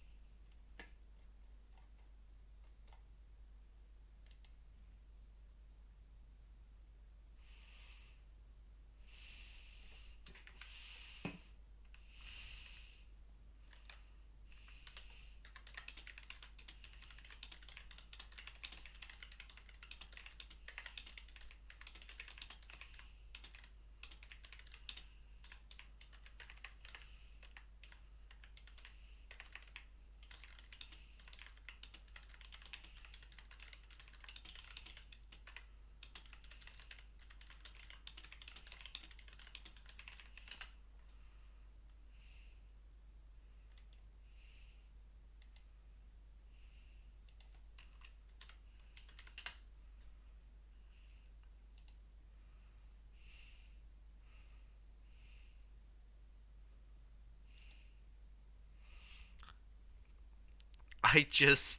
I just...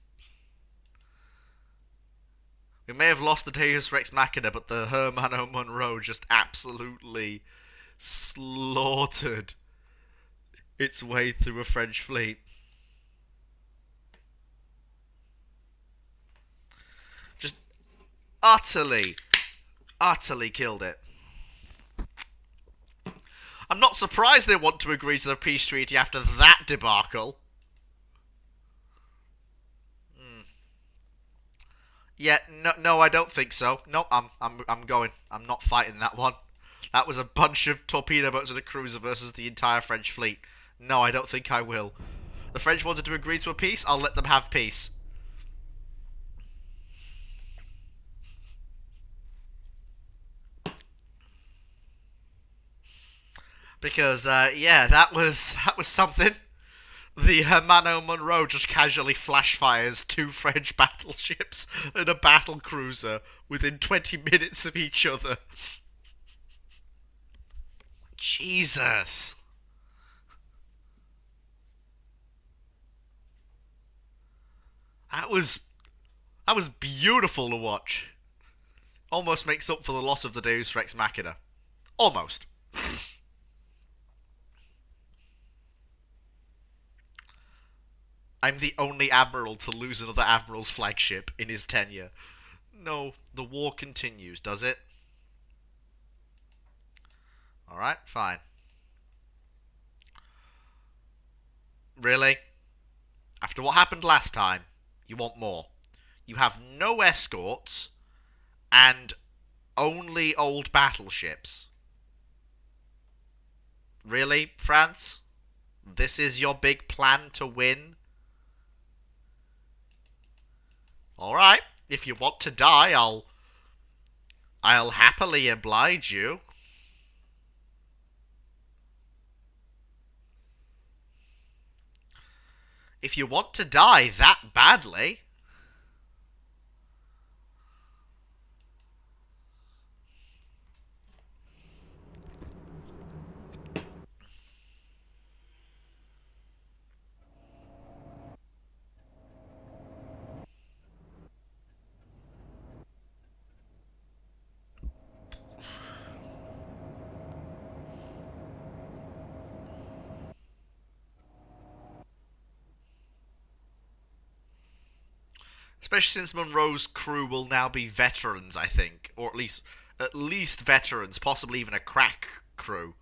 We may have lost the Deus Rex Machina, but the Hermano Monroe just absolutely slaughtered its way through a French fleet. Just utterly, utterly killed it. I'm not surprised they want to agree to the peace treaty after that debacle. Yeah, no, I don't think so. No, I'm going. I'm not fighting that one. That was a bunch of torpedo boats and a cruiser versus the entire French fleet. No, I don't think I will. The French wanted to agree to a peace. I'll let them have peace. Because yeah, that was something. The Hermano Monroe just casually flash fires 2 French battleships and a battle cruiser within 20 minutes of each other. Jesus. That was beautiful to watch. Almost makes up for the loss of the Deus Rex Machina. Almost. I'm the only admiral to lose another admiral's flagship in his tenure. No, the war continues, does it? Alright, fine. Really? After what happened last time, you want more. You have no escorts and only old battleships. Really, France? This is your big plan to win? Alright, if you want to die, I'll happily oblige you. If you want to die that badly. Especially since Monroe's crew will now be veterans, I think, or at least veterans, possibly even a crack crew.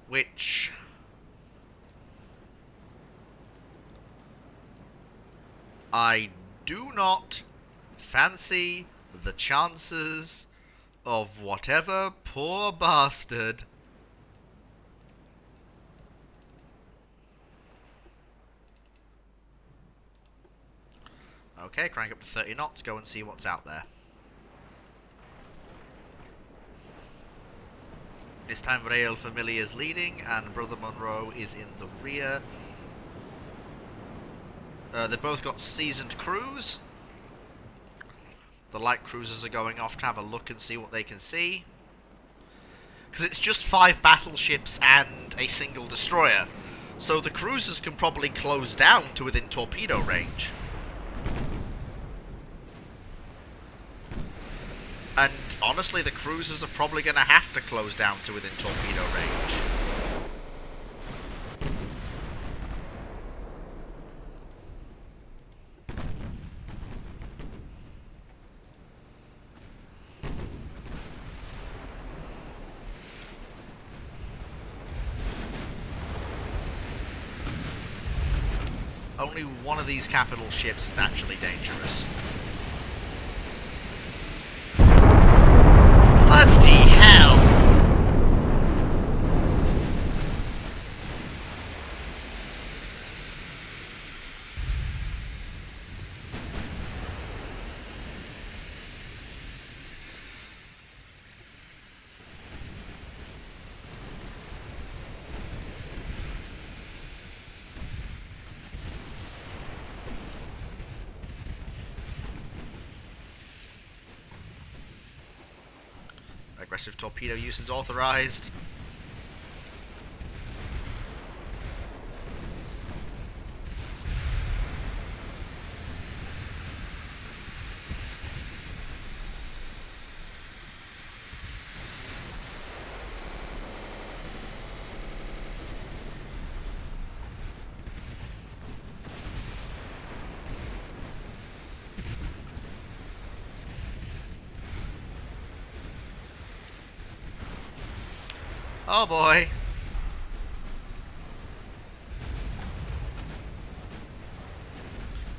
Which I do not fancy the chances of whatever poor bastard. Okay, crank up to 30 knots, go and see what's out there. This time Rail Familiar's leading and Brother Monroe is in the rear. They've both got seasoned crews. The light cruisers are going off to have a look and see what they can see. Because it's just 5 battleships and a single destroyer. So the cruisers can probably close down to within torpedo range. And honestly, the cruisers are probably going to have to close down to within torpedo range. Only one of these capital ships is actually dangerous. Bloody hell! Aggressive torpedo use is authorized. Oh boy.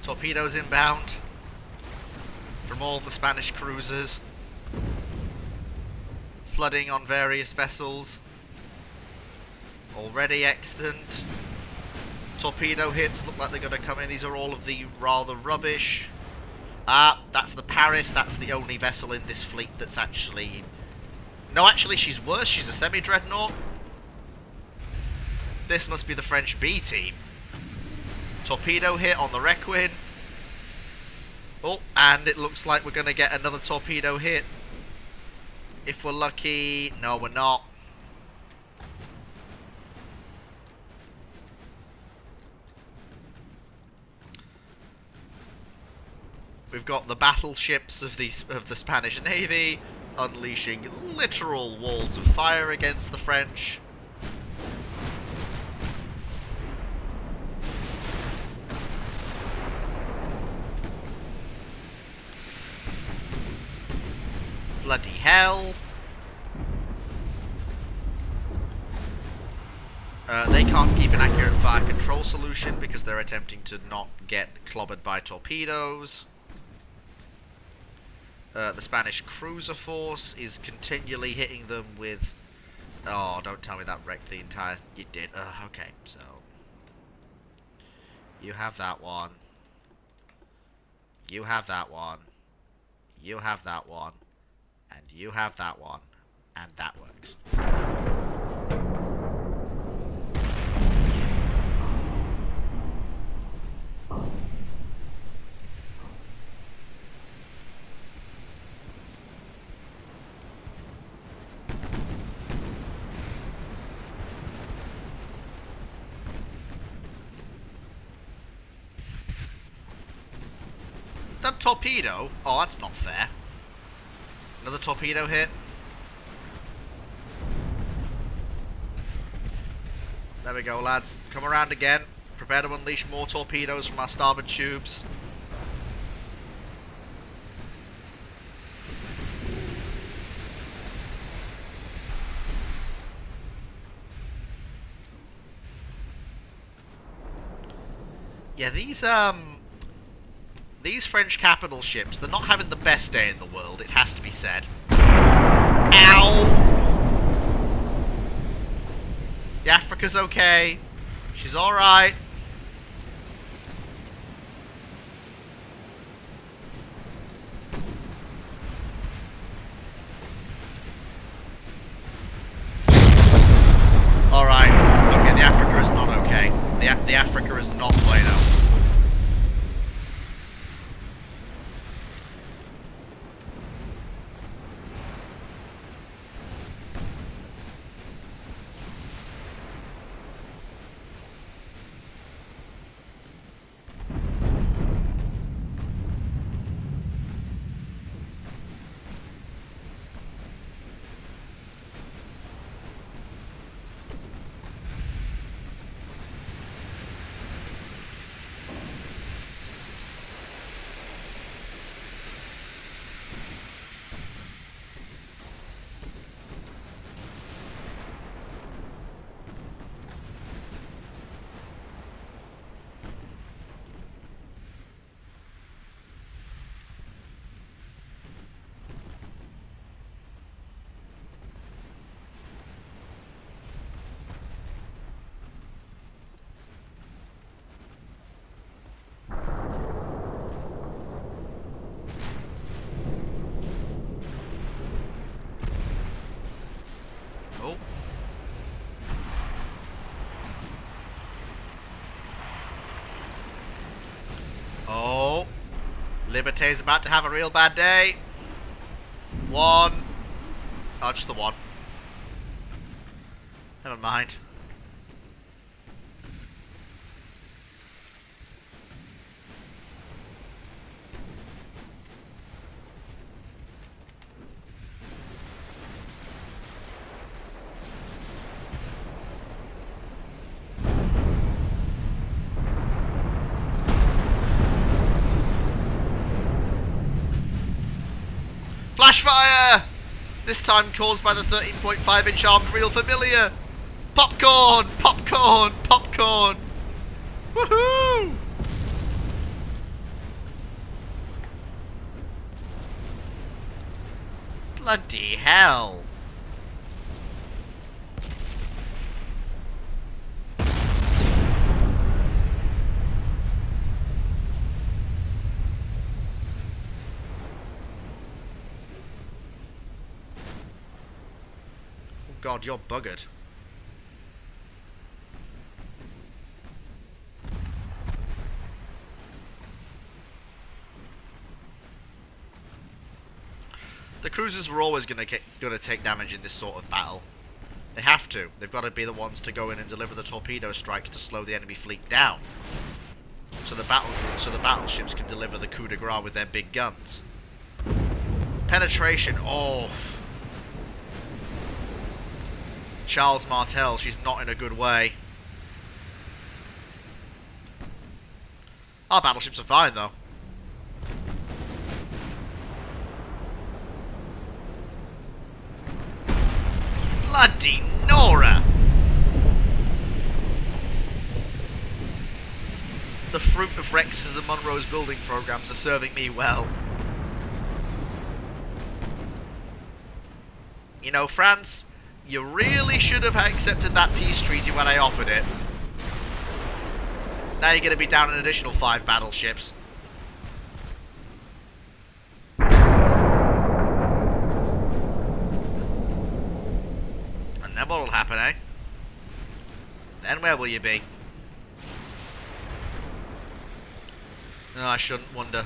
Torpedoes inbound from all the Spanish cruisers. Flooding on various vessels. Already extant. Torpedo hits look like they're going to come in. These are all of the rather rubbish. Ah, that's the Paris. That's the only vessel in this fleet that's actually... No, actually, she's worse. She's a semi-dreadnought. This must be the French B team. Torpedo hit on the Requin. Oh, and it looks like we're going to get another torpedo hit. If we're lucky. No, we're not. We've got the battleships of the Spanish Navy unleashing literal walls of fire against the French. Bloody hell. They can't keep an accurate fire control solution because they're attempting to not get clobbered by torpedoes. The Spanish cruiser force is continually hitting them with... Oh, don't tell me that wrecked the entire... It did. Okay, so... You have that one. You have that one. You have that one. And you have that one. And that works. That torpedo? Oh, that's not fair. Another torpedo hit. There we go, lads. Come around again. Prepare to unleash more torpedoes from our starboard tubes. Yeah, these French capital ships, they're not having the best day in the world, it has to be said. Ow! The Africa's okay. She's alright. Alright. Okay, the Africa is not okay. The Africa is not bueno. Oh. Oh. Liberté's about to have a real bad day. One. Oh, just the one. Never mind. Flash fire! This time caused by the 13.5-inch armed real familiar. Popcorn! Popcorn! Popcorn! Woohoo! Bloody hell! God, you're buggered. The cruisers were always gonna take damage in this sort of battle. They have to. They've got to be the ones to go in and deliver the torpedo strikes to slow the enemy fleet down, so the battleships can deliver the coup de grace with their big guns. Penetration off. Charles Martel, she's not in a good way. Our battleships are fine, though. Bloody Nora! The fruit of Rex's and Monroe's building programs are serving me well. You know, France, you really should have accepted that peace treaty when I offered it. Now you're going to be down an additional 5 battleships. And then what'll happen, eh? Then where will you be? No, I shouldn't wonder.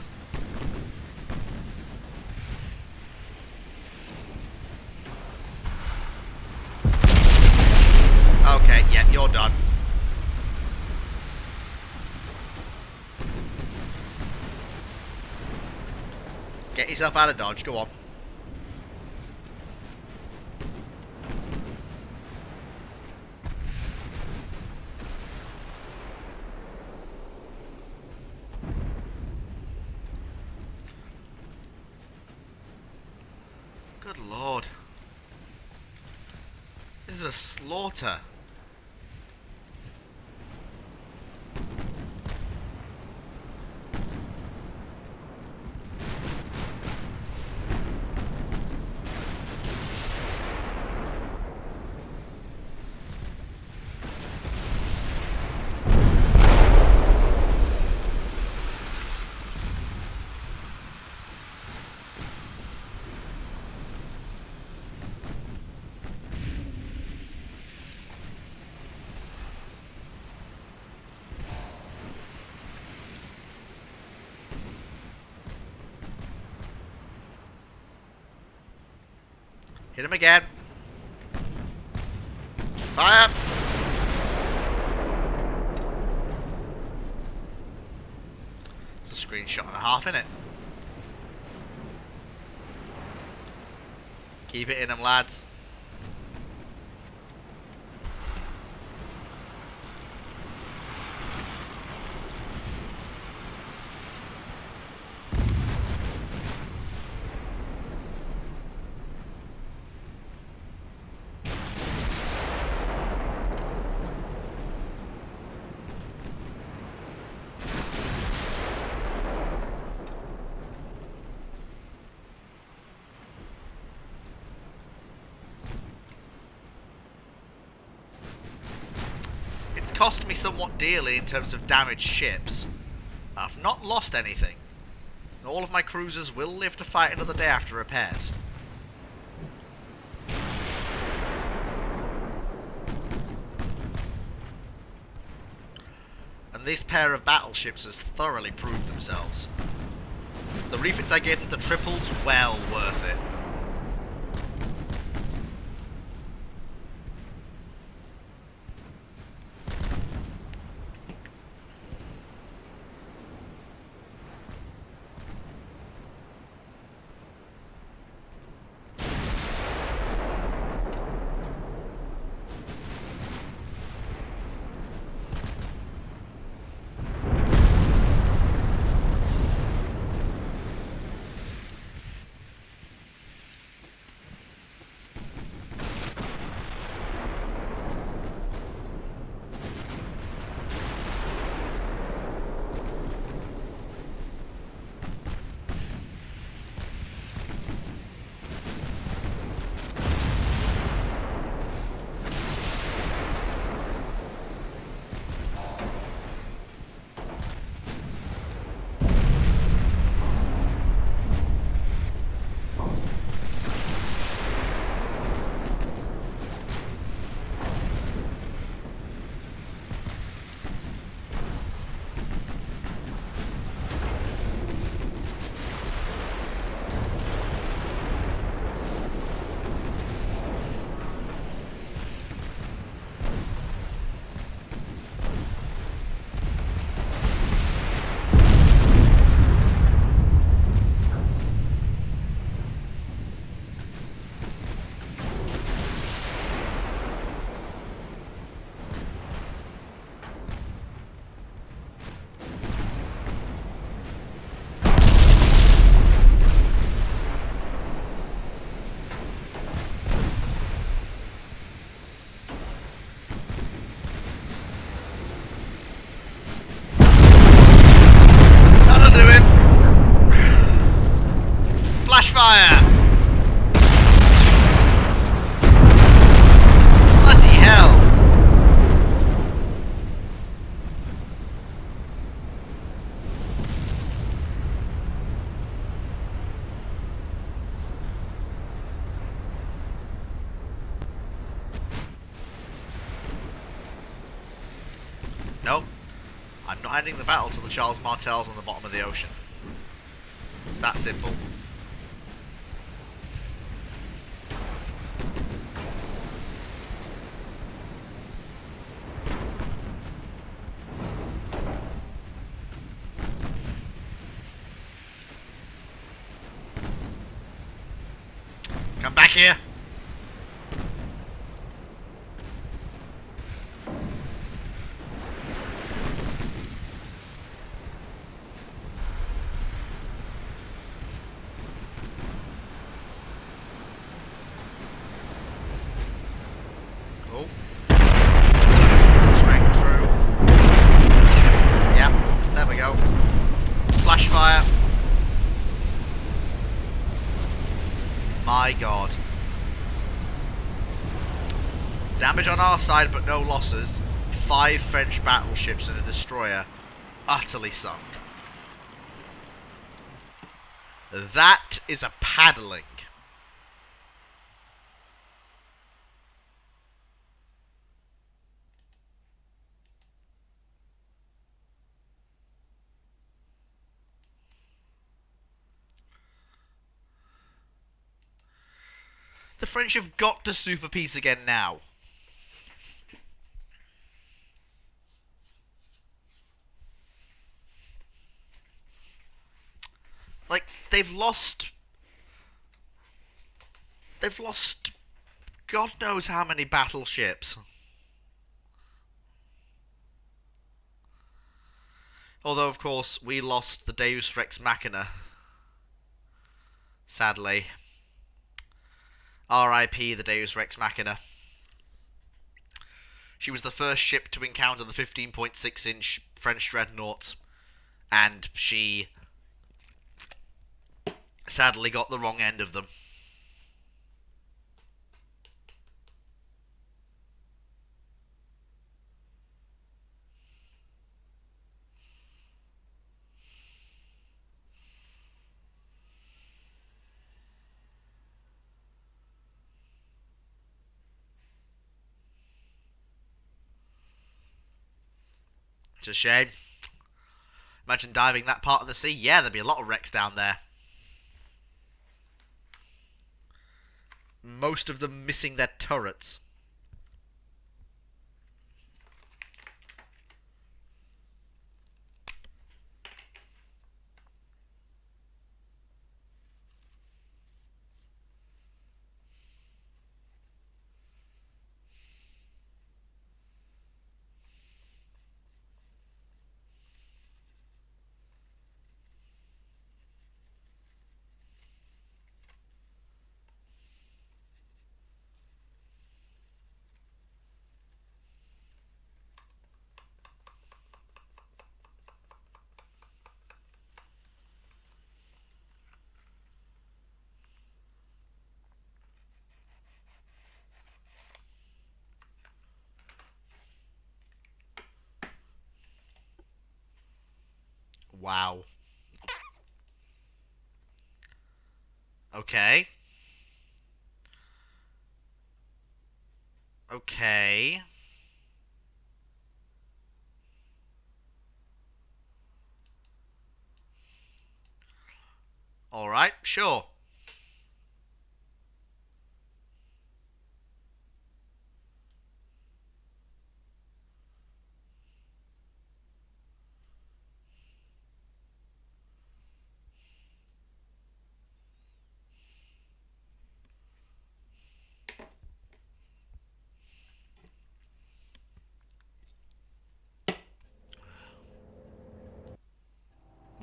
Okay, yeah, you're done. Get yourself out of dodge, go on. Good lord. This is a slaughter. Hit him again. Fire! It's a screenshot and a half, innit? Keep it in them, lads. Cost me somewhat dearly in terms of damaged ships. I've not lost anything. All of my cruisers will live to fight another day after repairs. And this pair of battleships has thoroughly proved themselves. The refits I get into triples, well worth it. Fire! Bloody hell! Nope. I'm not ending the battle till the Charles Martel's on the bottom of the ocean. That simple. Come back here. Oh. Straight through. Yeah, there we go. Flash fire. My god. Damage on our side, but no losses. 5 French battleships and a destroyer utterly sunk. That is a paddling. The French have got to sue for peace again now. Like, they've lost God knows how many battleships. Although, of course, we lost the Deus Rex Machina. Sadly. R.I.P. the Deus Rex Machina. She was the first ship to encounter the 15.6-inch French dreadnoughts, and she sadly got the wrong end of them. It's a shame. Imagine diving that part of the sea. Yeah, there'd be a lot of wrecks down there. Most of them missing their turrets. Wow. Okay. Okay. Alright, sure.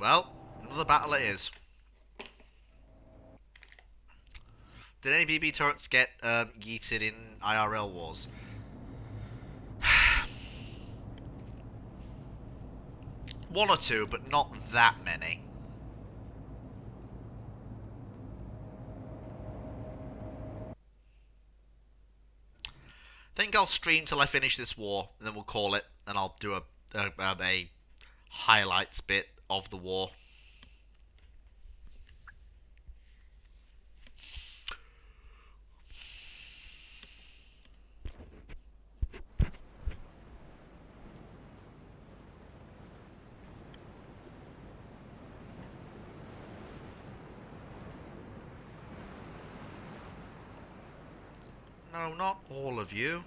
Well, another battle it is. Did any BB turrets get yeeted in IRL wars? One or two, but not that many. I think I'll stream till I finish this war, and then we'll call it, and I'll do a highlights bit of the war. No, not all of you.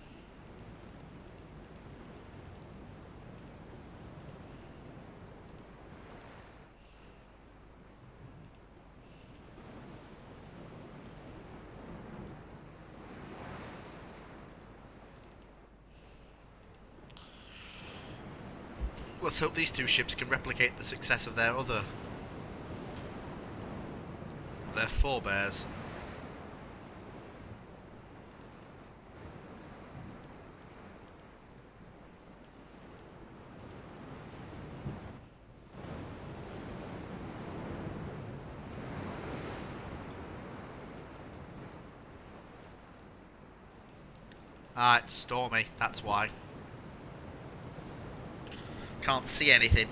Let's hope these two ships can replicate the success of their forebears. Ah, it's stormy, that's why. Can't see anything.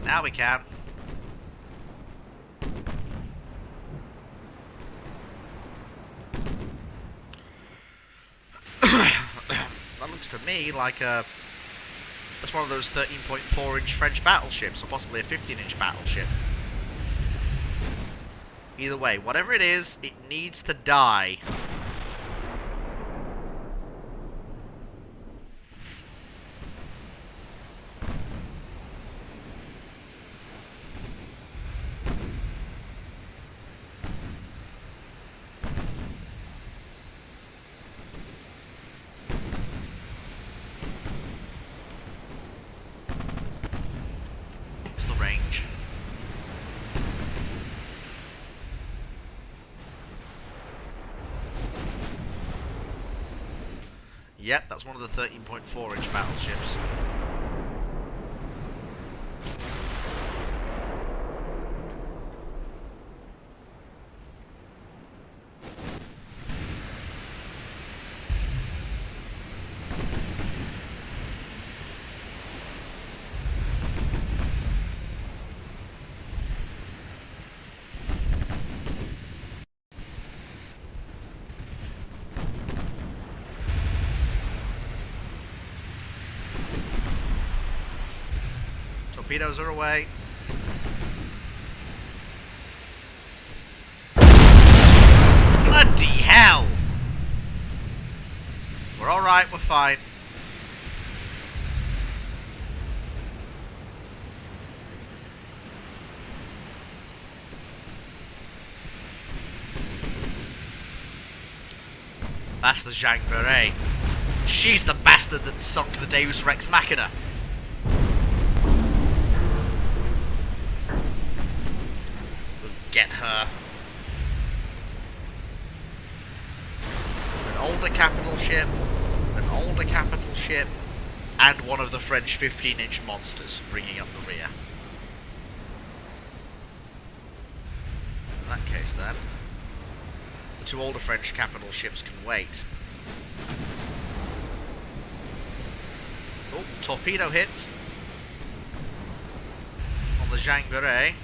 Now we can. That looks to me like a That's one of those 13.4-inch French battleships, or possibly a 15-inch battleship. Either way, whatever it is, it needs to die. What's the range? Yep, that's one of the 13.4-inch battleships. Torpedoes are away. Bloody hell! We're alright, we're fine. That's the Jean Beret. She's the bastard that sunk the Deus Rex Machina. We'll get her. An older capital ship, and one of the French 15-inch monsters bringing up the rear. In that case then, the two older French capital ships can wait. Oh, torpedo hits on the Jean Beret.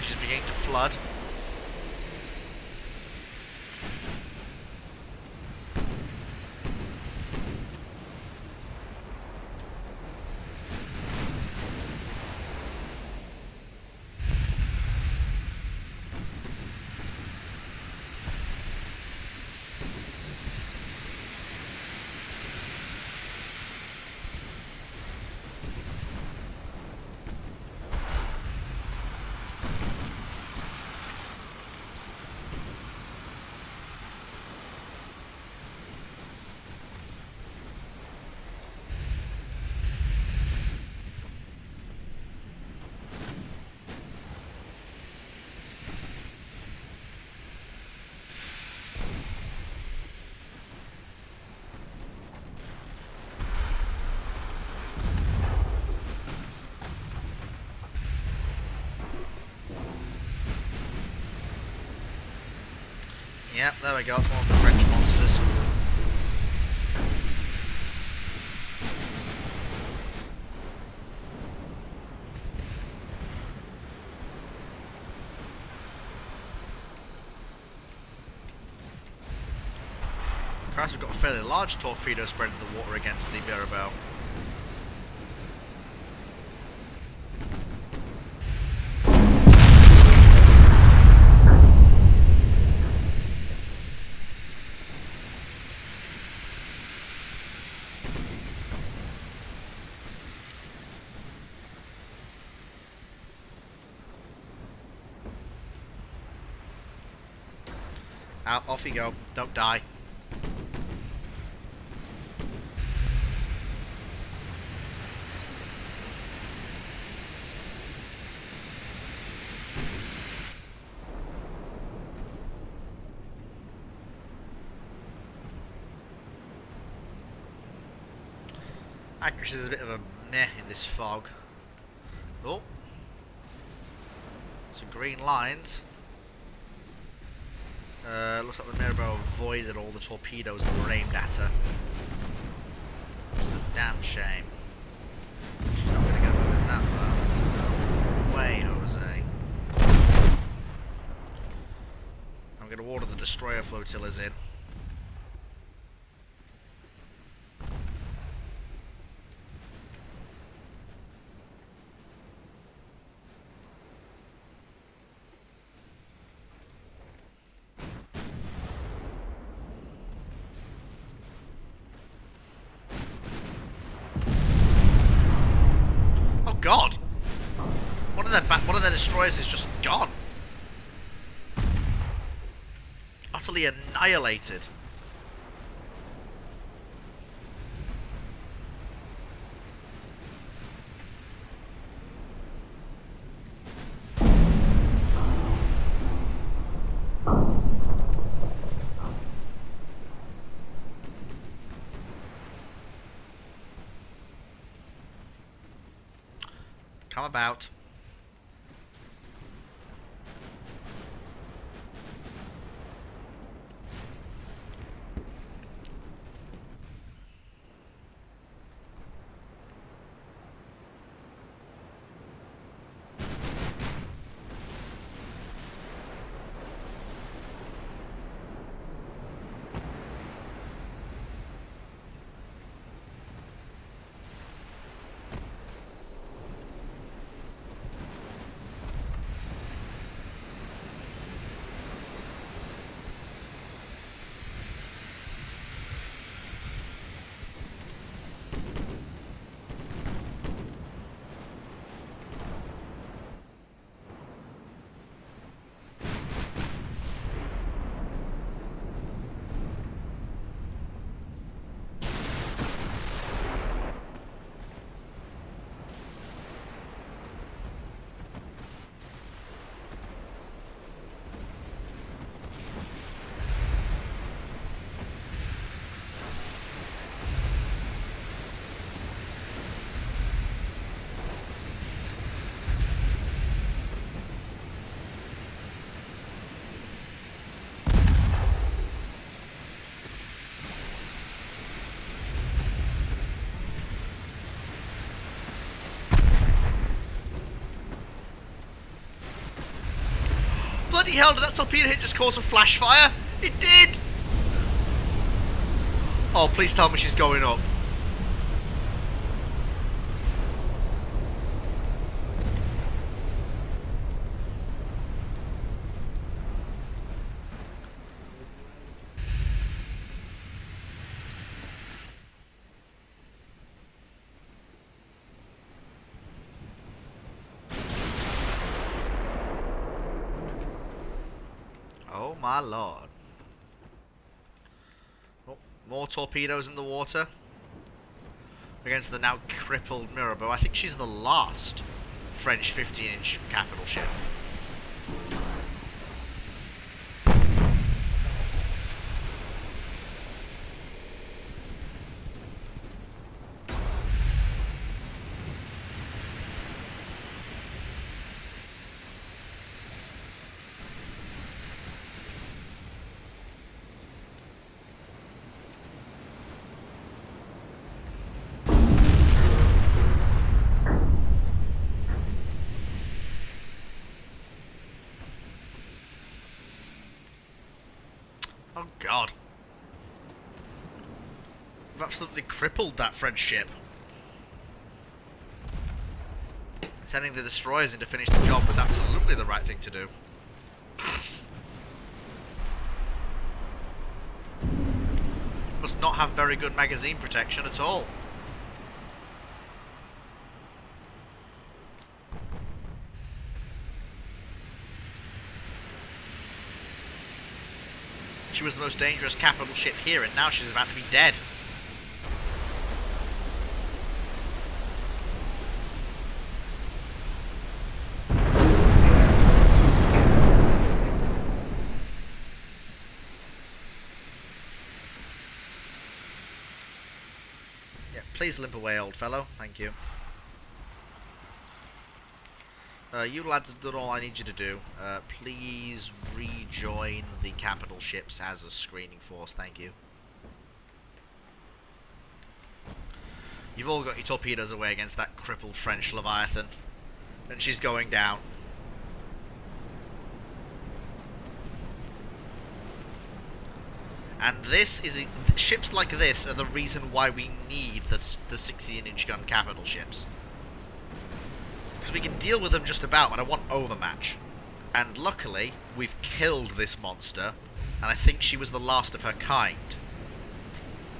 She's beginning to flood. Yep, there we go, it's one of the French monsters. Christ, we've got a fairly large torpedo spread in the water against the Mirabelle. Out, off you go. Don't die. Accuracy is a bit of a meh in this fog. Oh. Some green lines. Looks like the Mirabelle avoided all the torpedoes that were aimed at her. It's a damn shame. She's not going to get away with that far. No way, Jose. I'm going to order the destroyer flotillas in. God! One of their destroyers is just gone. Utterly annihilated. Come about. Bloody hell, did that torpedo hit just cause a flash fire? It did! Oh, please tell me she's going up. Oh my lord. Oh, more torpedoes in the water. Against the now crippled Mirabeau. I think she's the last French 15-inch capital ship. Oh god. We've absolutely crippled that French ship. Sending the destroyers in to finish the job was absolutely the right thing to do. Must not have very good magazine protection at all. She was the most dangerous capital ship here, and now she's about to be dead. Yeah, please limp away, old fellow. Thank you. You lads have done all I need you to do. Please rejoin the capital ships as a screening force, thank you. You've all got your torpedoes away against that crippled French Leviathan. And she's going down. And this is... ships like this are the reason why we need the 16-inch gun capital ships. Because we can deal with them just about, but I want overmatch. And luckily, we've killed this monster, and I think she was the last of her kind.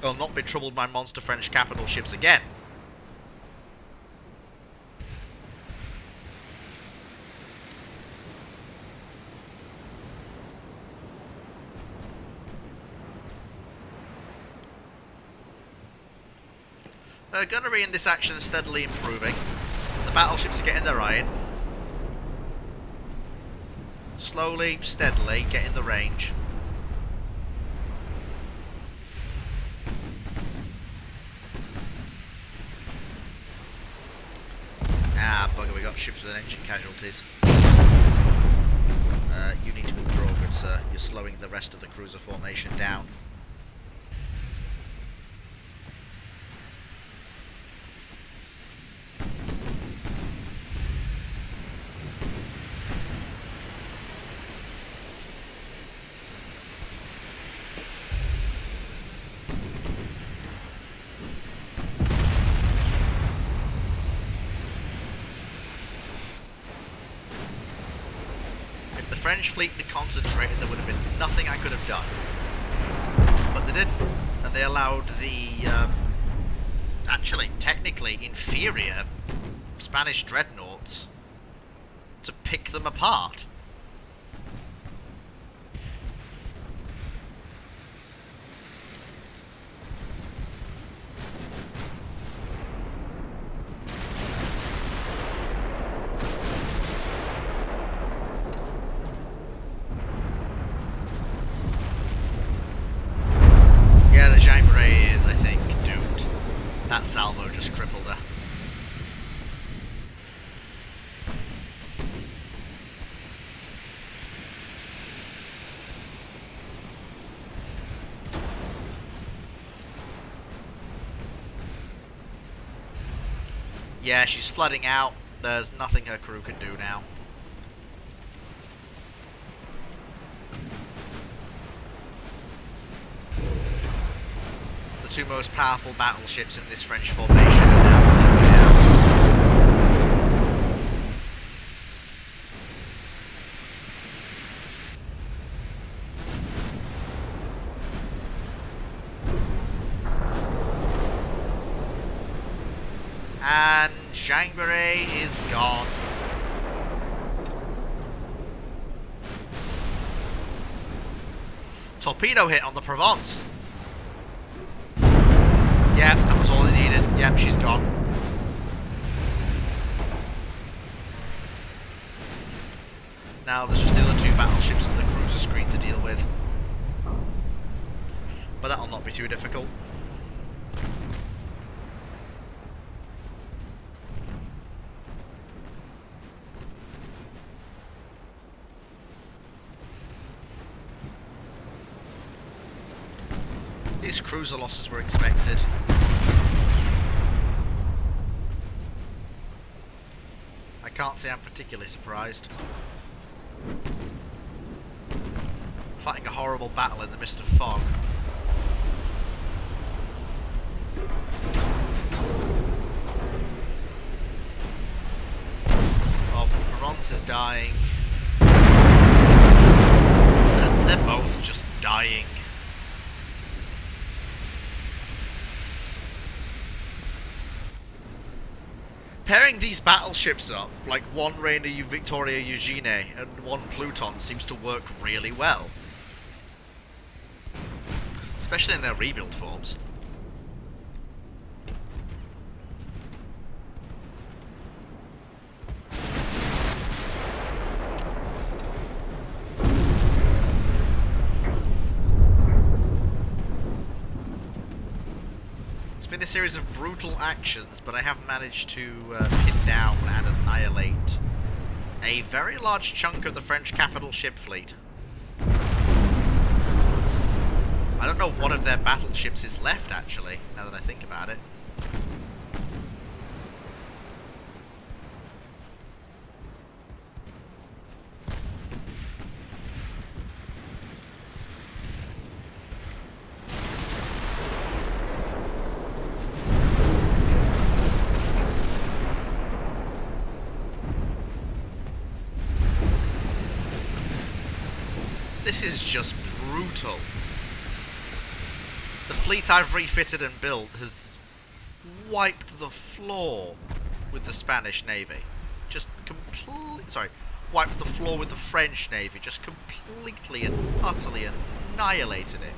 I'll not be troubled by monster French capital ships again. Gunnery in this action is steadily improving. The battleships are getting their iron. Slowly, steadily, getting the range. Ah, bugger, we got ships with engine casualties. You need to withdraw, good sir. You're slowing the rest of the cruiser formation down. French fleet had concentrated, there would have been nothing I could have done. But they didn't, and they allowed the, actually, technically inferior Spanish dreadnoughts to pick them apart. That salvo just crippled her. Yeah, she's flooding out. There's nothing her crew can do now. The two most powerful battleships in this French formation are now liquid out. And Chambéry is gone. Torpedo hit on the Provence. Yep, that was all it needed. Yep, she's gone. Now there's just the other two battleships and the cruiser screen to deal with. But that'll not be too difficult. These cruiser losses were expected. I can't say I'm particularly surprised. Fighting a horrible battle in the midst of fog. Oh, Provence is dying. They're both just dying. Pairing these battleships up, like one Reina Victoria Eugene and one Pluton, seems to work really well. Especially in their rebuild forms. It's been a series of brutal actions, but I have managed to pin down and annihilate a very large chunk of the French capital ship fleet. I don't know what of their battleships is left, actually, now that I think about it. This is just brutal. The fleet I've refitted and built has wiped the floor with the Spanish Navy. Just wiped the floor with the French Navy. Just completely and utterly annihilated it.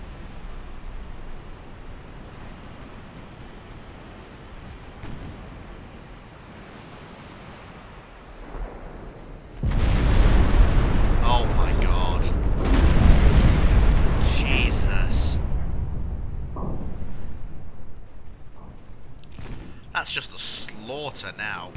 That's just a slaughter now.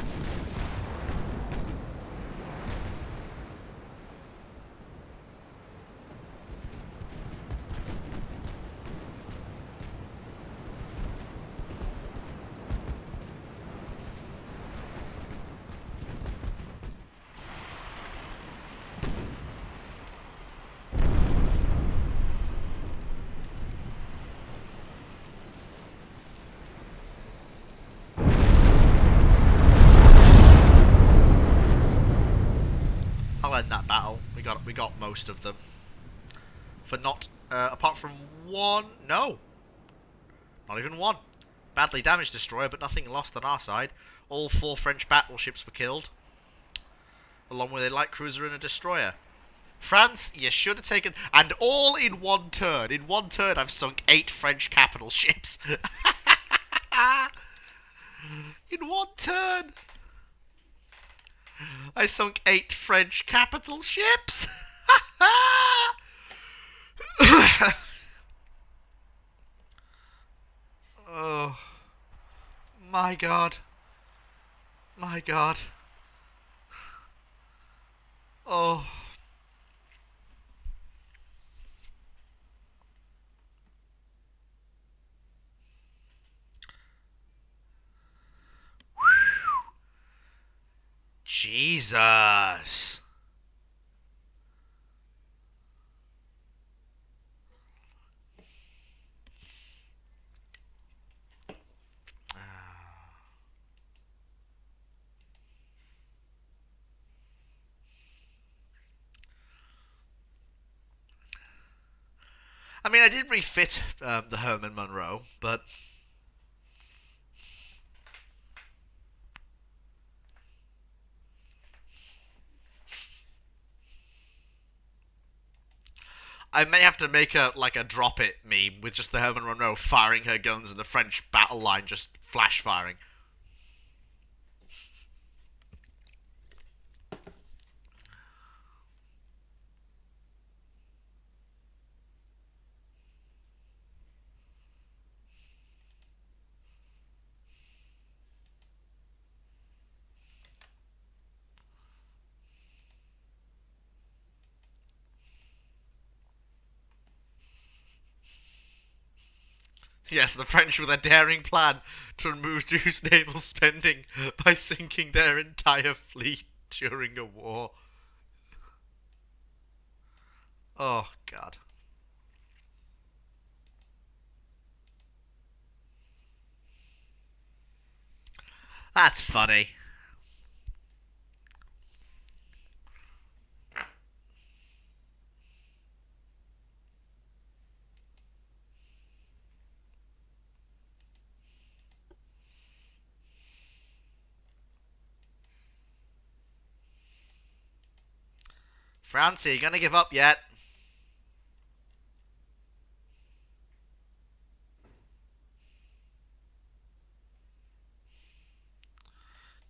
I'll end that battle. We got most of them. For not apart from one. No, not even one. Badly damaged destroyer, but nothing lost on our side. All 4 French battleships were killed, along with a light cruiser and a destroyer. France, you should have taken... And all in one turn. In one turn, I've sunk 8 French capital ships. In one turn. I sunk 8 French capital ships. Oh. My God. My God. Oh. Jesus. I mean, I did refit the Herman Munro, but... I may have to make a drop it meme with just the Herman Munro firing her guns and the French battle line just flash firing. Yes, the French with a daring plan to reduce naval spending by sinking their entire fleet during a war. Oh, God. That's funny. France, are you gonna give up yet?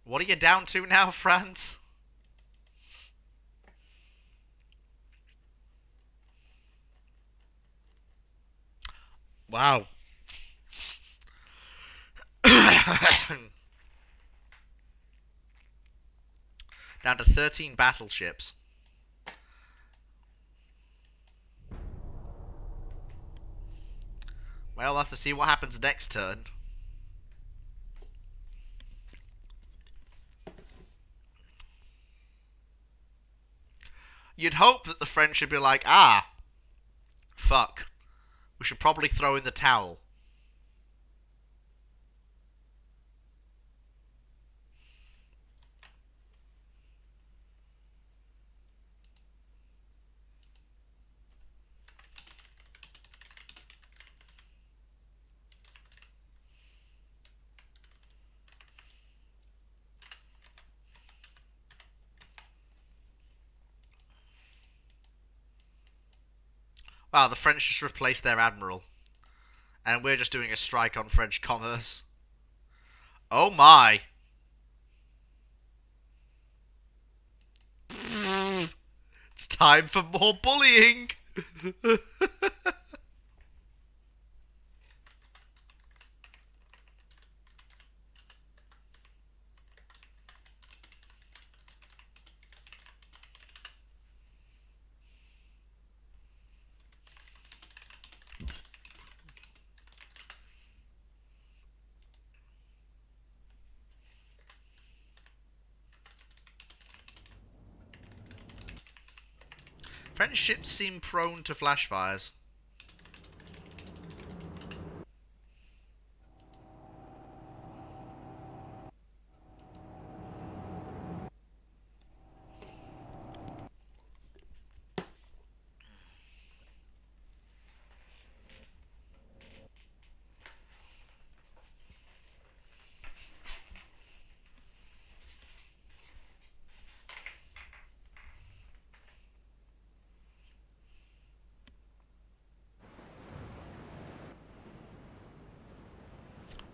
What are you down to now, France? Wow. Down to 13 battleships. Well, we'll have to see what happens next turn. You'd hope that the French should be like, ah, fuck. We should probably throw in the towel. Wow, the French just replaced their admiral. And we're just doing a strike on French commerce. Oh my! It's time for more bullying! French ships seem prone to flash fires.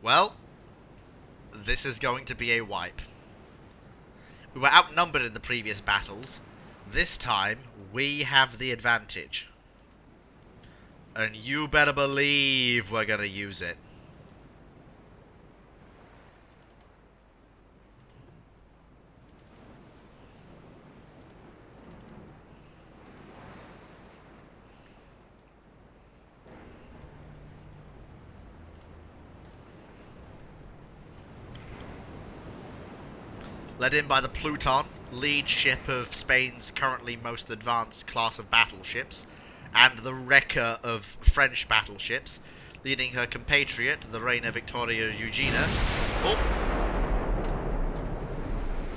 Well, this is going to be a wipe. We were outnumbered in the previous battles. This time, we have the advantage. And you better believe we're going to use it. Led in by the Pluton, lead ship of Spain's currently most advanced class of battleships, and the wrecker of French battleships, leading her compatriot, the Reina Victoria Eugenia. Oh!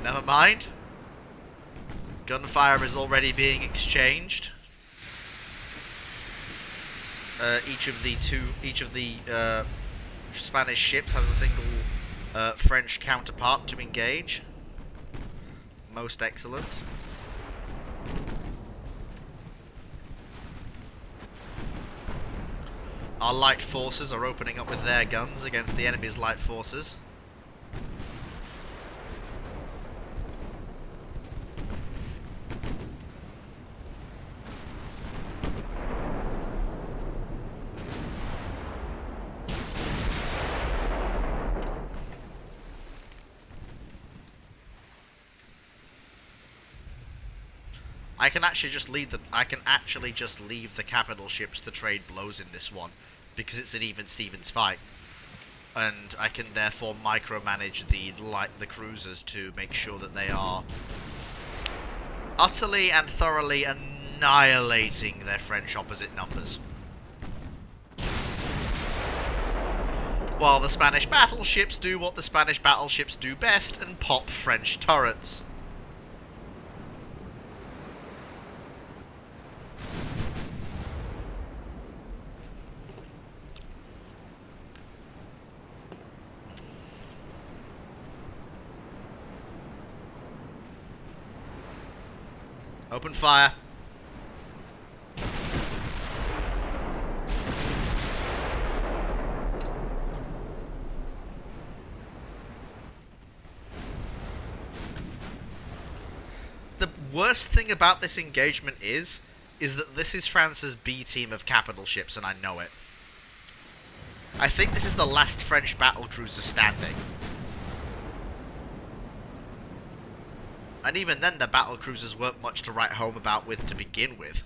Never mind. Gunfire is already being exchanged. Each of the Spanish ships has a single French counterpart to engage. Most excellent. Our light forces are opening up with their guns against the enemy's light forces. I can actually just leave the capital ships to trade blows in this one, because it's an even Stevens fight, and I can therefore micromanage the cruisers to make sure that they are utterly and thoroughly annihilating their French opposite numbers, while the Spanish battleships do what the Spanish battleships do best and pop French turrets. Open fire. The worst thing about this engagement is that this is France's B team of capital ships, and I know it. I think this is the last French battlecruiser standing. And even then, the battlecruisers weren't much to write home about with to begin with.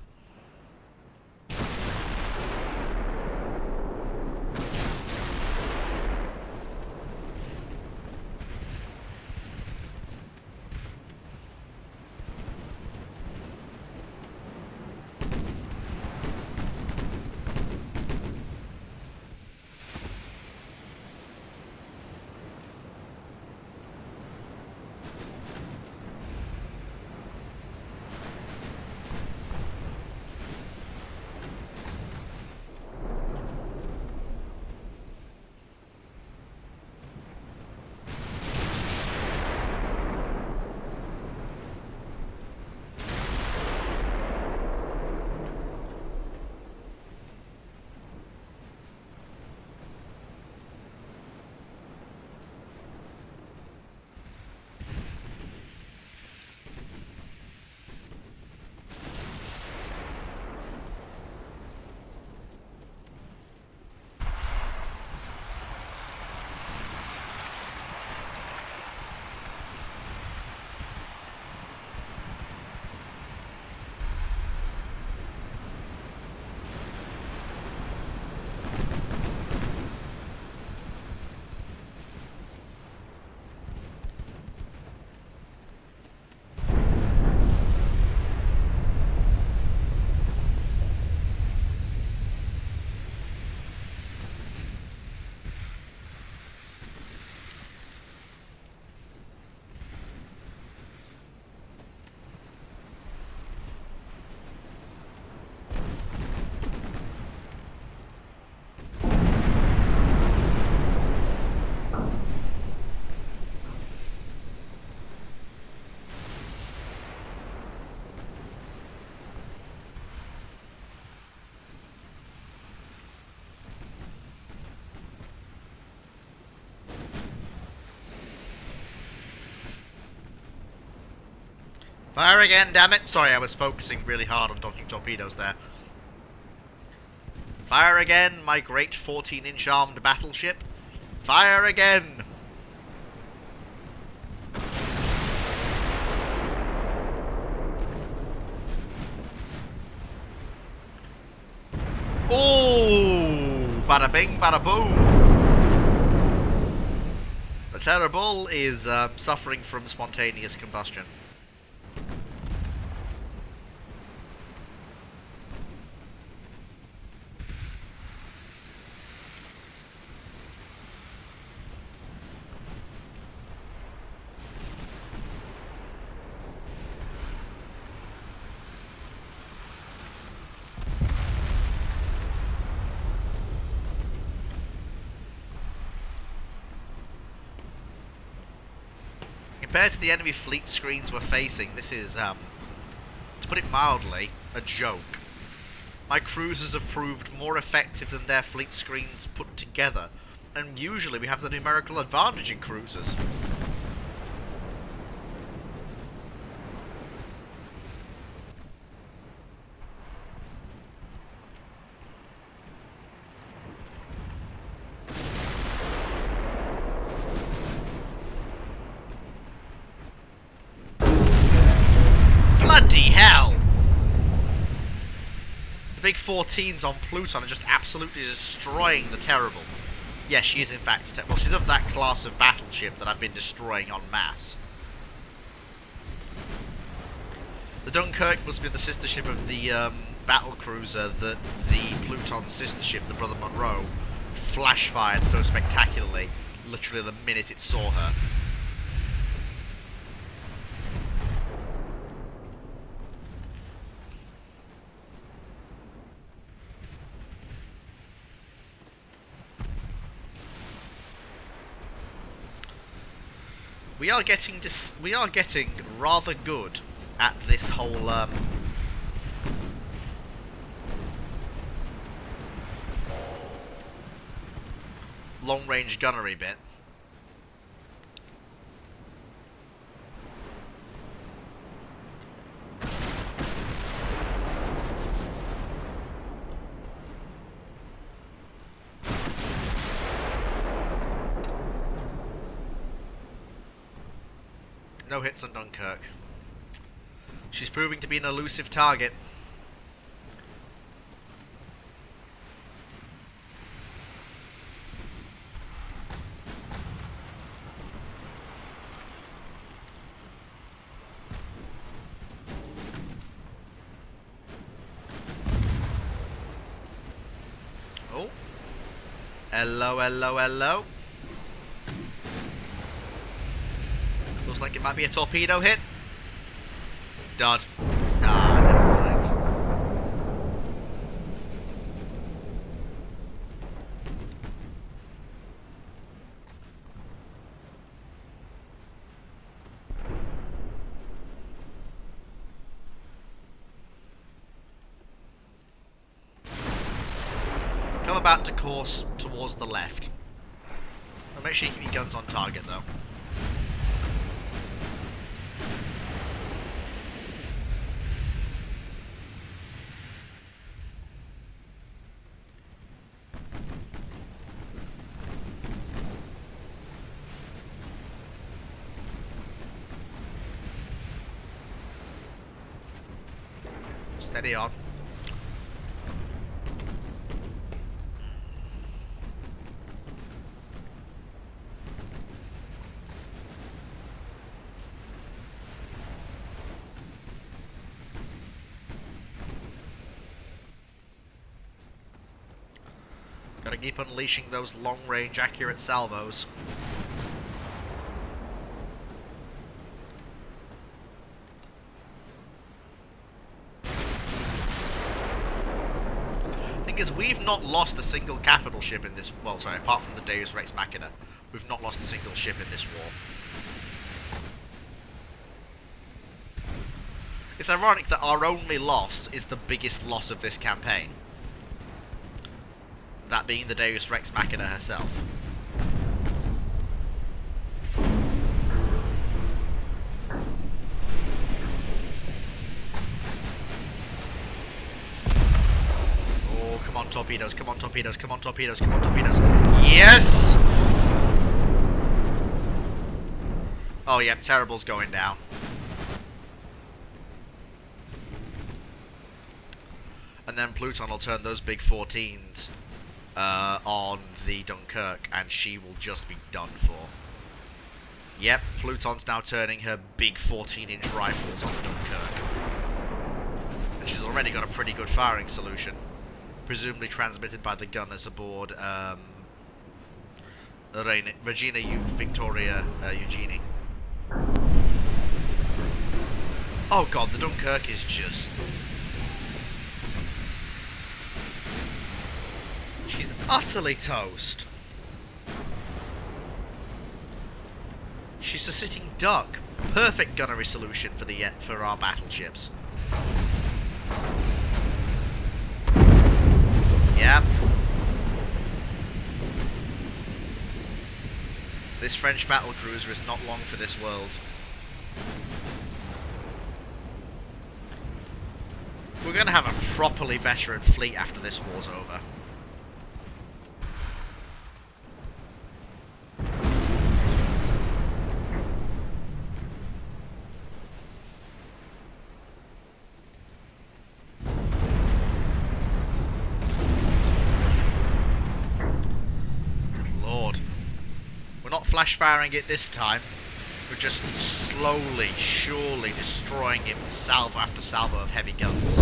Fire again, damn it! Sorry, I was focusing really hard on dodging torpedoes there. Fire again, my great 14-inch armed battleship. Fire again! Oh! Bada bing, bada boom! The Terrible is suffering from spontaneous combustion. Compared to the enemy fleet screens we're facing, this is, to put it mildly, a joke. My cruisers have proved more effective than their fleet screens put together, and usually we have the numerical advantage in cruisers. Bloody hell! The big 14s on Pluton are just absolutely destroying the Terrible. Yes, she is in fact... well, she's of that class of battleship that I've been destroying en masse. The Dunkirk must be the sister ship of the battle cruiser that the Pluton's sister ship, the Brother Monroe, flash-fired so spectacularly, literally the minute it saw her. We are getting rather good at this whole long-range gunnery bit. No hits on Dunkirk. She's proving to be an elusive target. Oh. Hello, hello, hello. Looks like it might be a torpedo hit. Dud. Ah, never mind. Come about to course towards the left. I'll make sure you keep your guns on target though. Steady on. Gotta keep unleashing those long-range accurate salvos. Thing is, we've not lost a single capital ship in this... well, sorry, apart from the Deus Rex Machina. We've not lost a single ship in this war. It's ironic that our only loss is the biggest loss of this campaign. That being the Deus Rex Machina herself. torpedoes, come on torpedoes, come on torpedoes, come on torpedoes. Yes! Oh yeah, Terrible's going down. And then Pluton will turn those big 14s on the Dunkirk, and she will just be done for. Yep, Pluton's now turning her big 14-inch rifles on the Dunkirk. And she's already got a pretty good firing solution, presumably transmitted by the gunners aboard Regina Victoria Eugenie. Oh god, the Dunkirk is just... she's utterly toast. She's a sitting duck. Perfect gunnery solution for our battleships. Yep. This French battlecruiser is not long for this world. We're going to have a properly veteran fleet after this war's over. Flash firing it this time. We're just slowly, surely destroying it with salvo after salvo of heavy guns.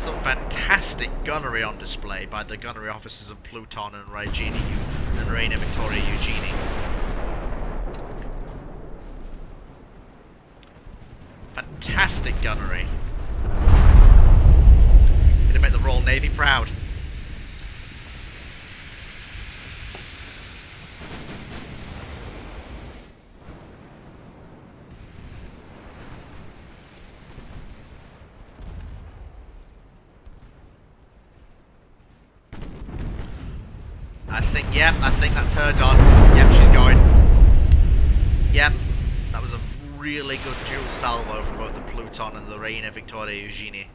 Some fantastic gunnery on display by the gunnery officers of Pluton and Reina Victoria Eugenie. Fantastic gunnery. It'll make the Royal Navy proud. I think that's her gone. Yep, she's going. Yep, that was a really good dual salvo from both the Pluton and the Reina Victoria Eugenie.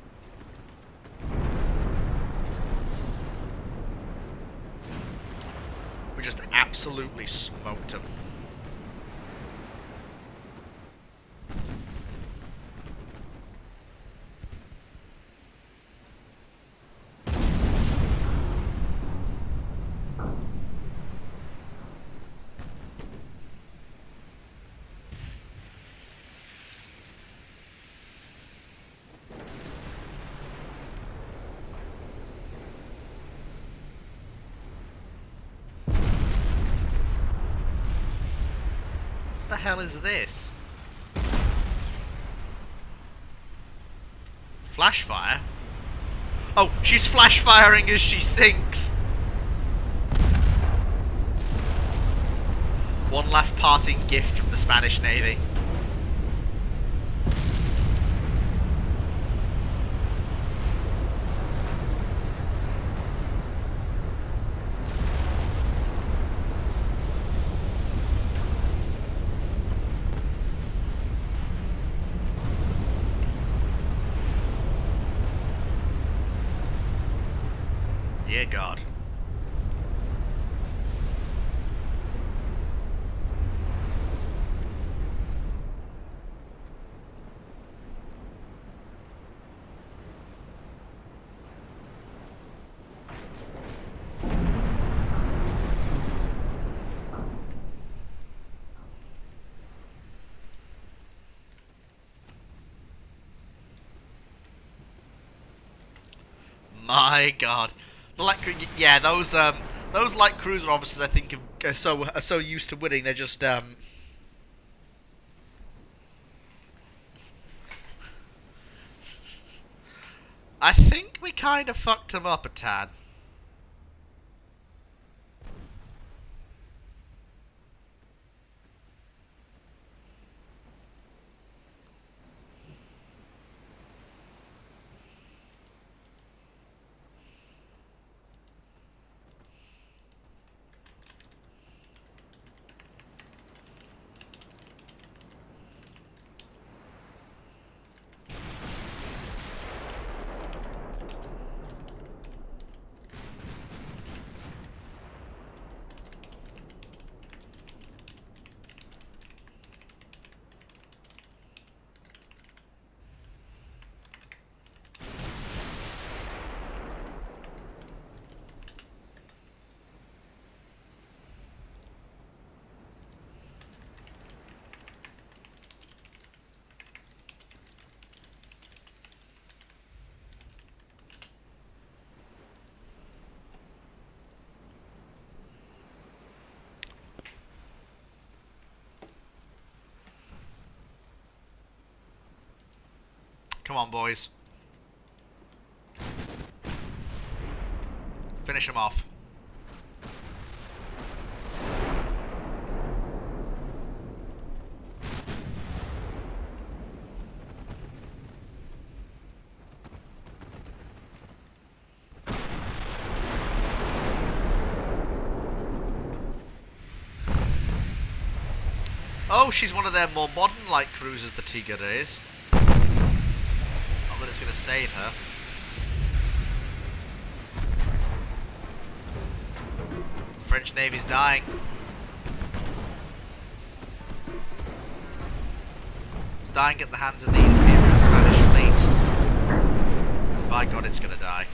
We just absolutely smoked them. What the hell is this? Flash fire? Oh, she's flash firing as she sinks. One last parting gift from the Spanish Navy. Dear God. My God. Yeah, those light cruiser officers, I think, are so used to winning. They're just I think we kind of fucked them up a tad. Come on, boys. Finish him off. Oh, she's one of their more modern light cruisers, the Tigre is. Not that it's going to save her. French Navy's dying. It's dying at the hands of the Imperial Spanish fleet. By God, it's going to die.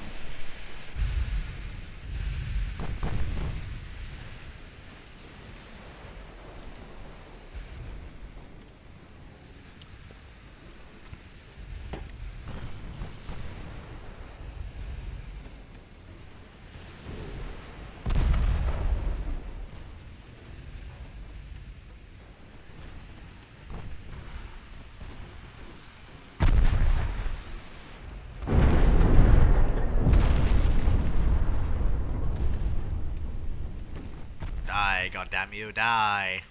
Die, goddamn you, die.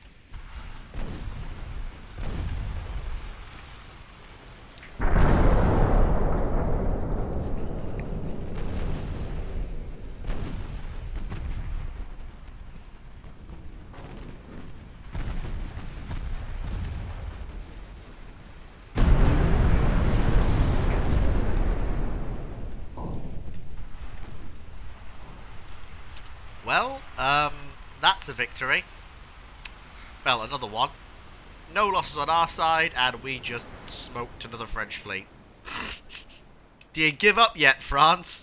Well, that's a victory. Well, another one. No losses on our side, and we just smoked another French fleet. Do you give up yet, France?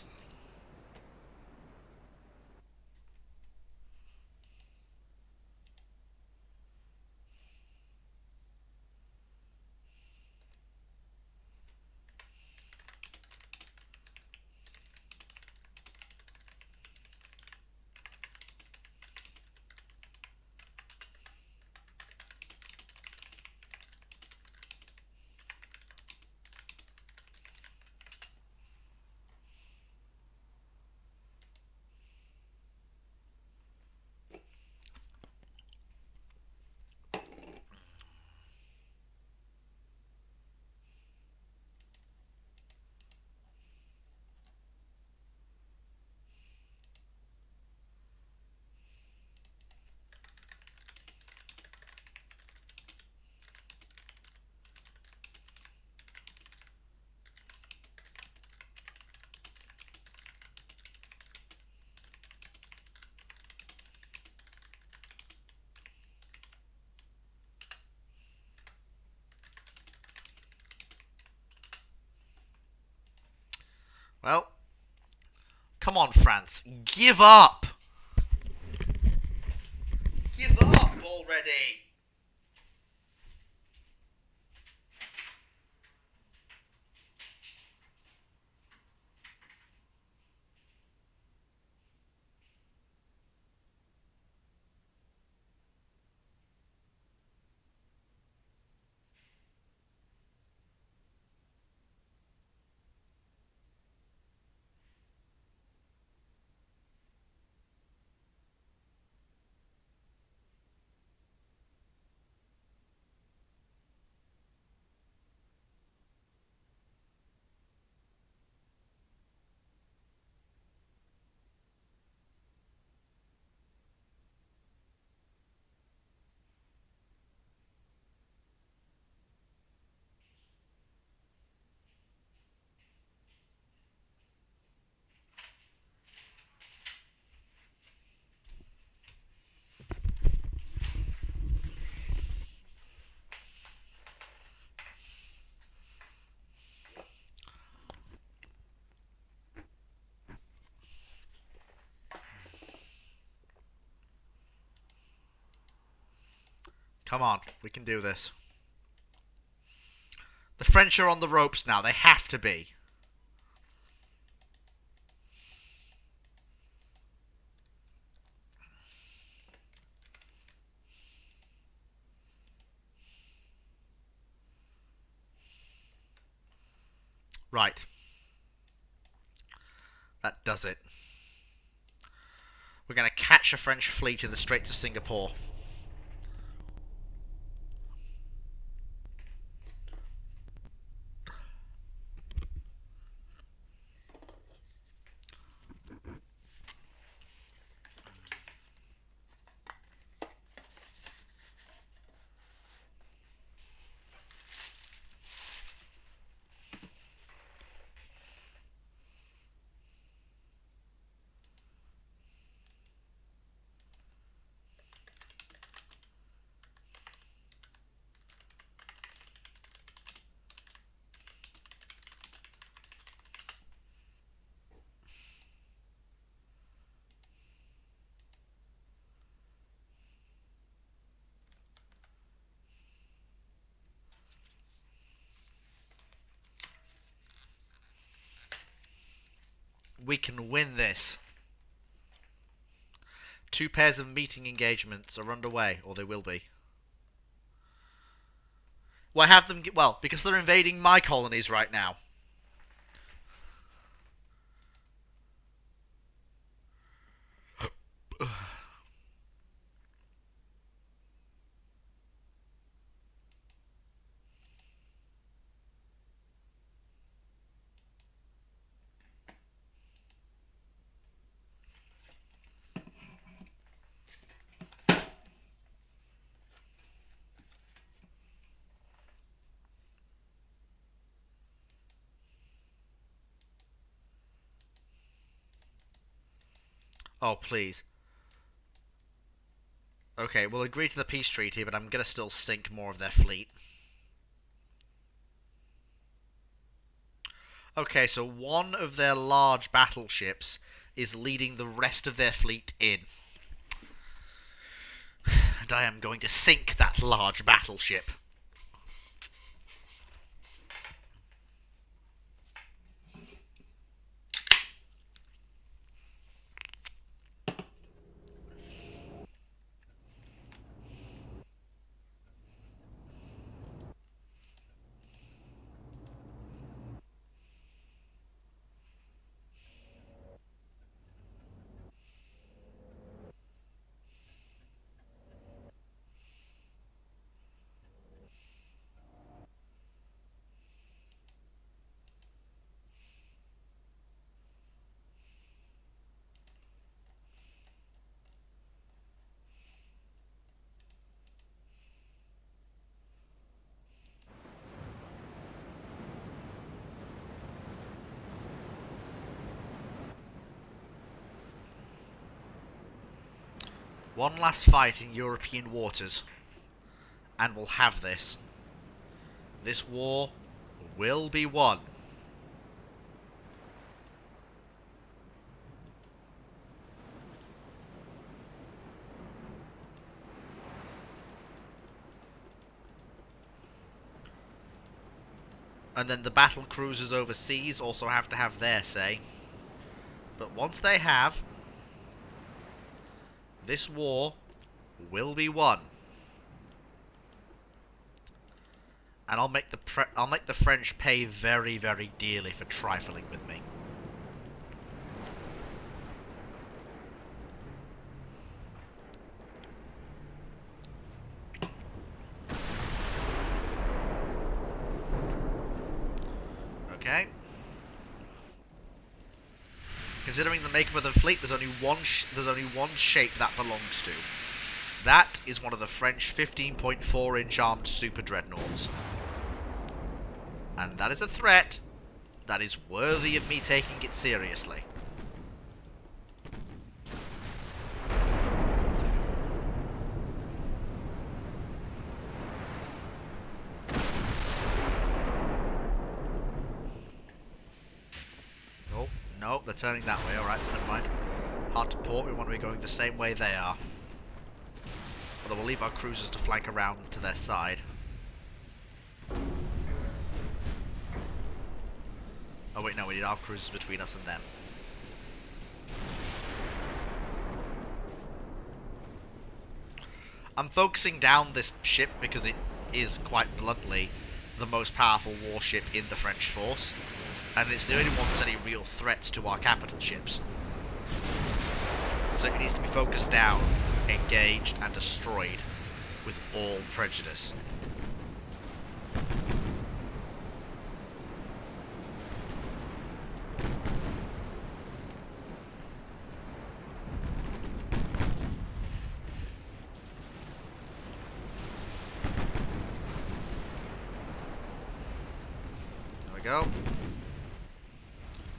Well, come on, France. Give up! Give up already! Come on, we can do this. The French are on the ropes now. They have to be. Right. That does it. We're going to catch a French fleet in the Straits of Singapore. We can win this. 2 pairs of meeting engagements are underway, or they will be. Well, I have them... Well, because they're invading my colonies right now. Oh, please. Okay, we'll agree to the peace treaty, but I'm going to still sink more of their fleet. Okay, so one of their large battleships is leading the rest of their fleet in. And I am going to sink that large battleship. One last fight in European waters, and we'll have this. This war will be won. And then the battle cruisers overseas also have to have their say. But once they have, this war will be won. And I'll make the French pay very, very dearly for trifling with me. Okay. Considering the makeup of the fleet, there's only one shape that belongs to. That is one of the French 15.4-inch armed super dreadnoughts. And that is a threat that is worthy of me taking it seriously. Oh, no, they're turning that way. Alright, so never mind. Hard to port, we want to be going the same way they are. Although we'll leave our cruisers to flank around to their side. Oh wait, no, we need our cruisers between us and them. I'm focusing down this ship because it is, quite bluntly, the most powerful warship in the French force. and it's the only one that's any real threats to our capital ships. So it needs to be focused down, engaged, and destroyed with all prejudice. There we go.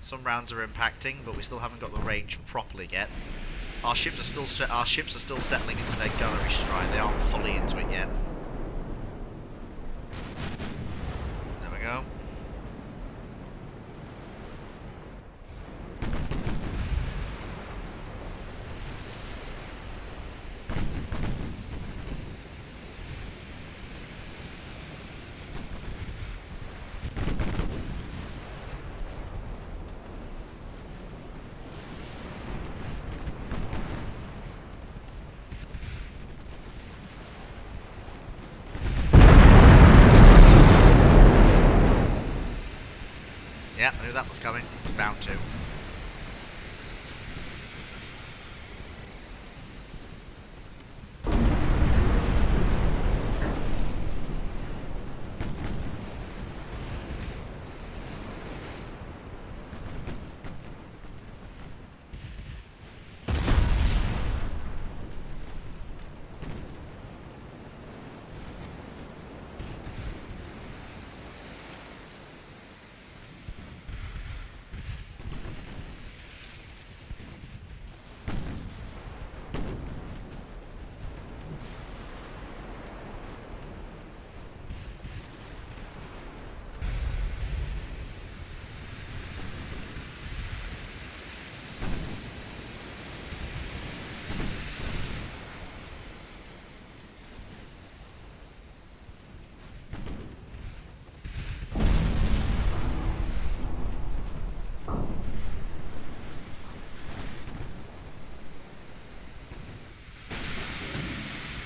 Some rounds are impacting, but we still haven't got the range properly yet. Our ships are still settling into their gunnery stride. They aren't fully into it yet. There we go. Yeah, I knew that was coming. It was bound to.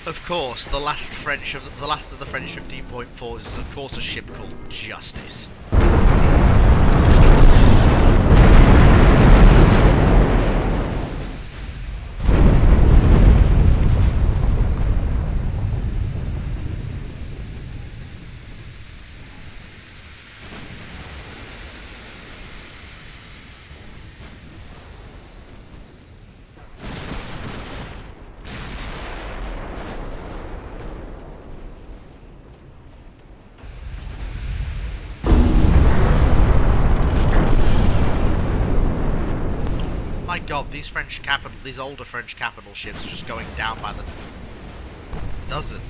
Of course, the last of the French 15.4s is of course a ship called Justice. My God, these older French capital ships are just going down by the dozen.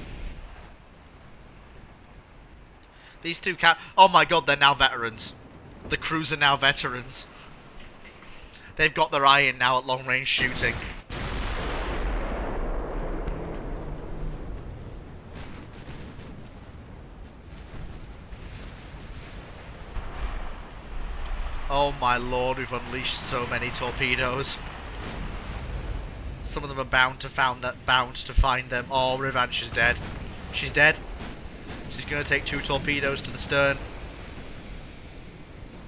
These two oh my God, they're now veterans. The crews are now veterans. They've got their eye in now at long range shooting. Oh my lord, we've unleashed so many torpedoes. Some of them are bound to find them. Oh, Revanche is dead. She's dead. She's gonna take 2 torpedoes to the stern.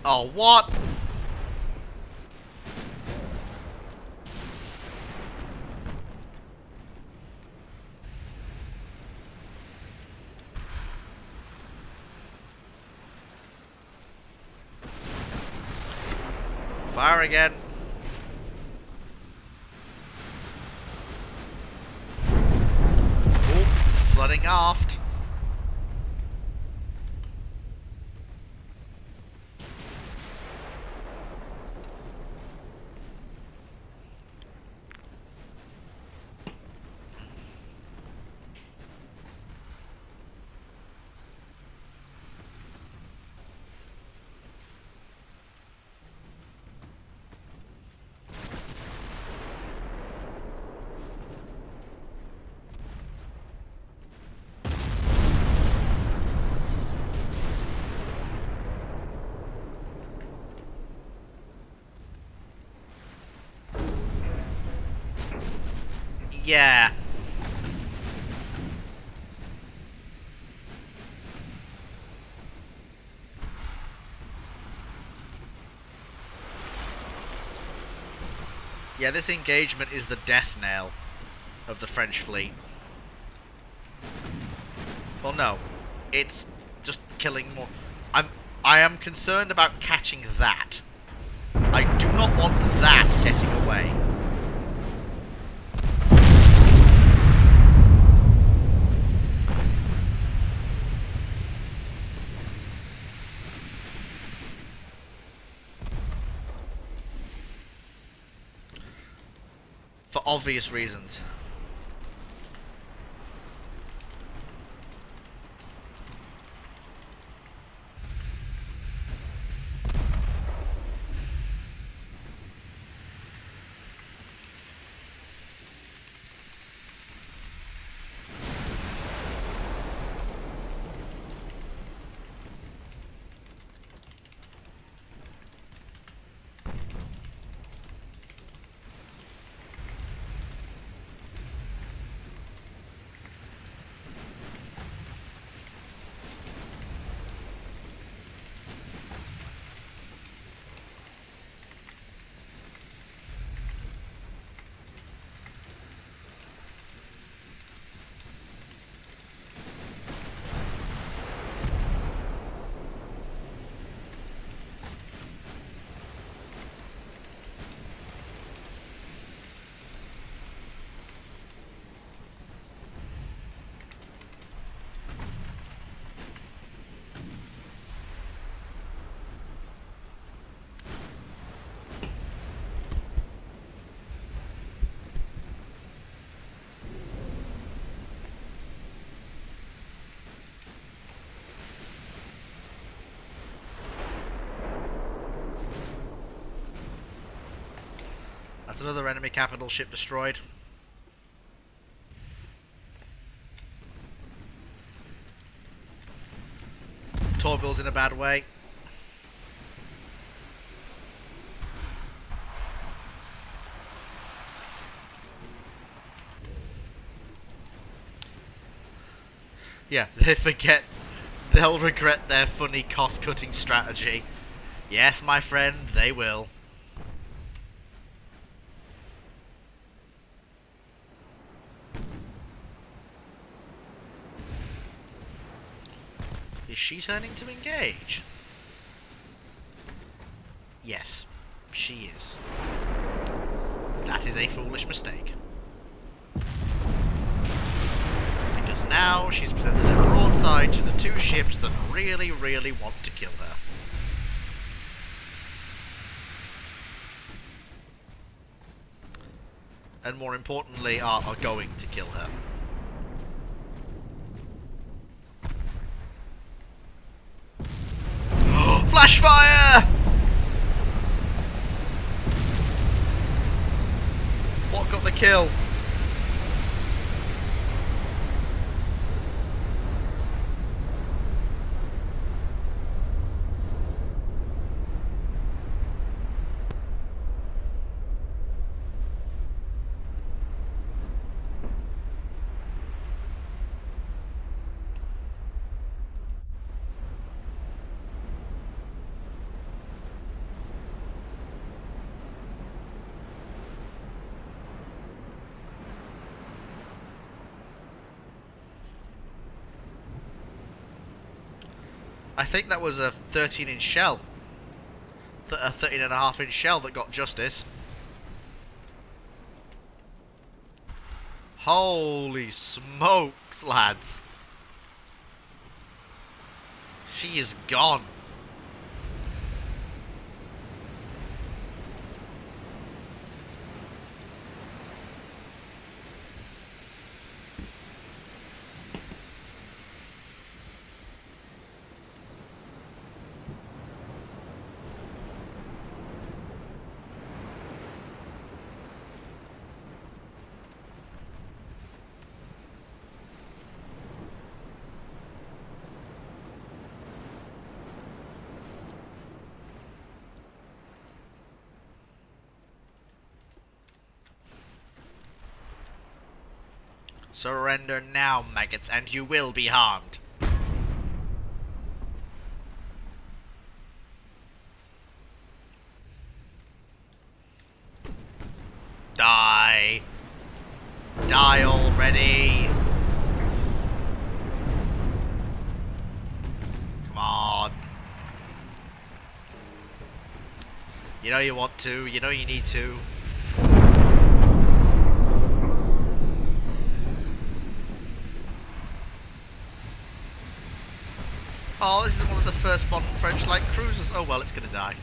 Oh, what? Fire again. Oh, flooding aft. Yeah. Yeah, this engagement is the death knell of the French fleet. Well, no, it's just killing more. I am concerned about catching that. I do not want that getting away. For obvious reasons. That's another enemy capital ship destroyed. Torville's in a bad way. Yeah, they forget. They'll regret their funny cost-cutting strategy. Yes, my friend, they will. Is she turning to engage? Yes, she is. That is a foolish mistake. Because now she's presented a broadside to the two ships that really, really want to kill her. And more importantly, are going to kill her. Flash fire! What got the kill? I think that was a 13-inch shell. A 13.5-inch shell that got justice. Holy smokes, lads. She is gone. Surrender now, maggots, and you will be harmed. die. Die already. Come on. You know you want to. You know you need to. Oh, this is one of the first modern French light cruisers. Oh well, it's gonna die.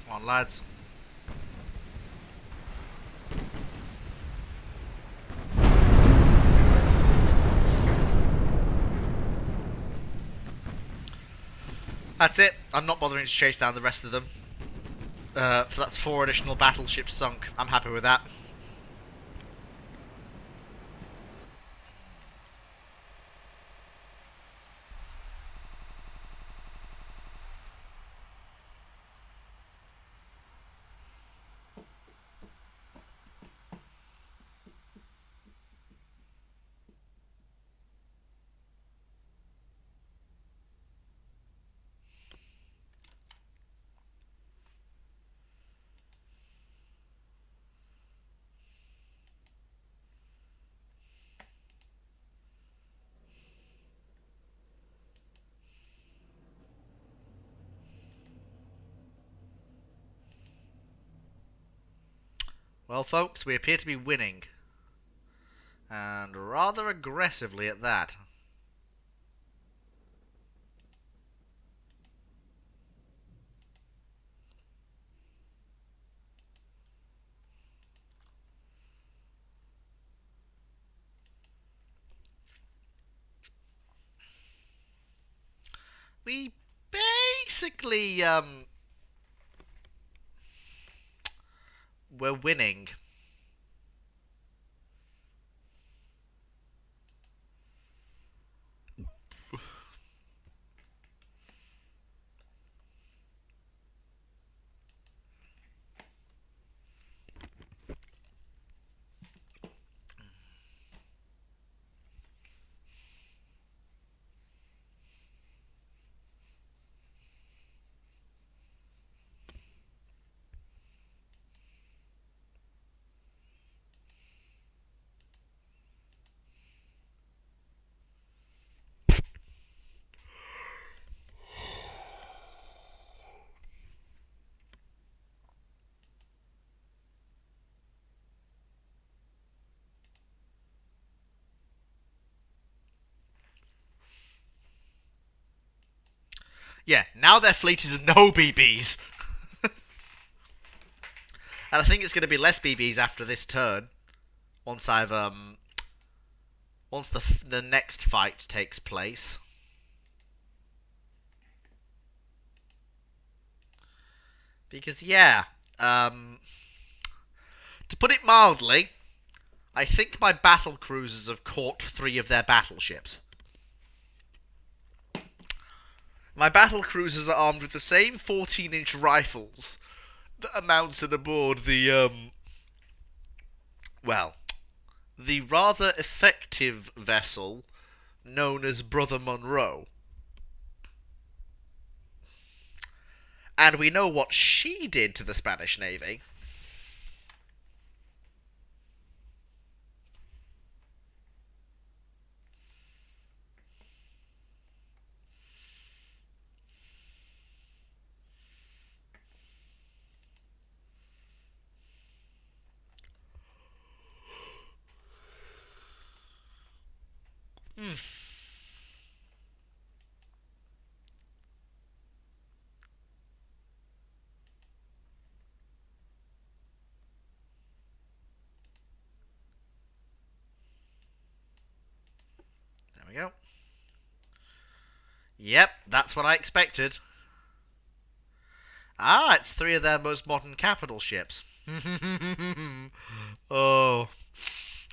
Come on, lads. That's it. I'm not bothering to chase down the rest of them. So that's 4 additional battleships sunk. I'm happy with that. Well, folks, we appear to be winning. And rather aggressively at that. We basically, we're winning. Yeah, now their fleet is no BBs. And I think it's going to be less BBs after this turn. Once I've, once the next fight takes place. Because, yeah, to put it mildly, I think my battle cruisers have caught 3 of their battleships. My battle cruisers are armed with the same 14-inch rifles that are mounted aboard the, well, the rather effective vessel known as Brother Monroe. And we know what she did to the Spanish Navy. Hmm. There we go. Yep, that's what I expected. Ah, it's three of their most modern capital ships. Oh.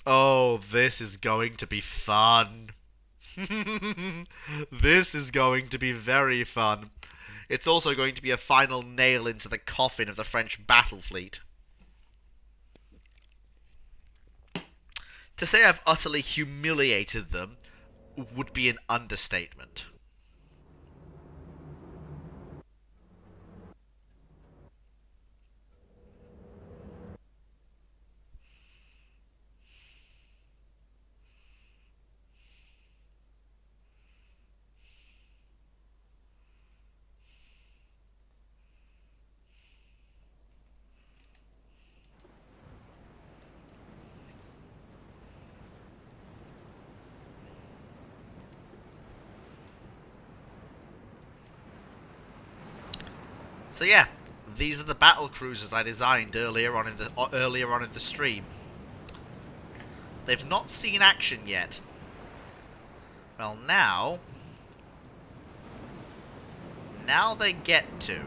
Oh, this is going to be fun. This is going to be very fun. It's also going to be a final nail into the coffin of the French battle fleet. To say I've utterly humiliated them would be an understatement. So yeah, these are the battle cruisers I designed earlier on in the stream. They've not seen action yet. Well, now they get to.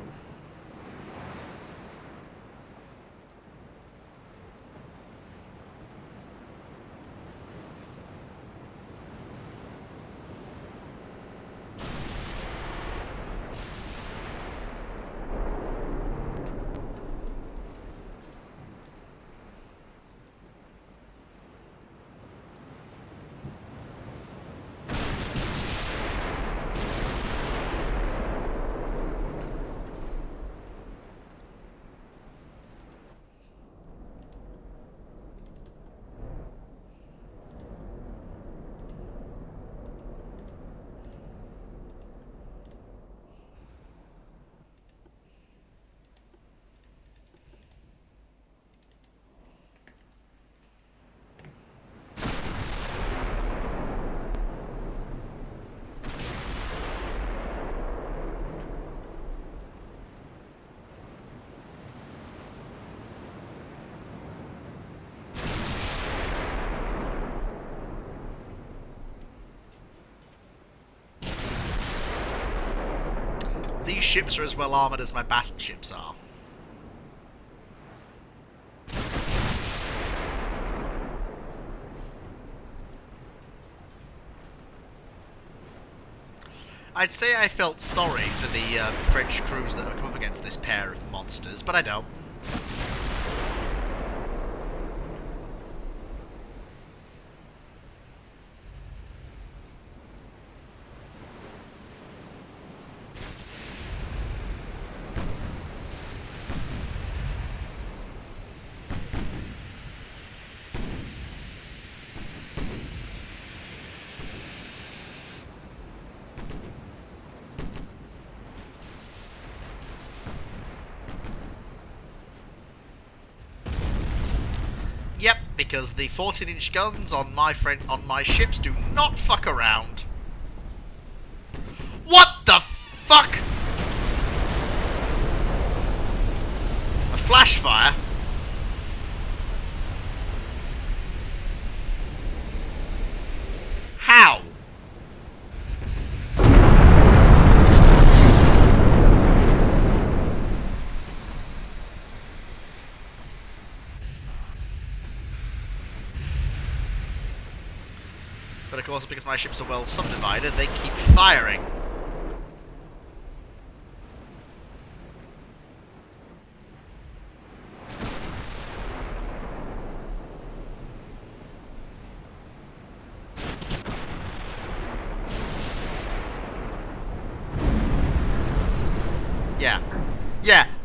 These ships are as well armoured as my battleships are. I'd say I felt sorry for the French crews that have come up against this pair of monsters, but I don't. Yep, because the 14-inch guns on my ships do not fuck around. What the fuck? A flash fire? How? But of course, because my ships are well subdivided, they keep firing.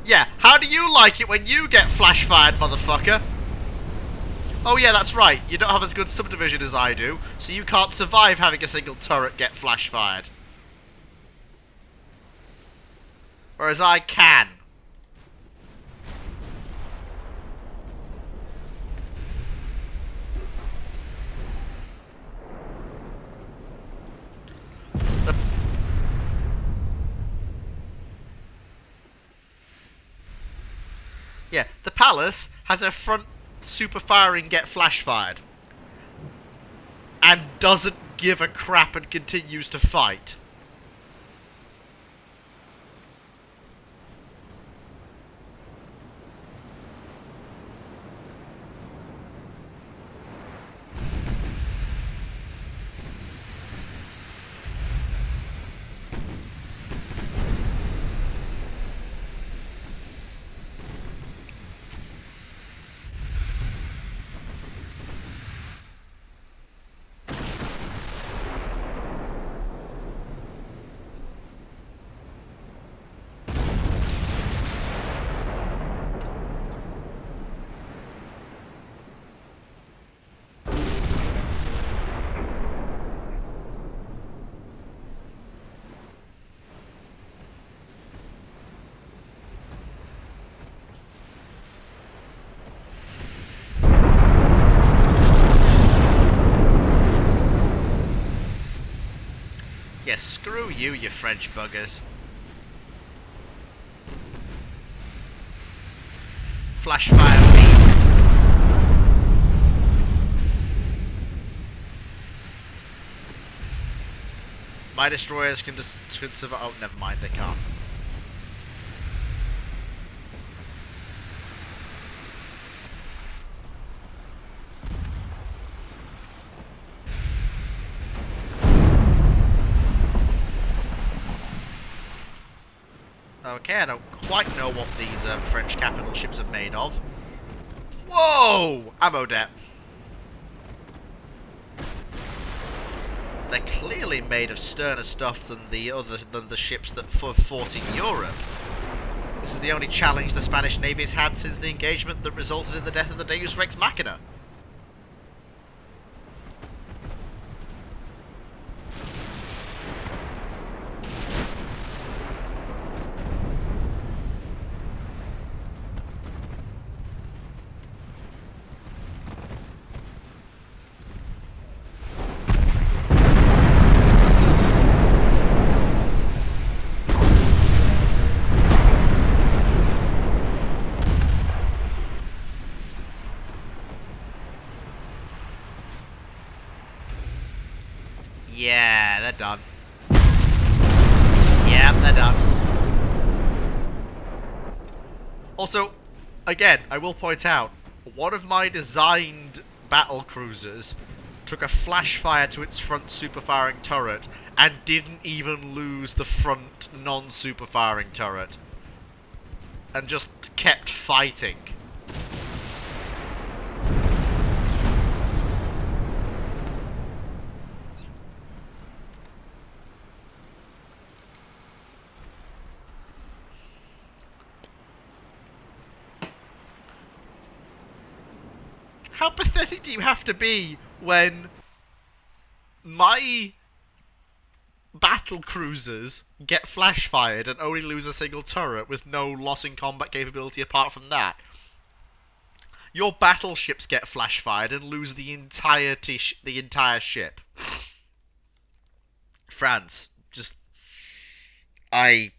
Yeah. How do you like it when you get flash fired, motherfucker? Oh yeah, that's right. You don't have as good subdivision as I do, so you can't survive having a single turret get flash fired. Whereas I can. The Palace has a front super firing get flash fired. And doesn't give a crap and continues to fight. Yeah, screw you, you French buggers. Flash fire me. My destroyers can just survive. Oh, never mind, they can't. Okay, I don't quite know what these French capital ships are made of. Whoa! Ammo debt. They're clearly made of sterner stuff than the ships that fought in Europe. This is the only challenge the Spanish Navy has had since the engagement that resulted in the death of the Deus Rex Machina. Yeah, they're done. Yeah, they're done. Also, again, I will point out, one of my designed battle cruisers took a flash fire to its front super-firing turret and didn't even lose the front non-super-firing turret. And just kept fighting. How pathetic do you have to be when my battle cruisers get flash fired and only lose a single turret with no loss in combat capability apart from that? Your battleships get flash fired and lose the entire ship. France, just I.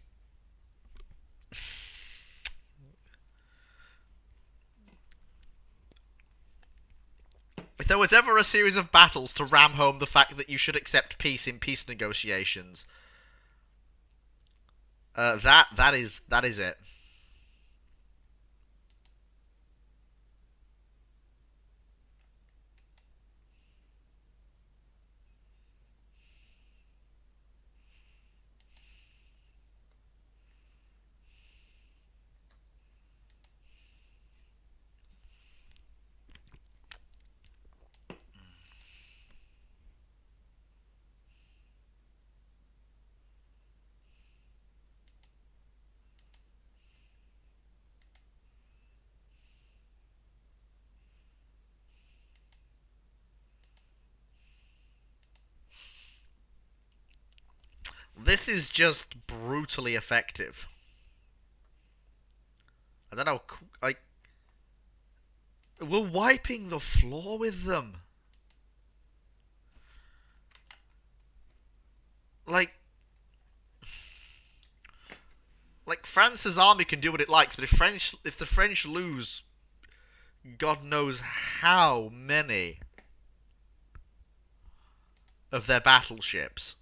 If there was ever a series of battles to ram home the fact that you should accept peace in peace negotiations, that is it. This is just brutally effective. I don't know, like, we're wiping the floor with them. Like, France's army can do what it likes, but if the French lose, God knows how many of their battleships,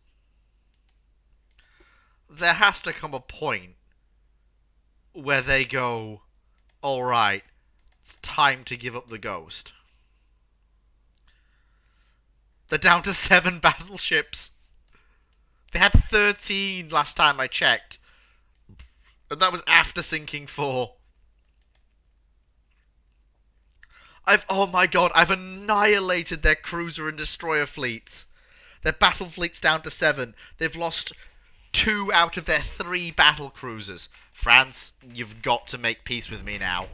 there has to come a point where they go, alright, it's time to give up the ghost. They're down to 7 battleships. They had 13 last time I checked. And that was after sinking 4. Oh my god, I've annihilated their cruiser and destroyer fleets. Their battle fleet's down to 7. They've lost 2 out of their 3 battle cruisers. France, you've got to make peace with me now.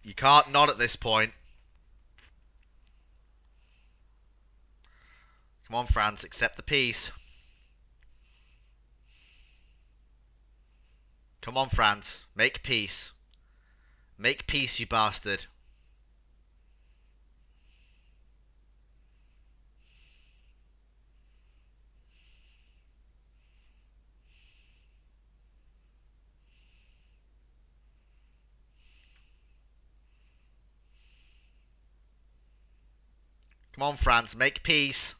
You can't not at this point. Come on, France, accept the peace. Come on, France, make peace. Make peace, you bastard. Come on, France, make peace.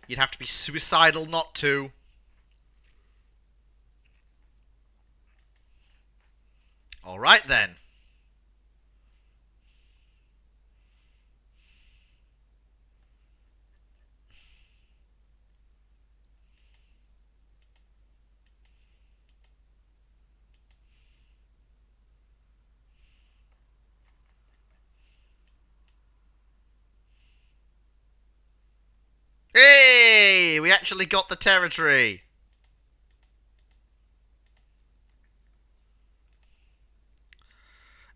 You'd have to be suicidal not to. Alright then. Hey! We actually got the territory.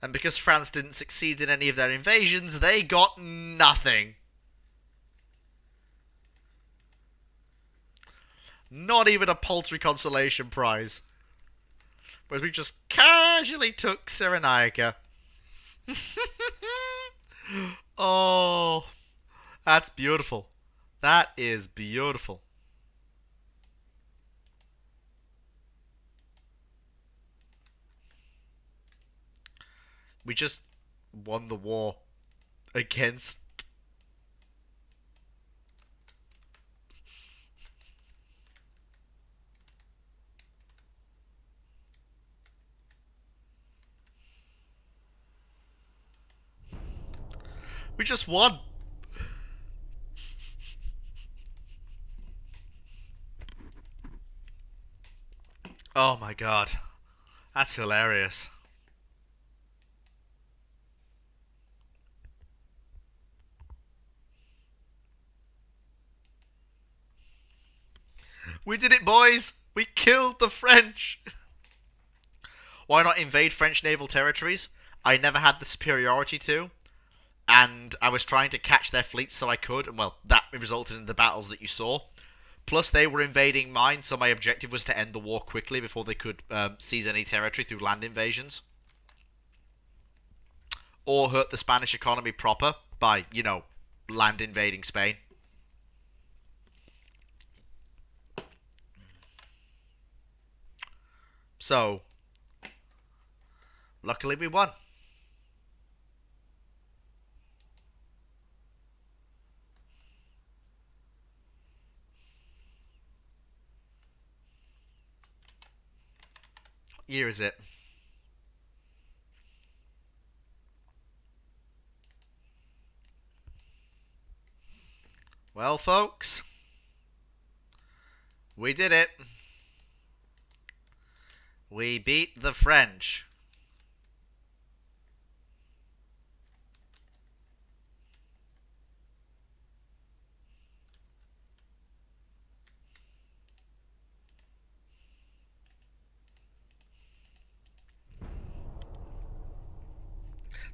And because France didn't succeed in any of their invasions, they got nothing. Not even a paltry consolation prize. Whereas we just casually took Cyrenaica. Oh, that's beautiful. That is beautiful. We just won the war against... We just won. Oh my god. That's hilarious. We did it, boys! We killed the French! Why not invade French naval territories? I never had the superiority to, and I was trying to catch their fleets so I could, and well, that resulted in the battles that you saw. Plus, they were invading mine, so my objective was to end the war quickly before they could seize any territory through land invasions. Or hurt the Spanish economy proper by, you know, land invading Spain. So, luckily we won. What year is it? Well, folks, we did it. We beat the French.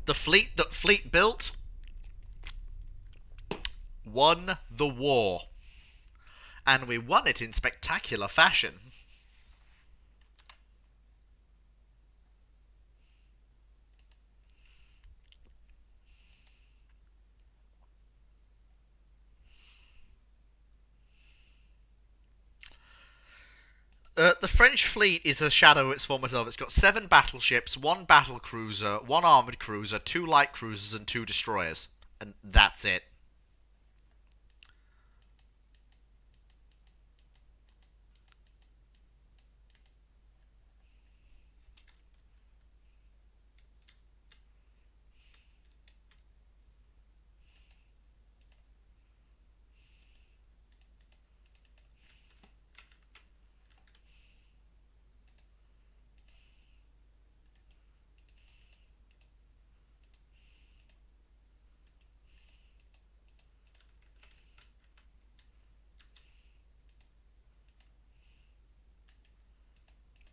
The fleet that Fleet built won the war. And we won it in spectacular fashion. The French fleet is a shadow of its former self. It's got 7 battleships, 1 battle cruiser, 1 armoured cruiser, 2 light cruisers, and 2 destroyers. And that's it.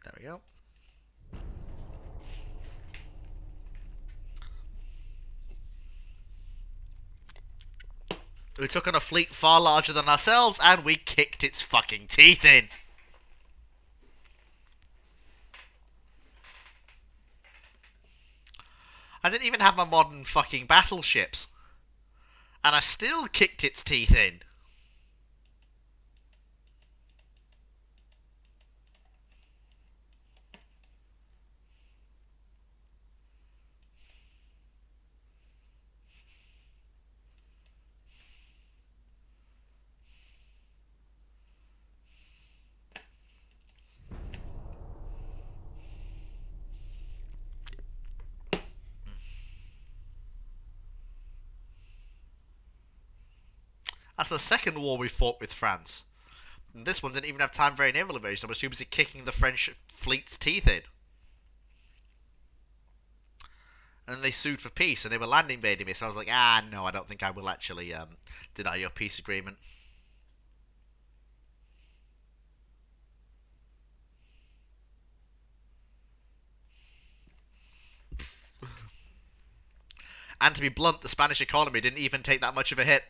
There we go. We took on a fleet far larger than ourselves, and we kicked its fucking teeth in. I didn't even have my modern fucking battleships. And I still kicked its teeth in. That's the second war we fought with France. And this one didn't even have time for any naval invasion. I was too busy kicking the French fleet's teeth in. And they sued for peace, and they were land invading me. So I was like, no, I don't think I will actually deny your peace agreement. And to be blunt, the Spanish economy didn't even take that much of a hit.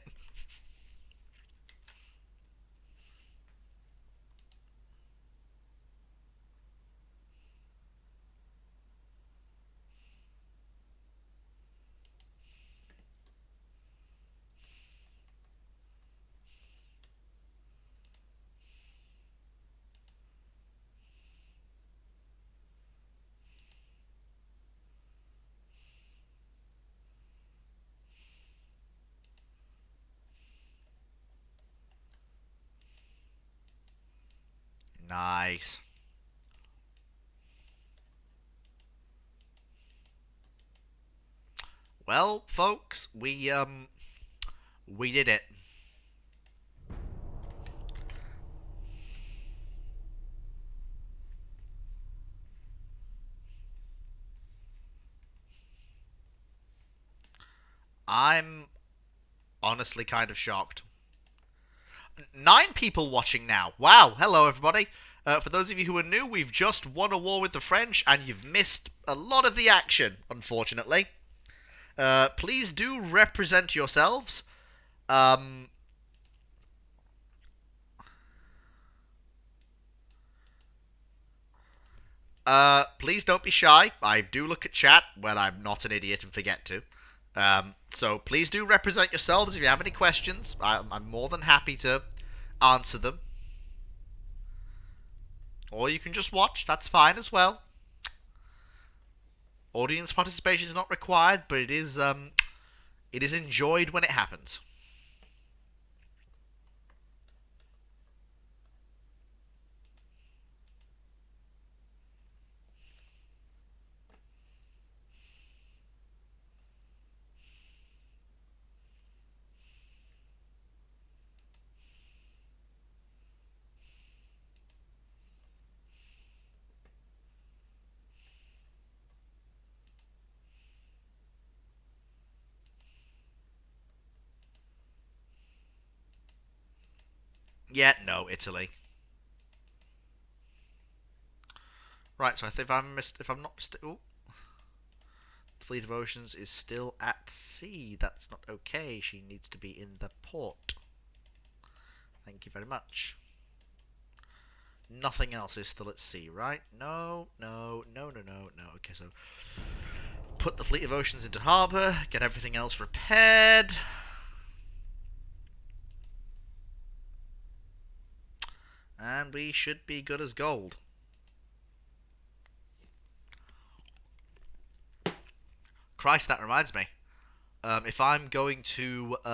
Nice. Well, folks, we did it. I'm honestly kind of shocked. 9 people watching now. Wow. Hello, everybody. For those of you who are new, we've just won a war with the French, and you've missed a lot of the action, unfortunately. Please do represent yourselves. Please don't be shy. I do look at chat when I'm not an idiot and forget to. So please do represent yourselves. If you have any questions, I'm more than happy to answer them. Or you can just watch. That's fine as well. Audience participation is not required, but it is enjoyed when it happens. Yeah, no, Italy. Right, so I think if I'm not mistaken, the Fleet of Oceans is still at sea. That's not okay. She needs to be in the port. Thank you very much. Nothing else is still at sea, right? No. Okay, so put the Fleet of Oceans into harbour, get everything else repaired. And we should be good as gold. Christ, that reminds me. If I'm going to... if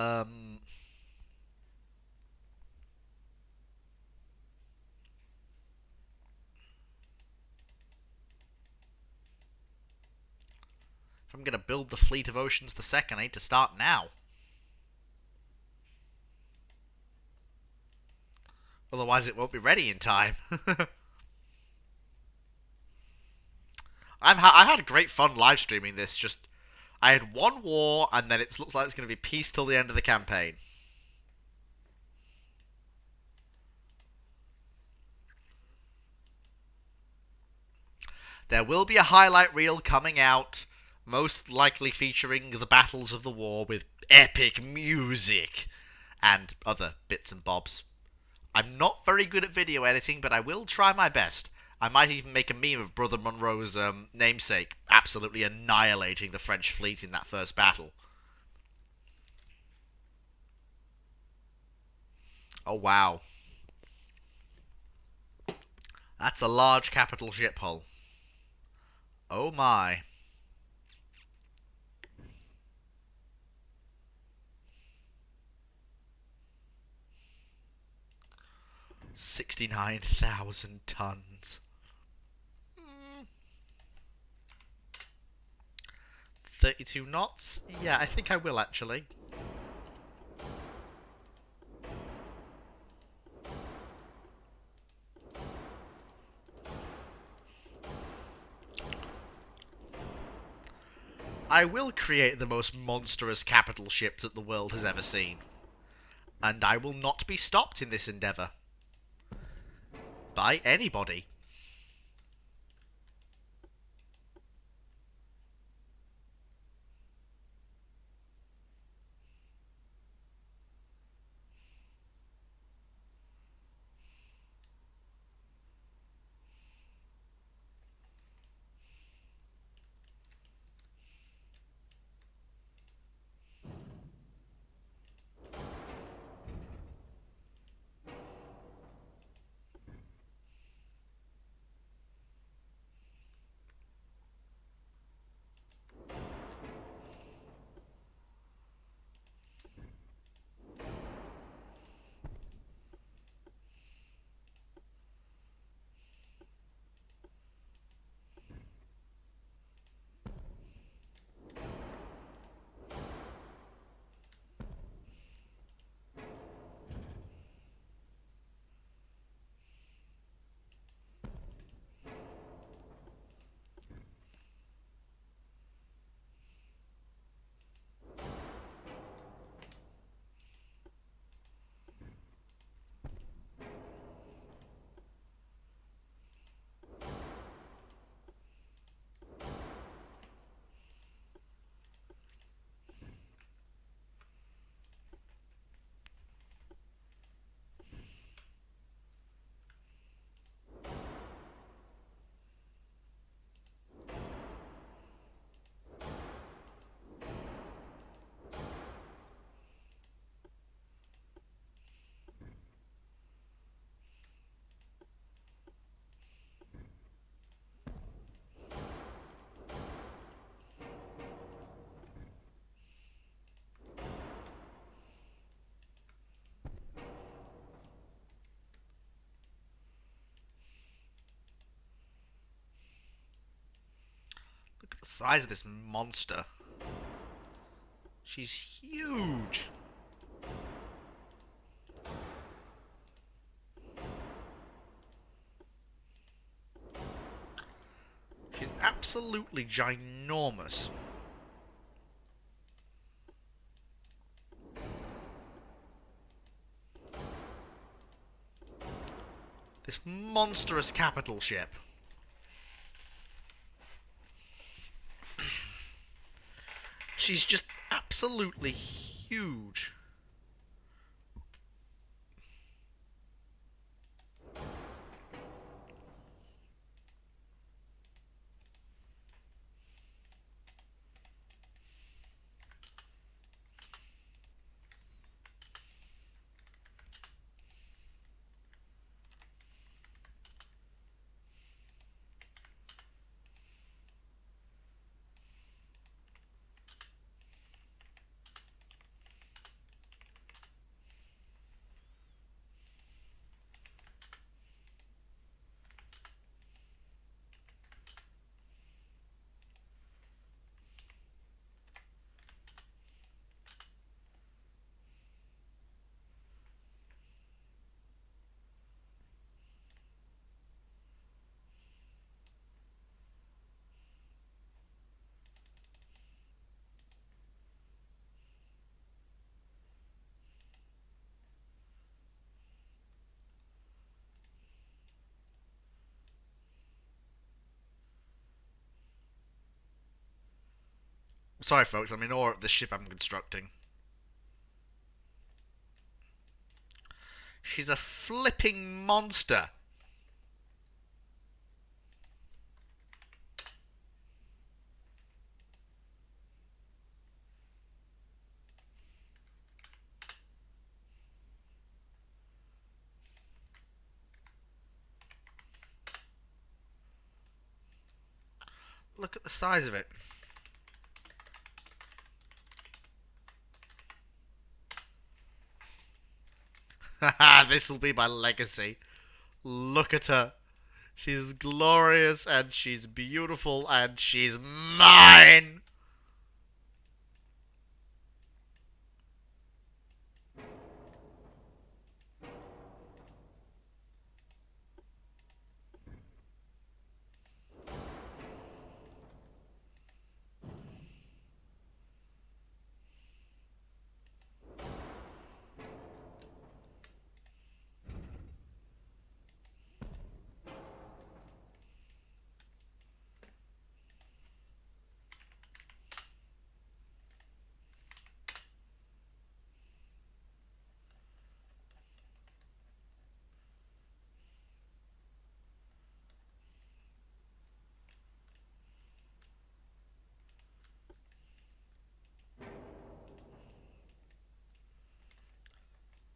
I'm going to build the Fleet of Oceans the second, I need to start now. Otherwise it won't be ready in time. I had great fun live streaming this. Just I had one war, and then it looks like it's going to be peace till the end of the campaign. There will be a highlight reel coming out, most likely featuring the battles of the war with epic music and other bits and bobs. I'm not very good at video editing, but I will try my best. I might even make a meme of Brother Monroe's namesake absolutely annihilating the French fleet in that first battle. Oh, wow. That's a large capital ship hull. Oh, my. 69,000 tons. 32 knots? Yeah, I think I will actually. I will create the most monstrous capital ship that the world has ever seen. And I will not be stopped in this endeavour. By anybody. Look at the size of this monster. She's huge. She's absolutely ginormous. This monstrous capital ship. She's just absolutely huge. Sorry, folks, I'm in awe of the ship I'm constructing. She's a flipping monster. Look at the size of it. Haha, this'll be my legacy. Look at her. She's glorious and she's beautiful and she's mine!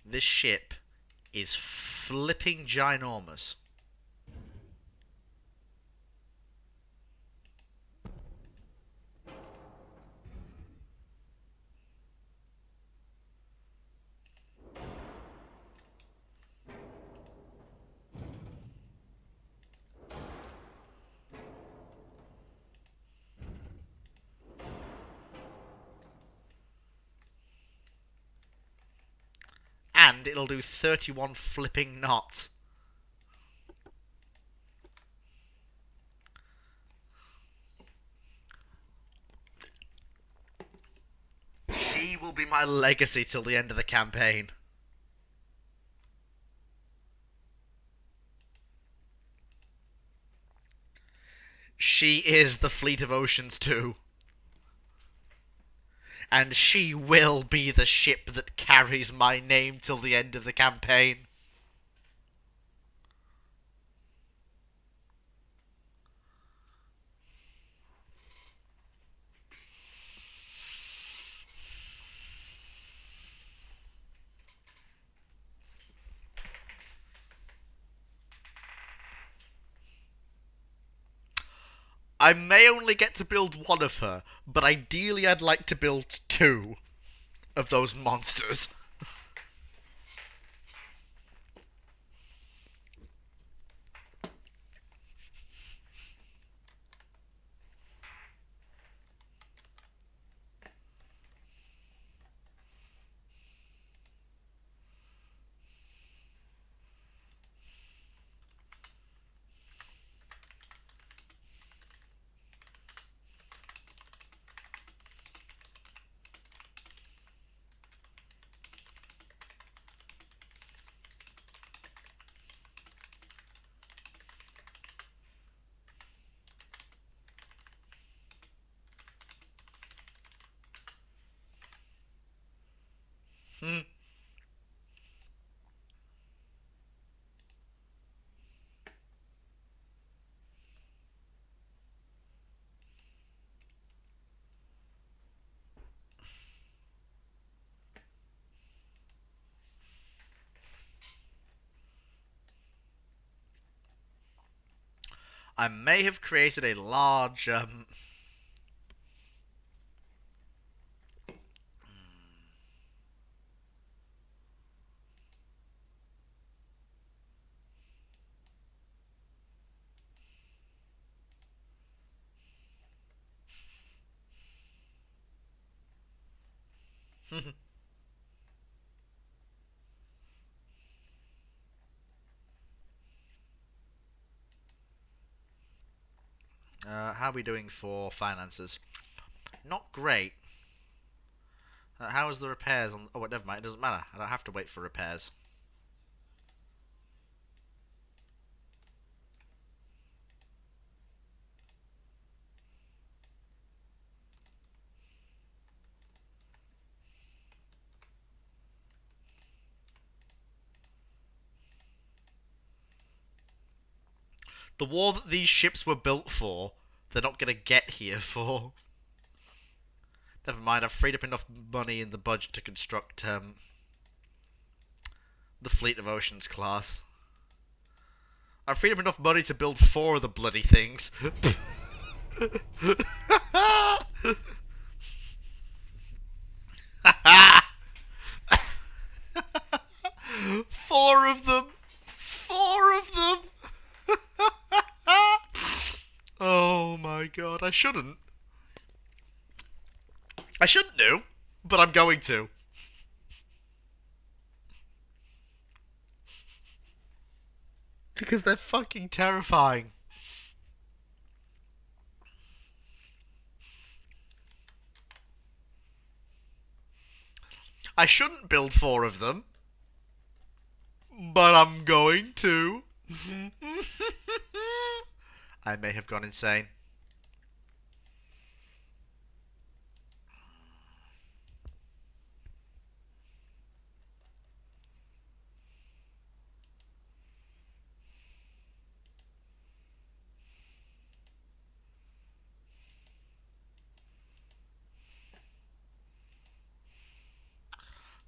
This ship is flipping ginormous. And it'll do 31 flipping knots. She will be my legacy till the end of the campaign. She is the Fleet of Oceans too. And she will be the ship that carries my name till the end of the campaign. I may only get to build one of her, but ideally I'd like to build two of those monsters. Hmm. I may have created a large, how are we doing for finances? Not great. How is the repairs on... Oh, never mind, it doesn't matter. I don't have to wait for repairs. The war that these ships were built for, they're not going to get here for. Never mind, I've freed up enough money in the budget to construct the Fleet of Oceans class. I've freed up enough money to build 4 of the bloody things. 4 of them! 4 of them! Oh my god, I shouldn't. I shouldn't do, but I'm going to. Because they're fucking terrifying. I shouldn't build 4 of them, but I'm going to. I may have gone insane.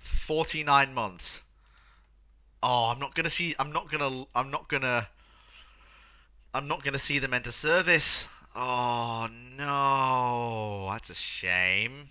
$49 months. Oh, I'm not gonna see. I'm not gonna see them enter service. Oh no, that's a shame.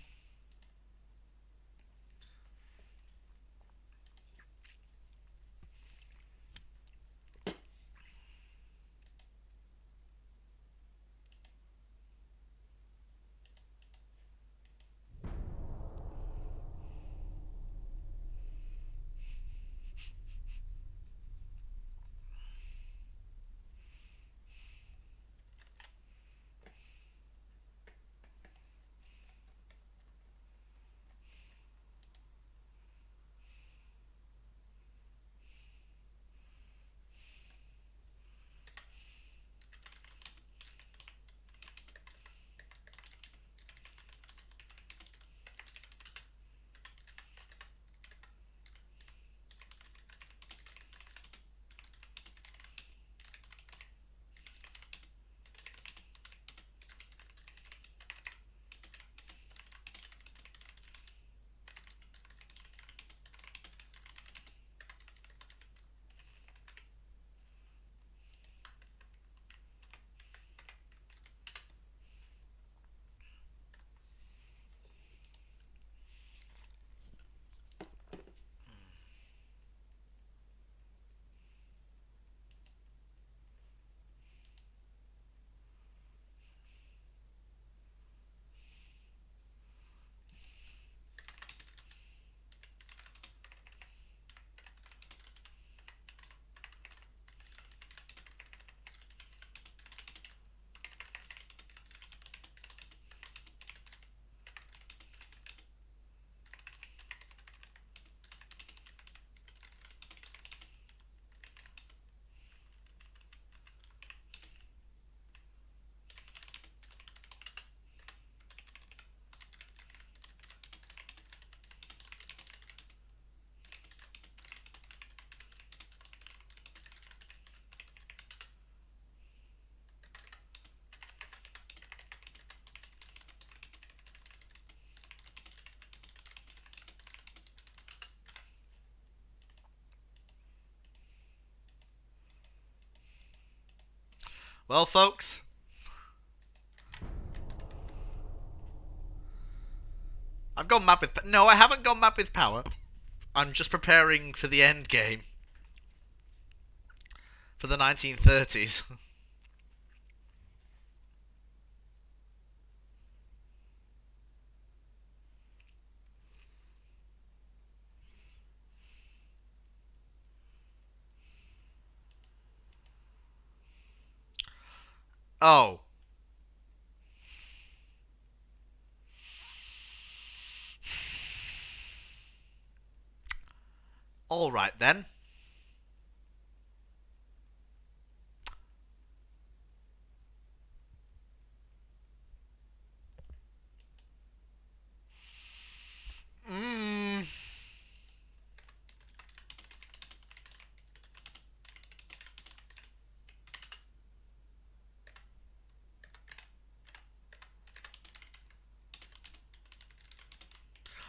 Well, folks, I've gone mad with. No, I haven't gone mad with power. I'm just preparing for the end game for the 1930s. Oh. All right then. Mm.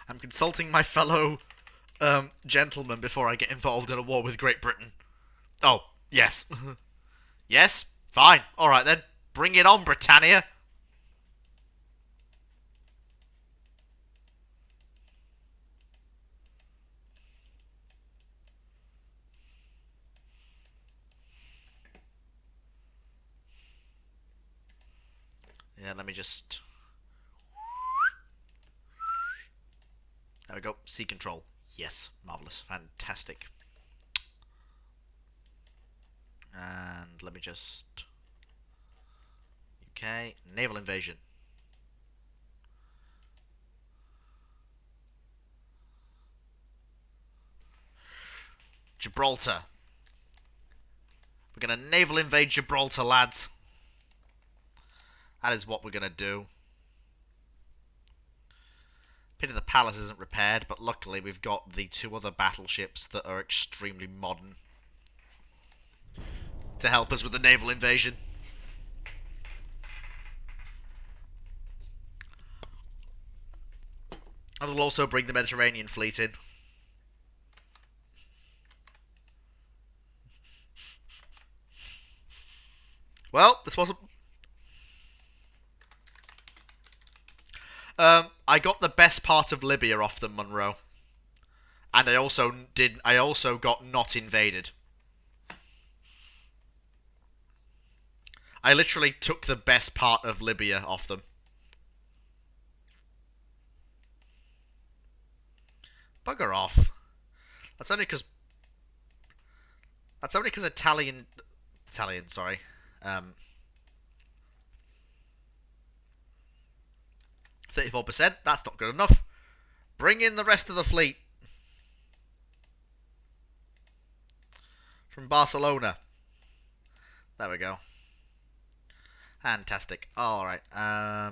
I'm consulting my fellow gentlemen before I get involved in a war with Great Britain. Oh, yes. Yes? Fine. Alright then. Bring it on, Britannia. Yeah, let me just... There we go. Sea control. Yes. Marvellous. Fantastic. And let me just... Okay. Naval invasion. Gibraltar. We're going to naval invade Gibraltar, lads. That is what we're going to do. Pity the palace isn't repaired, but luckily we've got the two other battleships that are extremely modern to help us with the naval invasion. And it'll also bring the Mediterranean fleet in. Well, this wasn't. I got the best part of Libya off them, Monroe, and I also did. I also got not invaded. I literally took the best part of Libya off them. Bugger off. That's only because. That's only because Italian. Sorry. Um, 34%. That's not good enough. Bring in the rest of the fleet from Barcelona. There we go. Fantastic. All right. I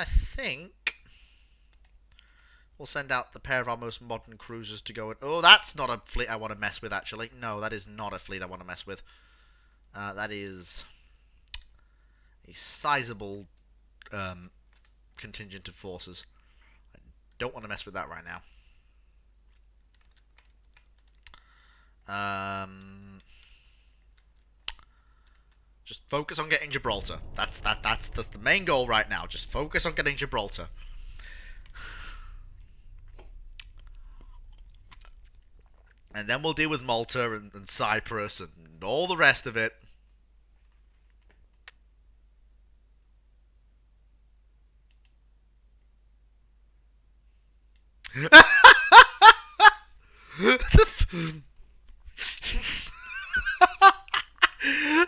think we'll send out the pair of our most modern cruisers to go. Oh, that's not a fleet I want to mess with. Actually, no, that is not a fleet I want to mess with. That is a sizable contingent of forces. I don't want to mess with that right now. Just focus on getting Gibraltar. That's the main goal right now. Just focus on getting Gibraltar. And then we'll deal with Malta and Cyprus and all the rest of it.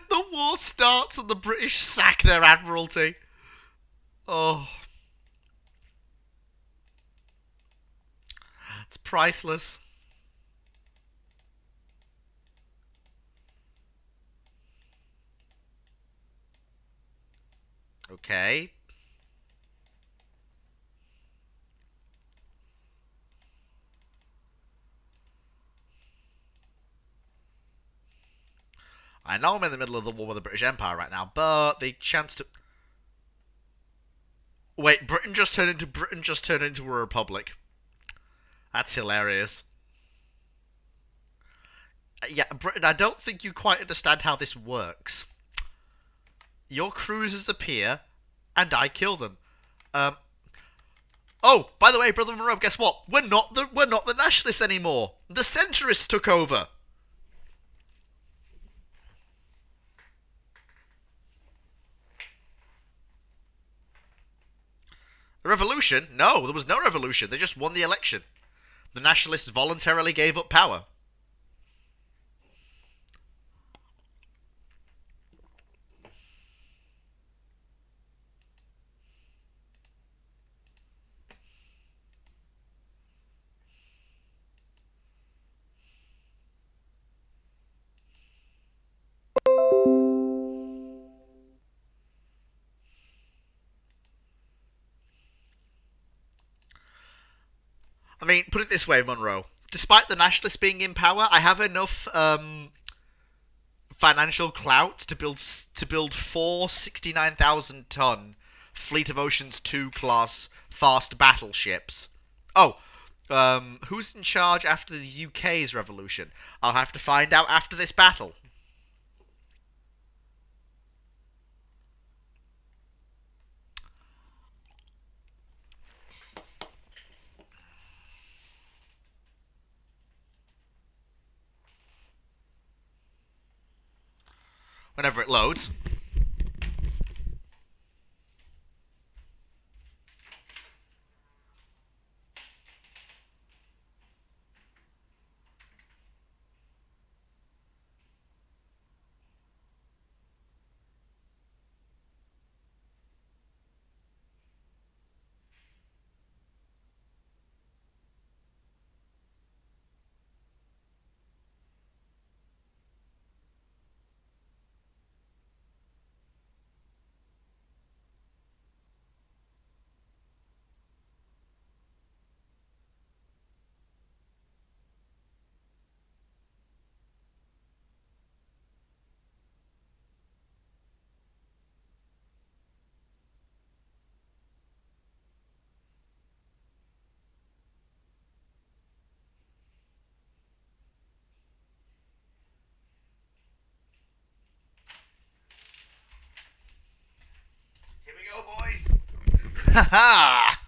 The war starts and the British sack their admiralty. Oh, it's priceless. Okay. I know I'm in the middle of the war with the British Empire right now, but the chance to wait, Britain just turned into a republic. That's hilarious. Yeah, Britain, I don't think you quite understand how this works. Your cruisers appear, and I kill them. Um. Oh, by the way, Brother Monroe, guess what? We're not the nationalists anymore. The centrists took over. The revolution? No, there was no revolution. They just won the election. The nationalists voluntarily gave up power. I mean, put it this way, Monroe. Despite the nationalists being in power, I have enough financial clout to build four 69,000-ton Fleet of Ocean's 2 class fast battleships. Oh, who's in charge after the UK's revolution? I'll have to find out after this battle. Whenever it loads. ha!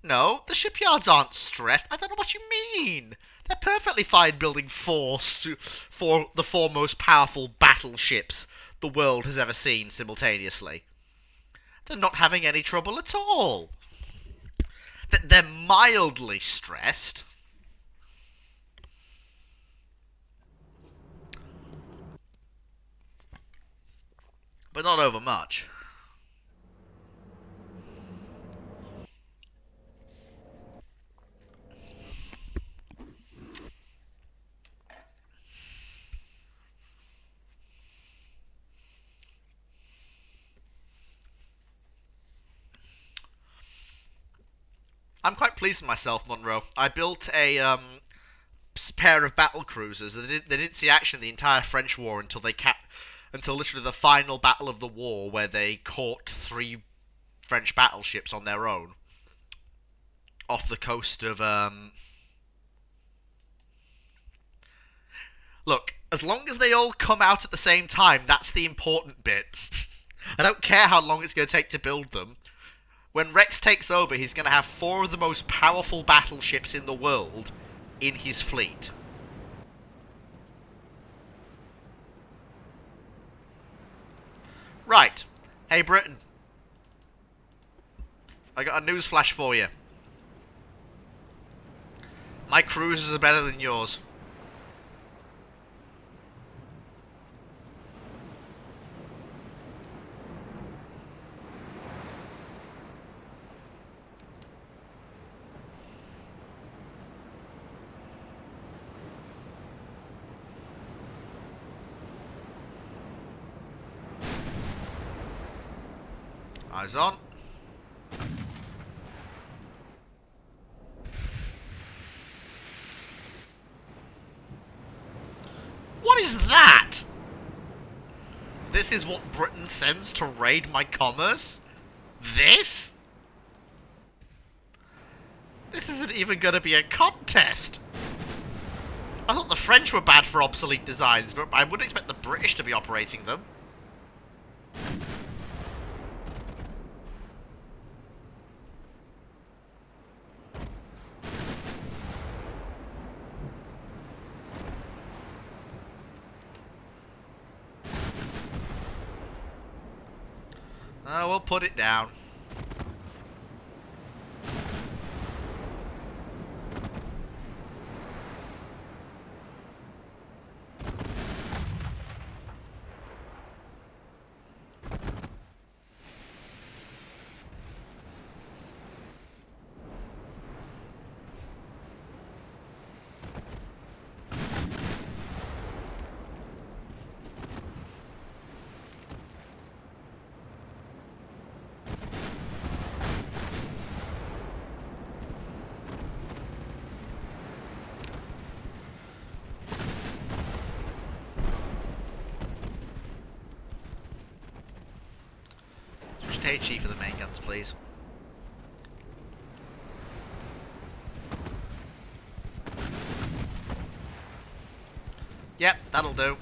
No, the shipyards aren't stressed. I don't know what you mean. They're perfectly fine building four the four most powerful battleships the world has ever seen simultaneously. They're not having any trouble at all. They're mildly stressed. But not over much. I'm quite pleased with myself, Monroe. I built a pair of battle cruisers. They didn't see action the entire French War until literally the final battle of the war, where they caught 3 French battleships on their own off the coast of. Look, as long as they all come out at the same time, that's the important bit. I don't care how long it's going to take to build them. When Rex takes over, he's going to have 4 of the most powerful battleships in the world in his fleet. Right. Hey, Britain. I got a news flash for you. My cruisers are better than yours. Eyes on. What is that? This is what Britain sends to raid my commerce? This? This isn't even going to be a contest. I thought the French were bad for obsolete designs, but I wouldn't expect the British to be operating them. We'll put it down. HE for the main guns, please. Yep, that'll do.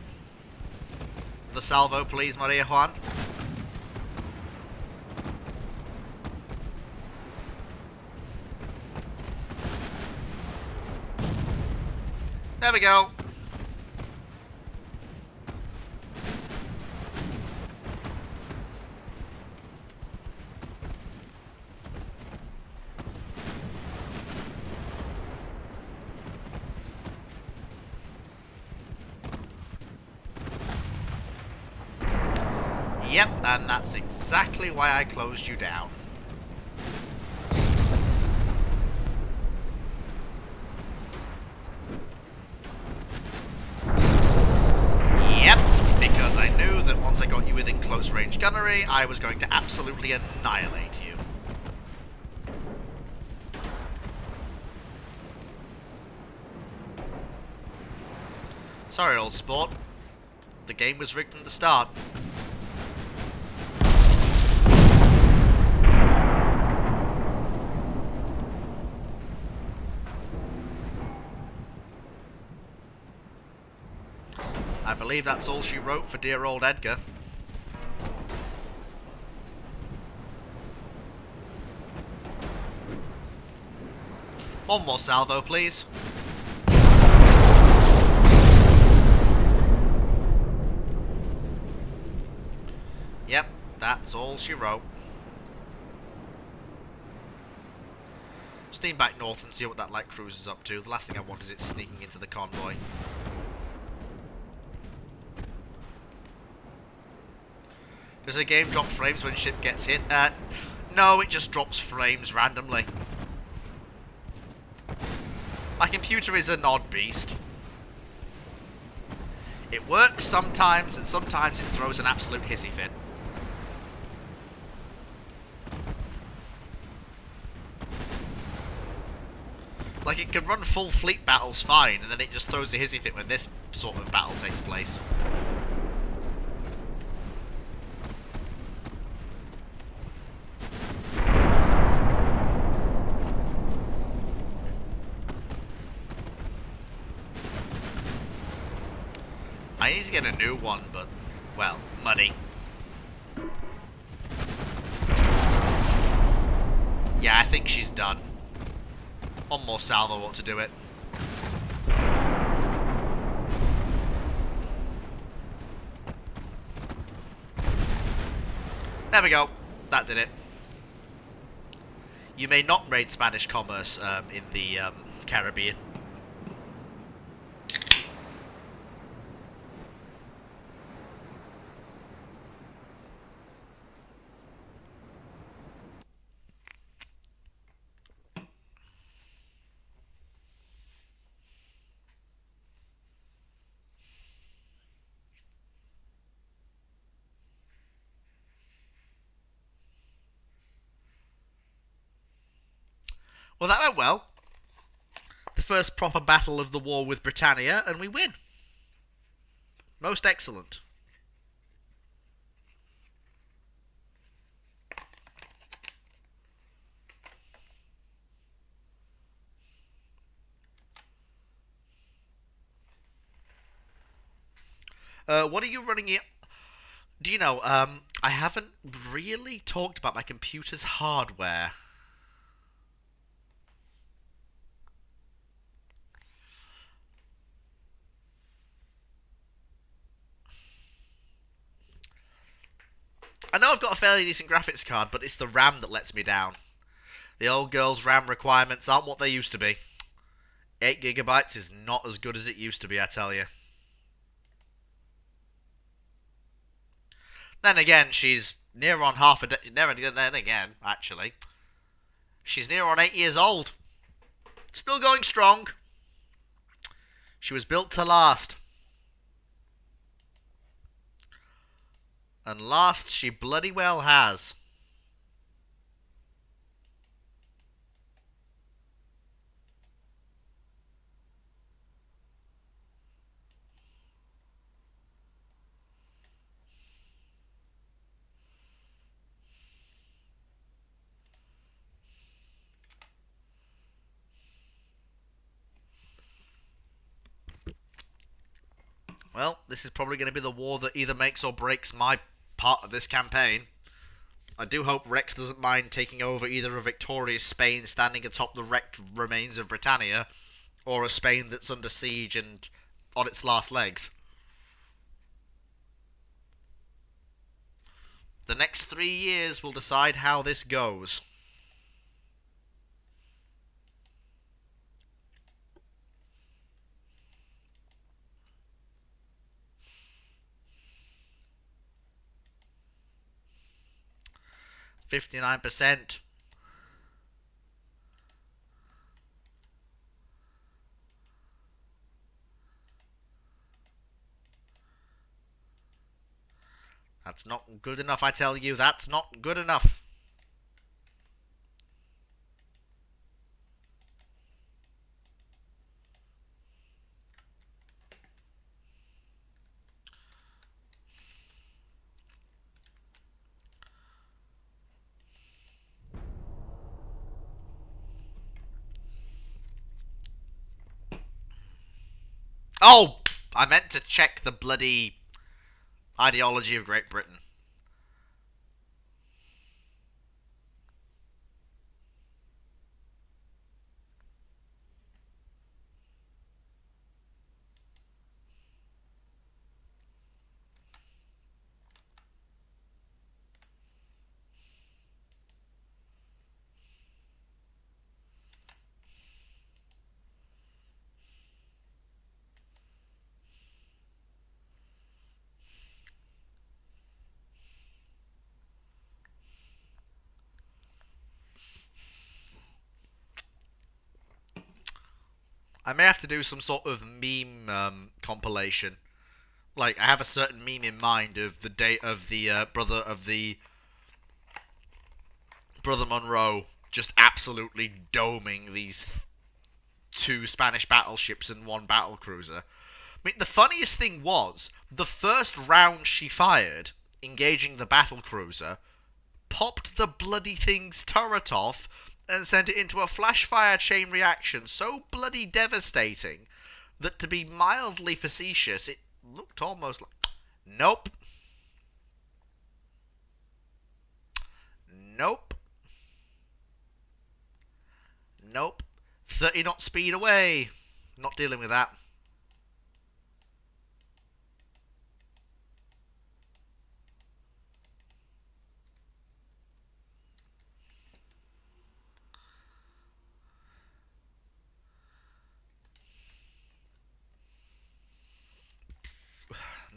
The salvo, please, Maria Juan. There we go. Yep, and that's exactly why I closed you down. Yep, because I knew that once I got you within close range gunnery, I was going to absolutely annihilate you. Sorry, old sport. The game was rigged from the start. I believe that's all she wrote for dear old Edgar. One more salvo, please. Yep, that's all she wrote. Steam back north and see what that light cruise is up to. The last thing I want is it sneaking into the convoy. Does the game drop frames when ship gets hit? No, it just drops frames randomly. My computer is an odd beast. It works sometimes, and sometimes it throws an absolute hissy fit. Like, it can run full fleet battles fine, and then it just throws a hissy fit when this sort of battle takes place. I need to get a new one, but, well, money. Yeah, I think she's done. One more salvo ought to do it. There we go. That did it. You may not raid Spanish commerce in the Caribbean. Well, that went well. The first proper battle of the war with Britannia, and we win. Most excellent. What are you running it? Do you know, I haven't really talked about my computer's hardware. I know I've got a fairly decent graphics card, but it's the RAM that lets me down. The old girl's RAM requirements aren't what they used to be. 8 gigabytes is not as good as it used to be, I tell you. Then again, she's near on half a then again, actually. She's near on 8 years old. Still going strong. She was built to last. And last she bloody well has. Well, this is probably going to be the war that either makes or breaks my part of this campaign. I do hope Rex doesn't mind taking over either a victorious Spain standing atop the wrecked remains of Britannia, or a Spain that's under siege and on its last legs. The next 3 years will decide how this goes. $59%. That's not good enough, I tell you. That's not good enough. Oh! I meant to check the bloody ideology of Great Britain. I may have to do some sort of meme compilation. Like, I have a certain meme in mind of the date of the brother Monroe just absolutely doming these two Spanish battleships and one battle cruiser. I mean, the funniest thing was the first round she fired, engaging the battle cruiser, popped the bloody thing's turret off and sent it into a flash fire chain reaction so bloody devastating that, to be mildly facetious, it looked almost like. Nope. Nope. Nope. 30 knot speed away. Not dealing with that.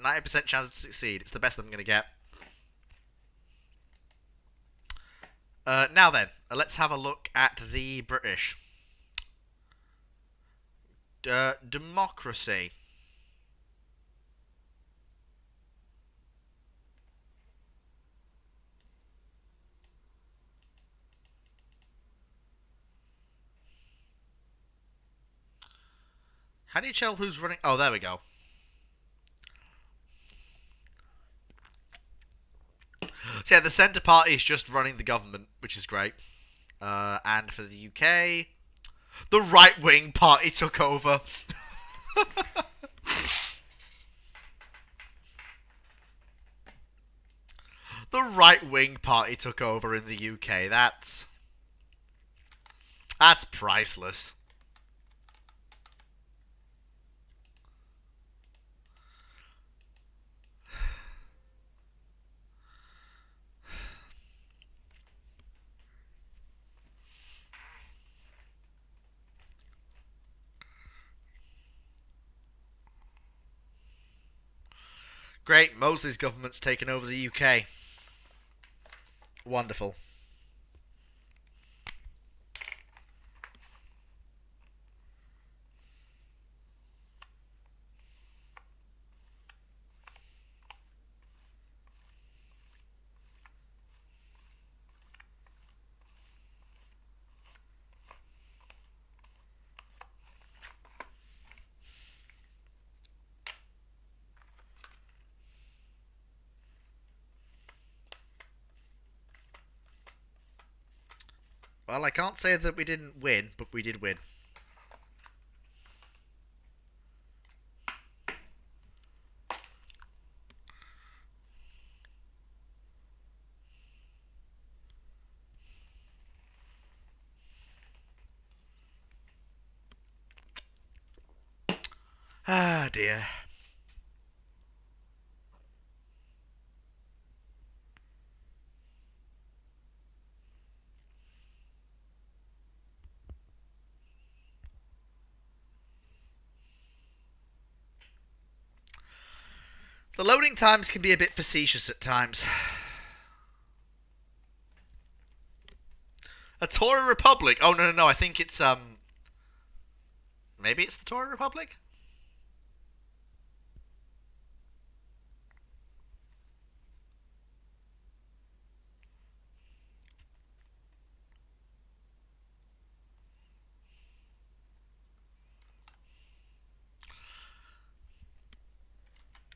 %90 chance to succeed. It's the best I'm going to get. Now then, let's have a look at the British. Democracy. How do you tell who's running? Oh, there we go. So yeah, the Centre Party is just running the government, which is great. And for the UK, the right-wing party took over. The right-wing party took over in the UK. That's priceless. Great, Mosley's government's taken over the UK. Wonderful. Well, I can't say that we didn't win, but we did win. Ah, dear. The loading times can be a bit facetious at times. A Tory Republic? Oh, no. I think it's, maybe it's the Tory Republic?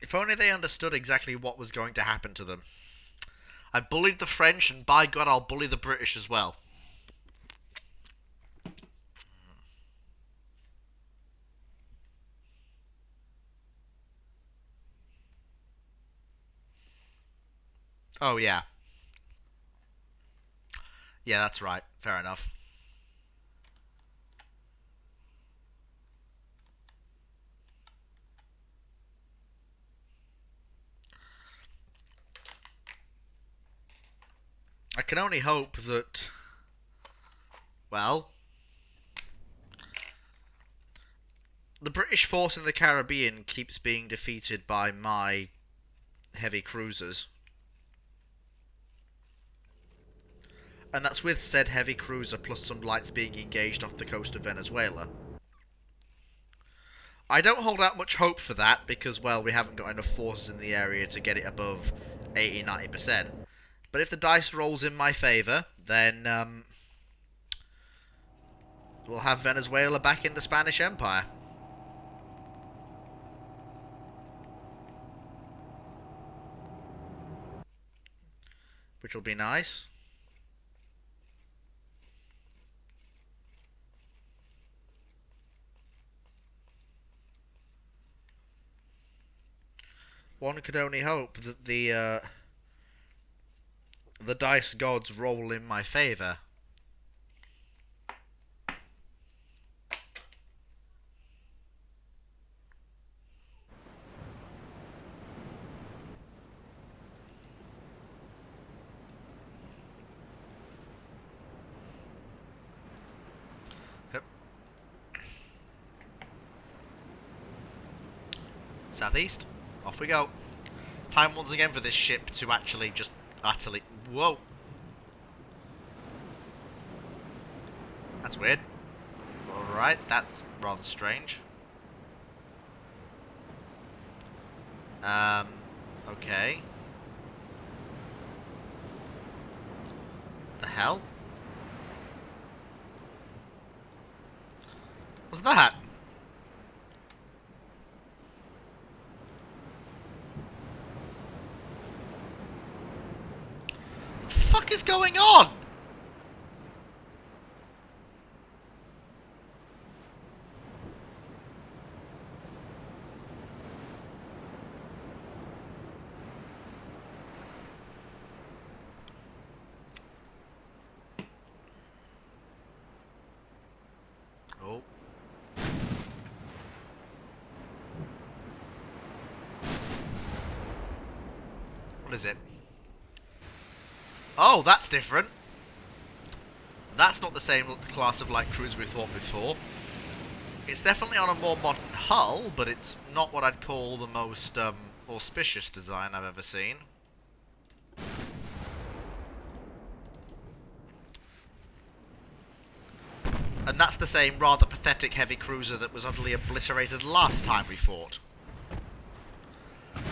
If only they understood exactly what was going to happen to them. I bullied the French, and by God, I'll bully the British as well. Oh, yeah. Yeah, that's right. Fair enough. I can only hope that, well, the British force in the Caribbean keeps being defeated by my heavy cruisers. And that's with said heavy cruiser plus some lights being engaged off the coast of Venezuela. I don't hold out much hope for that because, well, we haven't got enough forces in the area to get it above 80-90%. But if the dice rolls in my favour, then we'll have Venezuela back in the Spanish Empire. Which will be nice. One could only hope that the dice gods roll in my favour. Yep. Southeast. Off we go. Time once again for this ship to actually just utterly... Whoa! That's weird. Alright, that's rather strange. Okay. The hell? What's that? What the fuck is going on? Oh. What is it? Oh, that's different. That's not the same class of light cruiser we thought before. It's definitely on a more modern hull, but it's not what I'd call the most auspicious design I've ever seen. And that's the same rather pathetic heavy cruiser that was utterly obliterated last time we fought.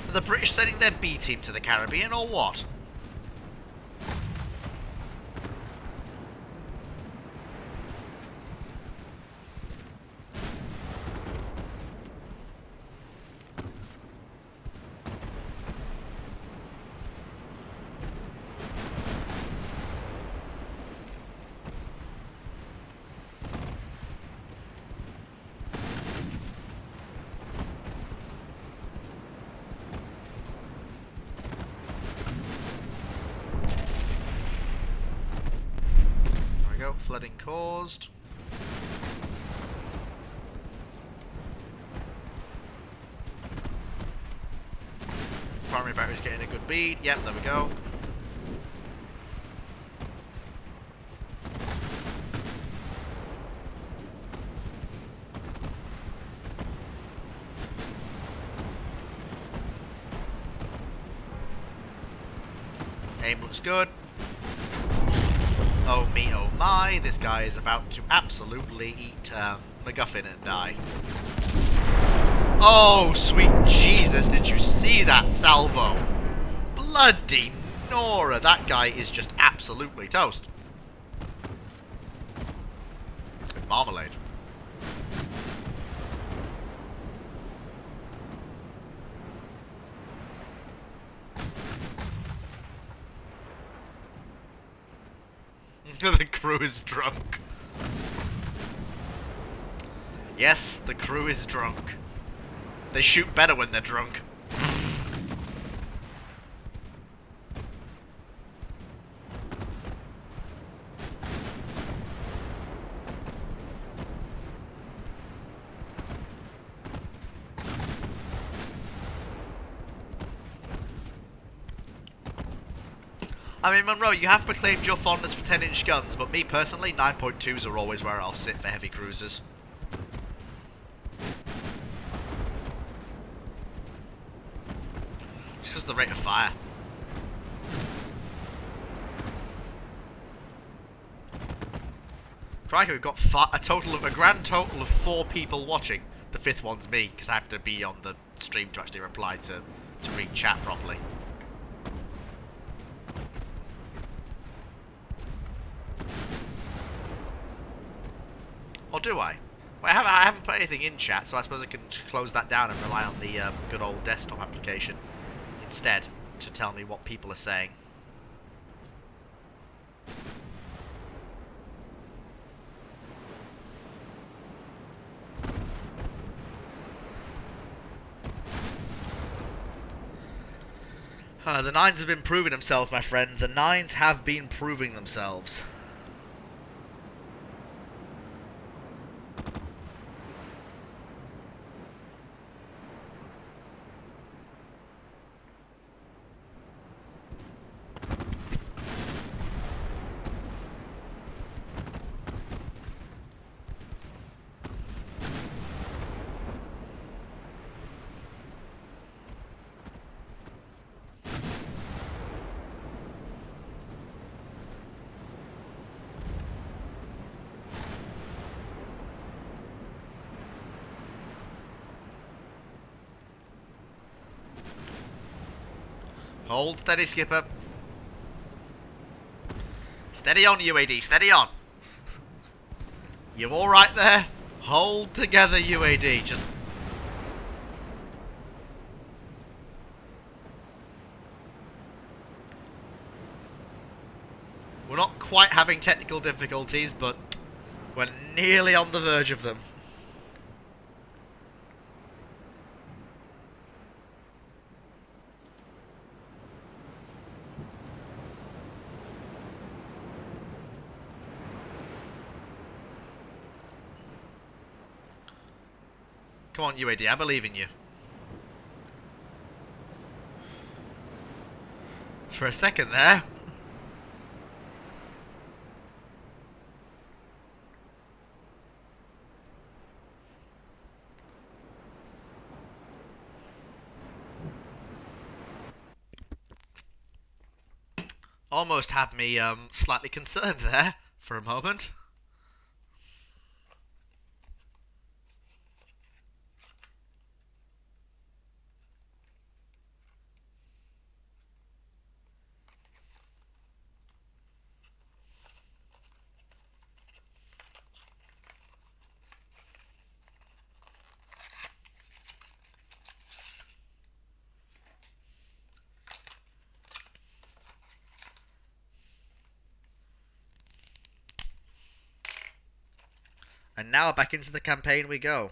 Are the British sending their B team to the Caribbean, or what? Flooding caused. Primary battery's getting a good bead. Yep, there we go. Aim looks good. Oh me, oh my, this guy is about to absolutely eat MacGuffin and die. Oh, sweet Jesus, did you see that salvo? Bloody Nora, that guy is just absolutely toast. Good marmalade. The crew is drunk. Yes, the crew is drunk. They shoot better when they're drunk. I mean, Monroe, you have proclaimed your fondness for 10-inch guns, but me personally, 9.2s are always where I'll sit for heavy cruisers. Just because of the rate of fire. Crikey, we've got a grand total of 4 people watching. The fifth one's me, because I have to be on the stream to actually reply to read chat properly. Or do I? Well, I haven't put anything in chat, so I suppose I can close that down and rely on the good old desktop application instead to tell me what people are saying. The nines have been proving themselves, my friend. The nines have been proving themselves. Hold steady, skipper. Steady on, UAD, steady on. You alright there? Hold together, UAD. Just... We're not quite having technical difficulties, but we're nearly on the verge of them. Come on, UAD, I believe in you. For a second there. Almost had me slightly concerned there for a moment. And now back into the campaign we go.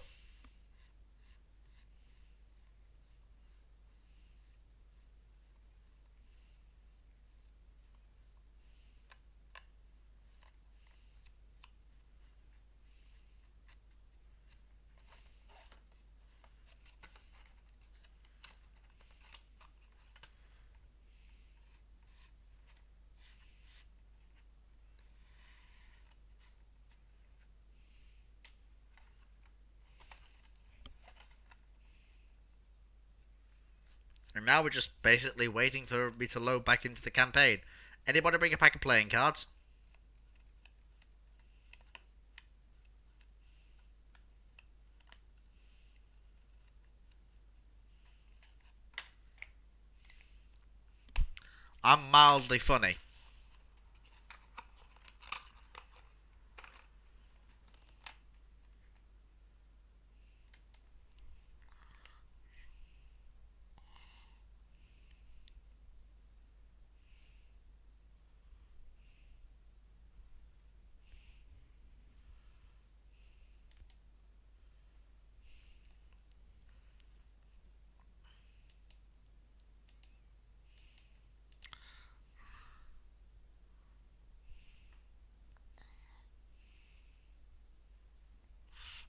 And now we're just basically waiting for me to load back into the campaign. Anybody bring a pack of playing cards? I'm mildly funny.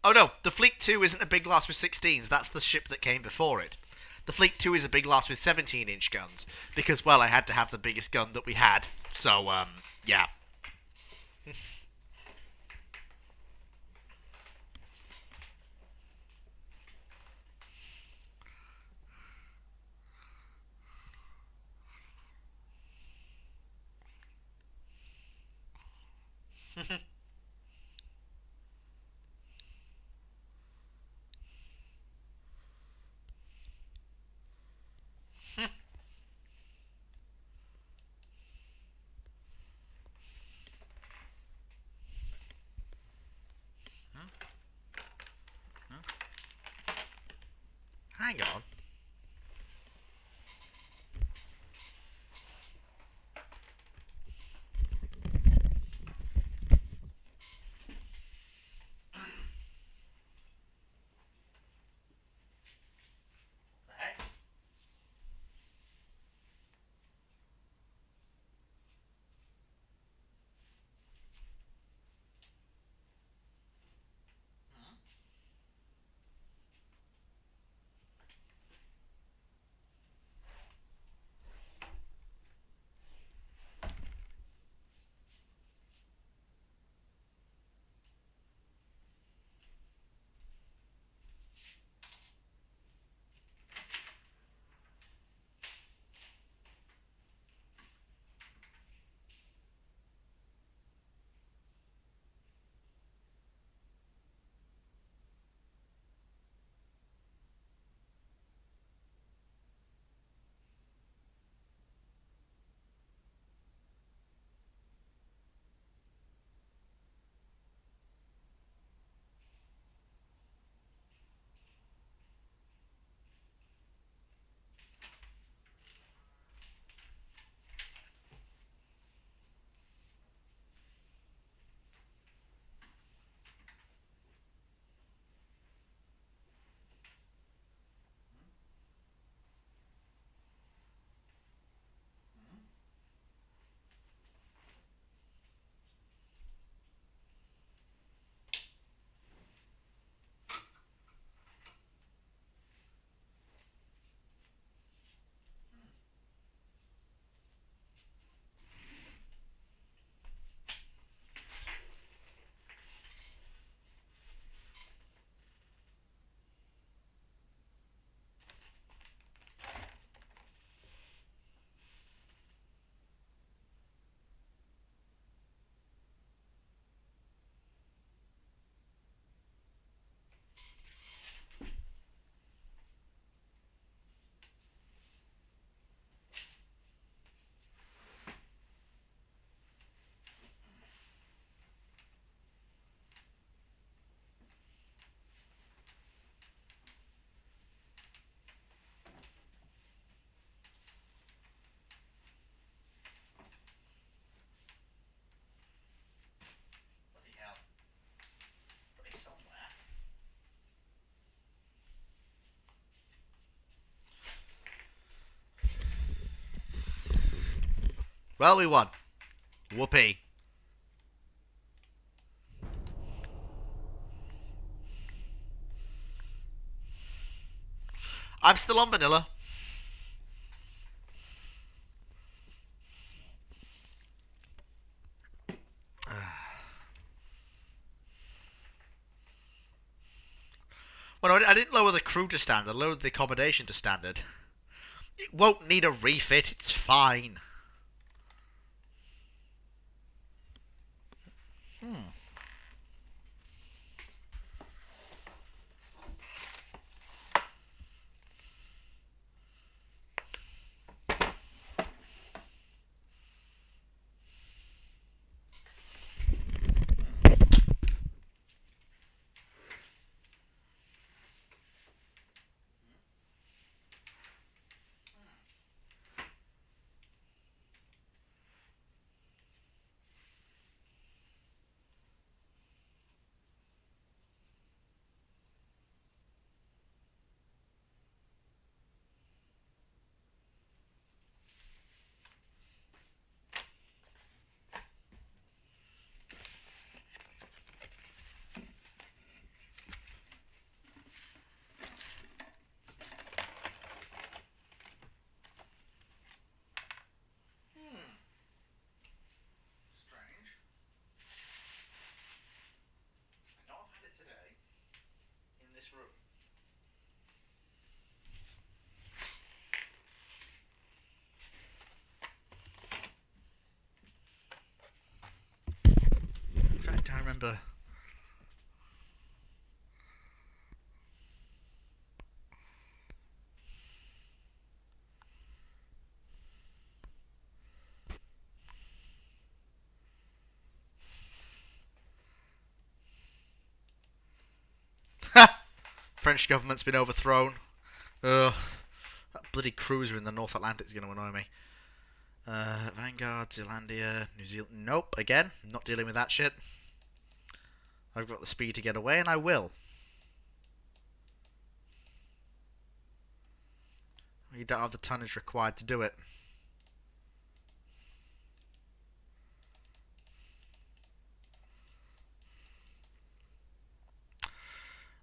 Oh no, the Fleet 2 isn't a big glass with 16s, that's the ship that came before it. The Fleet 2 is a big glass with 17-inch guns, because, well, I had to have the biggest gun that we had, so, yeah. Hang on. The heck? Bloody hell. Put it somewhere. Well, we won. Whoopee. I'm still on vanilla. Well, no, I didn't lower the crew to standard. I lowered the accommodation to standard. It won't need a refit. It's fine. Strange. I know I've had it today in this room. In fact, I remember. French government's been overthrown. Ugh. That bloody cruiser in the North Atlantic is going to annoy me. Vanguard, Zealandia, New Zealand. Nope, again, not dealing with that shit. I've got the speed to get away, and I will. You don't have the tonnage required to do it.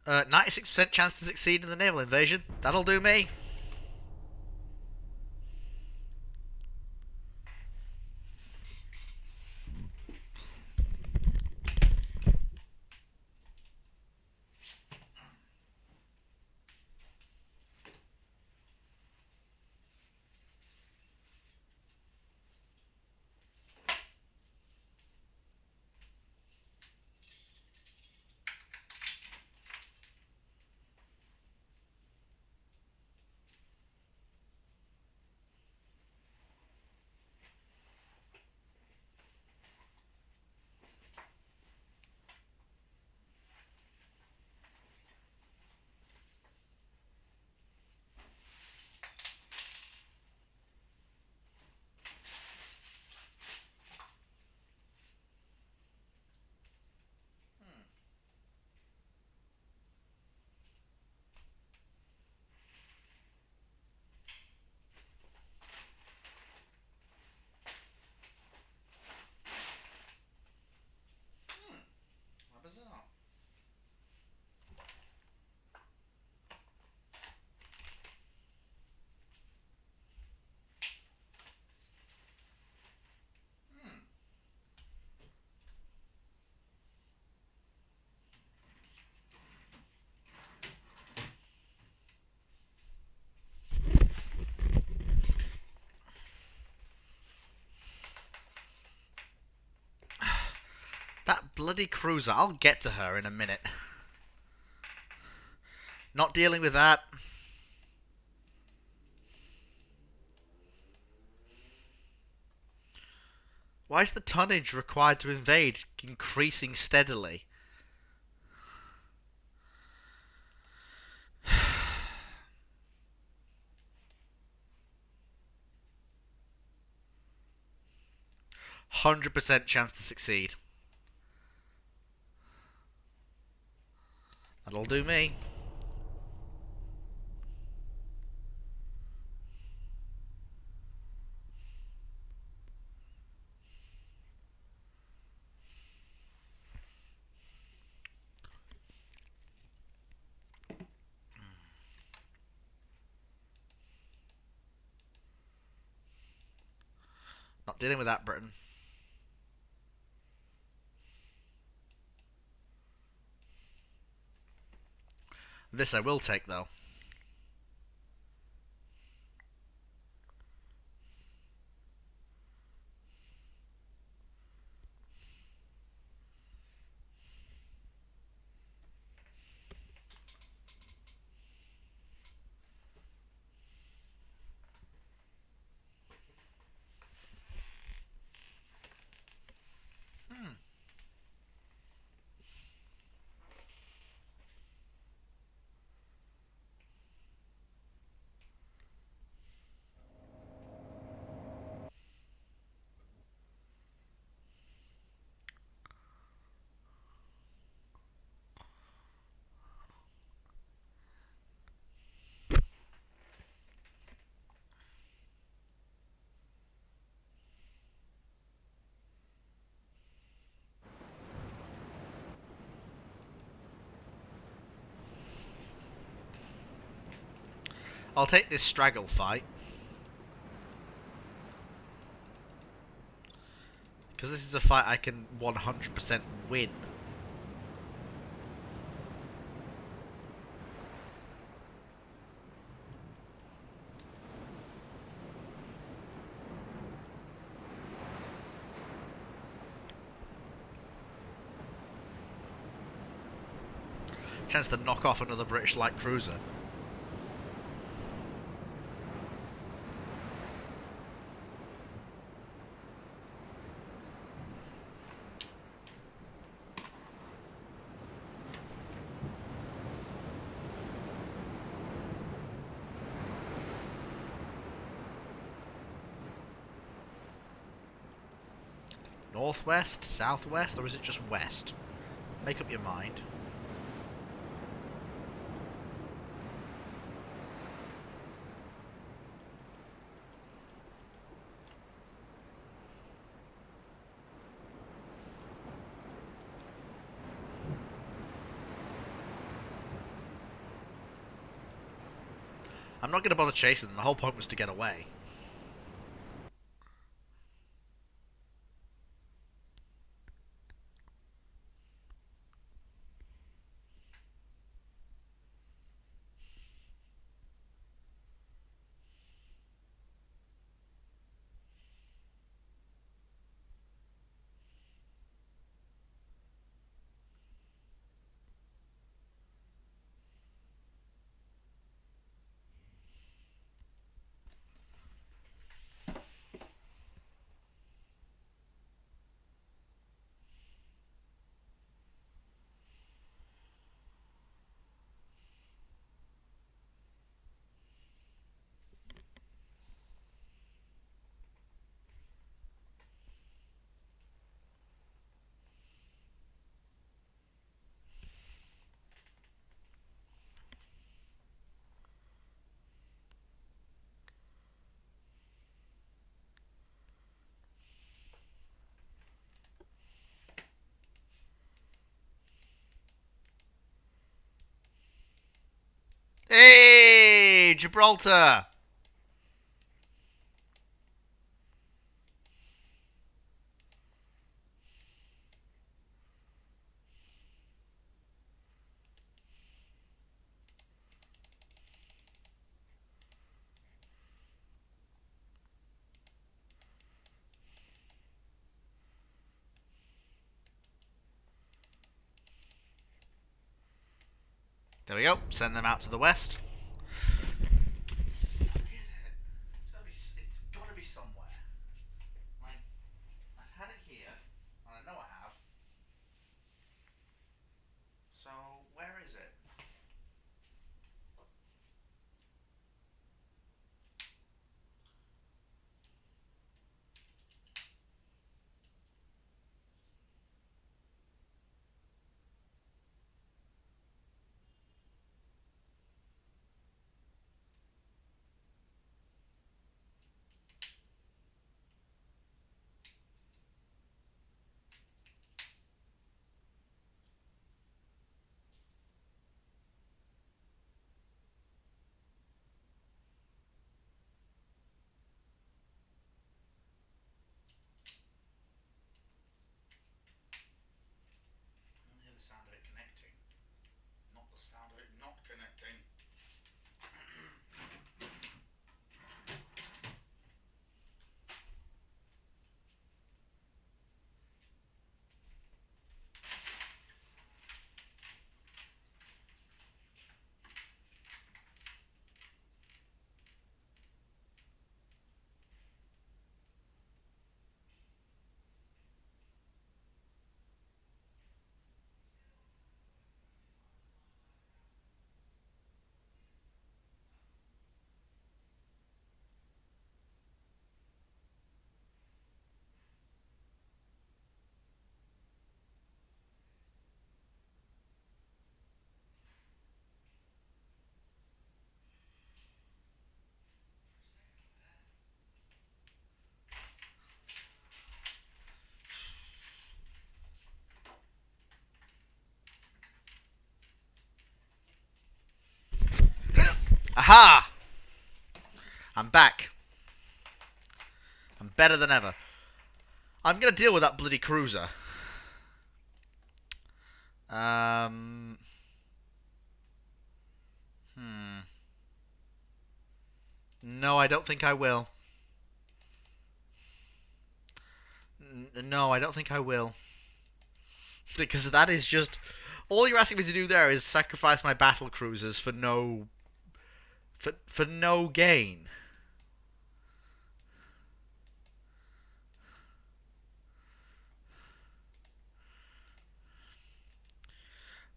96% chance to succeed in the naval invasion. That'll do me. That bloody cruiser. I'll get to her in a minute. Not dealing with that. Why is the tonnage required to invade increasing steadily? %100% chance to succeed. That'll do me. Not dealing with that, Britain. This I will take, though. I'll take this straggle fight. Because this is a fight I can 100% win. Chance to knock off another British light cruiser. Northwest? Southwest? Or is it just west? Make up your mind. I'm not going to bother chasing them. The whole point was to get away. Hey, Gibraltar! There we go. Send them out to the west. Fuck is it? It's gotta be somewhere. Like, I've had it here, and I know I have. So, where is it? I only hear the sound of it connecting, not the sound of it not connecting. Aha! I'm back. I'm better than ever. I'm gonna deal with that bloody cruiser. Um. Hmm. No, I don't think I will. No, I don't think I will. Because that is just... All you're asking me to do there is sacrifice my battle cruisers for no... For no gain.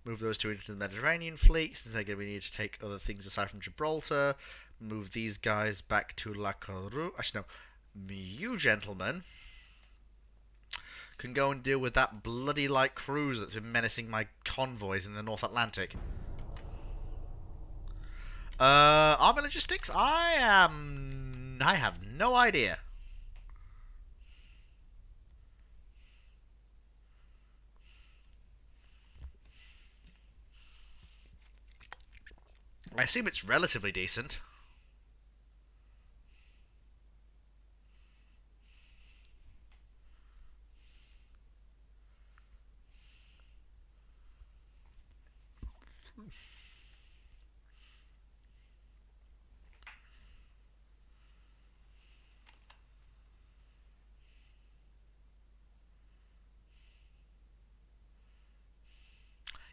Move those two into the Mediterranean fleet, since again we need to take other things aside from Gibraltar. Move these guys back to La Coruña. Actually, no. You gentlemen can go and deal with that bloody light cruise that's been menacing my convoys in the North Atlantic. Army logistics? I have no idea. I assume it's relatively decent.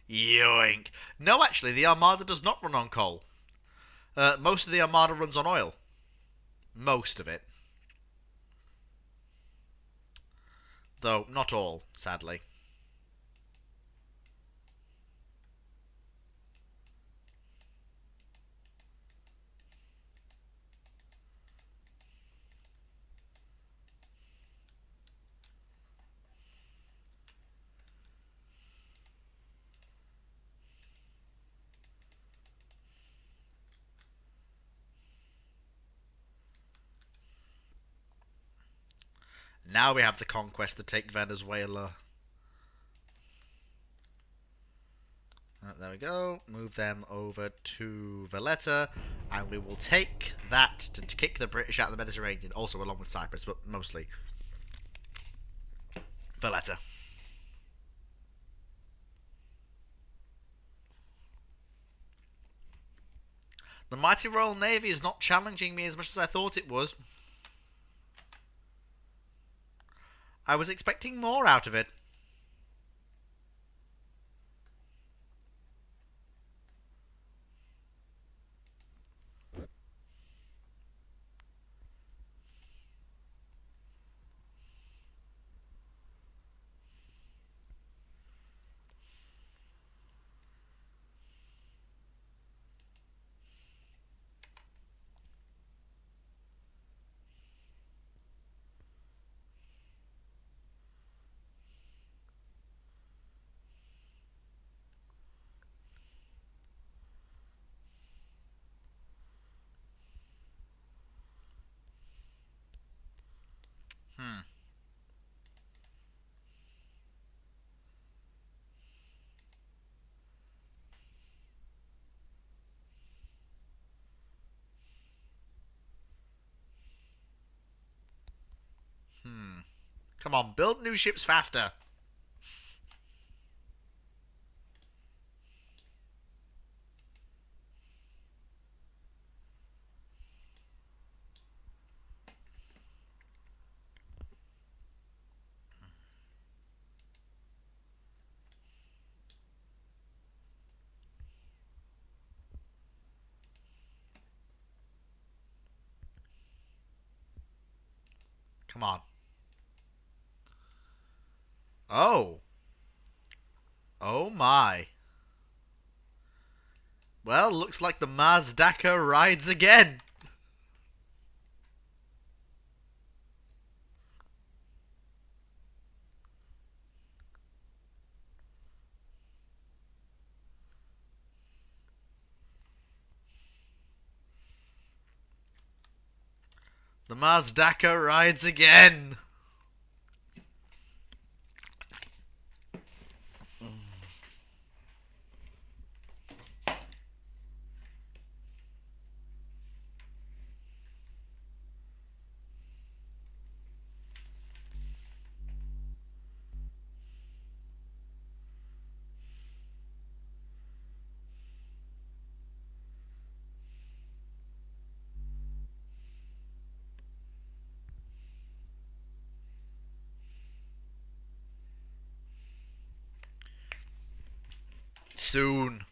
Yoink. No, actually, the Armada does not run on coal. Most of the Armada runs on oil. Most of it. Though, not all, sadly. Now we have the conquest to take Venezuela. There we go. Move them over to Valletta, and we will take that to kick the British out of the Mediterranean, also along with Cyprus, but mostly Valletta. The mighty Royal Navy is not challenging me as much as I thought it was. I was expecting more out of it. Hmm. Hmm. Come on, build new ships faster. Come on. Oh. Oh my. Well, looks like the Mazdaka rides again. The Mazdaka rides again. Soon.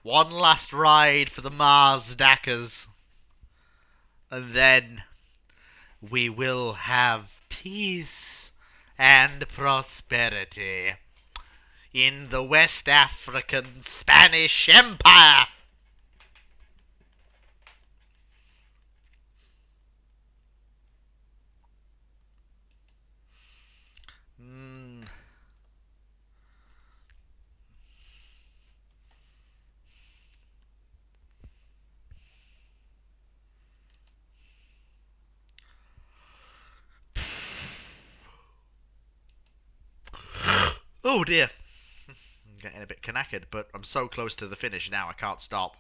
One last ride for the Mazdakas. And then we will have peace and prosperity in the West African Spanish Empire. Oh dear. I'm getting a bit knackered, but I'm so close to the finish now I can't stop.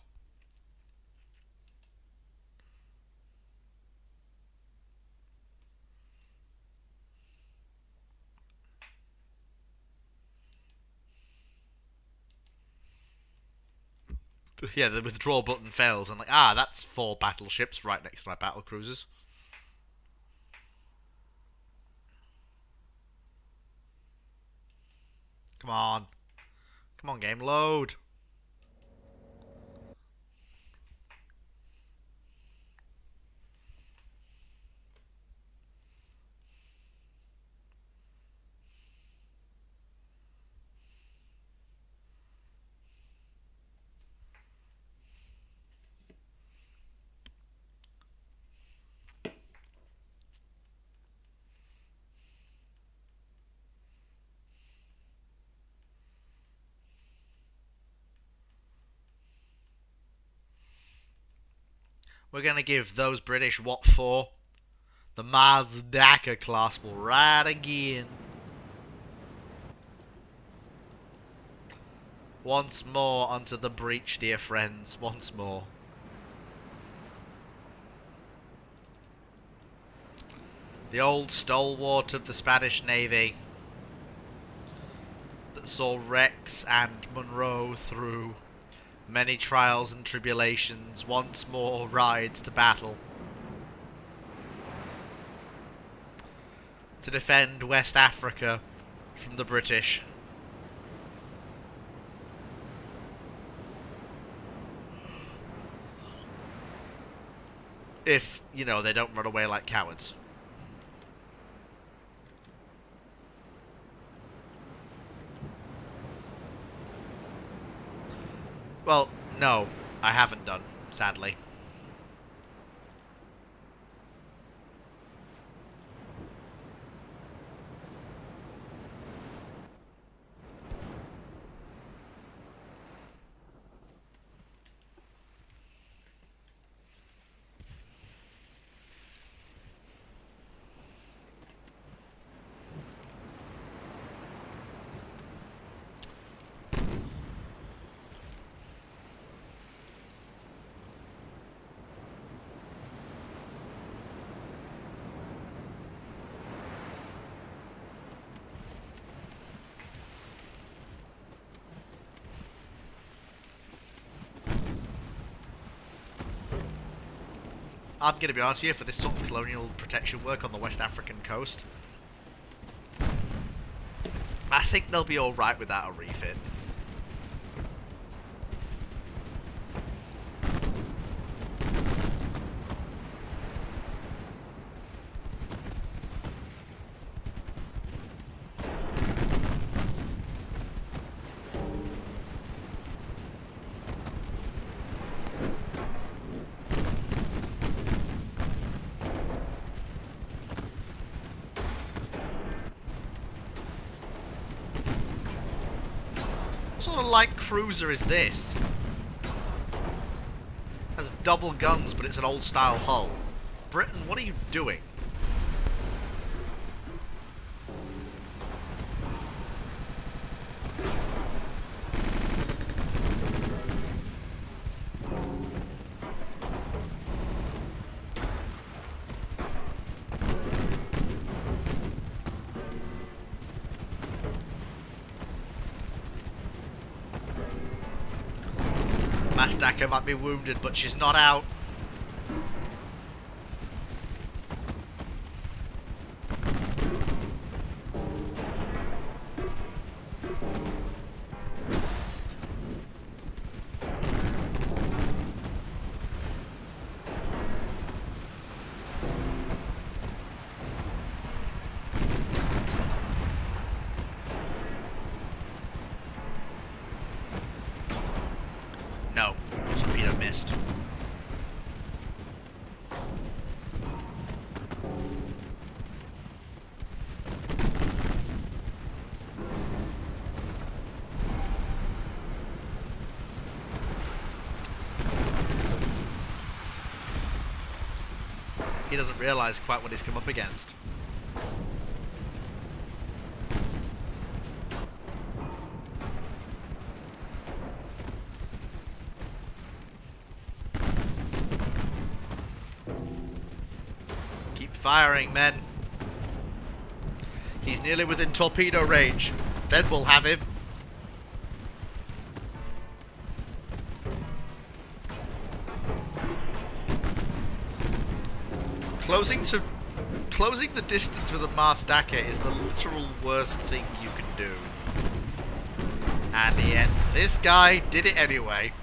Yeah, the withdraw button fails, and like, that's 4 battleships right next to my battle cruisers. Come on. Come on, game, load. We're gonna give those British what for? The Mazdaka class will ride again. Once more onto the breach, dear friends. Once more. The old stalwart of the Spanish Navy that saw Rex and Monroe through many trials and tribulations once more rides to battle to defend West Africa from the British. If, you know, they don't run away like cowards. Well, no, I haven't done, sadly. I'm going to be honest with you, for this sort of colonial protection work on the West African coast, I think they'll be alright without a refit. What sort of light cruiser is this? Has double guns, but it's an old style hull. Britain, what are you doing? Mastaka might be wounded, but she's not out. No, torpedo missed. He doesn't realise quite what he's come up against. firing, men. He's nearly within torpedo range. Then we'll have him. Closing the distance with a Mars Dacker is the literal worst thing you can do. And in the end, this guy did it anyway.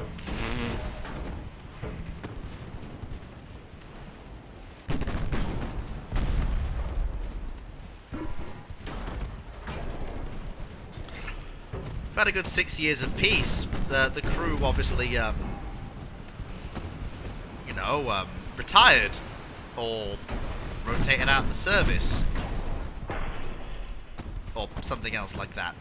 We've had a good 6 years of peace. The crew obviously, retired or rotated out of the service or something else like that.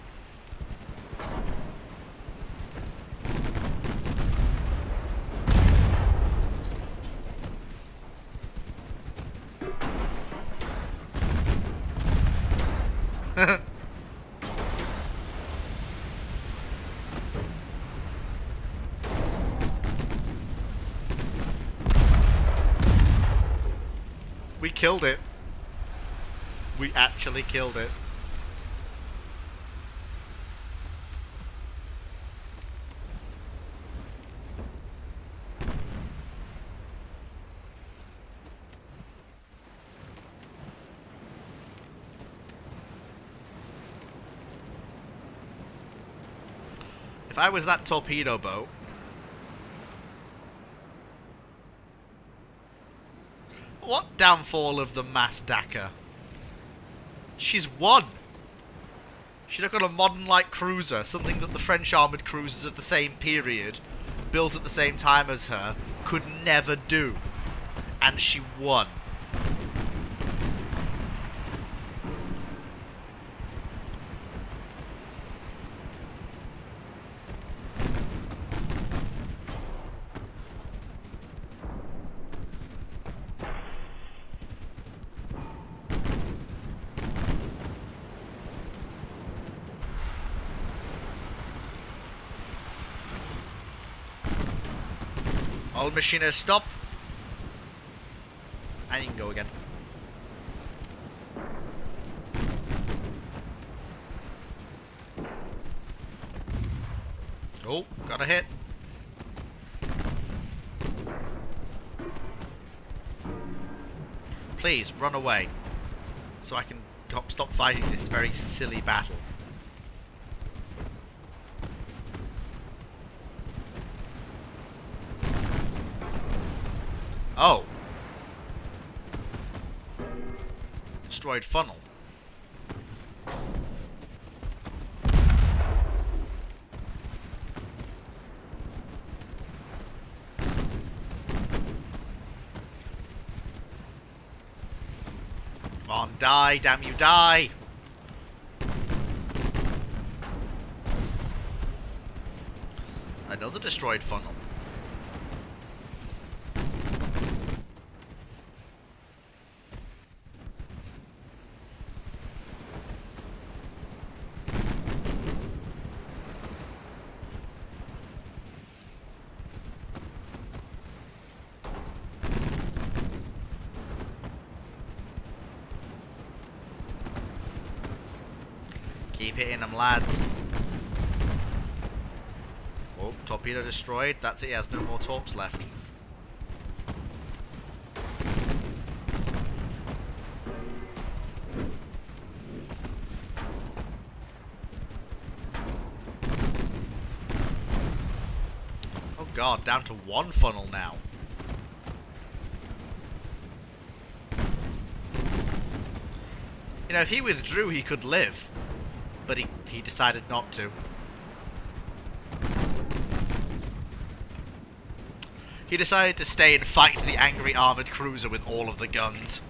We killed it. We actually killed it. If I was that torpedo boat, what downfall of the Mass Dacker? She's won. She'd have got a modern light cruiser, something that the French armoured cruisers of the same period, built at the same time as her, could never do. And she won. All machiners stop. And you can go again. Oh, got a hit. Please, run away. So I can stop fighting this very silly battle. Oh. Destroyed funnel. Come on, die, damn you, die! Another destroyed funnel. Keep hitting them, lads. Oh, torpedo destroyed. That's it, he has no more torps left. Oh god, down to one funnel now. You know, if he withdrew, he could live. But he decided not to. He decided to stay and fight the angry armoured cruiser with all of the guns.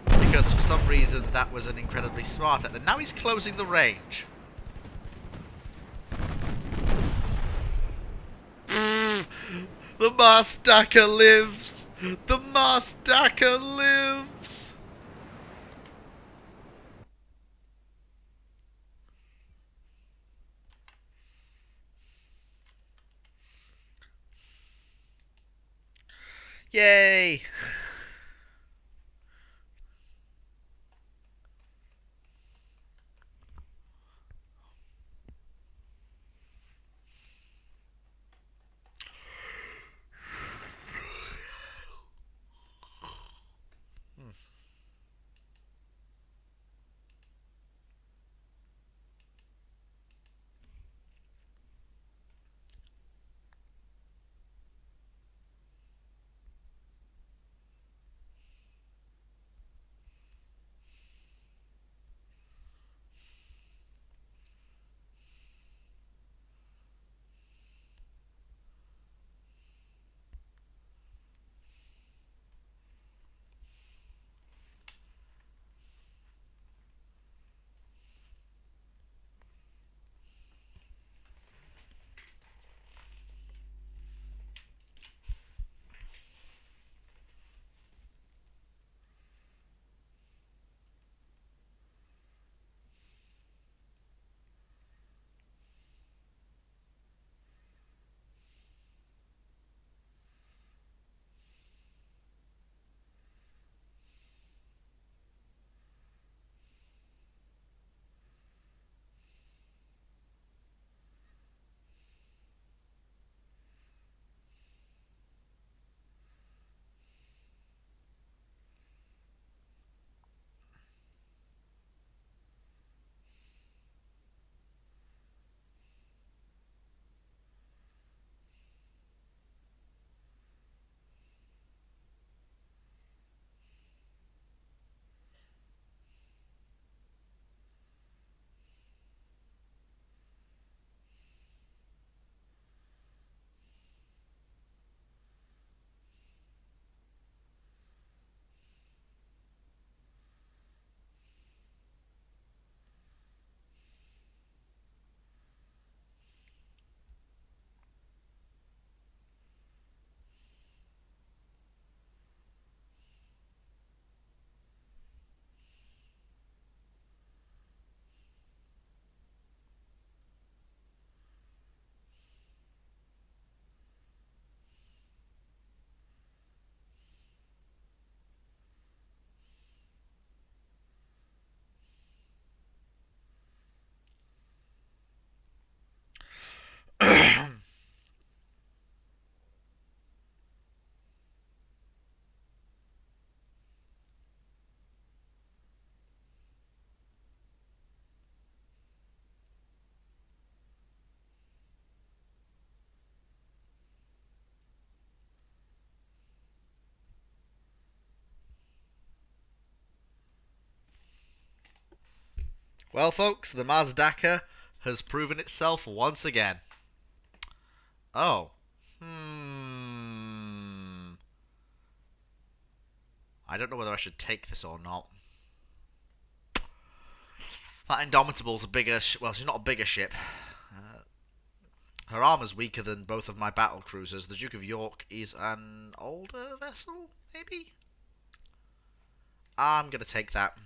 Because for some reason that was an incredibly smart act. And now he's closing the range. The Mars Dacker lives! The Mars Dacker lives! Yay! Well, folks, the Mazdaka has proven itself once again. Oh. Hmm. I don't know whether I should take this or not. That Indomitable's a bigger... well, she's not a bigger ship. Uh, Her armor's weaker than both of my battle cruisers. The Duke of York is an older vessel, maybe? I'm gonna take that.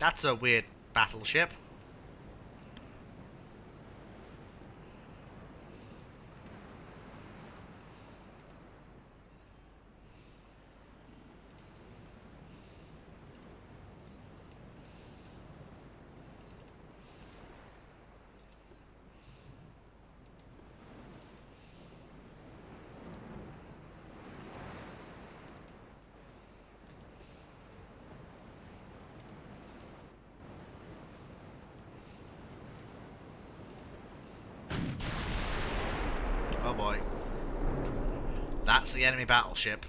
That's a weird battleship. That's the enemy battleship.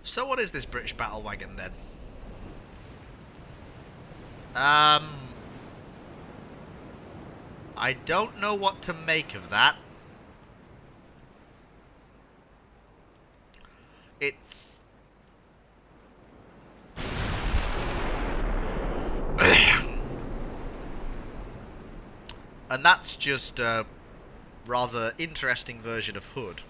So what is this British battle wagon then? I don't know what to make of that. It's... and that's just a rather interesting version of Hood.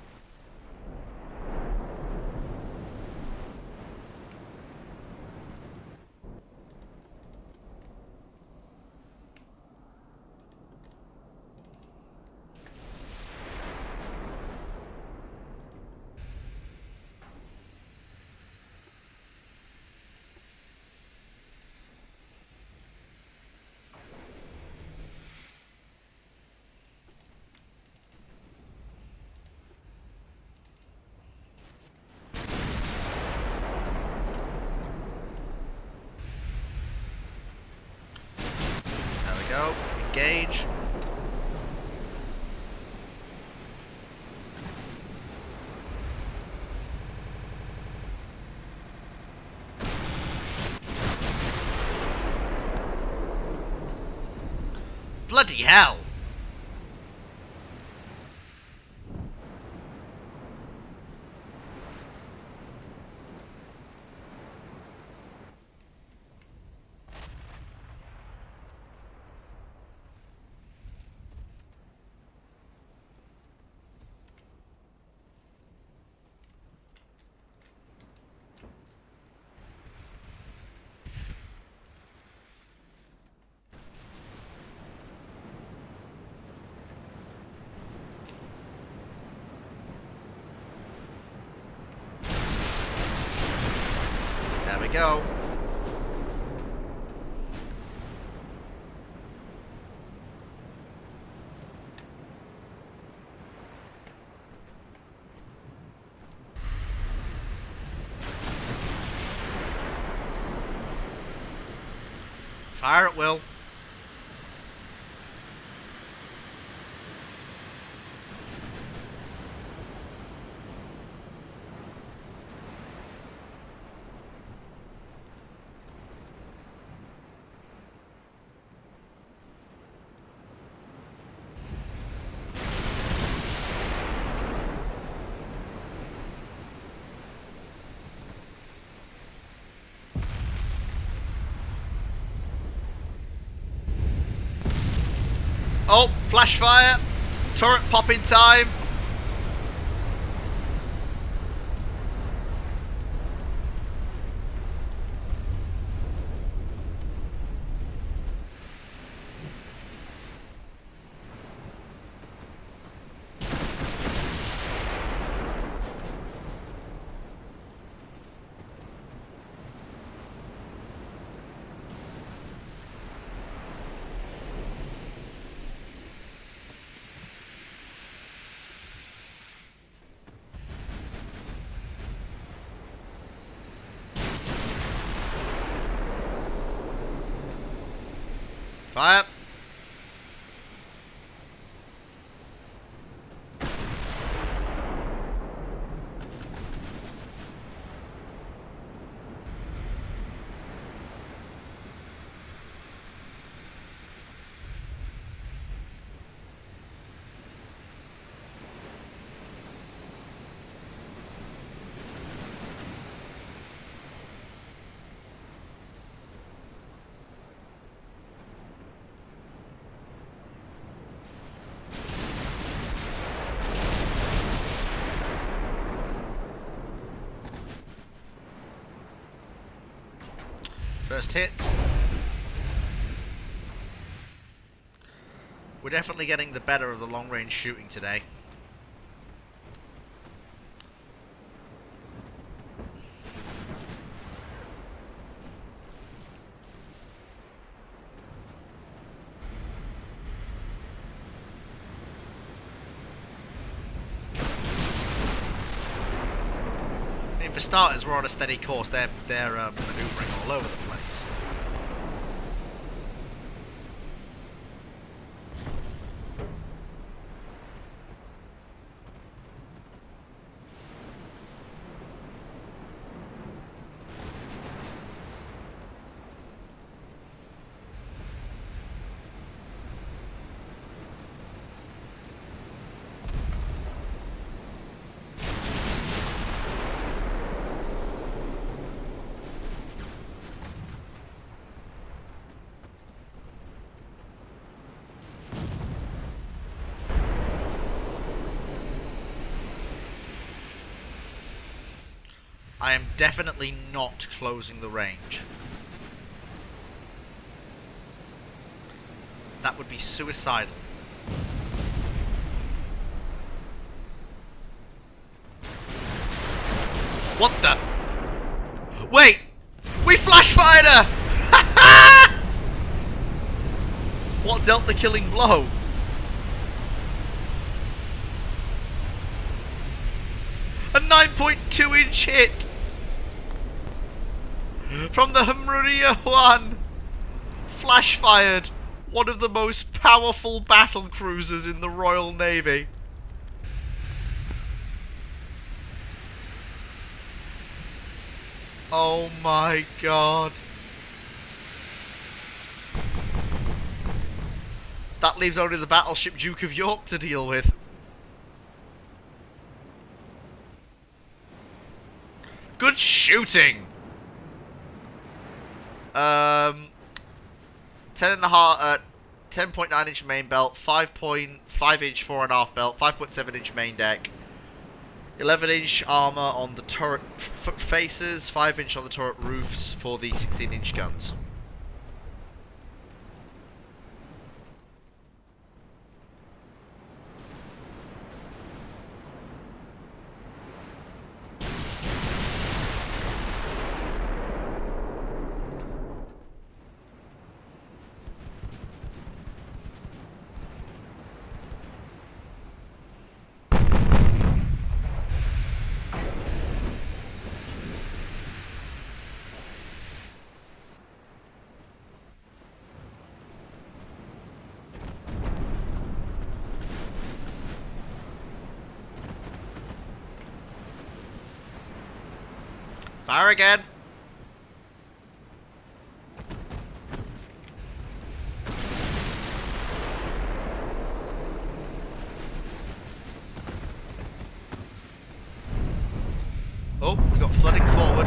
There we go. Engage. Bloody hell! There we go. Fire at will. Oh, flash fire. Turret popping time. Fire. First hits. We're definitely getting the better of the long-range shooting today. I mean, for starters, we're on a steady course. They're manoeuvring all over the place. I am definitely not closing the range. That would be suicidal. What the? Wait! We flash fired her! What dealt the killing blow? A 9.2 inch hit! From the Humruria 1! Flash fired! One of the most powerful battle cruisers in the Royal Navy. Oh my god. That leaves only the battleship Duke of York to deal with. Good shooting! 10.9 inch main belt, 5.5 inch 4.5 belt, 5.7 inch main deck, 11 inch armor on the turret faces, 5 inch on the turret roofs for the 16 inch guns. Fire again! Oh, we got flooding forward.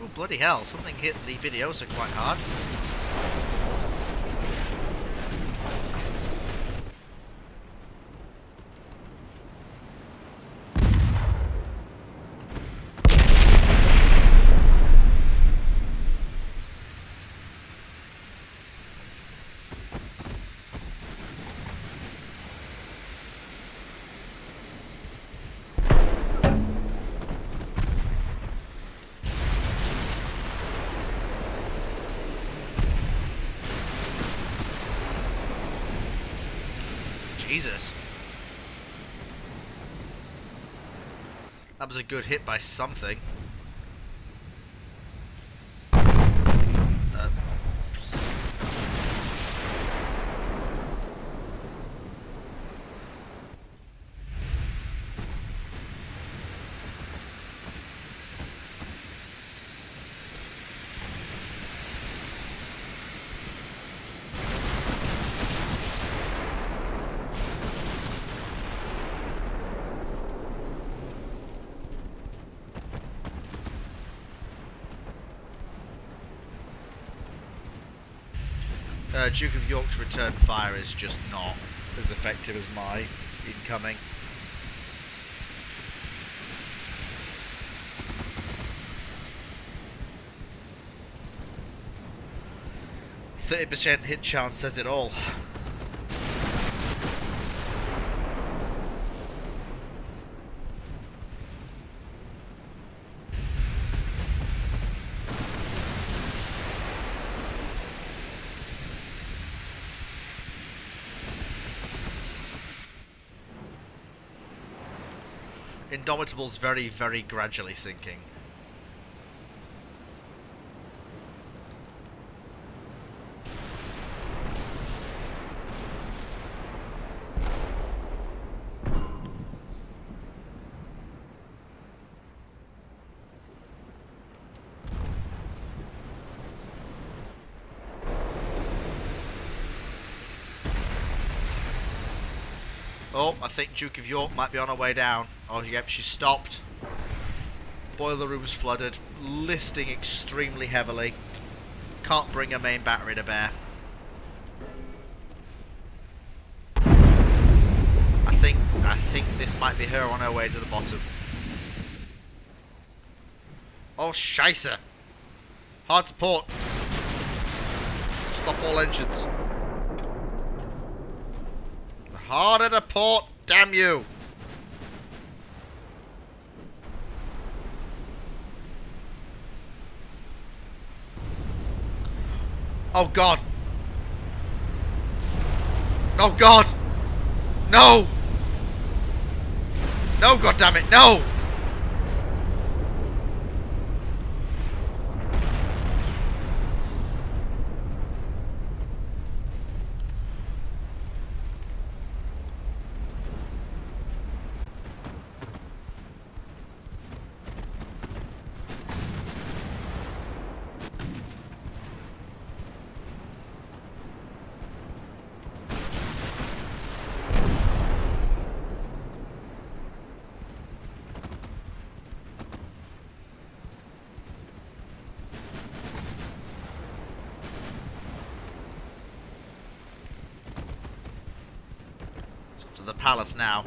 Oh, bloody hell, something hit the Vidiosa quite hard. Jesus. That was a good hit by something. Duke of York's return fire is just not as effective as my incoming. 30% hit chance says it all. Indomitable's very, very gradually sinking. Oh, I think Duke of York might be on her way down. Oh, yep, she's stopped. Boiler room's flooded, listing extremely heavily. Can't bring her main battery to bear. I think this might be her on her way to the bottom. Oh, scheisse. Hard to port. Stop all engines. Harder to port, damn you! Oh god! Oh god! No! No, goddammit, no! The palace now.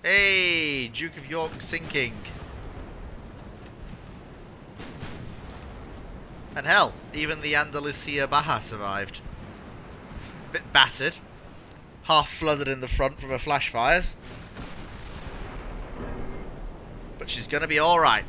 Hey, Duke of York sinking. And hell, even the Andalusia Baja survived. Bit battered. Half flooded in the front from her flash fires. But she's gonna be alright.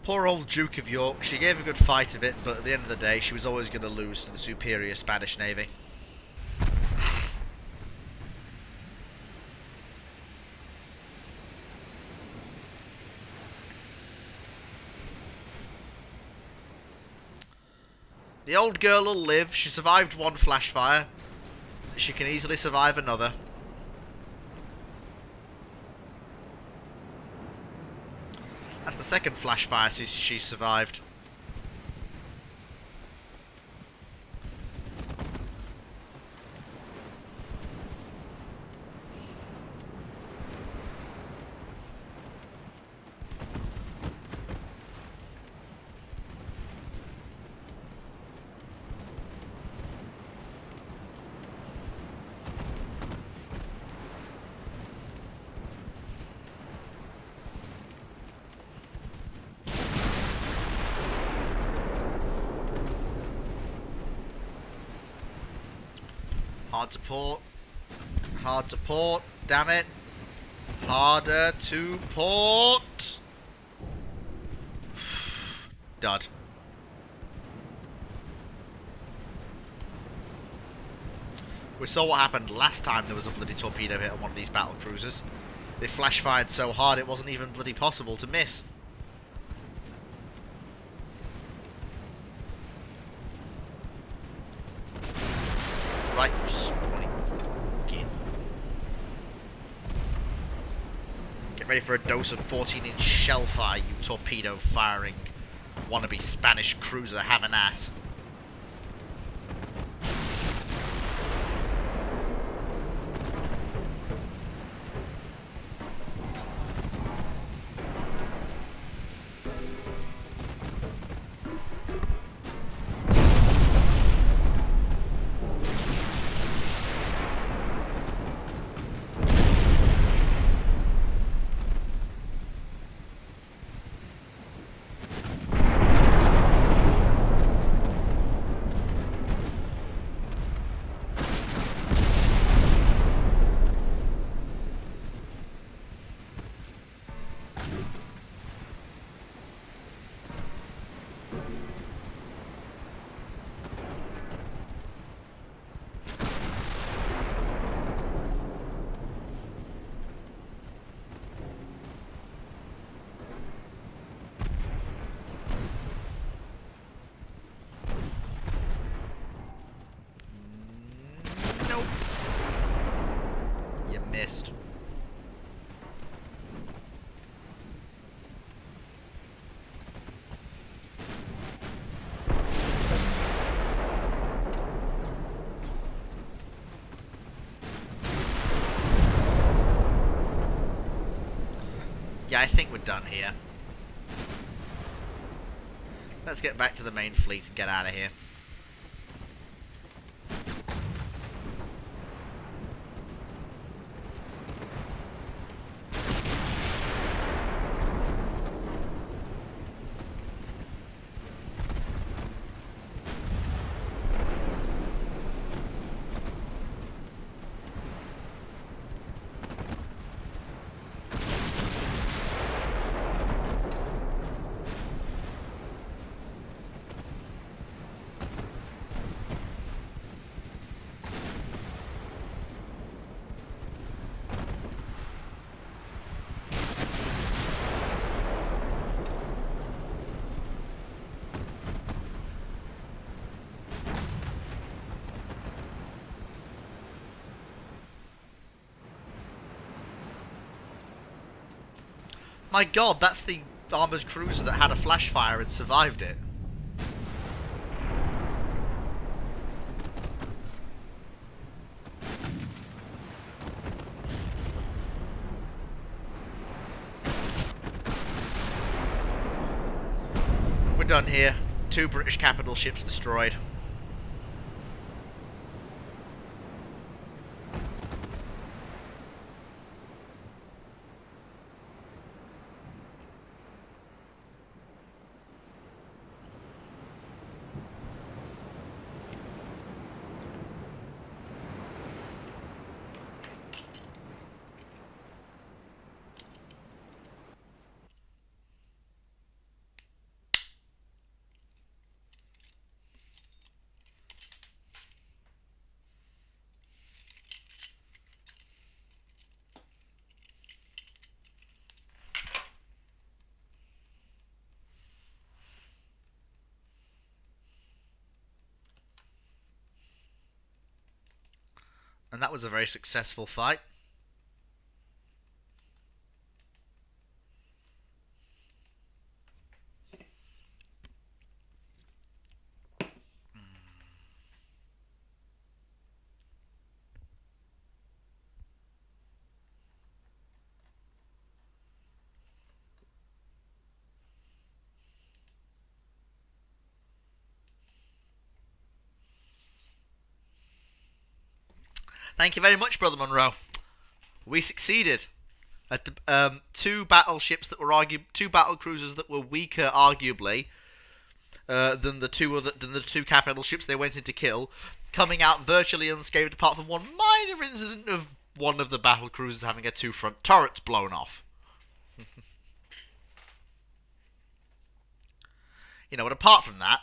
Poor old Duke of York, she gave a good fight of it, but at the end of the day, she was always going to lose to the superior Spanish Navy. The old girl will live. She survived one flash fire. She can easily survive another. That's the second flash fire she survived. Hard to port. Hard to port. Damn it. Harder to port. Dud. We saw what happened last time there was a bloody torpedo hit on one of these battle cruisers. They flash fired so hard it wasn't even bloody possible to miss. Right, spawning. Get ready for a dose of 14-inch shell fire, you torpedo firing wannabe Spanish cruiser have an ass. Nope. You missed. Yeah, I think we're done here. Let's get back to the main fleet and get out of here. My god, that's the armoured cruiser that had a flash fire and survived it. We're done here. 2 British capital ships destroyed. And that was a very successful fight. Thank you very much, Brother Monroe. We succeeded at 2 battleships that were 2 battle cruisers that were weaker, arguably, than the two capital ships they went in to kill, coming out virtually unscathed apart from one minor incident of one of the battle cruisers having her two front turrets blown off. But apart from that,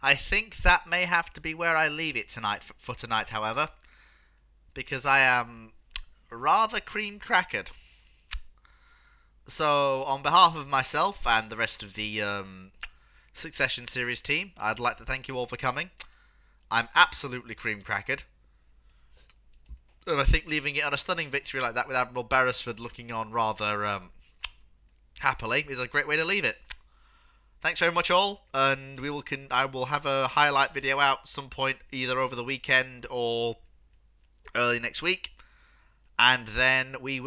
I think that may have to be where I leave it tonight for tonight, however, because I am rather cream crackered. So, on behalf of myself and the rest of the Succession Series team, I'd like to thank you all for coming. I'm absolutely cream crackered. And I think leaving it on a stunning victory like that with Admiral Beresford looking on rather happily is a great way to leave it. Thanks very much all, and I will have a highlight video out some point either over the weekend or early next week, and then we will